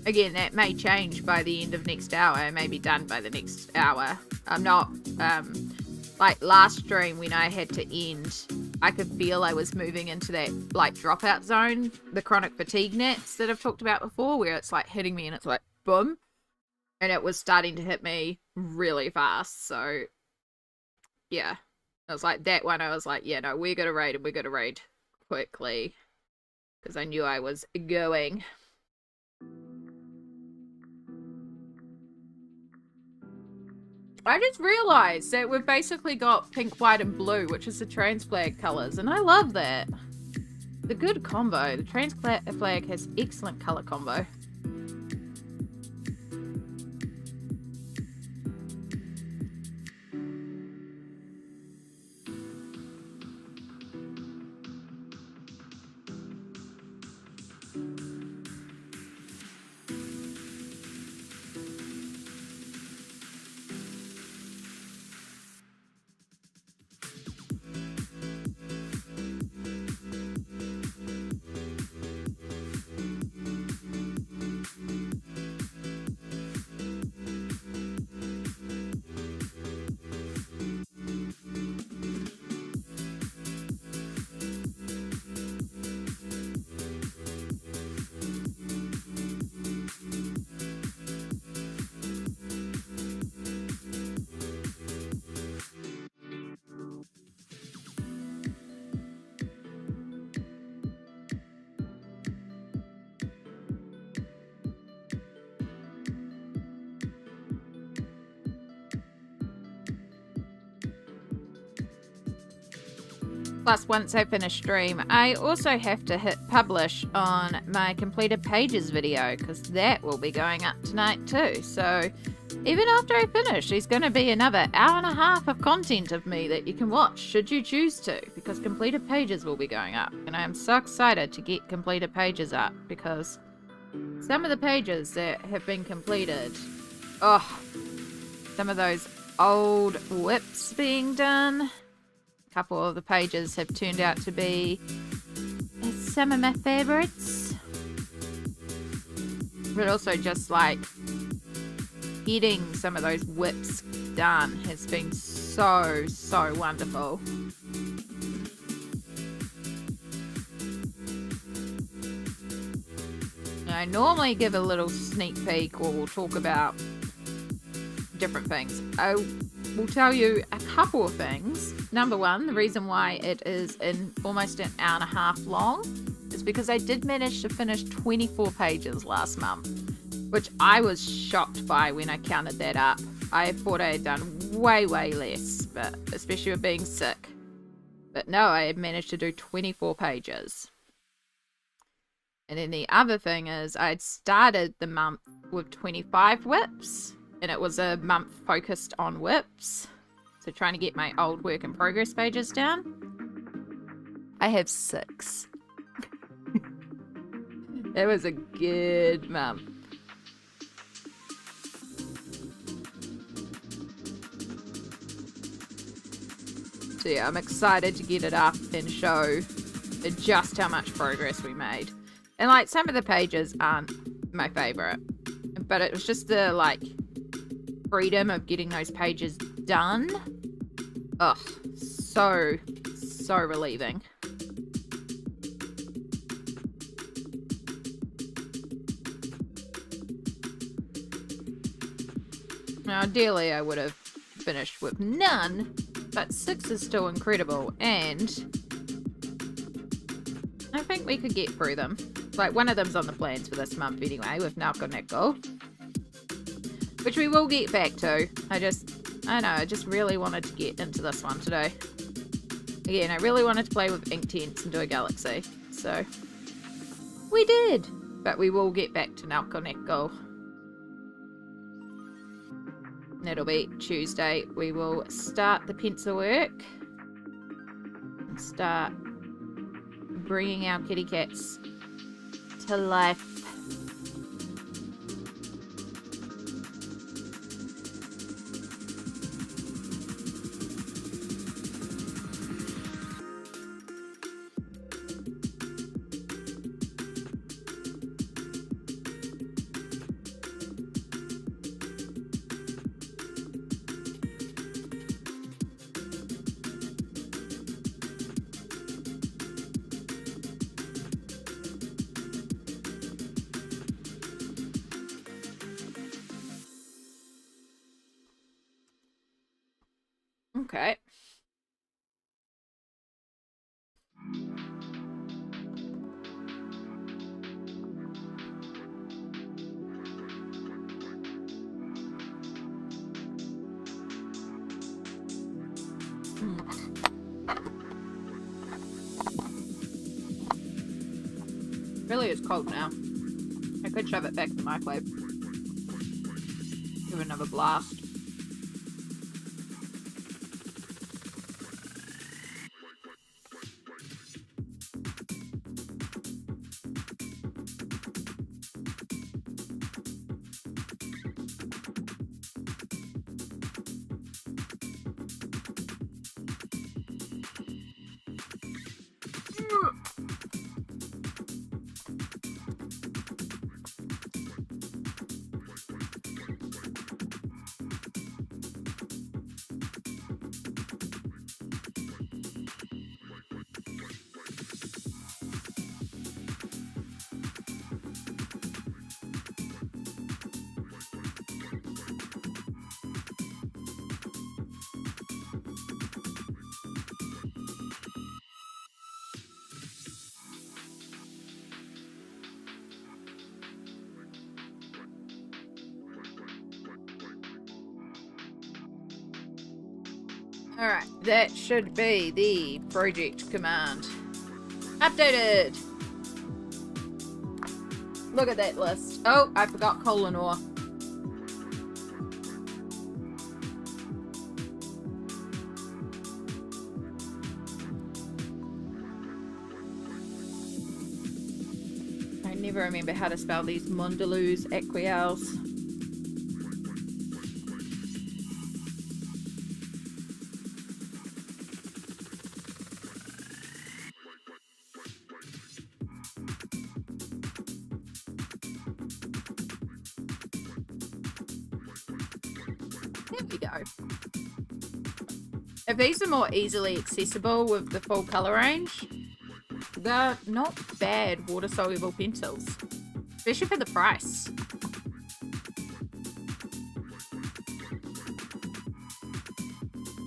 Again, that may change by the end of next hour. I may be done by the next hour. I'm not, like last stream when I had to end, I could feel I was moving into that like dropout zone, the chronic fatigue naps that I've talked about before, where it's like hitting me and it's like boom. And it was starting to hit me really fast. So yeah, it was like that one. I was like, yeah, no, we're going to raid and we're going to raid quickly. Because I knew I was going. I just realised that we've basically got pink, white, and blue, which is the trans flag colours, and I love that. The good combo. The trans flag has excellent colour combo. Plus, once I finish stream, I also have to hit publish on my completed pages video, because that will be going up tonight too. So even after I finish, there's going to be another hour and a half of content of me that you can watch, should you choose to, because completed pages will be going up. And I am so excited to get completed pages up, because some of the pages that have been completed, oh, some of those old whips being done. A couple of the pages have turned out to be some of my favorites. But also just like getting some of those whips done has been so wonderful. I normally give a little sneak peek, or we'll talk about different things. I will tell you a couple of things. Number one, the reason why it is in almost an hour and a half long is because I did manage to finish 24 pages last month, which I was shocked by when I counted that up. I thought I had done way less, but especially with being sick. But no, I had managed to do 24 pages. And then the other thing is I'd started the month with 25 whips, and it was a month focused on whips. So trying to get my old work in progress pages down. I have 6. It was a good month. So yeah, I'm excited to get it up and show just how much progress we made. And like, some of the pages aren't my favorite, but it was just the like freedom of getting those pages done. Ugh, so relieving. Now, ideally, I would have finished with none, but 6 is still incredible, and I think we could get through them. Like, one of them's on the plans for this month anyway, with Nalco, which we will get back to. I just really wanted to get into this one today. Again, I really wanted to play with Inktense and do a Galaxy, so we did. But we will get back to Nalco. It'll be Tuesday. We will start the pencil work and start bringing our kitty cats to life. Okay. Really is cold now. I could shove it back in the microwave. Give it another blast. Alright, that should be the project command. Updated! Look at that list. Oh, I forgot Koh-I-Noor. I never remember how to spell these Mondeluz Aquarelles. There we go. If these are more easily accessible with the full colour range, they're not bad water-soluble pencils, especially for the price.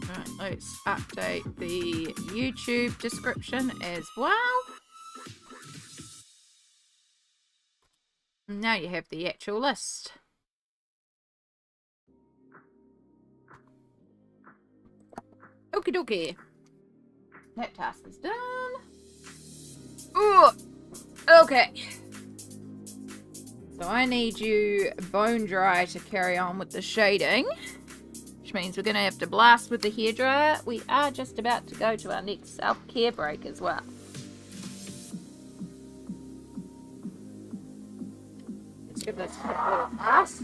Alright, let's update the YouTube description as well. Now you have the actual list. Okie dokie. That task is done. Ooh, okay. So I need you bone dry to carry on with the shading, which means we're going to have to blast with the hairdryer. We are just about to go to our next self-care break as well. Let's give this a little blast.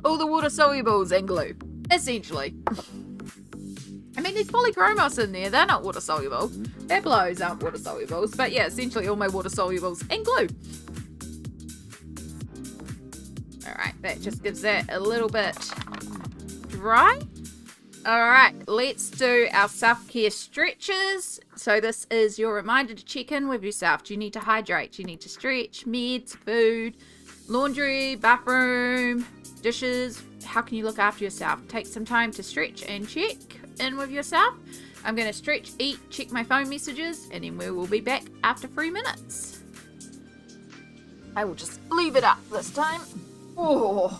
All the water solubles and glue, essentially. I mean, there's Polychromos in there. They're not water soluble. Pablos aren't water solubles, but yeah, essentially all my water solubles and glue. All right, that just gives that a little bit dry. All right, let's do our self-care stretches. So this is your reminder to check in with yourself. Do you need to hydrate? Do you need to stretch? Meds, food, laundry, bathroom, dishes. How can you look after yourself? Take some time to stretch and check in with yourself. I'm going to stretch, eat, check my phone messages, and then we will be back after 3 minutes. I will just leave it up this time. Oh.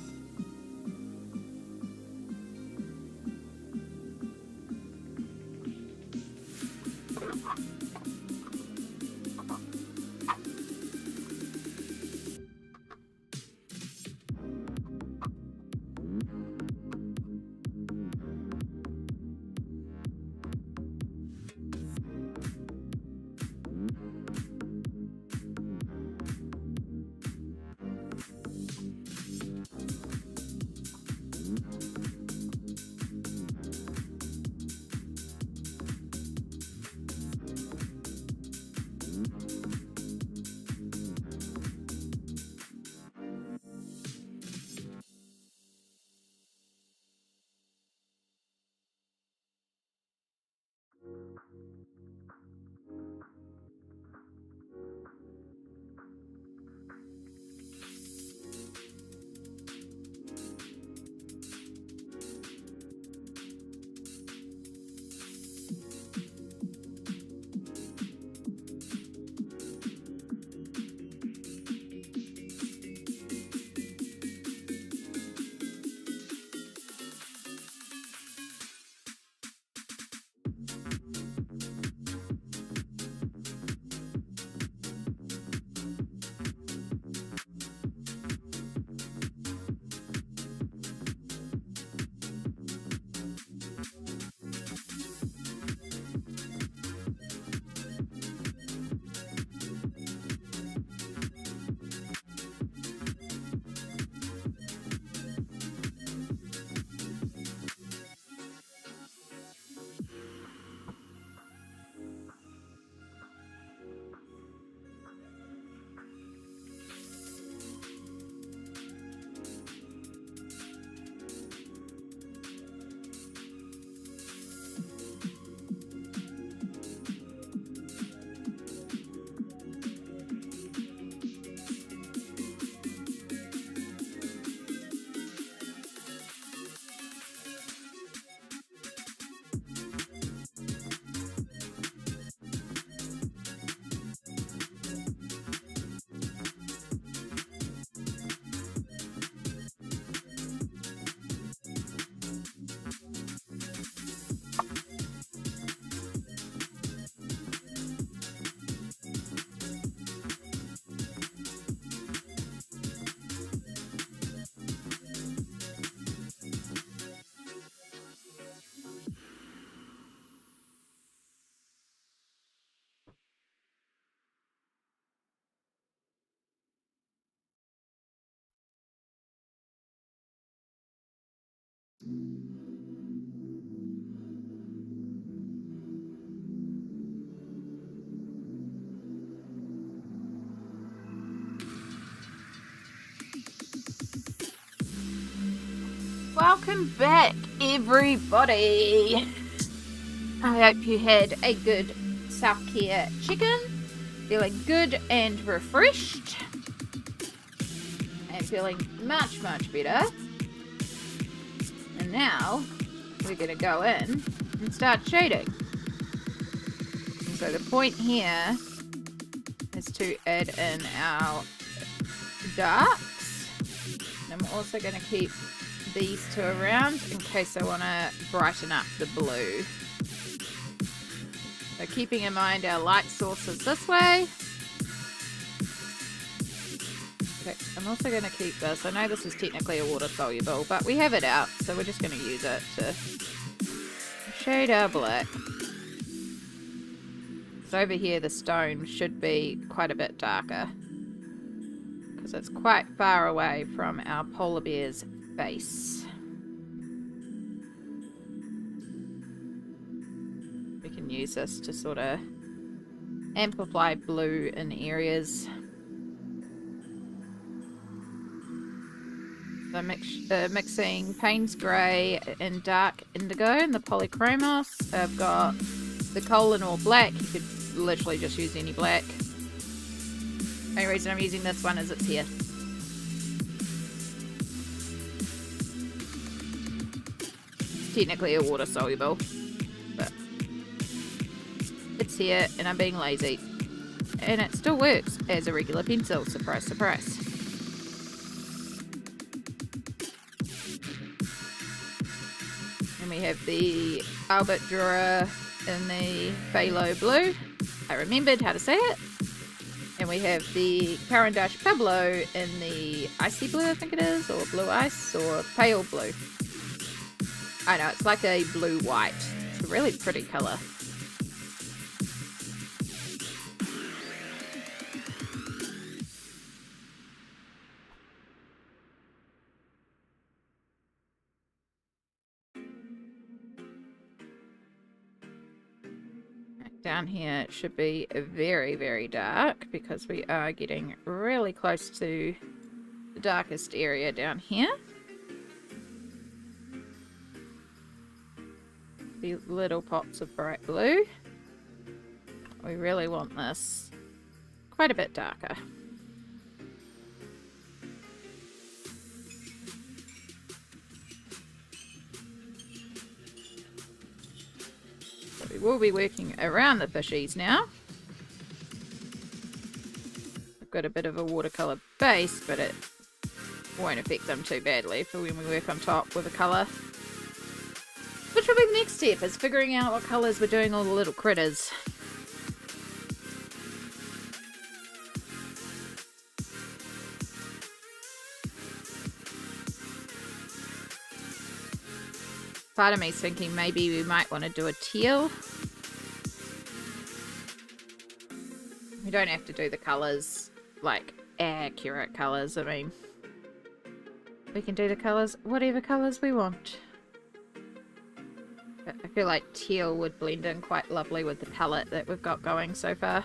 Welcome back, everybody. I hope you had a good self-care chicken, feeling good and refreshed, and feeling much, much better. And now we're going to go in and start shading. And so the point here is to add in our darks. And I'm also going to keep these two around in case I want to brighten up the blue. So keeping in mind our light source is this way. Okay, I'm also going to keep this. I know this is technically a water soluble, but we have it out, so we're just going to use it to shade our black. So over here the stone should be quite a bit darker because it's quite far away from our polar bear's face. We can use this to sort of amplify blue in areas. So mixing Payne's Grey and dark indigo in the Polychromos. I've got the Koh-I-Noor black. You could literally just use any black. The only reason I'm using this one is it's here. Technically a water soluble, but it's here and I'm being lazy, and it still works as a regular pencil. Surprise, surprise. And we have the Albrecht Durer in the phthalo blue. I remembered how to say it. And we have the Caran Pablo in the icy blue, I think it is, or blue ice, or pale blue. I know, it's like a blue-white. It's a really pretty colour. Down here it should be very, very dark because we are getting really close to the darkest area down here. The little pops of bright blue. We really want this quite a bit darker. So we will be working around the fishies now. I've got a bit of a watercolour base, but it won't affect them too badly for when we work on top with a colour. Which will be the next step, is figuring out what colours we're doing all the little critters. Part of me's thinking maybe we might want to do a teal. We don't have to do the colours, like accurate colours. I mean, we can do the colours, whatever colours we want. I feel like teal would blend in quite lovely with the palette that we've got going so far.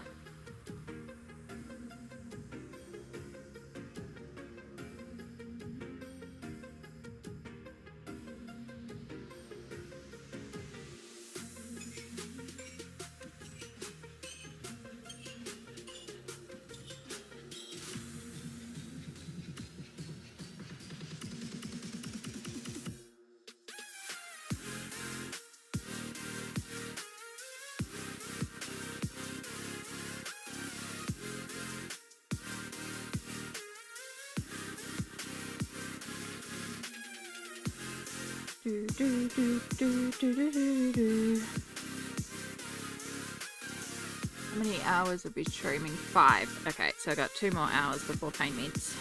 How many hours will be streaming? 5. Okay, so I got 2 more hours before pain meds.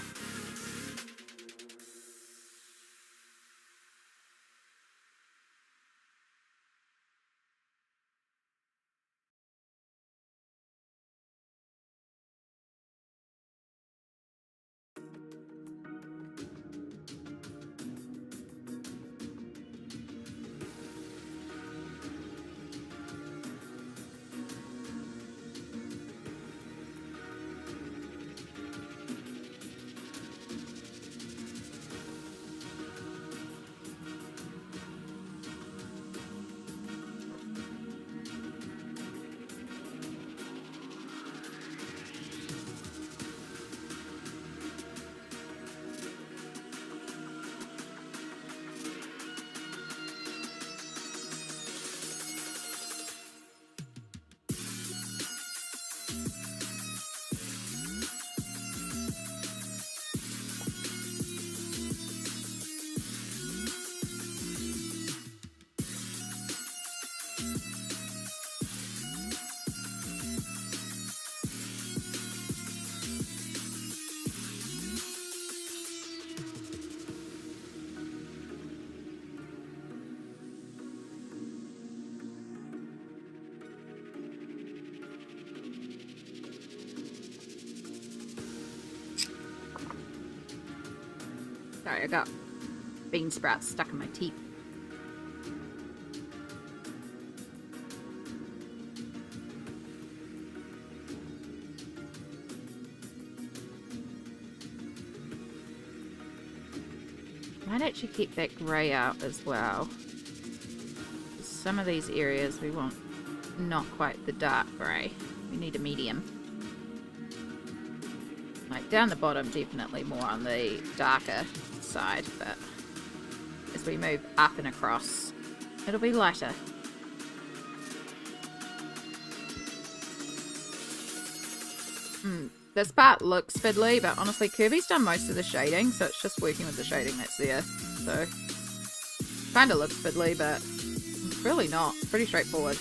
Sorry, I got bean sprouts stuck in my teeth. Might actually keep that grey out as well. Some of these areas we want not quite the dark grey. We need a medium. Like down the bottom, definitely more on the darker side, but as we move up and across, it'll be lighter. This part looks fiddly, but honestly Kirby's done most of the shading, so it's just working with the shading that's there. So, kind of looks fiddly, but it's really not. It's pretty straightforward.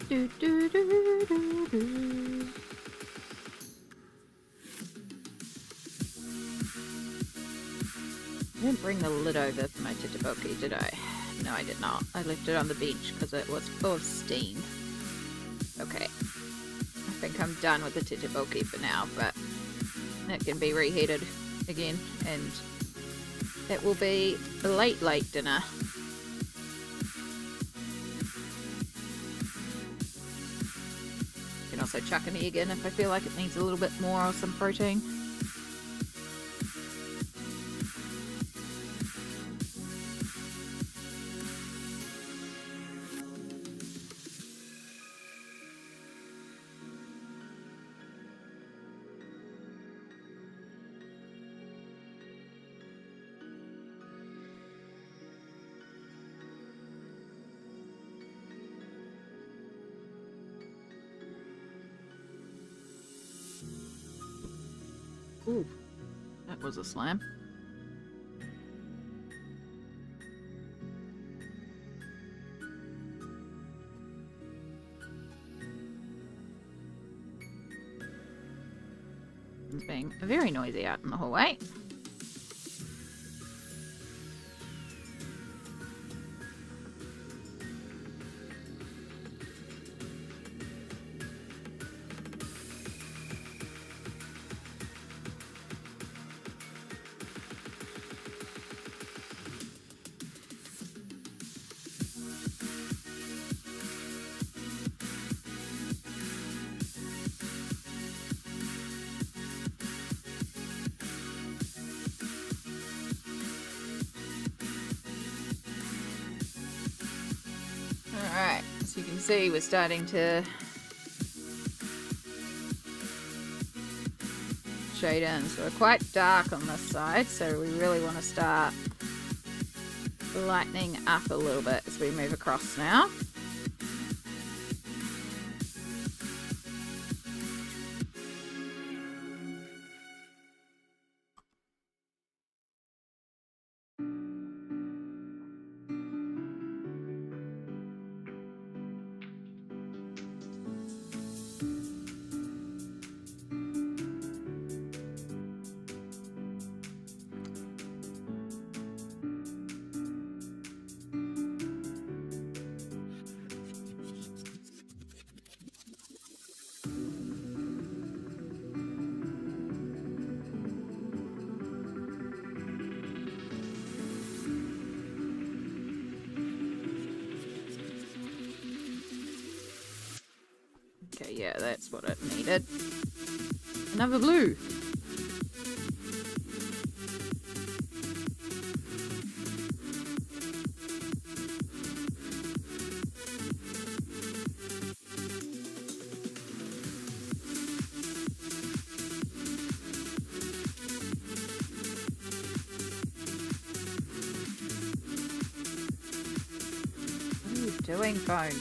Do, do, do, do, do. I didn't bring the lid over for my titiboki, did I? No, I did not. I left it on the bench because it was full of steam. Okay. I think I'm done with the titiboki for now, but it can be reheated again, and it will be a late dinner. Also chuck an egg in if I feel like it needs a little bit more or some protein. Ooh, that was a slam. It's being very noisy out in the hallway. Alright, as you can see, we're starting to shade in. So we're quite dark on this side, so we really want to start lightening up a little bit as we move across now. Okay, yeah, that's what it needed. Another blue. doing, phone?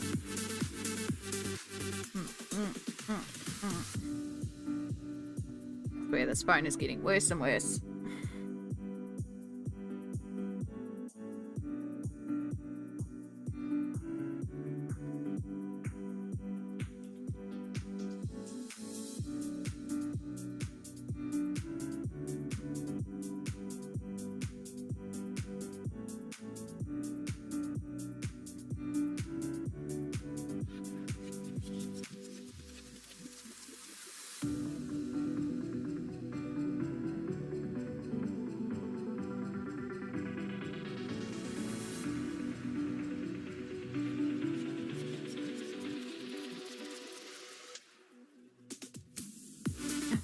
I swear this phone is getting worse and worse.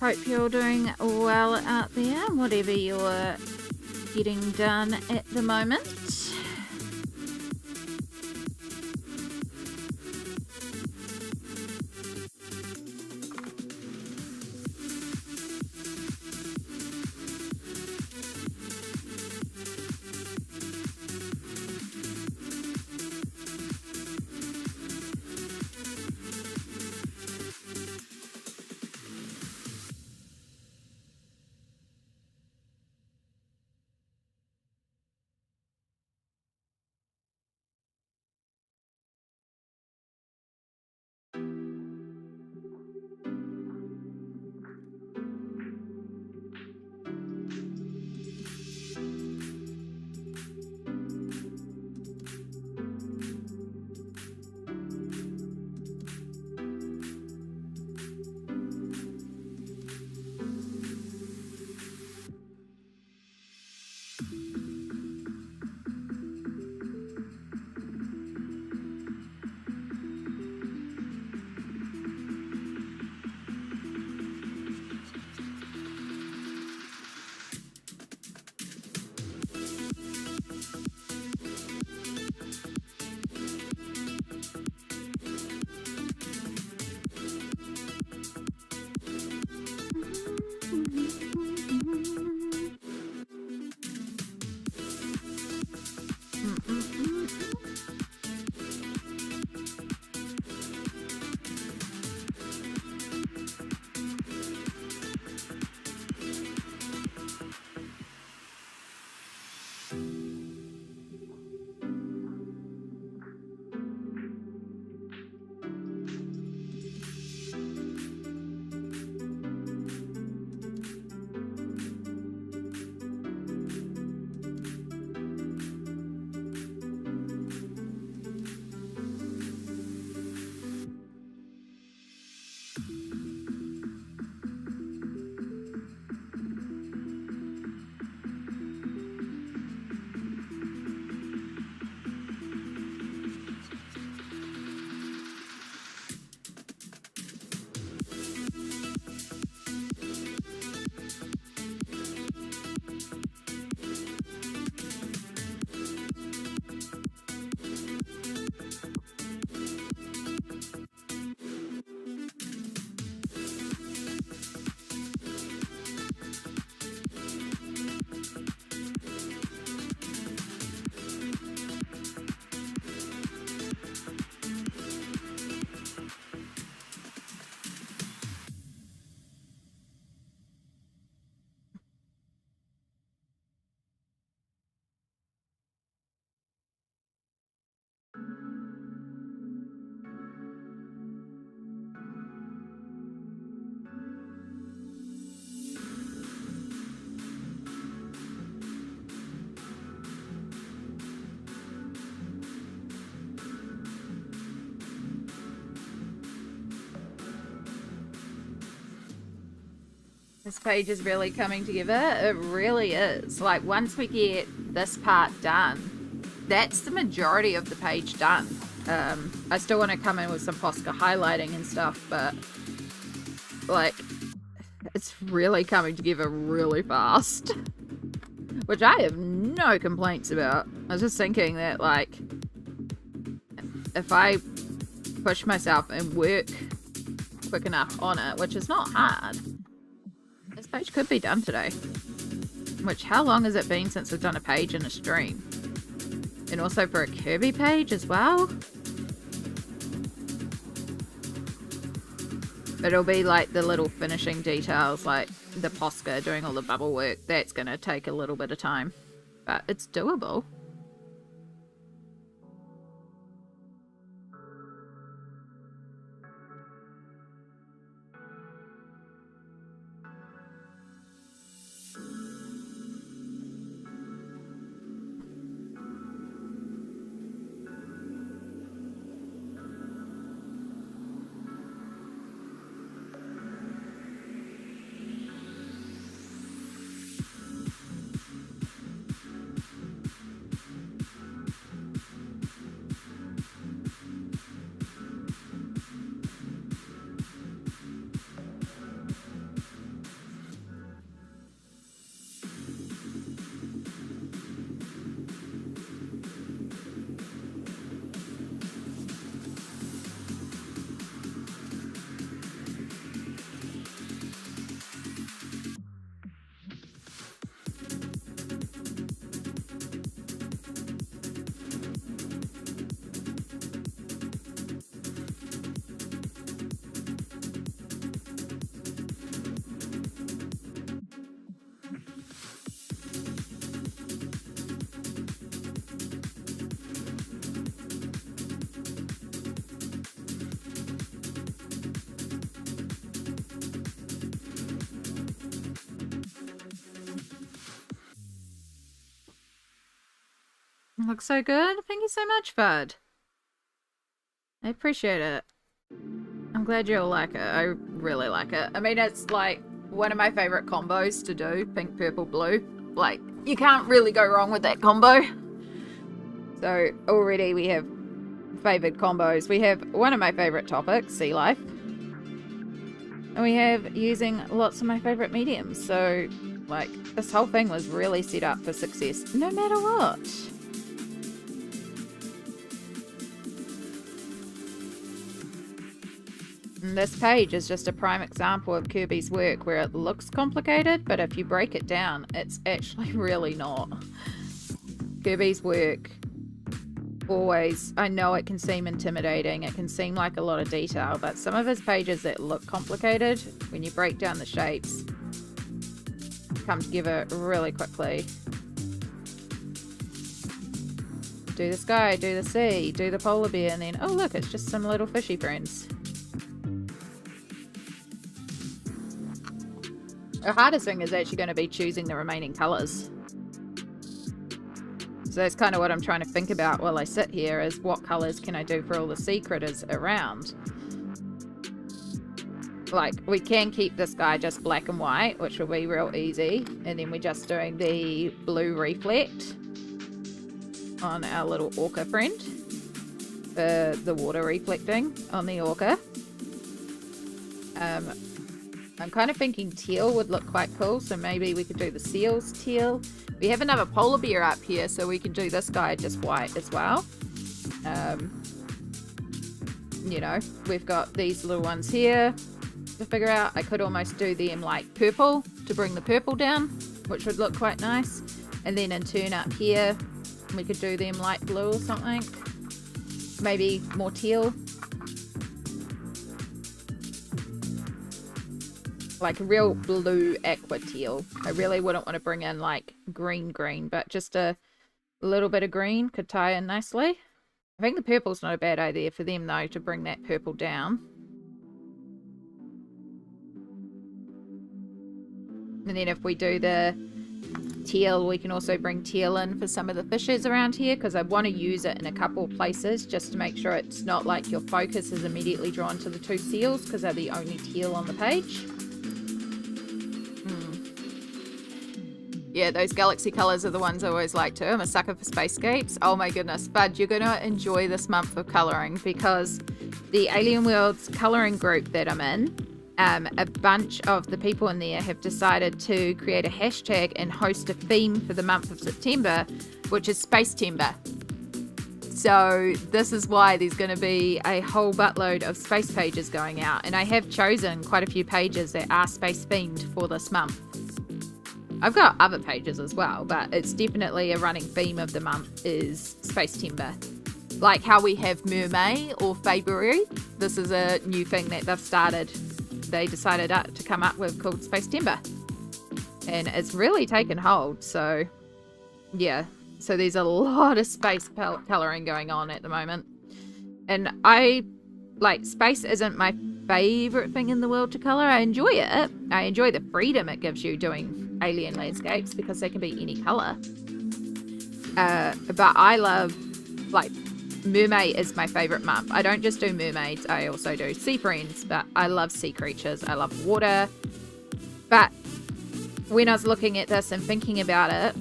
Hope you're doing well out there, whatever you're getting done at the moment. This page is really coming together. It really is. Like, once we get this part done, that's the majority of the page done. I still want to come in with some Posca highlighting and stuff, but like, it's really coming together really fast. Which I have no complaints about. I was just thinking that, like, if I push myself and work quick enough on it, which is not hard, this page could be done today. Which, how long has it been since we've done a page in a stream? And also for a Kerby page as well? But it'll be like the little finishing details, like the Posca doing all the bubble work. That's going to take a little bit of time. But it's doable. Looks so good. Thank you so much, Bud. I appreciate it. I'm glad you all like it. I really like it. I mean, it's like one of my favorite combos to do. Pink, purple, blue. Like, you can't really go wrong with that combo. So already we have favored combos. We have one of my favorite topics, sea life. And we have using lots of my favorite mediums. So, like, this whole thing was really set up for success, no matter what. And this page is just a prime example of Kerby's work where it looks complicated, but if you break it down, it's actually really not. Kerby's work always, I know it can seem intimidating, it can seem like a lot of detail, but some of his pages that look complicated, when you break down the shapes, come together really quickly. Do the sky, do the sea, do the polar bear, and then, oh look, it's just some little fishy friends. The hardest thing is actually going to be choosing the remaining colours. So that's kind of what I'm trying to think about while I sit here, is what colours can I do for all the sea critters around. Like, we can keep this guy just black and white, which will be real easy. And then we're just doing the blue reflect on our little orca friend. The water reflecting on the orca. I'm kind of thinking teal would look quite cool, so maybe we could do the seals teal. We have another polar bear up here, so we can do this guy just white as well. You know, we've got these little ones here to figure out. I could almost do them like purple to bring the purple down, which would look quite nice. And then in turn up here, we could do them light blue or something. Maybe more teal. Like a real blue aqua teal. I really wouldn't want to bring in like green, but just a little bit of green could tie in nicely. I think the purple's not a bad idea for them though, to bring that purple down. And then if we do the teal, we can also bring teal in for some of the fishes around here, because I want to use it in a couple places just to make sure it's not like your focus is immediately drawn to the two seals because they're the only teal on the page. Yeah, those galaxy colours are the ones I always like too. I'm a sucker for spacescapes. Oh my goodness, Bud, you're going to enjoy this month of colouring, because the Alien Worlds colouring group that I'm in, a bunch of the people in there have decided to create a hashtag and host a theme for the month of September, which is Space Timber. So this is why there's going to be a whole buttload of space pages going out. And I have chosen quite a few pages that are space themed for this month. I've got other pages as well, but it's definitely a running theme of the month is Space Timber. Like how we have Mermaid or Faber. This is a new thing that they've started they decided to come up with called Space Timber. And it's really taken hold, so yeah. So there's a lot of space colouring going on at the moment. And space isn't my favourite thing in the world to colour. I enjoy it. I enjoy the freedom it gives you doing alien landscapes because they can be any colour. But I love, mermaid is my favourite month. I don't just do mermaids, I also do sea friends, but I love sea creatures. I love water. But when I was looking at this and thinking about it,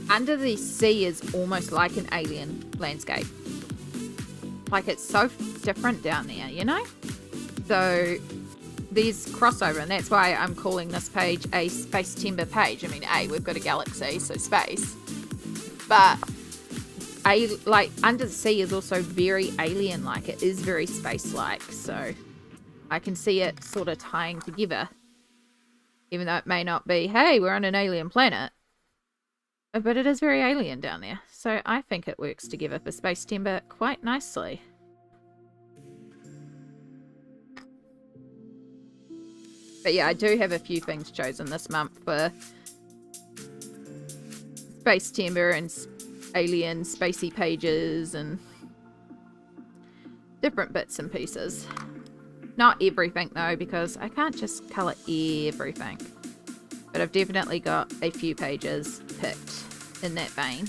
under the sea is almost like an alien landscape. Like, it's so different down there, you know? So there's crossover, and that's why I'm calling this page a Space Timber page. I mean, we've got a galaxy, so space. But under the sea is also very alien-like. It is very space-like, so I can see it sort of tying together. Even though it may not be, hey, we're on an alien planet. But it is very alien down there. So I think it works together for Space Timber quite nicely. But yeah, I do have a few things chosen this month for Space Timber and alien spacey pages and different bits and pieces. Not everything though, because I can't just colour everything. But I've definitely got a few pages picked in that vein.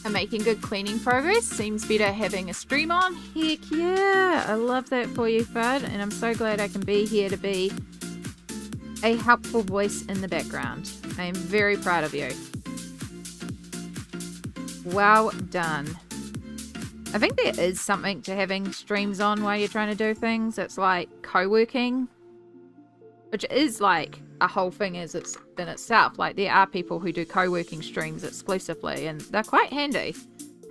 I'm making good cleaning progress. Seems better having a stream on. Heck yeah. I love that for you, Fud. And I'm so glad I can be here to be a helpful voice in the background. I am very proud of you. Well done. I think there is something to having streams on while you're trying to do things. It's like co-working, which is like a whole thing as it's in itself. Like, there are people who do co-working streams exclusively, and they're quite handy.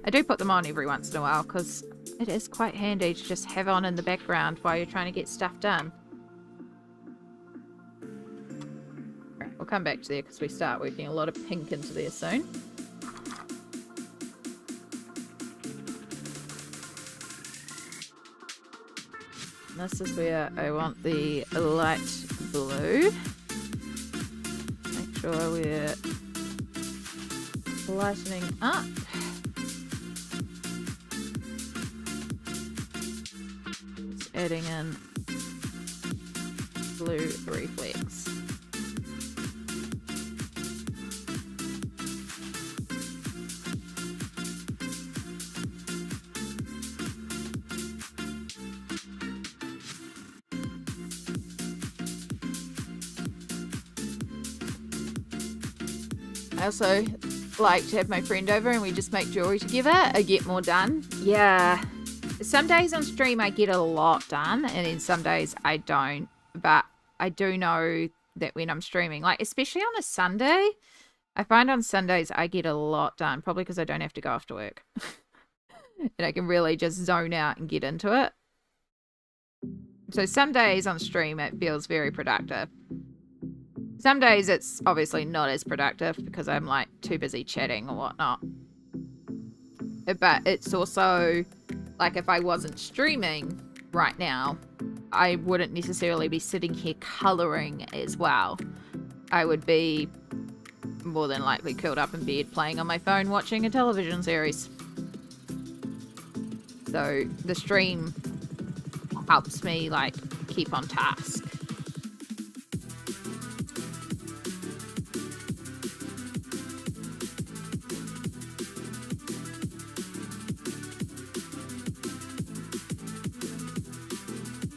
I do put them on every once in a while because it is quite handy to just have on in the background while you're trying to get stuff done. Right, we'll come back to there because we start working a lot of pink into there soon. And this is where I want the light blue. Make sure we're lightening up. Just adding in blue reflex. I also like to have my friend over and we just make jewelry together. I get more done. Yeah. Some days on stream I get a lot done and then some days I don't. But I do know that when I'm streaming, like especially on a Sunday, I find on Sundays I get a lot done. Probably because I don't have to go after work. And I can really just zone out and get into it. So some days on stream it feels very productive. Some days it's obviously not as productive because I'm like too busy chatting or whatnot. But it's also like if I wasn't streaming right now, I wouldn't necessarily be sitting here colouring as well. I would be more than likely curled up in bed playing on my phone watching a television series. So the stream helps me like keep on task.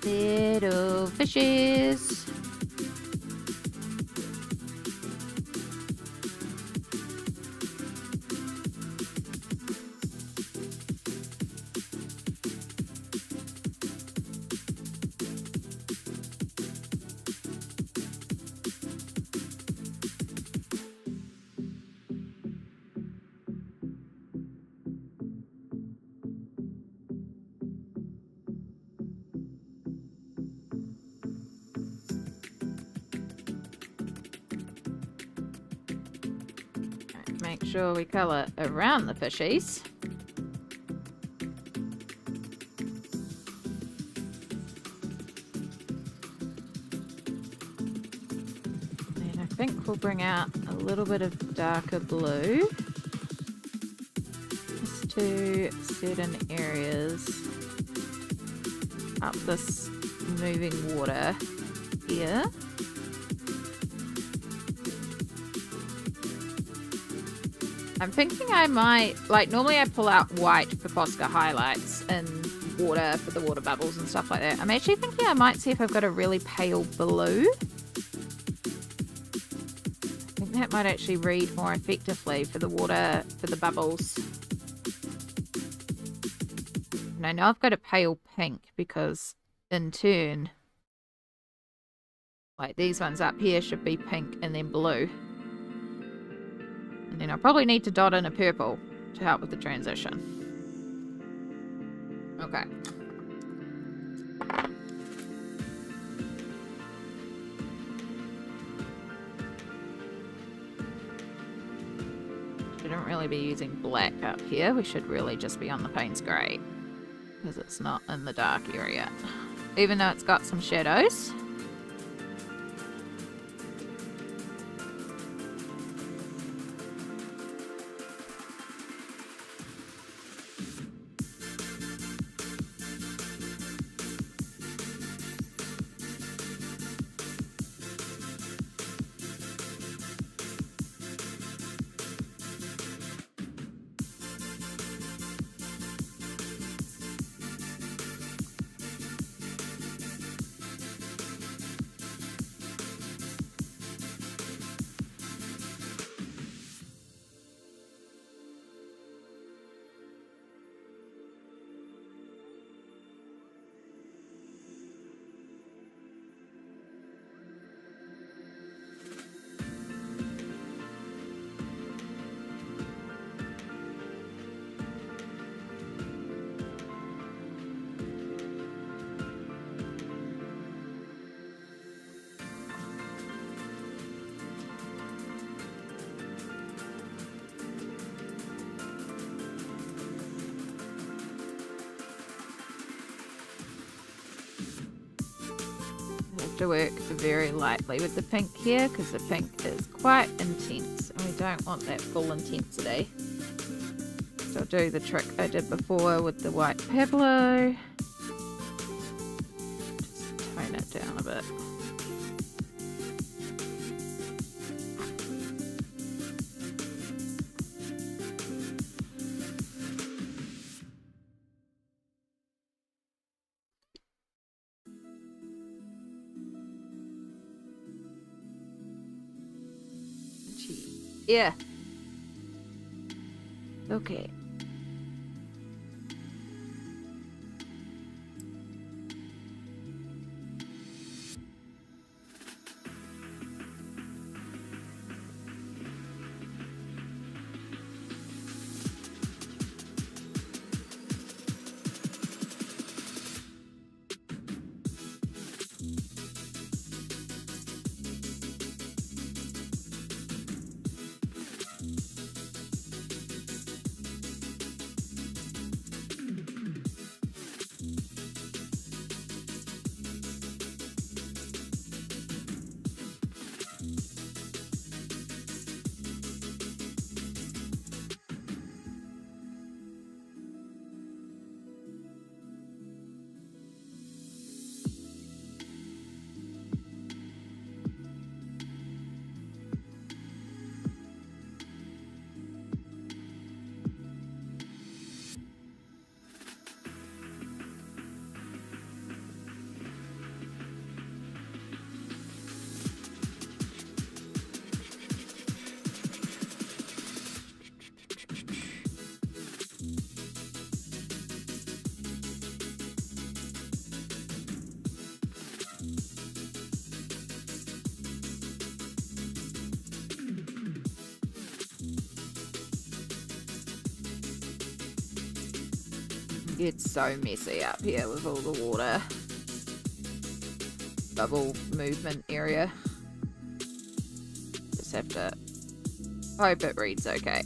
Little fishes. make sure we colour around the fishies. And I think we'll bring out a little bit of darker blue. Just to certain areas up this moving water here. I'm thinking I might, like, normally I pull out white for Posca highlights and water for the water bubbles and stuff like that. I'm actually thinking I might see if I've got a really pale blue. I think that might actually read more effectively for the water, for the bubbles. And I know I've got a pale pink because, in turn, like these ones up here should be pink and then blue. And then I'll probably need to dot in a purple to help with the transition. Okay. Shouldn't really be using black up here. We should really just be on the Payne's Grey, because it's not in the dark area. Even though it's got some shadows. To work very lightly with the pink here because the pink is quite intense and we don't want that full intensity. So I'll do the trick I did before with the white Pablo. Just tone it down a bit. Yeah. Okay. It's so messy up here with all the water bubble movement area. Just have to Hope it reads okay.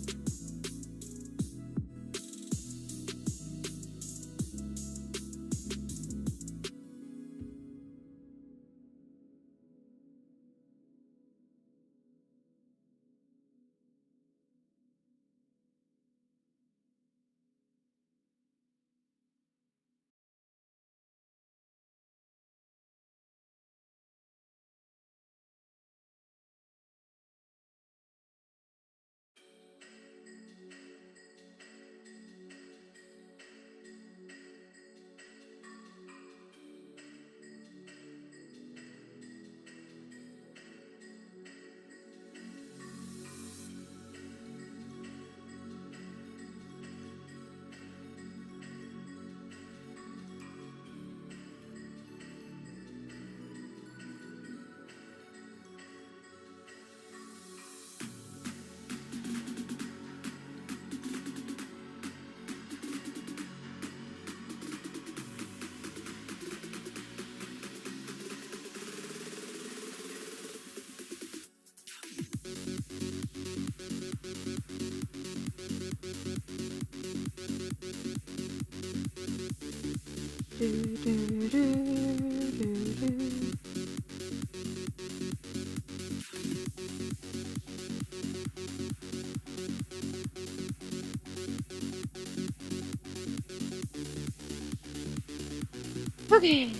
Okay.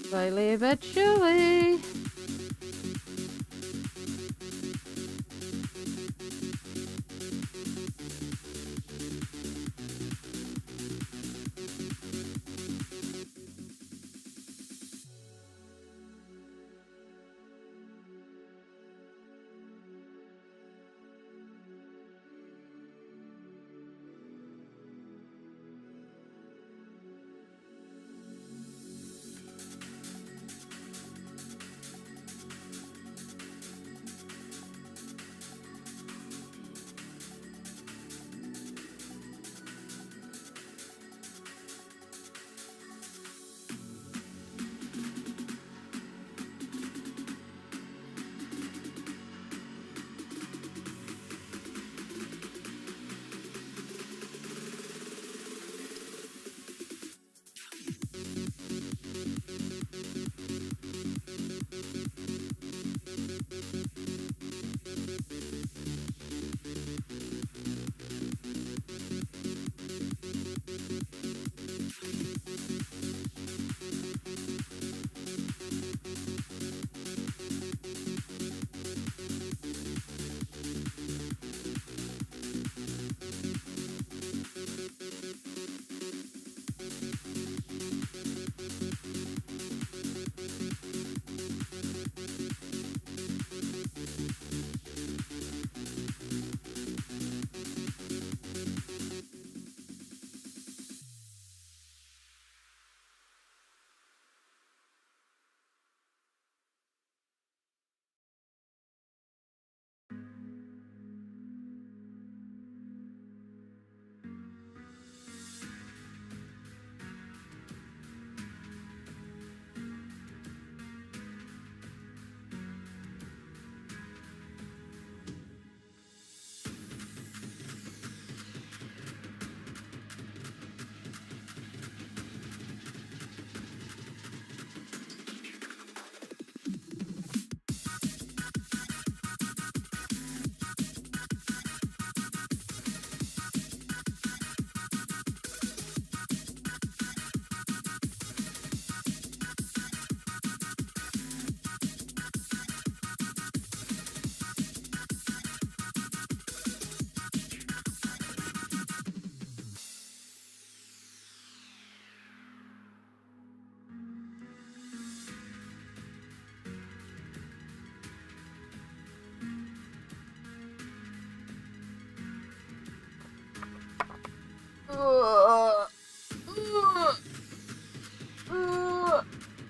Slowly but surely.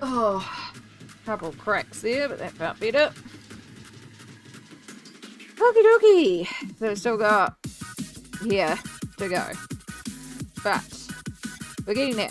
Oh, couple cracks there, but that felt better. Okie dokie. So we've still got here to go. But we're getting there.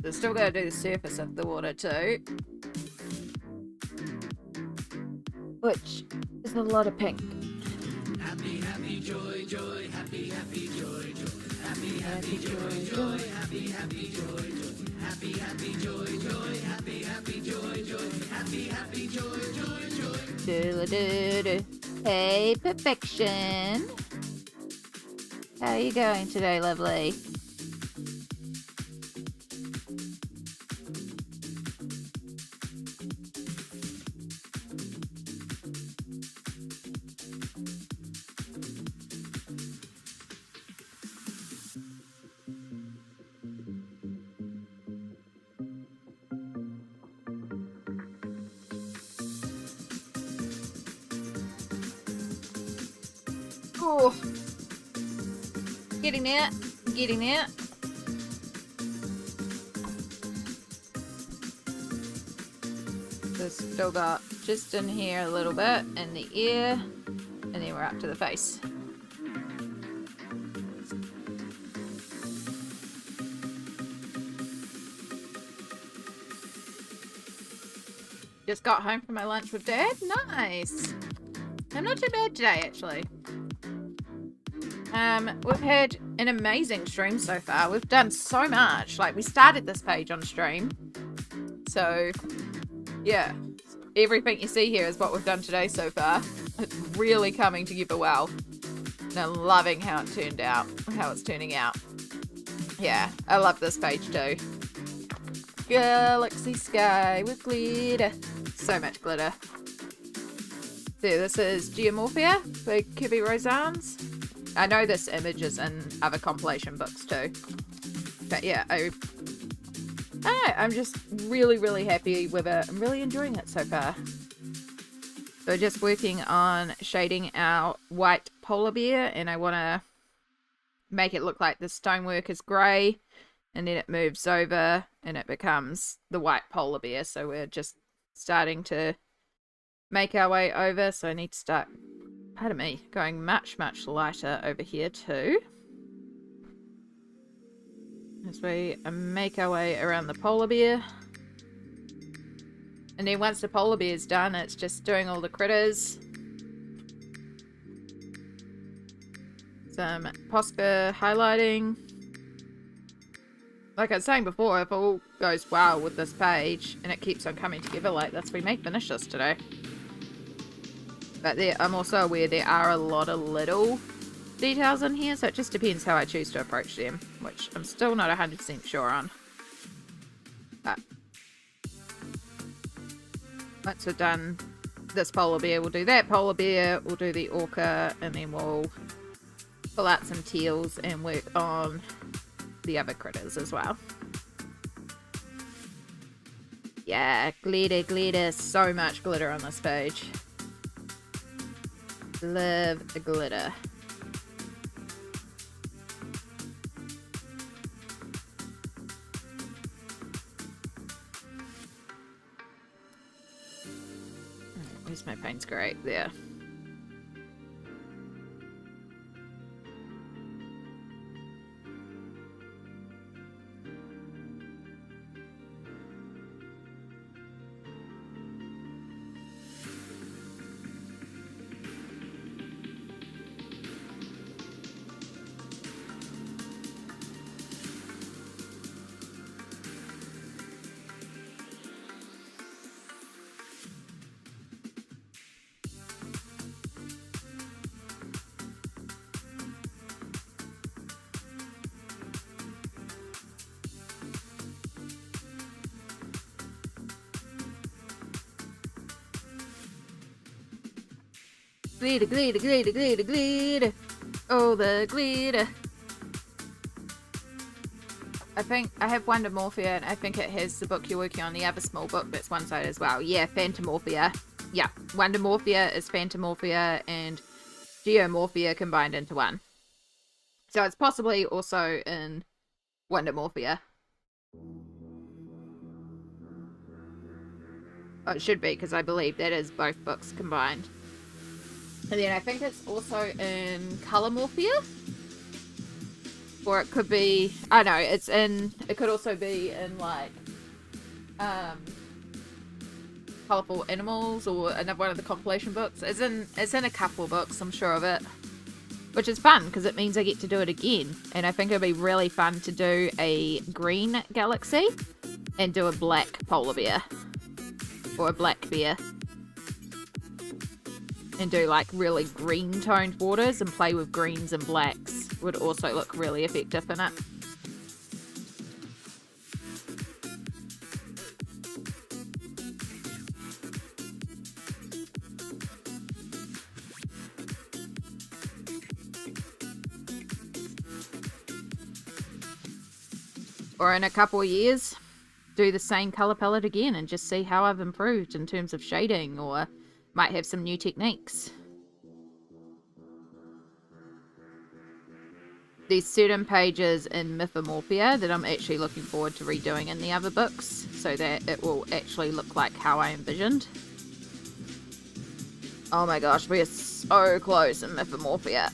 So still gotta do the surface of the water too, which is a lot of pink. Happy, happy, joy, joy, happy, happy, joy, joy, happy, happy, joy, joy, happy, happy, joy, joy, happy, happy, joy, joy, happy, happy, joy, joy, happy, happy, joy, joy, joy. Do-do-do-do. Hey, perfection. How are you going today, lovely? Oh, getting there, getting there. So still got just in here a little bit, in the ear, and then we're up to the face. Just got home from my lunch with Dad. Nice. I'm not too bad today, actually. We've had an amazing stream so far. We've done so much. Like, we started this page on stream. So, yeah. Everything you see here is what we've done today so far. It's really coming together well. And I'm loving how it turned out, how it's turning out. Yeah, I love this page too. Galaxy sky with glitter. So much glitter. So this is Geomorphia by Kerby Rosanes. I know this image is in other compilation books too. But yeah, I don't know, I'm just really, really happy with it. I'm really enjoying it so far. So just working on shading our white polar bear, and I want to make it look like the stonework is grey, and then it moves over and it becomes the white polar bear. So we're just starting to make our way over. So I need to start, pardon me, going much, much lighter over here too. As we make our way around the polar bear. And then once the polar bear's done, it's just doing all the critters. Some Posca highlighting. Like I was saying before, if all goes well with this page, and it keeps on coming together like this, we may finish this today. But I'm also aware there are a lot of little details in here, so it just depends how I choose to approach them, which I'm still not 100% sure on. But once we've done this polar bear, we'll do that polar bear, we'll do the orca, and then we'll pull out some teals and work on the other critters as well. Yeah, glitter, glitter, so much glitter on this page. Love the glitter. Where's my paint's great? There. Glitter, glitter, glitter, glitter, glitter. Oh, the glitter. I think I have Mondeluz, and I think it has the book you're working on, the other small book that's one side as well. Yeah, Phantomorphia. Yeah, Mondeluz is Phantomorphia and Geomorphia combined into one. So it's possibly also in Mondeluz. Oh, it should be, because I believe that is both books combined. And then I think it's also in Colormorphia. Or it could be, I know, it's in, it could also be in like, Colorful Animals or another one of the compilation books. It's in a couple of books, I'm sure of it. Which is fun, because it means I get to do it again. And I think it'd be really fun to do a green galaxy and do a black polar bear. Or a black bear. And do like really green toned waters and play with greens and blacks would also look really effective in it. Or in a couple of years, do the same colour palette again and just see how I've improved in terms of shading, or might have some new techniques. There's certain pages in Mythomorphia that I'm actually looking forward to redoing in the other books, so that it will actually look like how I envisioned. Oh my gosh, we are so close in Mythomorphia.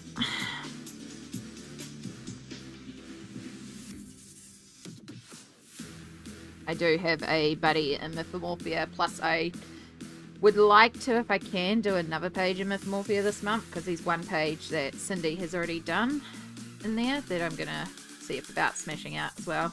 I do have a buddy in Mythomorphia, plus I would like to, if I can, do another page in Mythomorphia this month, because there's one page that Cindy has already done in there that I'm going to see about smashing out as well.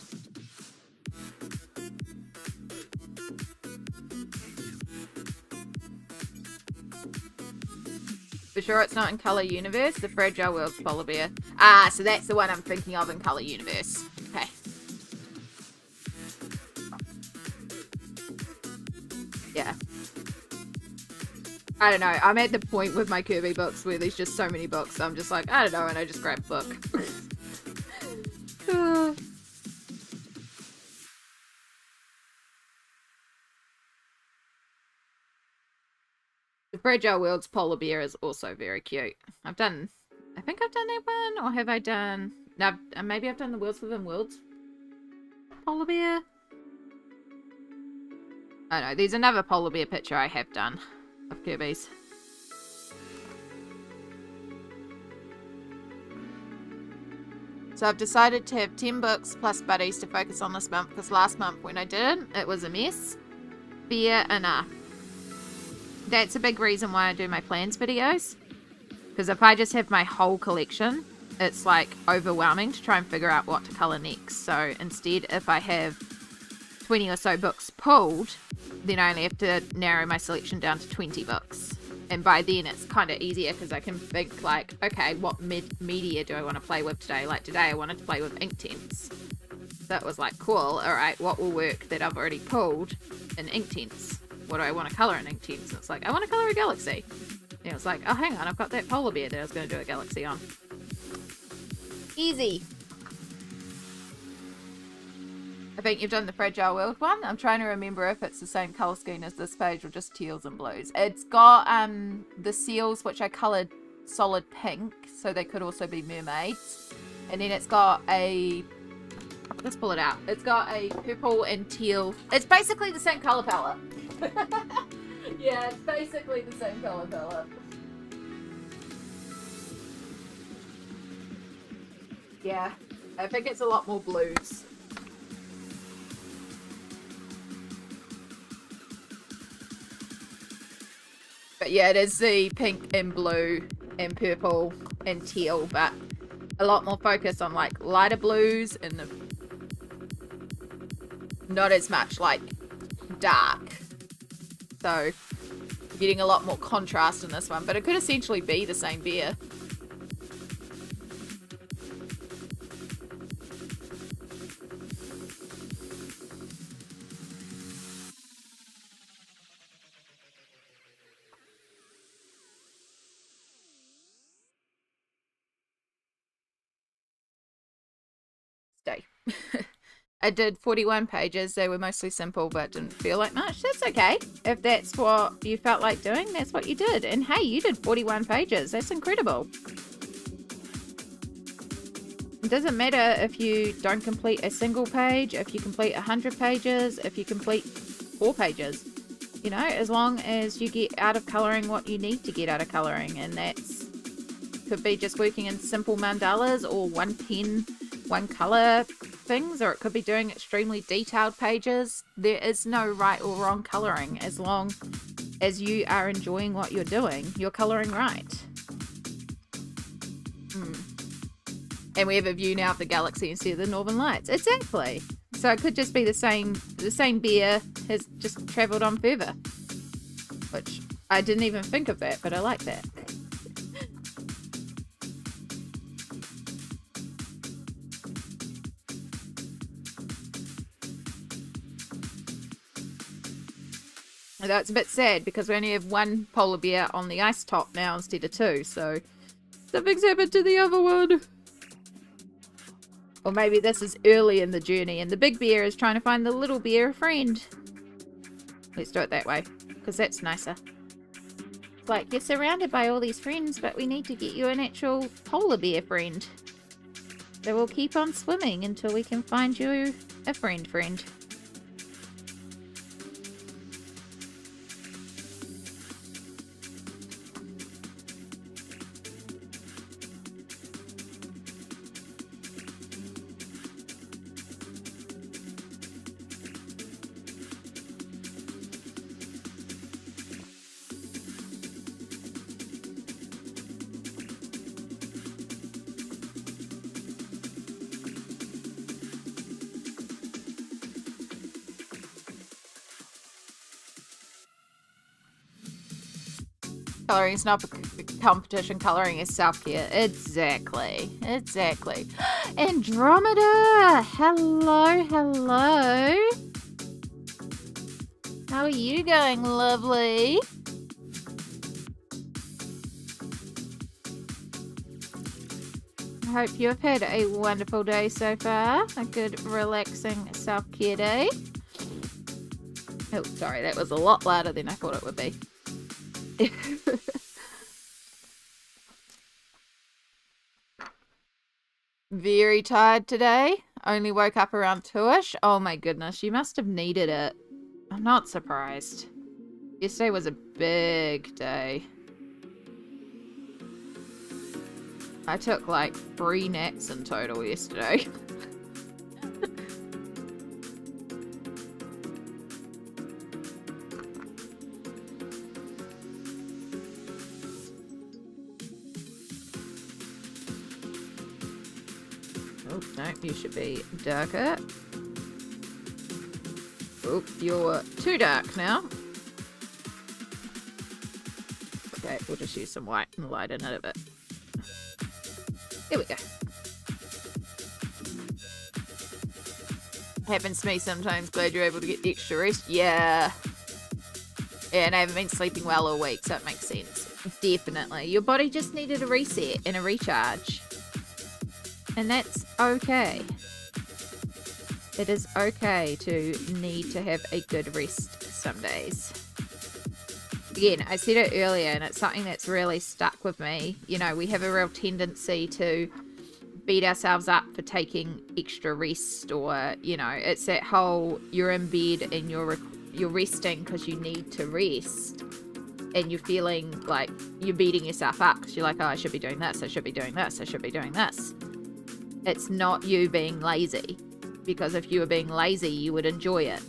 For sure it's not in Color Universe. The Fragile World's polar bear. Ah, so that's the one I'm thinking of in Color Universe. Okay. Yeah. I don't know. I'm at the point with my Kirby books where there's just so many books. I'm just like, I don't know, and I just grab a book. The Fragile World's polar bear is also very cute. I think I've done that one, or have I done... No, maybe I've done the Worlds Within Worlds polar bear. I know, there's another polar bear picture I have done of Kirby's. So I've decided to have 10 books plus buddies to focus on this month, because last month when I didn't, it was a mess. Fair enough. That's a big reason why I do my plans videos. Because if I just have my whole collection, it's like overwhelming to try and figure out what to colour next. So instead, if I have 20 or so books pulled, then I only have to narrow my selection down to 20 books. And by then it's kind of easier because I can think like, okay, what media do I want to play with today? Like today I wanted to play with Inktense. So it was like, cool, alright, what will work that I've already pulled in Inktense? What do I want to colour in Inktense? And it's like, I want to colour a galaxy. And it was like, oh hang on, I've got that polar bear that I was going to do a galaxy on. Easy. I think you've done the Fragile World one. I'm trying to remember if it's the same colour scheme as this page or just teals and blues. It's got the seals, which I coloured solid pink, so they could also be mermaids. And then it's got a... Let's pull it out. It's got a purple and teal. It's basically the same colour palette. Yeah, it's basically the same colour palette. Yeah, I think it's a lot more blues. But yeah, it is the pink and blue and purple and teal, but a lot more focus on like lighter blues and the not as much like dark. So getting a lot more contrast in this one, but it could essentially be the same beer. Stay. I did 41 pages. They were mostly simple, but didn't feel like much. That's okay. If that's what you felt like doing, that's what you did. And hey, you did 41 pages. That's incredible. It doesn't matter if you don't complete a single page, if you complete 100 pages, if you complete 4 pages. You know, as long as you get out of colouring what you need to get out of colouring. And that's could be just working in simple mandalas or one pen, one colour things, or it could be doing extremely detailed pages. There is no right or wrong colouring. As long as you are enjoying what you're doing, you're colouring right. And we have a view now of the galaxy instead of the northern lights. Exactly. So it could just be the same beer has just travelled on further. Which I didn't even think of that, but I like that. Although it's a bit sad because we only have one polar bear on the ice top now instead of 2, so something's happened to the other one. Or maybe this is early in the journey and the big bear is trying to find the little bear friend. Let's do it that way, because that's nicer. It's like, you're surrounded by all these friends, but we need to get you an actual polar bear friend. So we'll keep on swimming until we can find you a friend. Colouring is not competition colouring is self-care. Exactly. Andromeda! Hello. How are you going, lovely? I hope you have had a wonderful day so far. A good, relaxing self-care day. Oh, sorry, that was a lot louder than I thought it would be. Very tired today. Only woke up around 2ish. Oh my goodness, you must have needed it. I'm not surprised. Yesterday was a big day. I took like 3 naps in total yesterday. Oh, no, you should be darker. Oh, you're too dark now. Okay, we'll just use some white and lighten it a bit. There we go. Happens to me sometimes. Glad you're able to get extra rest. Yeah. And I haven't been sleeping well all week, so it makes sense. Definitely. Your body just needed a reset and a recharge. And that's okay. It is okay to need to have a good rest some days. Again, I said it earlier, and it's something that's really stuck with me. You know, we have a real tendency to beat ourselves up for taking extra rest, or, you know, it's that whole you're in bed and you're resting because you need to rest, and you're feeling like you're beating yourself up because you're like, oh, I should be doing this, I should be doing this, I should be doing this. It's not you being lazy, because if you were being lazy, you would enjoy it.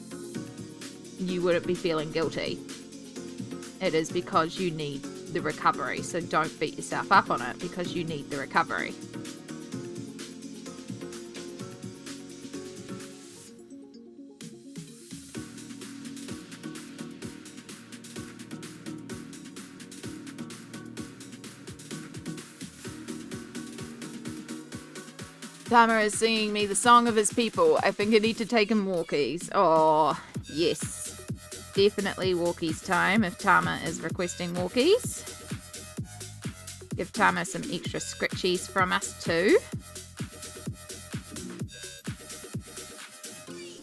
You wouldn't be feeling guilty. It is because you need the recovery. So don't beat yourself up on it because you need the recovery. Tama is singing me the song of his people. I think I need to take him walkies. Oh, yes. Definitely walkies time if Tama is requesting walkies. Give Tama some extra scritchies from us too.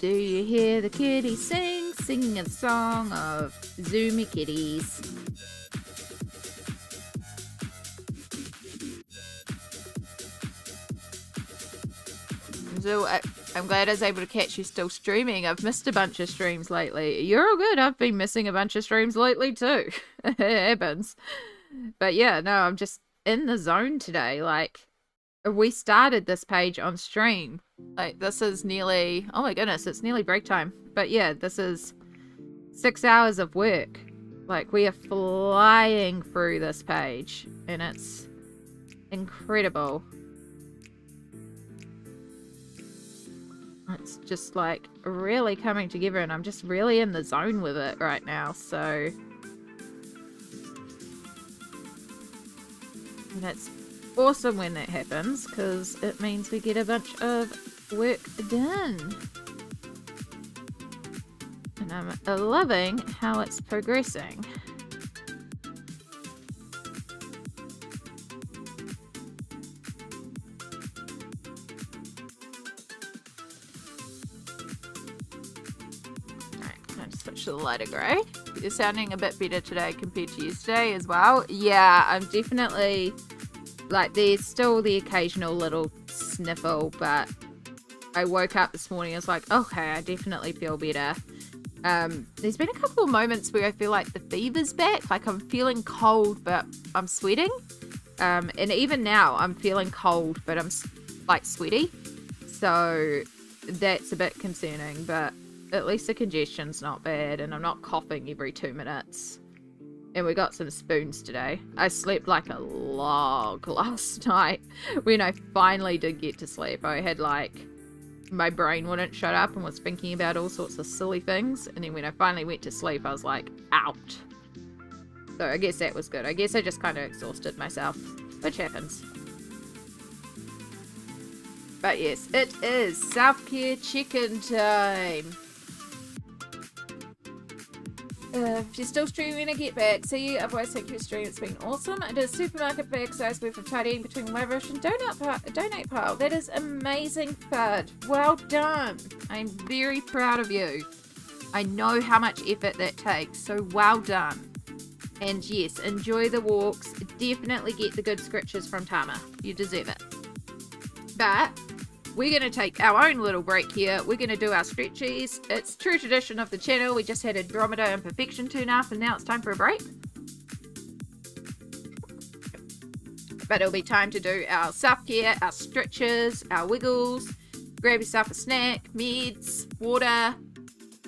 Do you hear the kitties sing? Singing a song of zoomy kitties. So I'm glad I was able to catch you still streaming. I've missed a bunch of streams lately. You're all good. I've been missing a bunch of streams lately too. It happens. But yeah, no, I'm just in the zone today. Like, we started this page on stream. Like, this is nearly, oh my goodness, it's nearly break time. But yeah, this is 6 hours of work. Like, we are flying through this page, and it's incredible. It's just like really coming together, and I'm just really in the zone with it right now. So, and it's awesome when that happens because it means we get a bunch of work done. And I'm loving how it's progressing. The lighter grey. You're sounding a bit better today compared to yesterday as well. Yeah, I'm definitely, like, there's still the occasional little sniffle, but I woke up this morning, I was like, okay, I definitely feel better. There's been a couple of moments where I feel like the fever's back, like I'm feeling cold but I'm sweating, and even now I'm feeling cold but I'm like sweaty, so that's a bit concerning, but at least the congestion's not bad, and I'm not coughing every 2 minutes. And we got some spoons today. I slept like a log last night. When I finally did get to sleep, I had like, my brain wouldn't shut up and was thinking about all sorts of silly things. And then when I finally went to sleep, I was like, out. So I guess that was good. I guess I just kind of exhausted myself, which happens. But yes, it is self-care check-in time. If you're still streaming when I get back, see you. Otherwise, thank you for streaming. It's been awesome. It is supermarket bag size worth of tidying between lavish and donate pile. That is amazing, Fud. Well done. I'm very proud of you. I know how much effort that takes, so well done. And yes, enjoy the walks. Definitely get the good scritches from Tama. You deserve it. But we're going to take our own little break here. We're going to do our stretchies. It's true tradition of the channel. We just had Andromeda and Perfection turn up, and now it's time for a break. But it'll be time to do our self-care, our stretches, our wiggles. Grab yourself a snack, meds, water,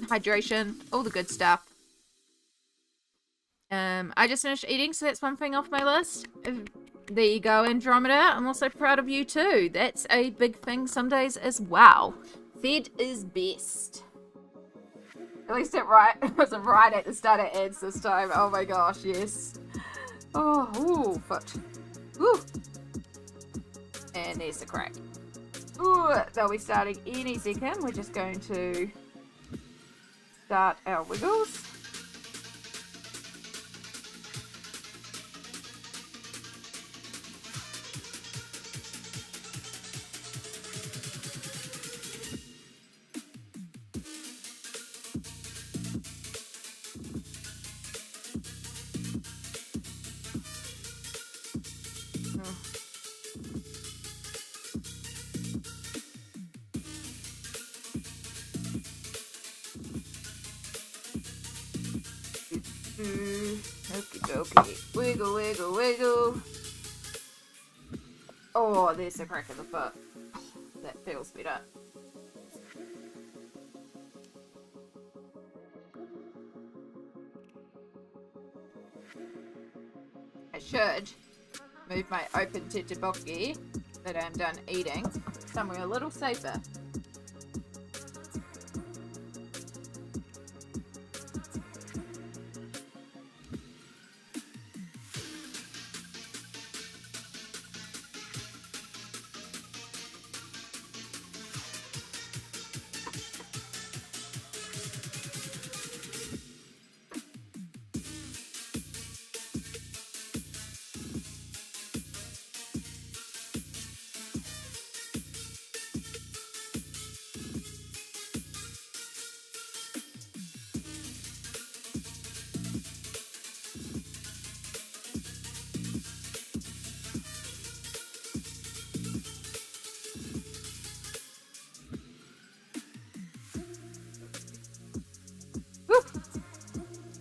hydration, all the good stuff. I just finished eating, so that's one thing off my list. There you go, Andromeda. I'm also proud of you too. That's a big thing some days as well. Fed is best. At least it wasn't right at the start of ads this time. Oh my gosh, yes. Oh, ooh, foot. Ooh. And there's the crack. Ooh, they'll be starting any second. We're just going to start our wiggles. Okay. Wiggle, wiggle, wiggle. Oh, there's the crack of the foot. That feels better. I should move my open tteokbokki that I'm done eating somewhere a little safer.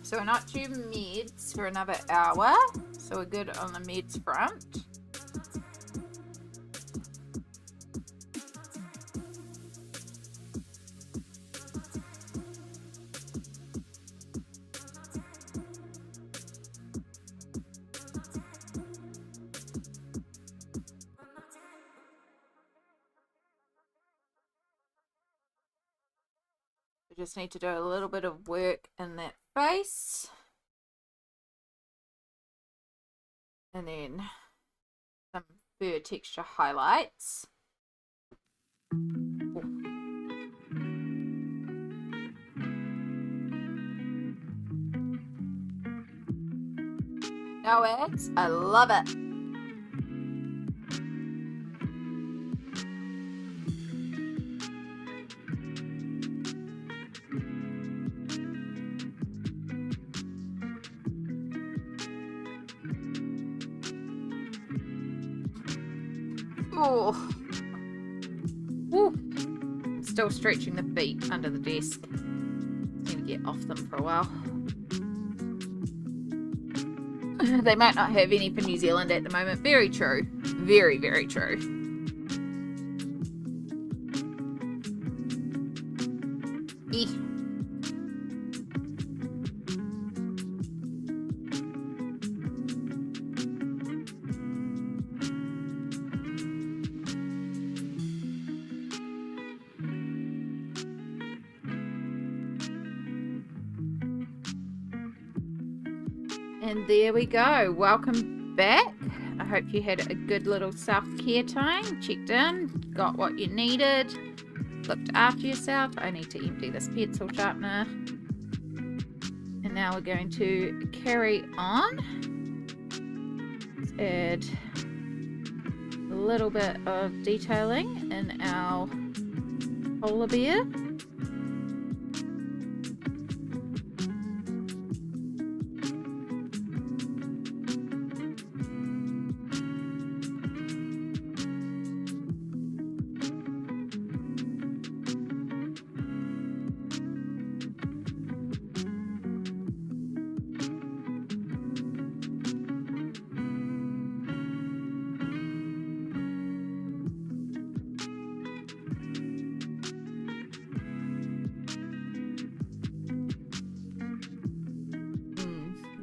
So we're not too meds for another hour. So we're good on the meds front. We just need to do a little bit of work in that face. And then some fur texture highlights. Ooh. No ads, I love it. Oh, I'm still stretching the feet under the desk. Need to get off them for a while. They might not have any for New Zealand at the moment. Very true. Very, very true. Eek. And there we go. Welcome back. I hope you had a good little self-care time. Checked in, got what you needed, looked after yourself. I need to empty this pencil sharpener. And now we're going to carry on. Let's add a little bit of detailing in our polar bear.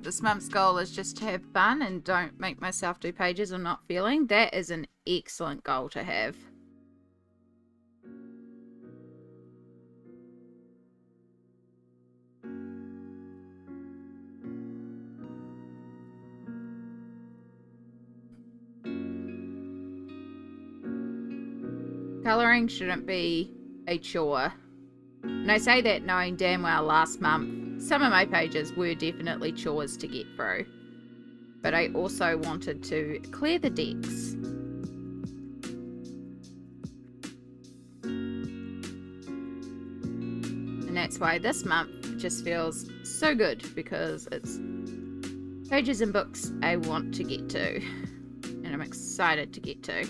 This month's goal is just to have fun and don't make myself do pages I'm not feeling. That is an excellent goal to have. Colouring shouldn't be a chore. And I say that knowing damn well last month some of my pages were definitely chores to get through. But I also wanted to clear the decks. And that's why this month just feels so good, because it's pages and books I want to get to. And I'm excited to get to.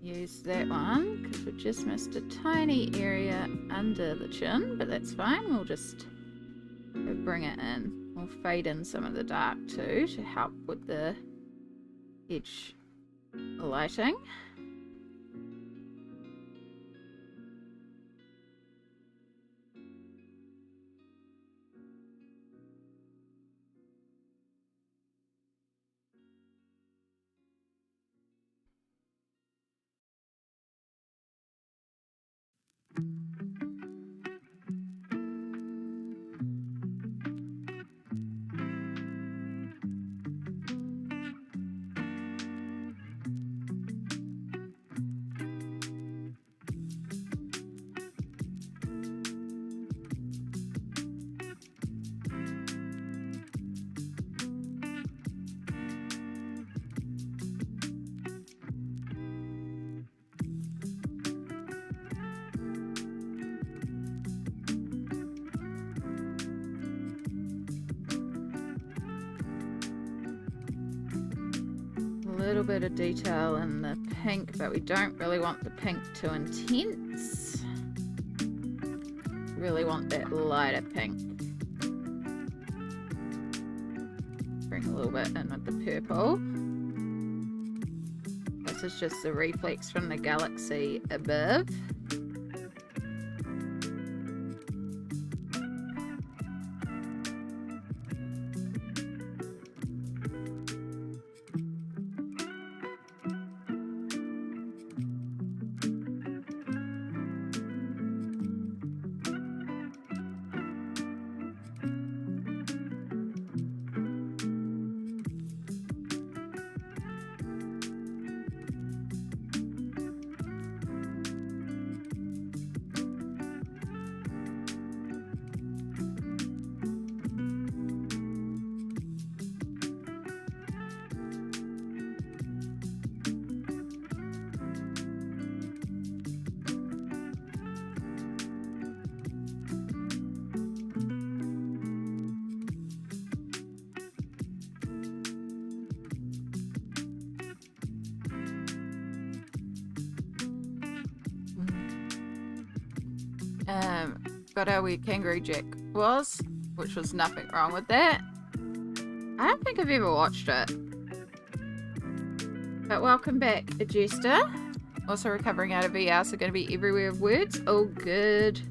Use that one because we just missed a tiny area under the chin, but that's fine. We'll just bring it in. We'll fade in some of the dark too to help with the edge lighting. Little bit of detail in the pink, but we don't really want the pink too intense. Really want that lighter pink. Bring a little bit in with the purple. This is just the reflex from the galaxy above. got our weird kangaroo jack was, which was nothing wrong with that. I don't think I've ever watched it. But welcome back, Jester. Also recovering out of VR, so going to be everywhere of words. Oh, good.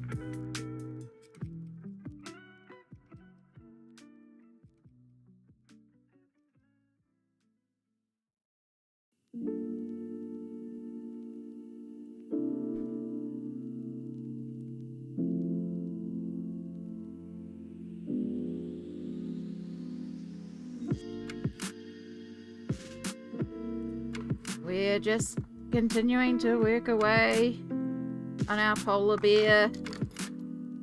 We're just continuing to work away on our polar bear.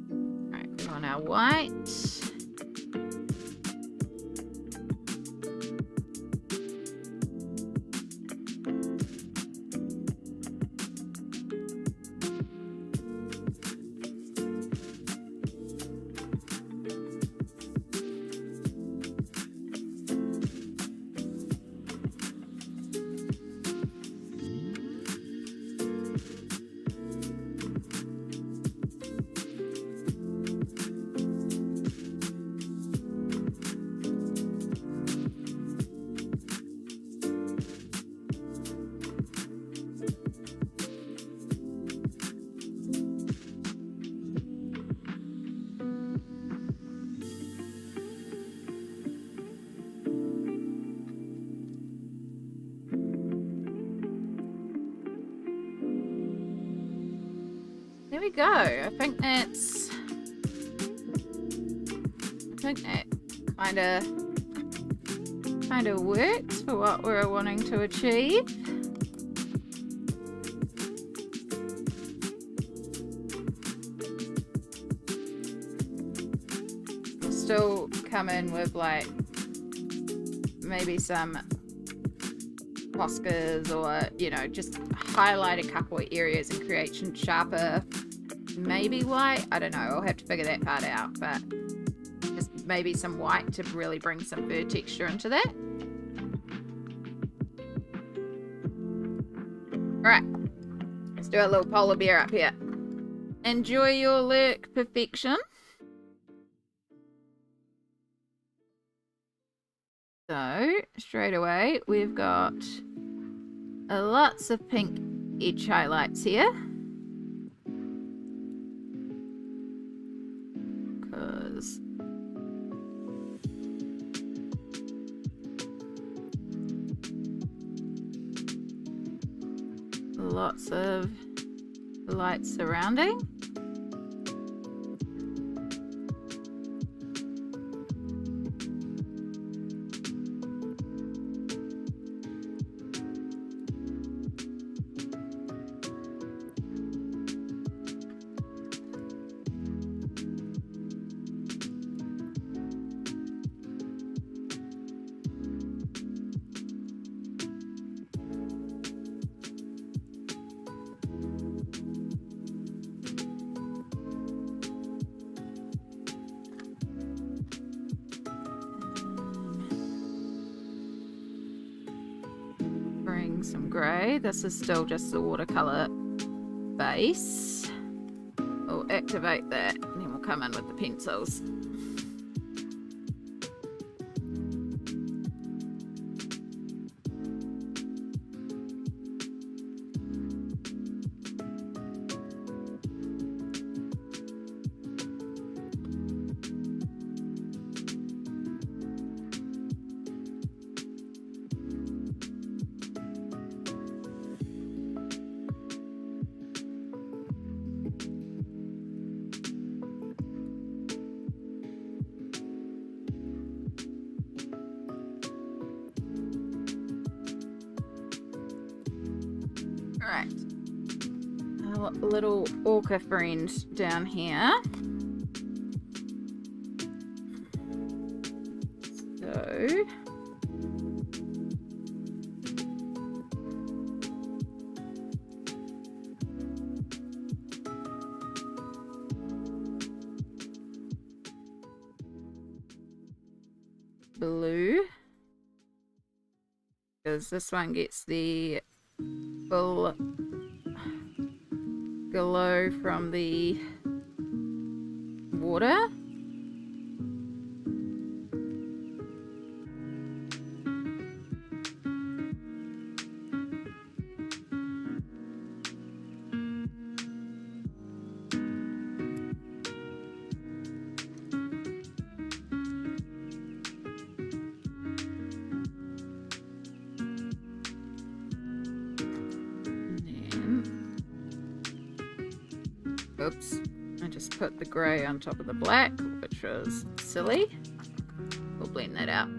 Right, on our white. There we go. I think that kind of works for what we're wanting to achieve. We'll still come in with like maybe some Poscas, or you know, just highlight a couple of areas and create some sharper, maybe white. I don't know, I'll have to figure that part out, but just maybe some white to really bring some fur texture into that. Alright, let's do a little polar bear up here. Enjoy your lurk, perfection. So, straight away, we've got lots of pink edge highlights here. Because lots of light surrounding. Some grey. This is still just the watercolour base. We'll activate that and then we'll come in with the pencils. Right, our little orca friend down here. So blue, because this one gets the full glow from the water. Oops, I just put the grey on top of the black, which was silly. We'll blend that out.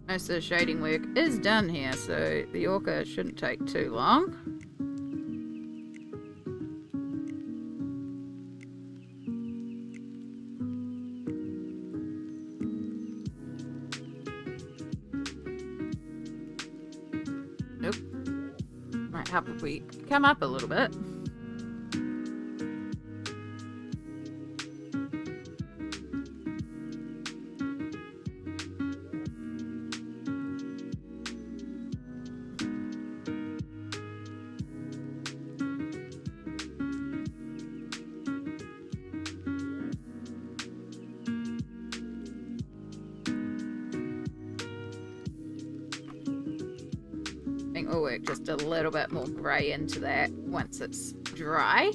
Most of the shading work is done here, so the orca shouldn't take too long. Nope. Might help if we come up a little bit. I think we'll work just a little bit more grey into that once it's dry.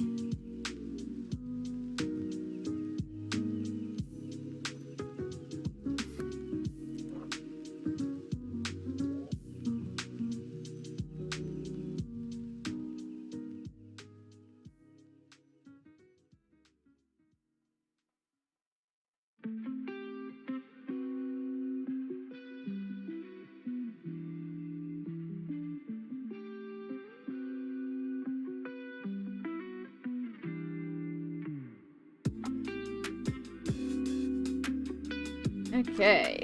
Okay.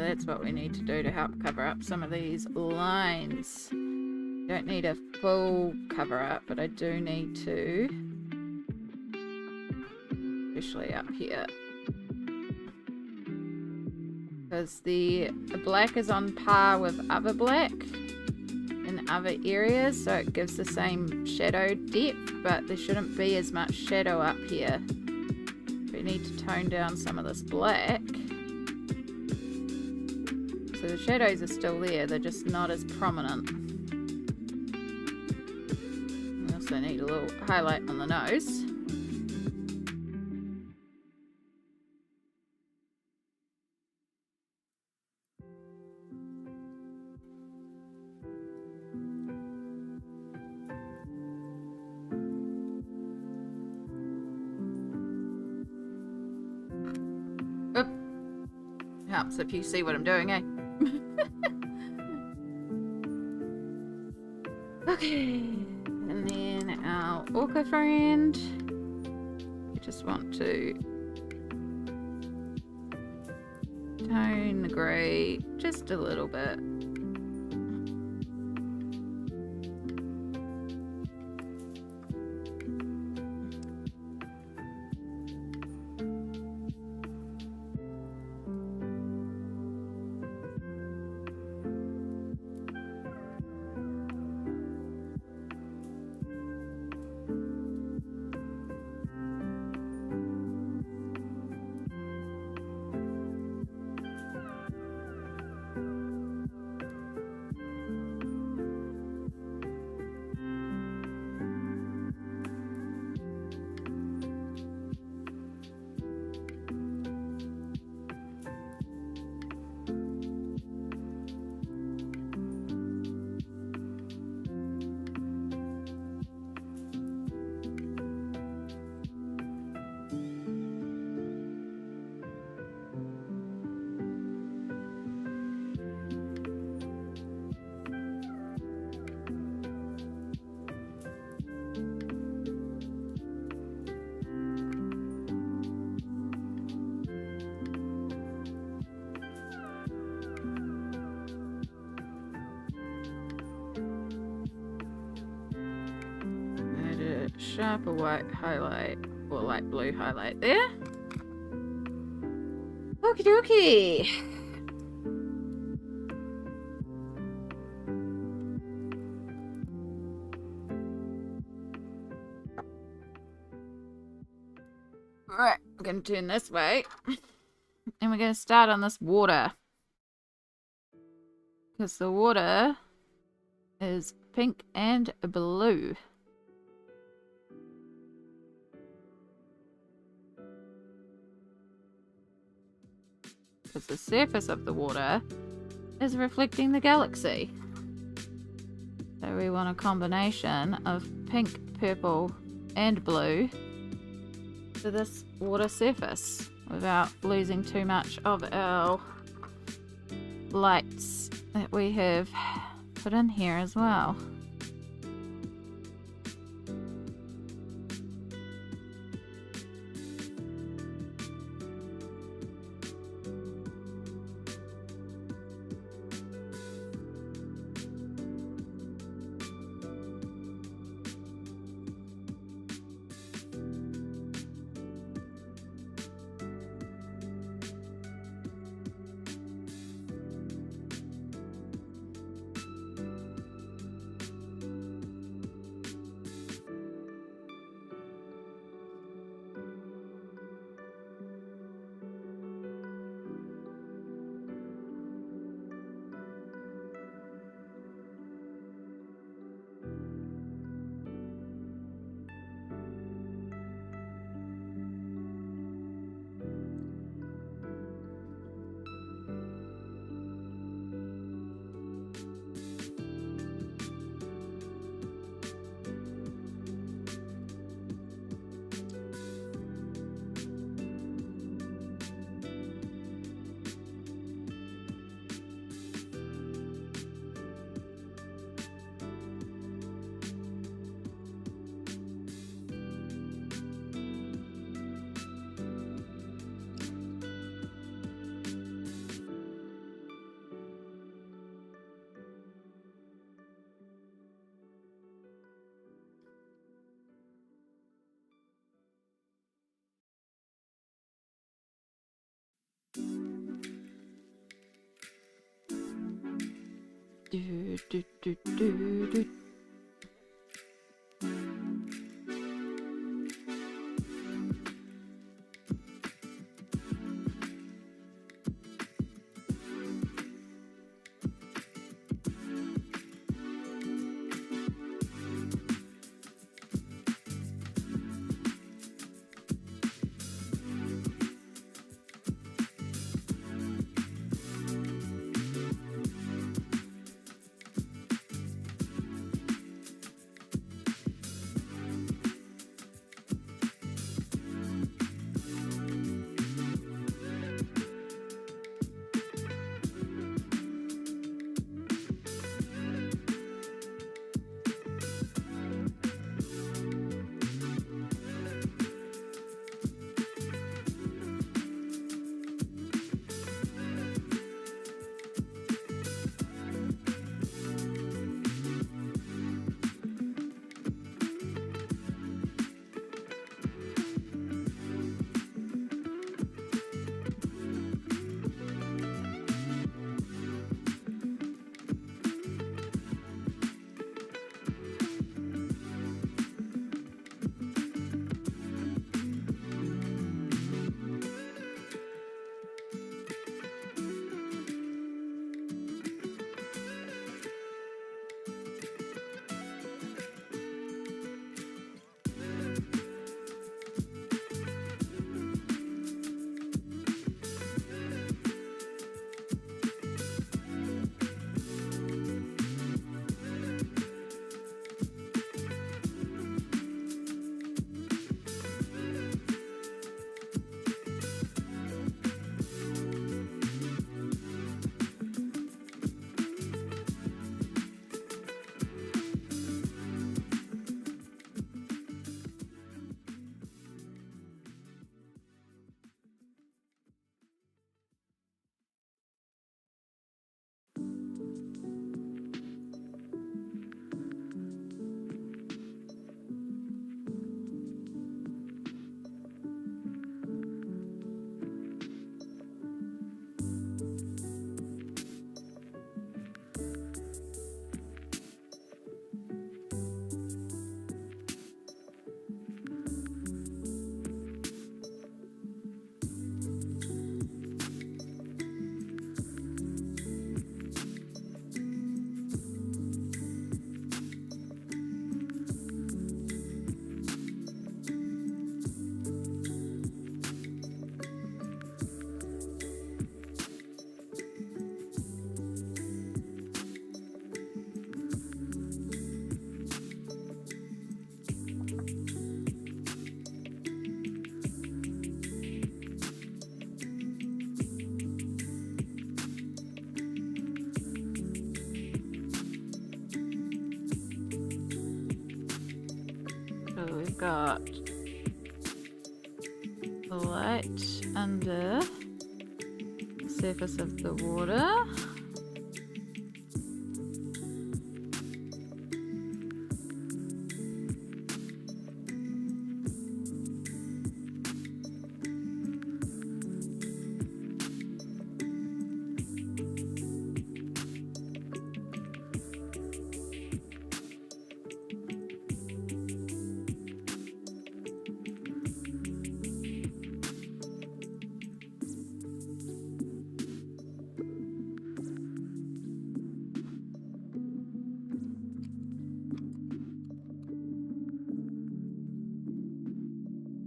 That's what we need to do to help cover up some of these lines. Don't need a full cover up, but I do need to, especially up here, because the black is on par with other black in other areas, so it gives the same shadow depth, but there shouldn't be as much shadow up here. We need to tone down some of this black. So the shadows are still there, they're just not as prominent. We also need a little highlight on the nose. Oop. Helps if you see what I'm doing, eh? Okay, and then our orca friend, we just want to tone the grey just a little bit. sharper white highlight or light blue highlight there. Okie dokie. Alright, I'm going to turn this way. And we're going to start on this water. Because the water is pink and blue. Because the surface of the water is reflecting the galaxy. So we want a combination of pink, purple, and blue for this water surface without losing too much of our lights that we have put in here as well. Do, do, do, do, do. got the light under the surface of the water.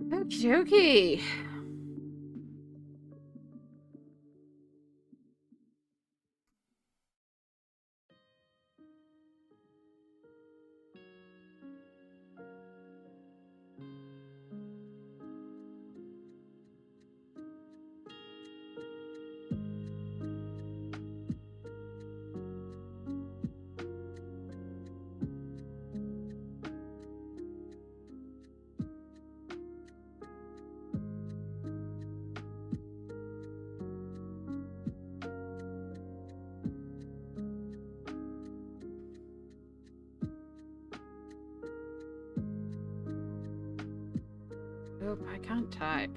Okie dokie. Oh, I can't type.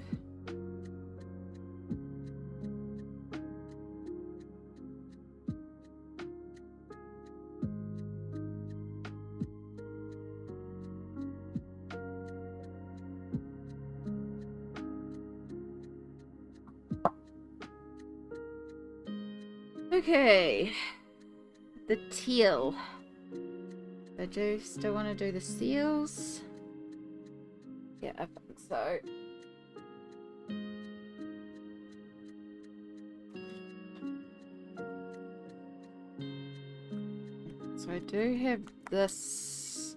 Okay, the teal. I do still want to do the seals. Yeah, I think so. So I do have this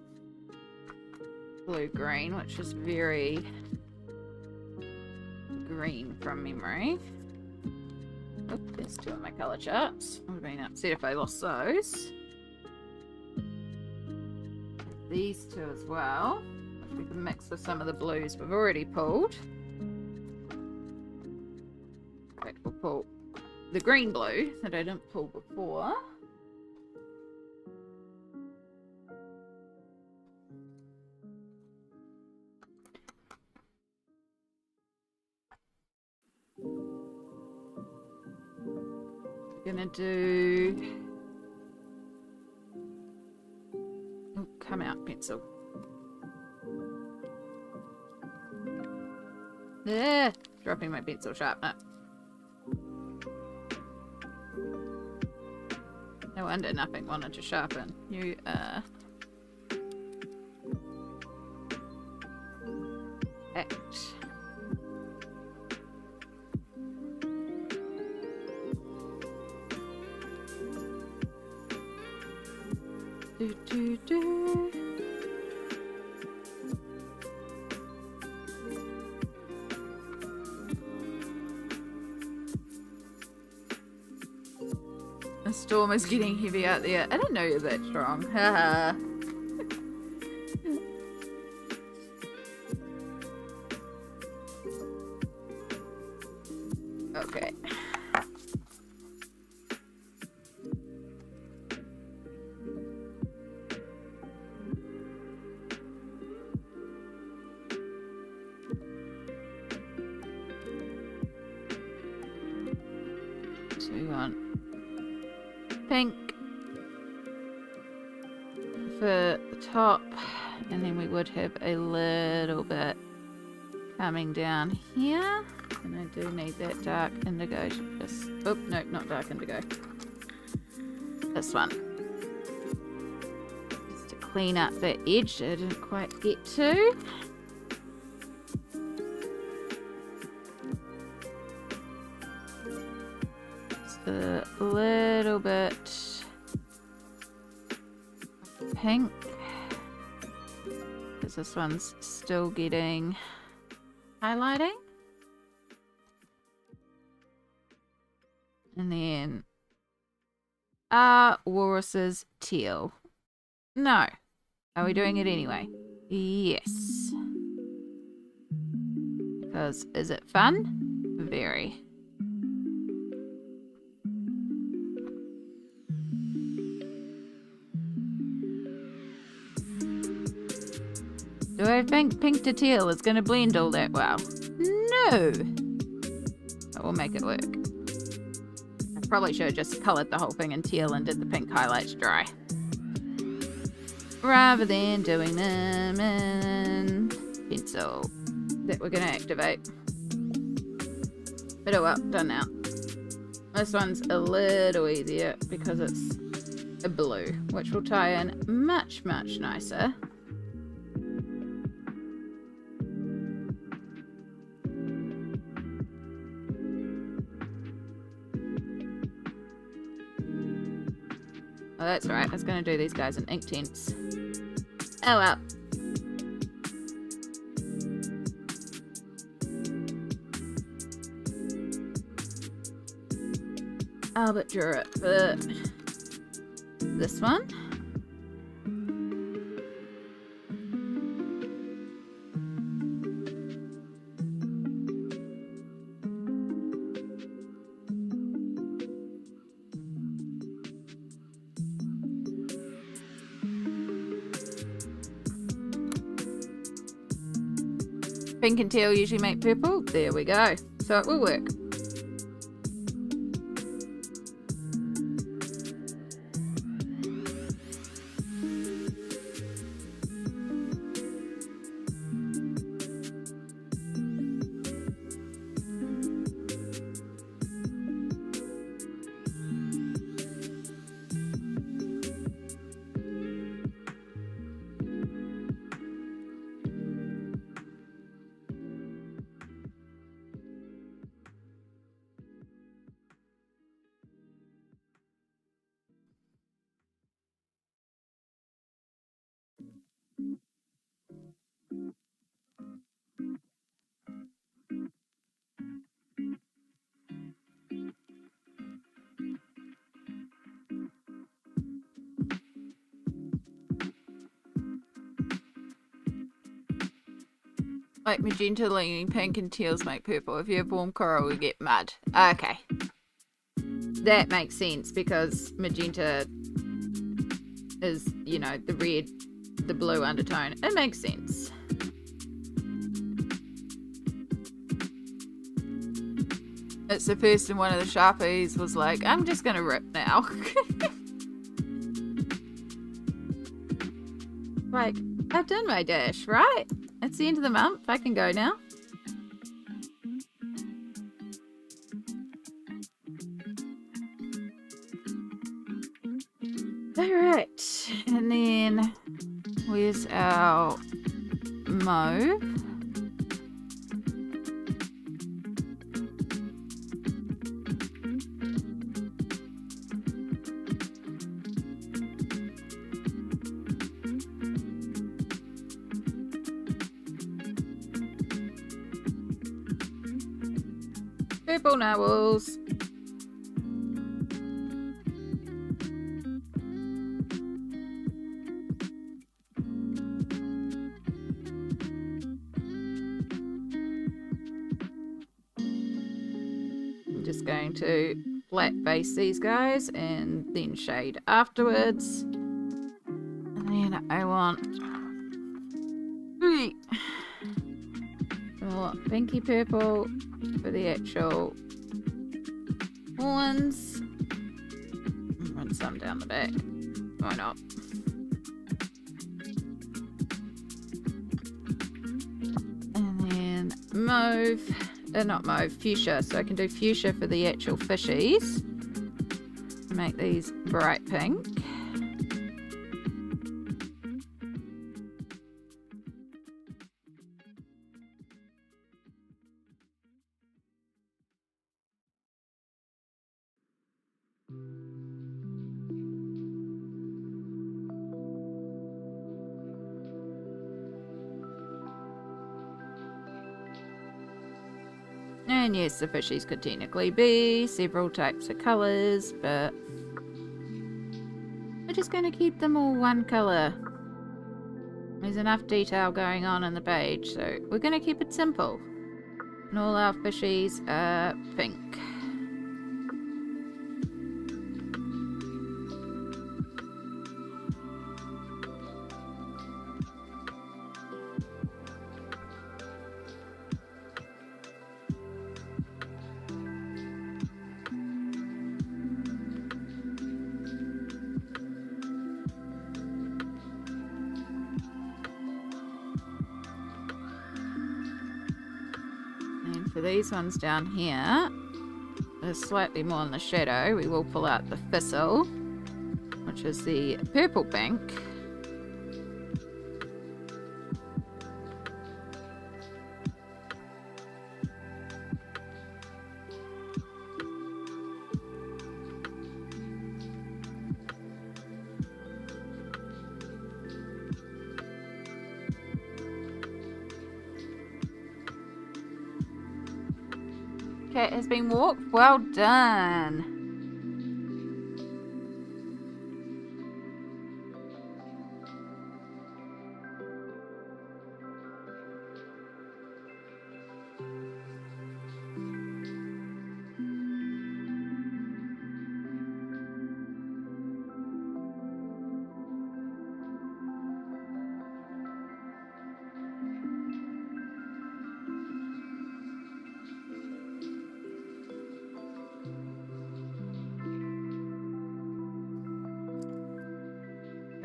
blue-green, which is very green from memory. Oh, there's two of my colour charts. I would have been upset if I lost those. These two as well, which we can mix with some of the blues we've already pulled. In fact, we'll pull the green blue that I didn't pull before. Gonna do... Oh, come out, pencil. There, dropping my pencil sharpener. No wonder nothing wanted to sharpen. You act. Do. The storm is getting heavy out there. I didn't know you were that strong. Haha. Okay. So we want pink for the top, and then we would have a little bit coming down here, and I do need that dark indigo to just, oh no, not dark indigo, this one, just to clean up that edge that I didn't quite get to. A little bit pink, because this one's still getting highlighting, and then Walrus's teal. No, are we doing it anyway? Yes. Because is it fun? Very. Do I think pink to teal is going to blend all that well? No! But we'll make it work. I probably should have just coloured the whole thing in teal and did the pink highlights dry. Rather than doing them in pencil that we're going to activate. But oh well, done now. This one's a little easier because it's a blue, which will tie in much, much nicer. Oh, that's right. I was going to do these guys in Inktense. Oh well. Albert Durer for this one. Pink and teal usually make purple. There we go. So it will work. Like magenta leaning pink and teals make purple. If you have warm coral, we get mud. Okay. That makes sense because magenta is, you know, the red, the blue undertone. It makes sense. It's the first and one of the Sharpies was like, I'm just going to rip now. Like, I've done my dash, right? It's the end of the month. I can go now. Alright. And then where's our mauve? Purple narwhals. I'm just going to flat base these guys and then shade afterwards. And then I want more pinky purple for the actual horns. Run some down the back. Why not? And then mauve, not mauve, fuchsia. So I can do fuchsia for the actual fishies. Make these bright pink. And yes, the fishies could technically be several types of colours, but we're just going to keep them all one colour. There's enough detail going on in the page, so we're going to keep it simple. And all our fishies are pink. For these ones down here, they're slightly more in the shadow. We will pull out the thistle, which is the purple pink. Cat has been walked. Well done.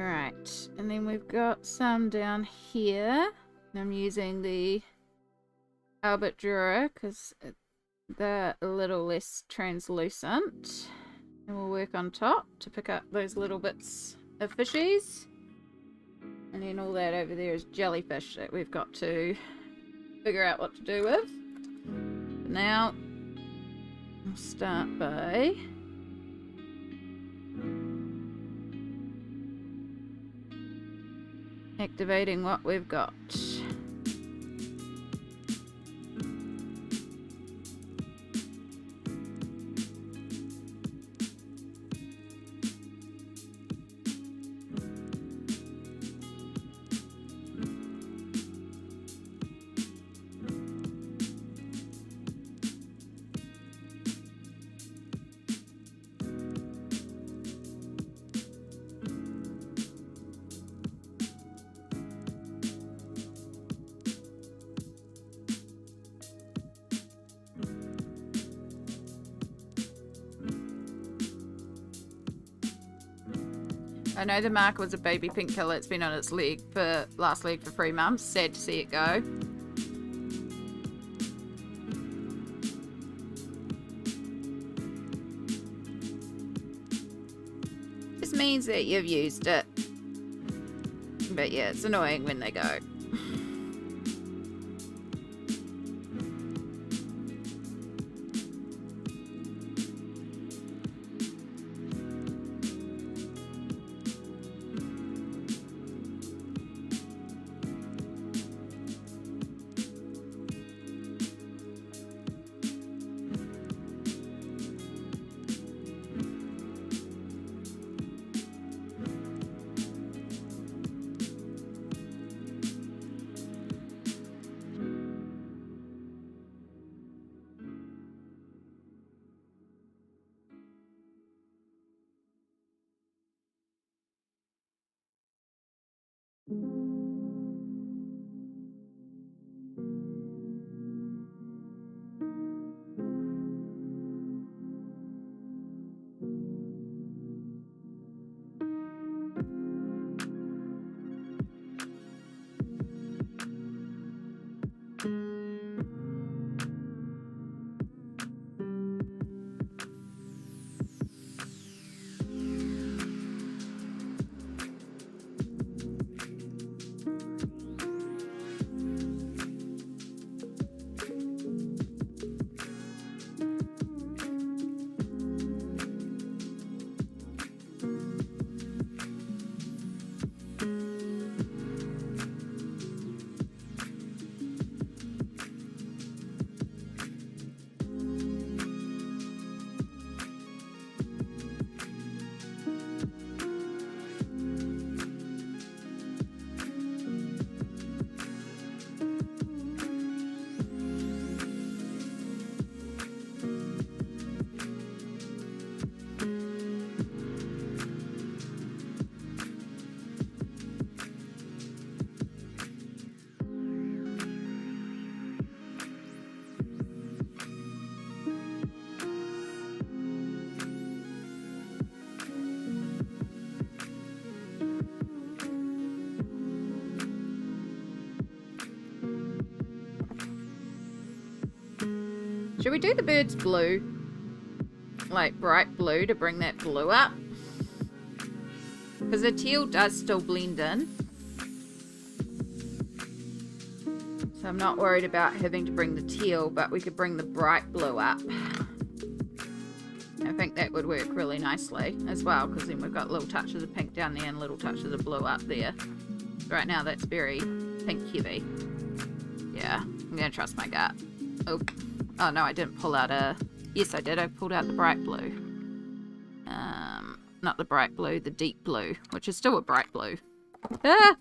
Alright, and then we've got some down here. I'm using the Albrecht Durer because they're a little less translucent. And we'll work on top to pick up those little bits of fishies. And then all that over there is jellyfish that we've got to figure out what to do with. But now, I'll start by activating what we've got. I know the marker was a baby pink colour. It's been on its last leg for 3 months. Sad to see it go. Just means that you've used it. But yeah, it's annoying when they go. Should we do the birds blue? Like bright blue to bring that blue up? Because the teal does still blend in. So I'm not worried about having to bring the teal, but we could bring the bright blue up. I think that would work really nicely as well, because then we've got little touches of pink down there and little touches of blue up there. Right now that's very pink heavy. Yeah, I'm going to trust my gut. Oh no, I didn't pull out a... Yes, I did. I pulled out the bright blue. Not the bright blue, the deep blue, which is still a bright blue. Ah!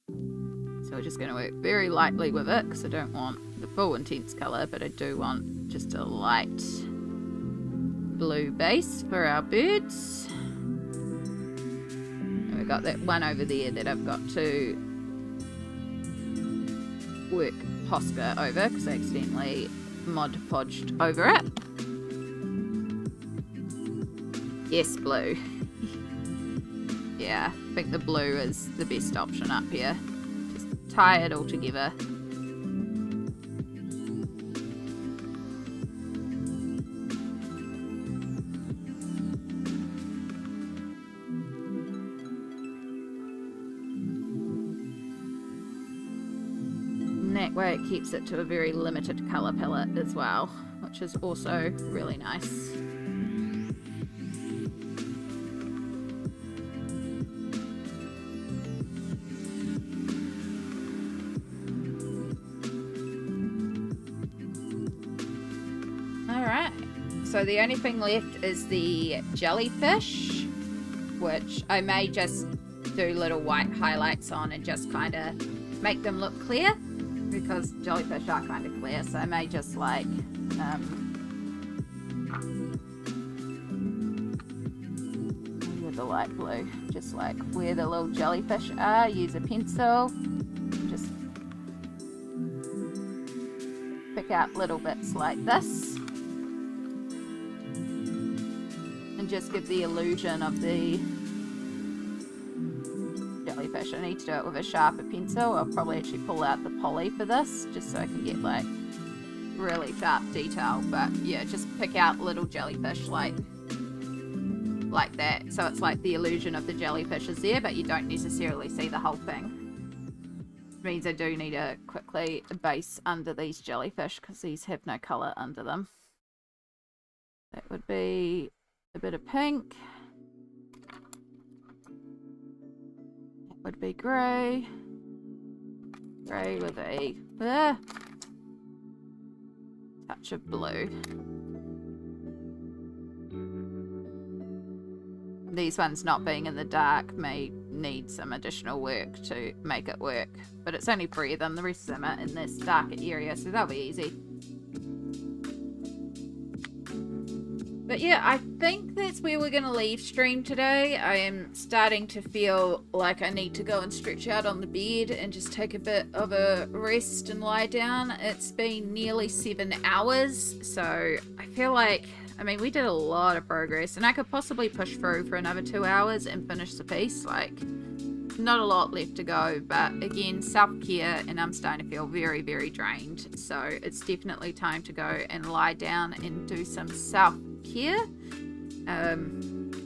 So we're just going to work very lightly with it, because I don't want the full intense colour, but I do want just a light blue base for our birds. And we've got that one over there that I've got to work Posca over, because I accidentally mod podged over it. Yes, blue. Yeah, I think the blue is the best option up here. Just tie it all together. And that way it keeps it to a very limited colour palette as well, which is also really nice. So the only thing left is the jellyfish, which I may just do little white highlights on and just kind of make them look clear, because jellyfish are kind of clear, so I may just like with the light blue, just like where the little jellyfish are, use a pencil, just pick out little bits like this. Just give the illusion of the jellyfish. I need to do it with a sharper pencil. I'll probably actually pull out the poly for this, just so I can get like really sharp detail. But yeah, just pick out little jellyfish like that. So it's like the illusion of the jellyfish is there, but you don't necessarily see the whole thing. Which means I do need to quickly base under these jellyfish, because these have no colour under them. That would be a bit of pink. That would be grey. Grey with a touch of blue. These ones not being in the dark may need some additional work to make it work. But it's only 3 of them. The rest of them are in this darker area, so that'll be easy. But yeah, I think that's where we're going to leave stream today. I am starting to feel like I need to go and stretch out on the bed and just take a bit of a rest and lie down. It's been nearly 7 hours, so I feel like, I mean, we did a lot of progress, and I could possibly push through for another 2 hours and finish the piece. Like, not a lot left to go, but again, self-care, and I'm starting to feel very, very drained. So it's definitely time to go and lie down and do some self-care.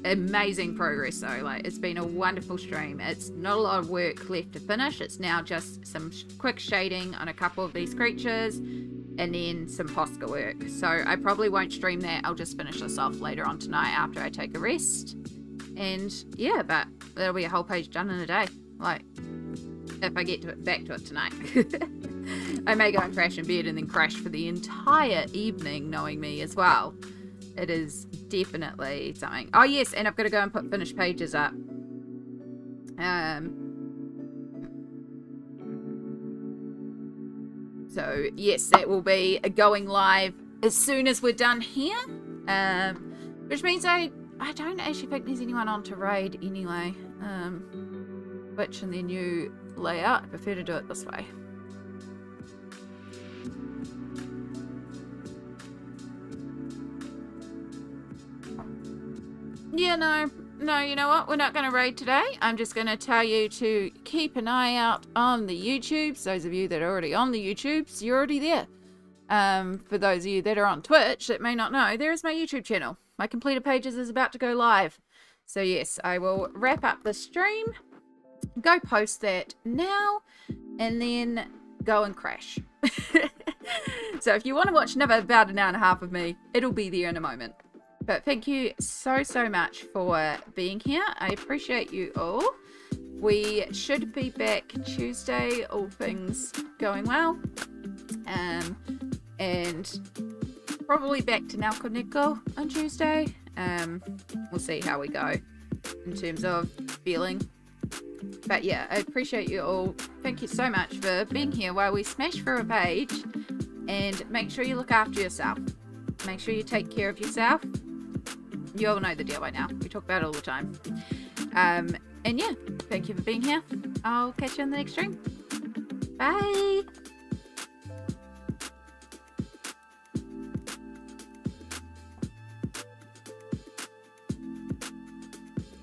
Amazing progress though. Like, it's been a wonderful stream. It's not a lot of work left to finish. It's now just some quick shading on a couple of these creatures, and then some Posca work. So I probably won't stream that. I'll just finish this off later on tonight after I take a rest. And yeah, but that'll be a whole page done in a day. Like, if I get back to it tonight. I may go and crash in bed and then crash for the entire evening, knowing me as well. It is definitely something. Oh yes, and I've got to go and put finished pages up. So yes, that will be going live as soon as we're done here. Which means I don't actually think there's anyone on to raid anyway. Which in their new layout, I prefer to do it this way. Yeah, no, you know what? We're not going to raid today. I'm just going to tell you to keep an eye out on the YouTubes. Those of you that are already on the YouTubes, you're already there. For those of you that are on Twitch that may not know, there is my YouTube channel. My completed pages is about to go live. So yes, I will wrap up the stream, go post that now, and then go and crash. So if you want to watch about an hour and a half of me, it'll be there in a moment. But thank you so much for being here. I appreciate you all. We should be back Tuesday, all things going well. And probably back to Nalkoniko on Tuesday. We'll see how we go in terms of feeling. But yeah, I appreciate you all. Thank you so much for being here while we smash through a page. And make sure you look after yourself. Make sure you take care of yourself. You all know the deal by now. We talk about it all the time. And yeah, thank you for being here. I'll catch you in the next stream. Bye.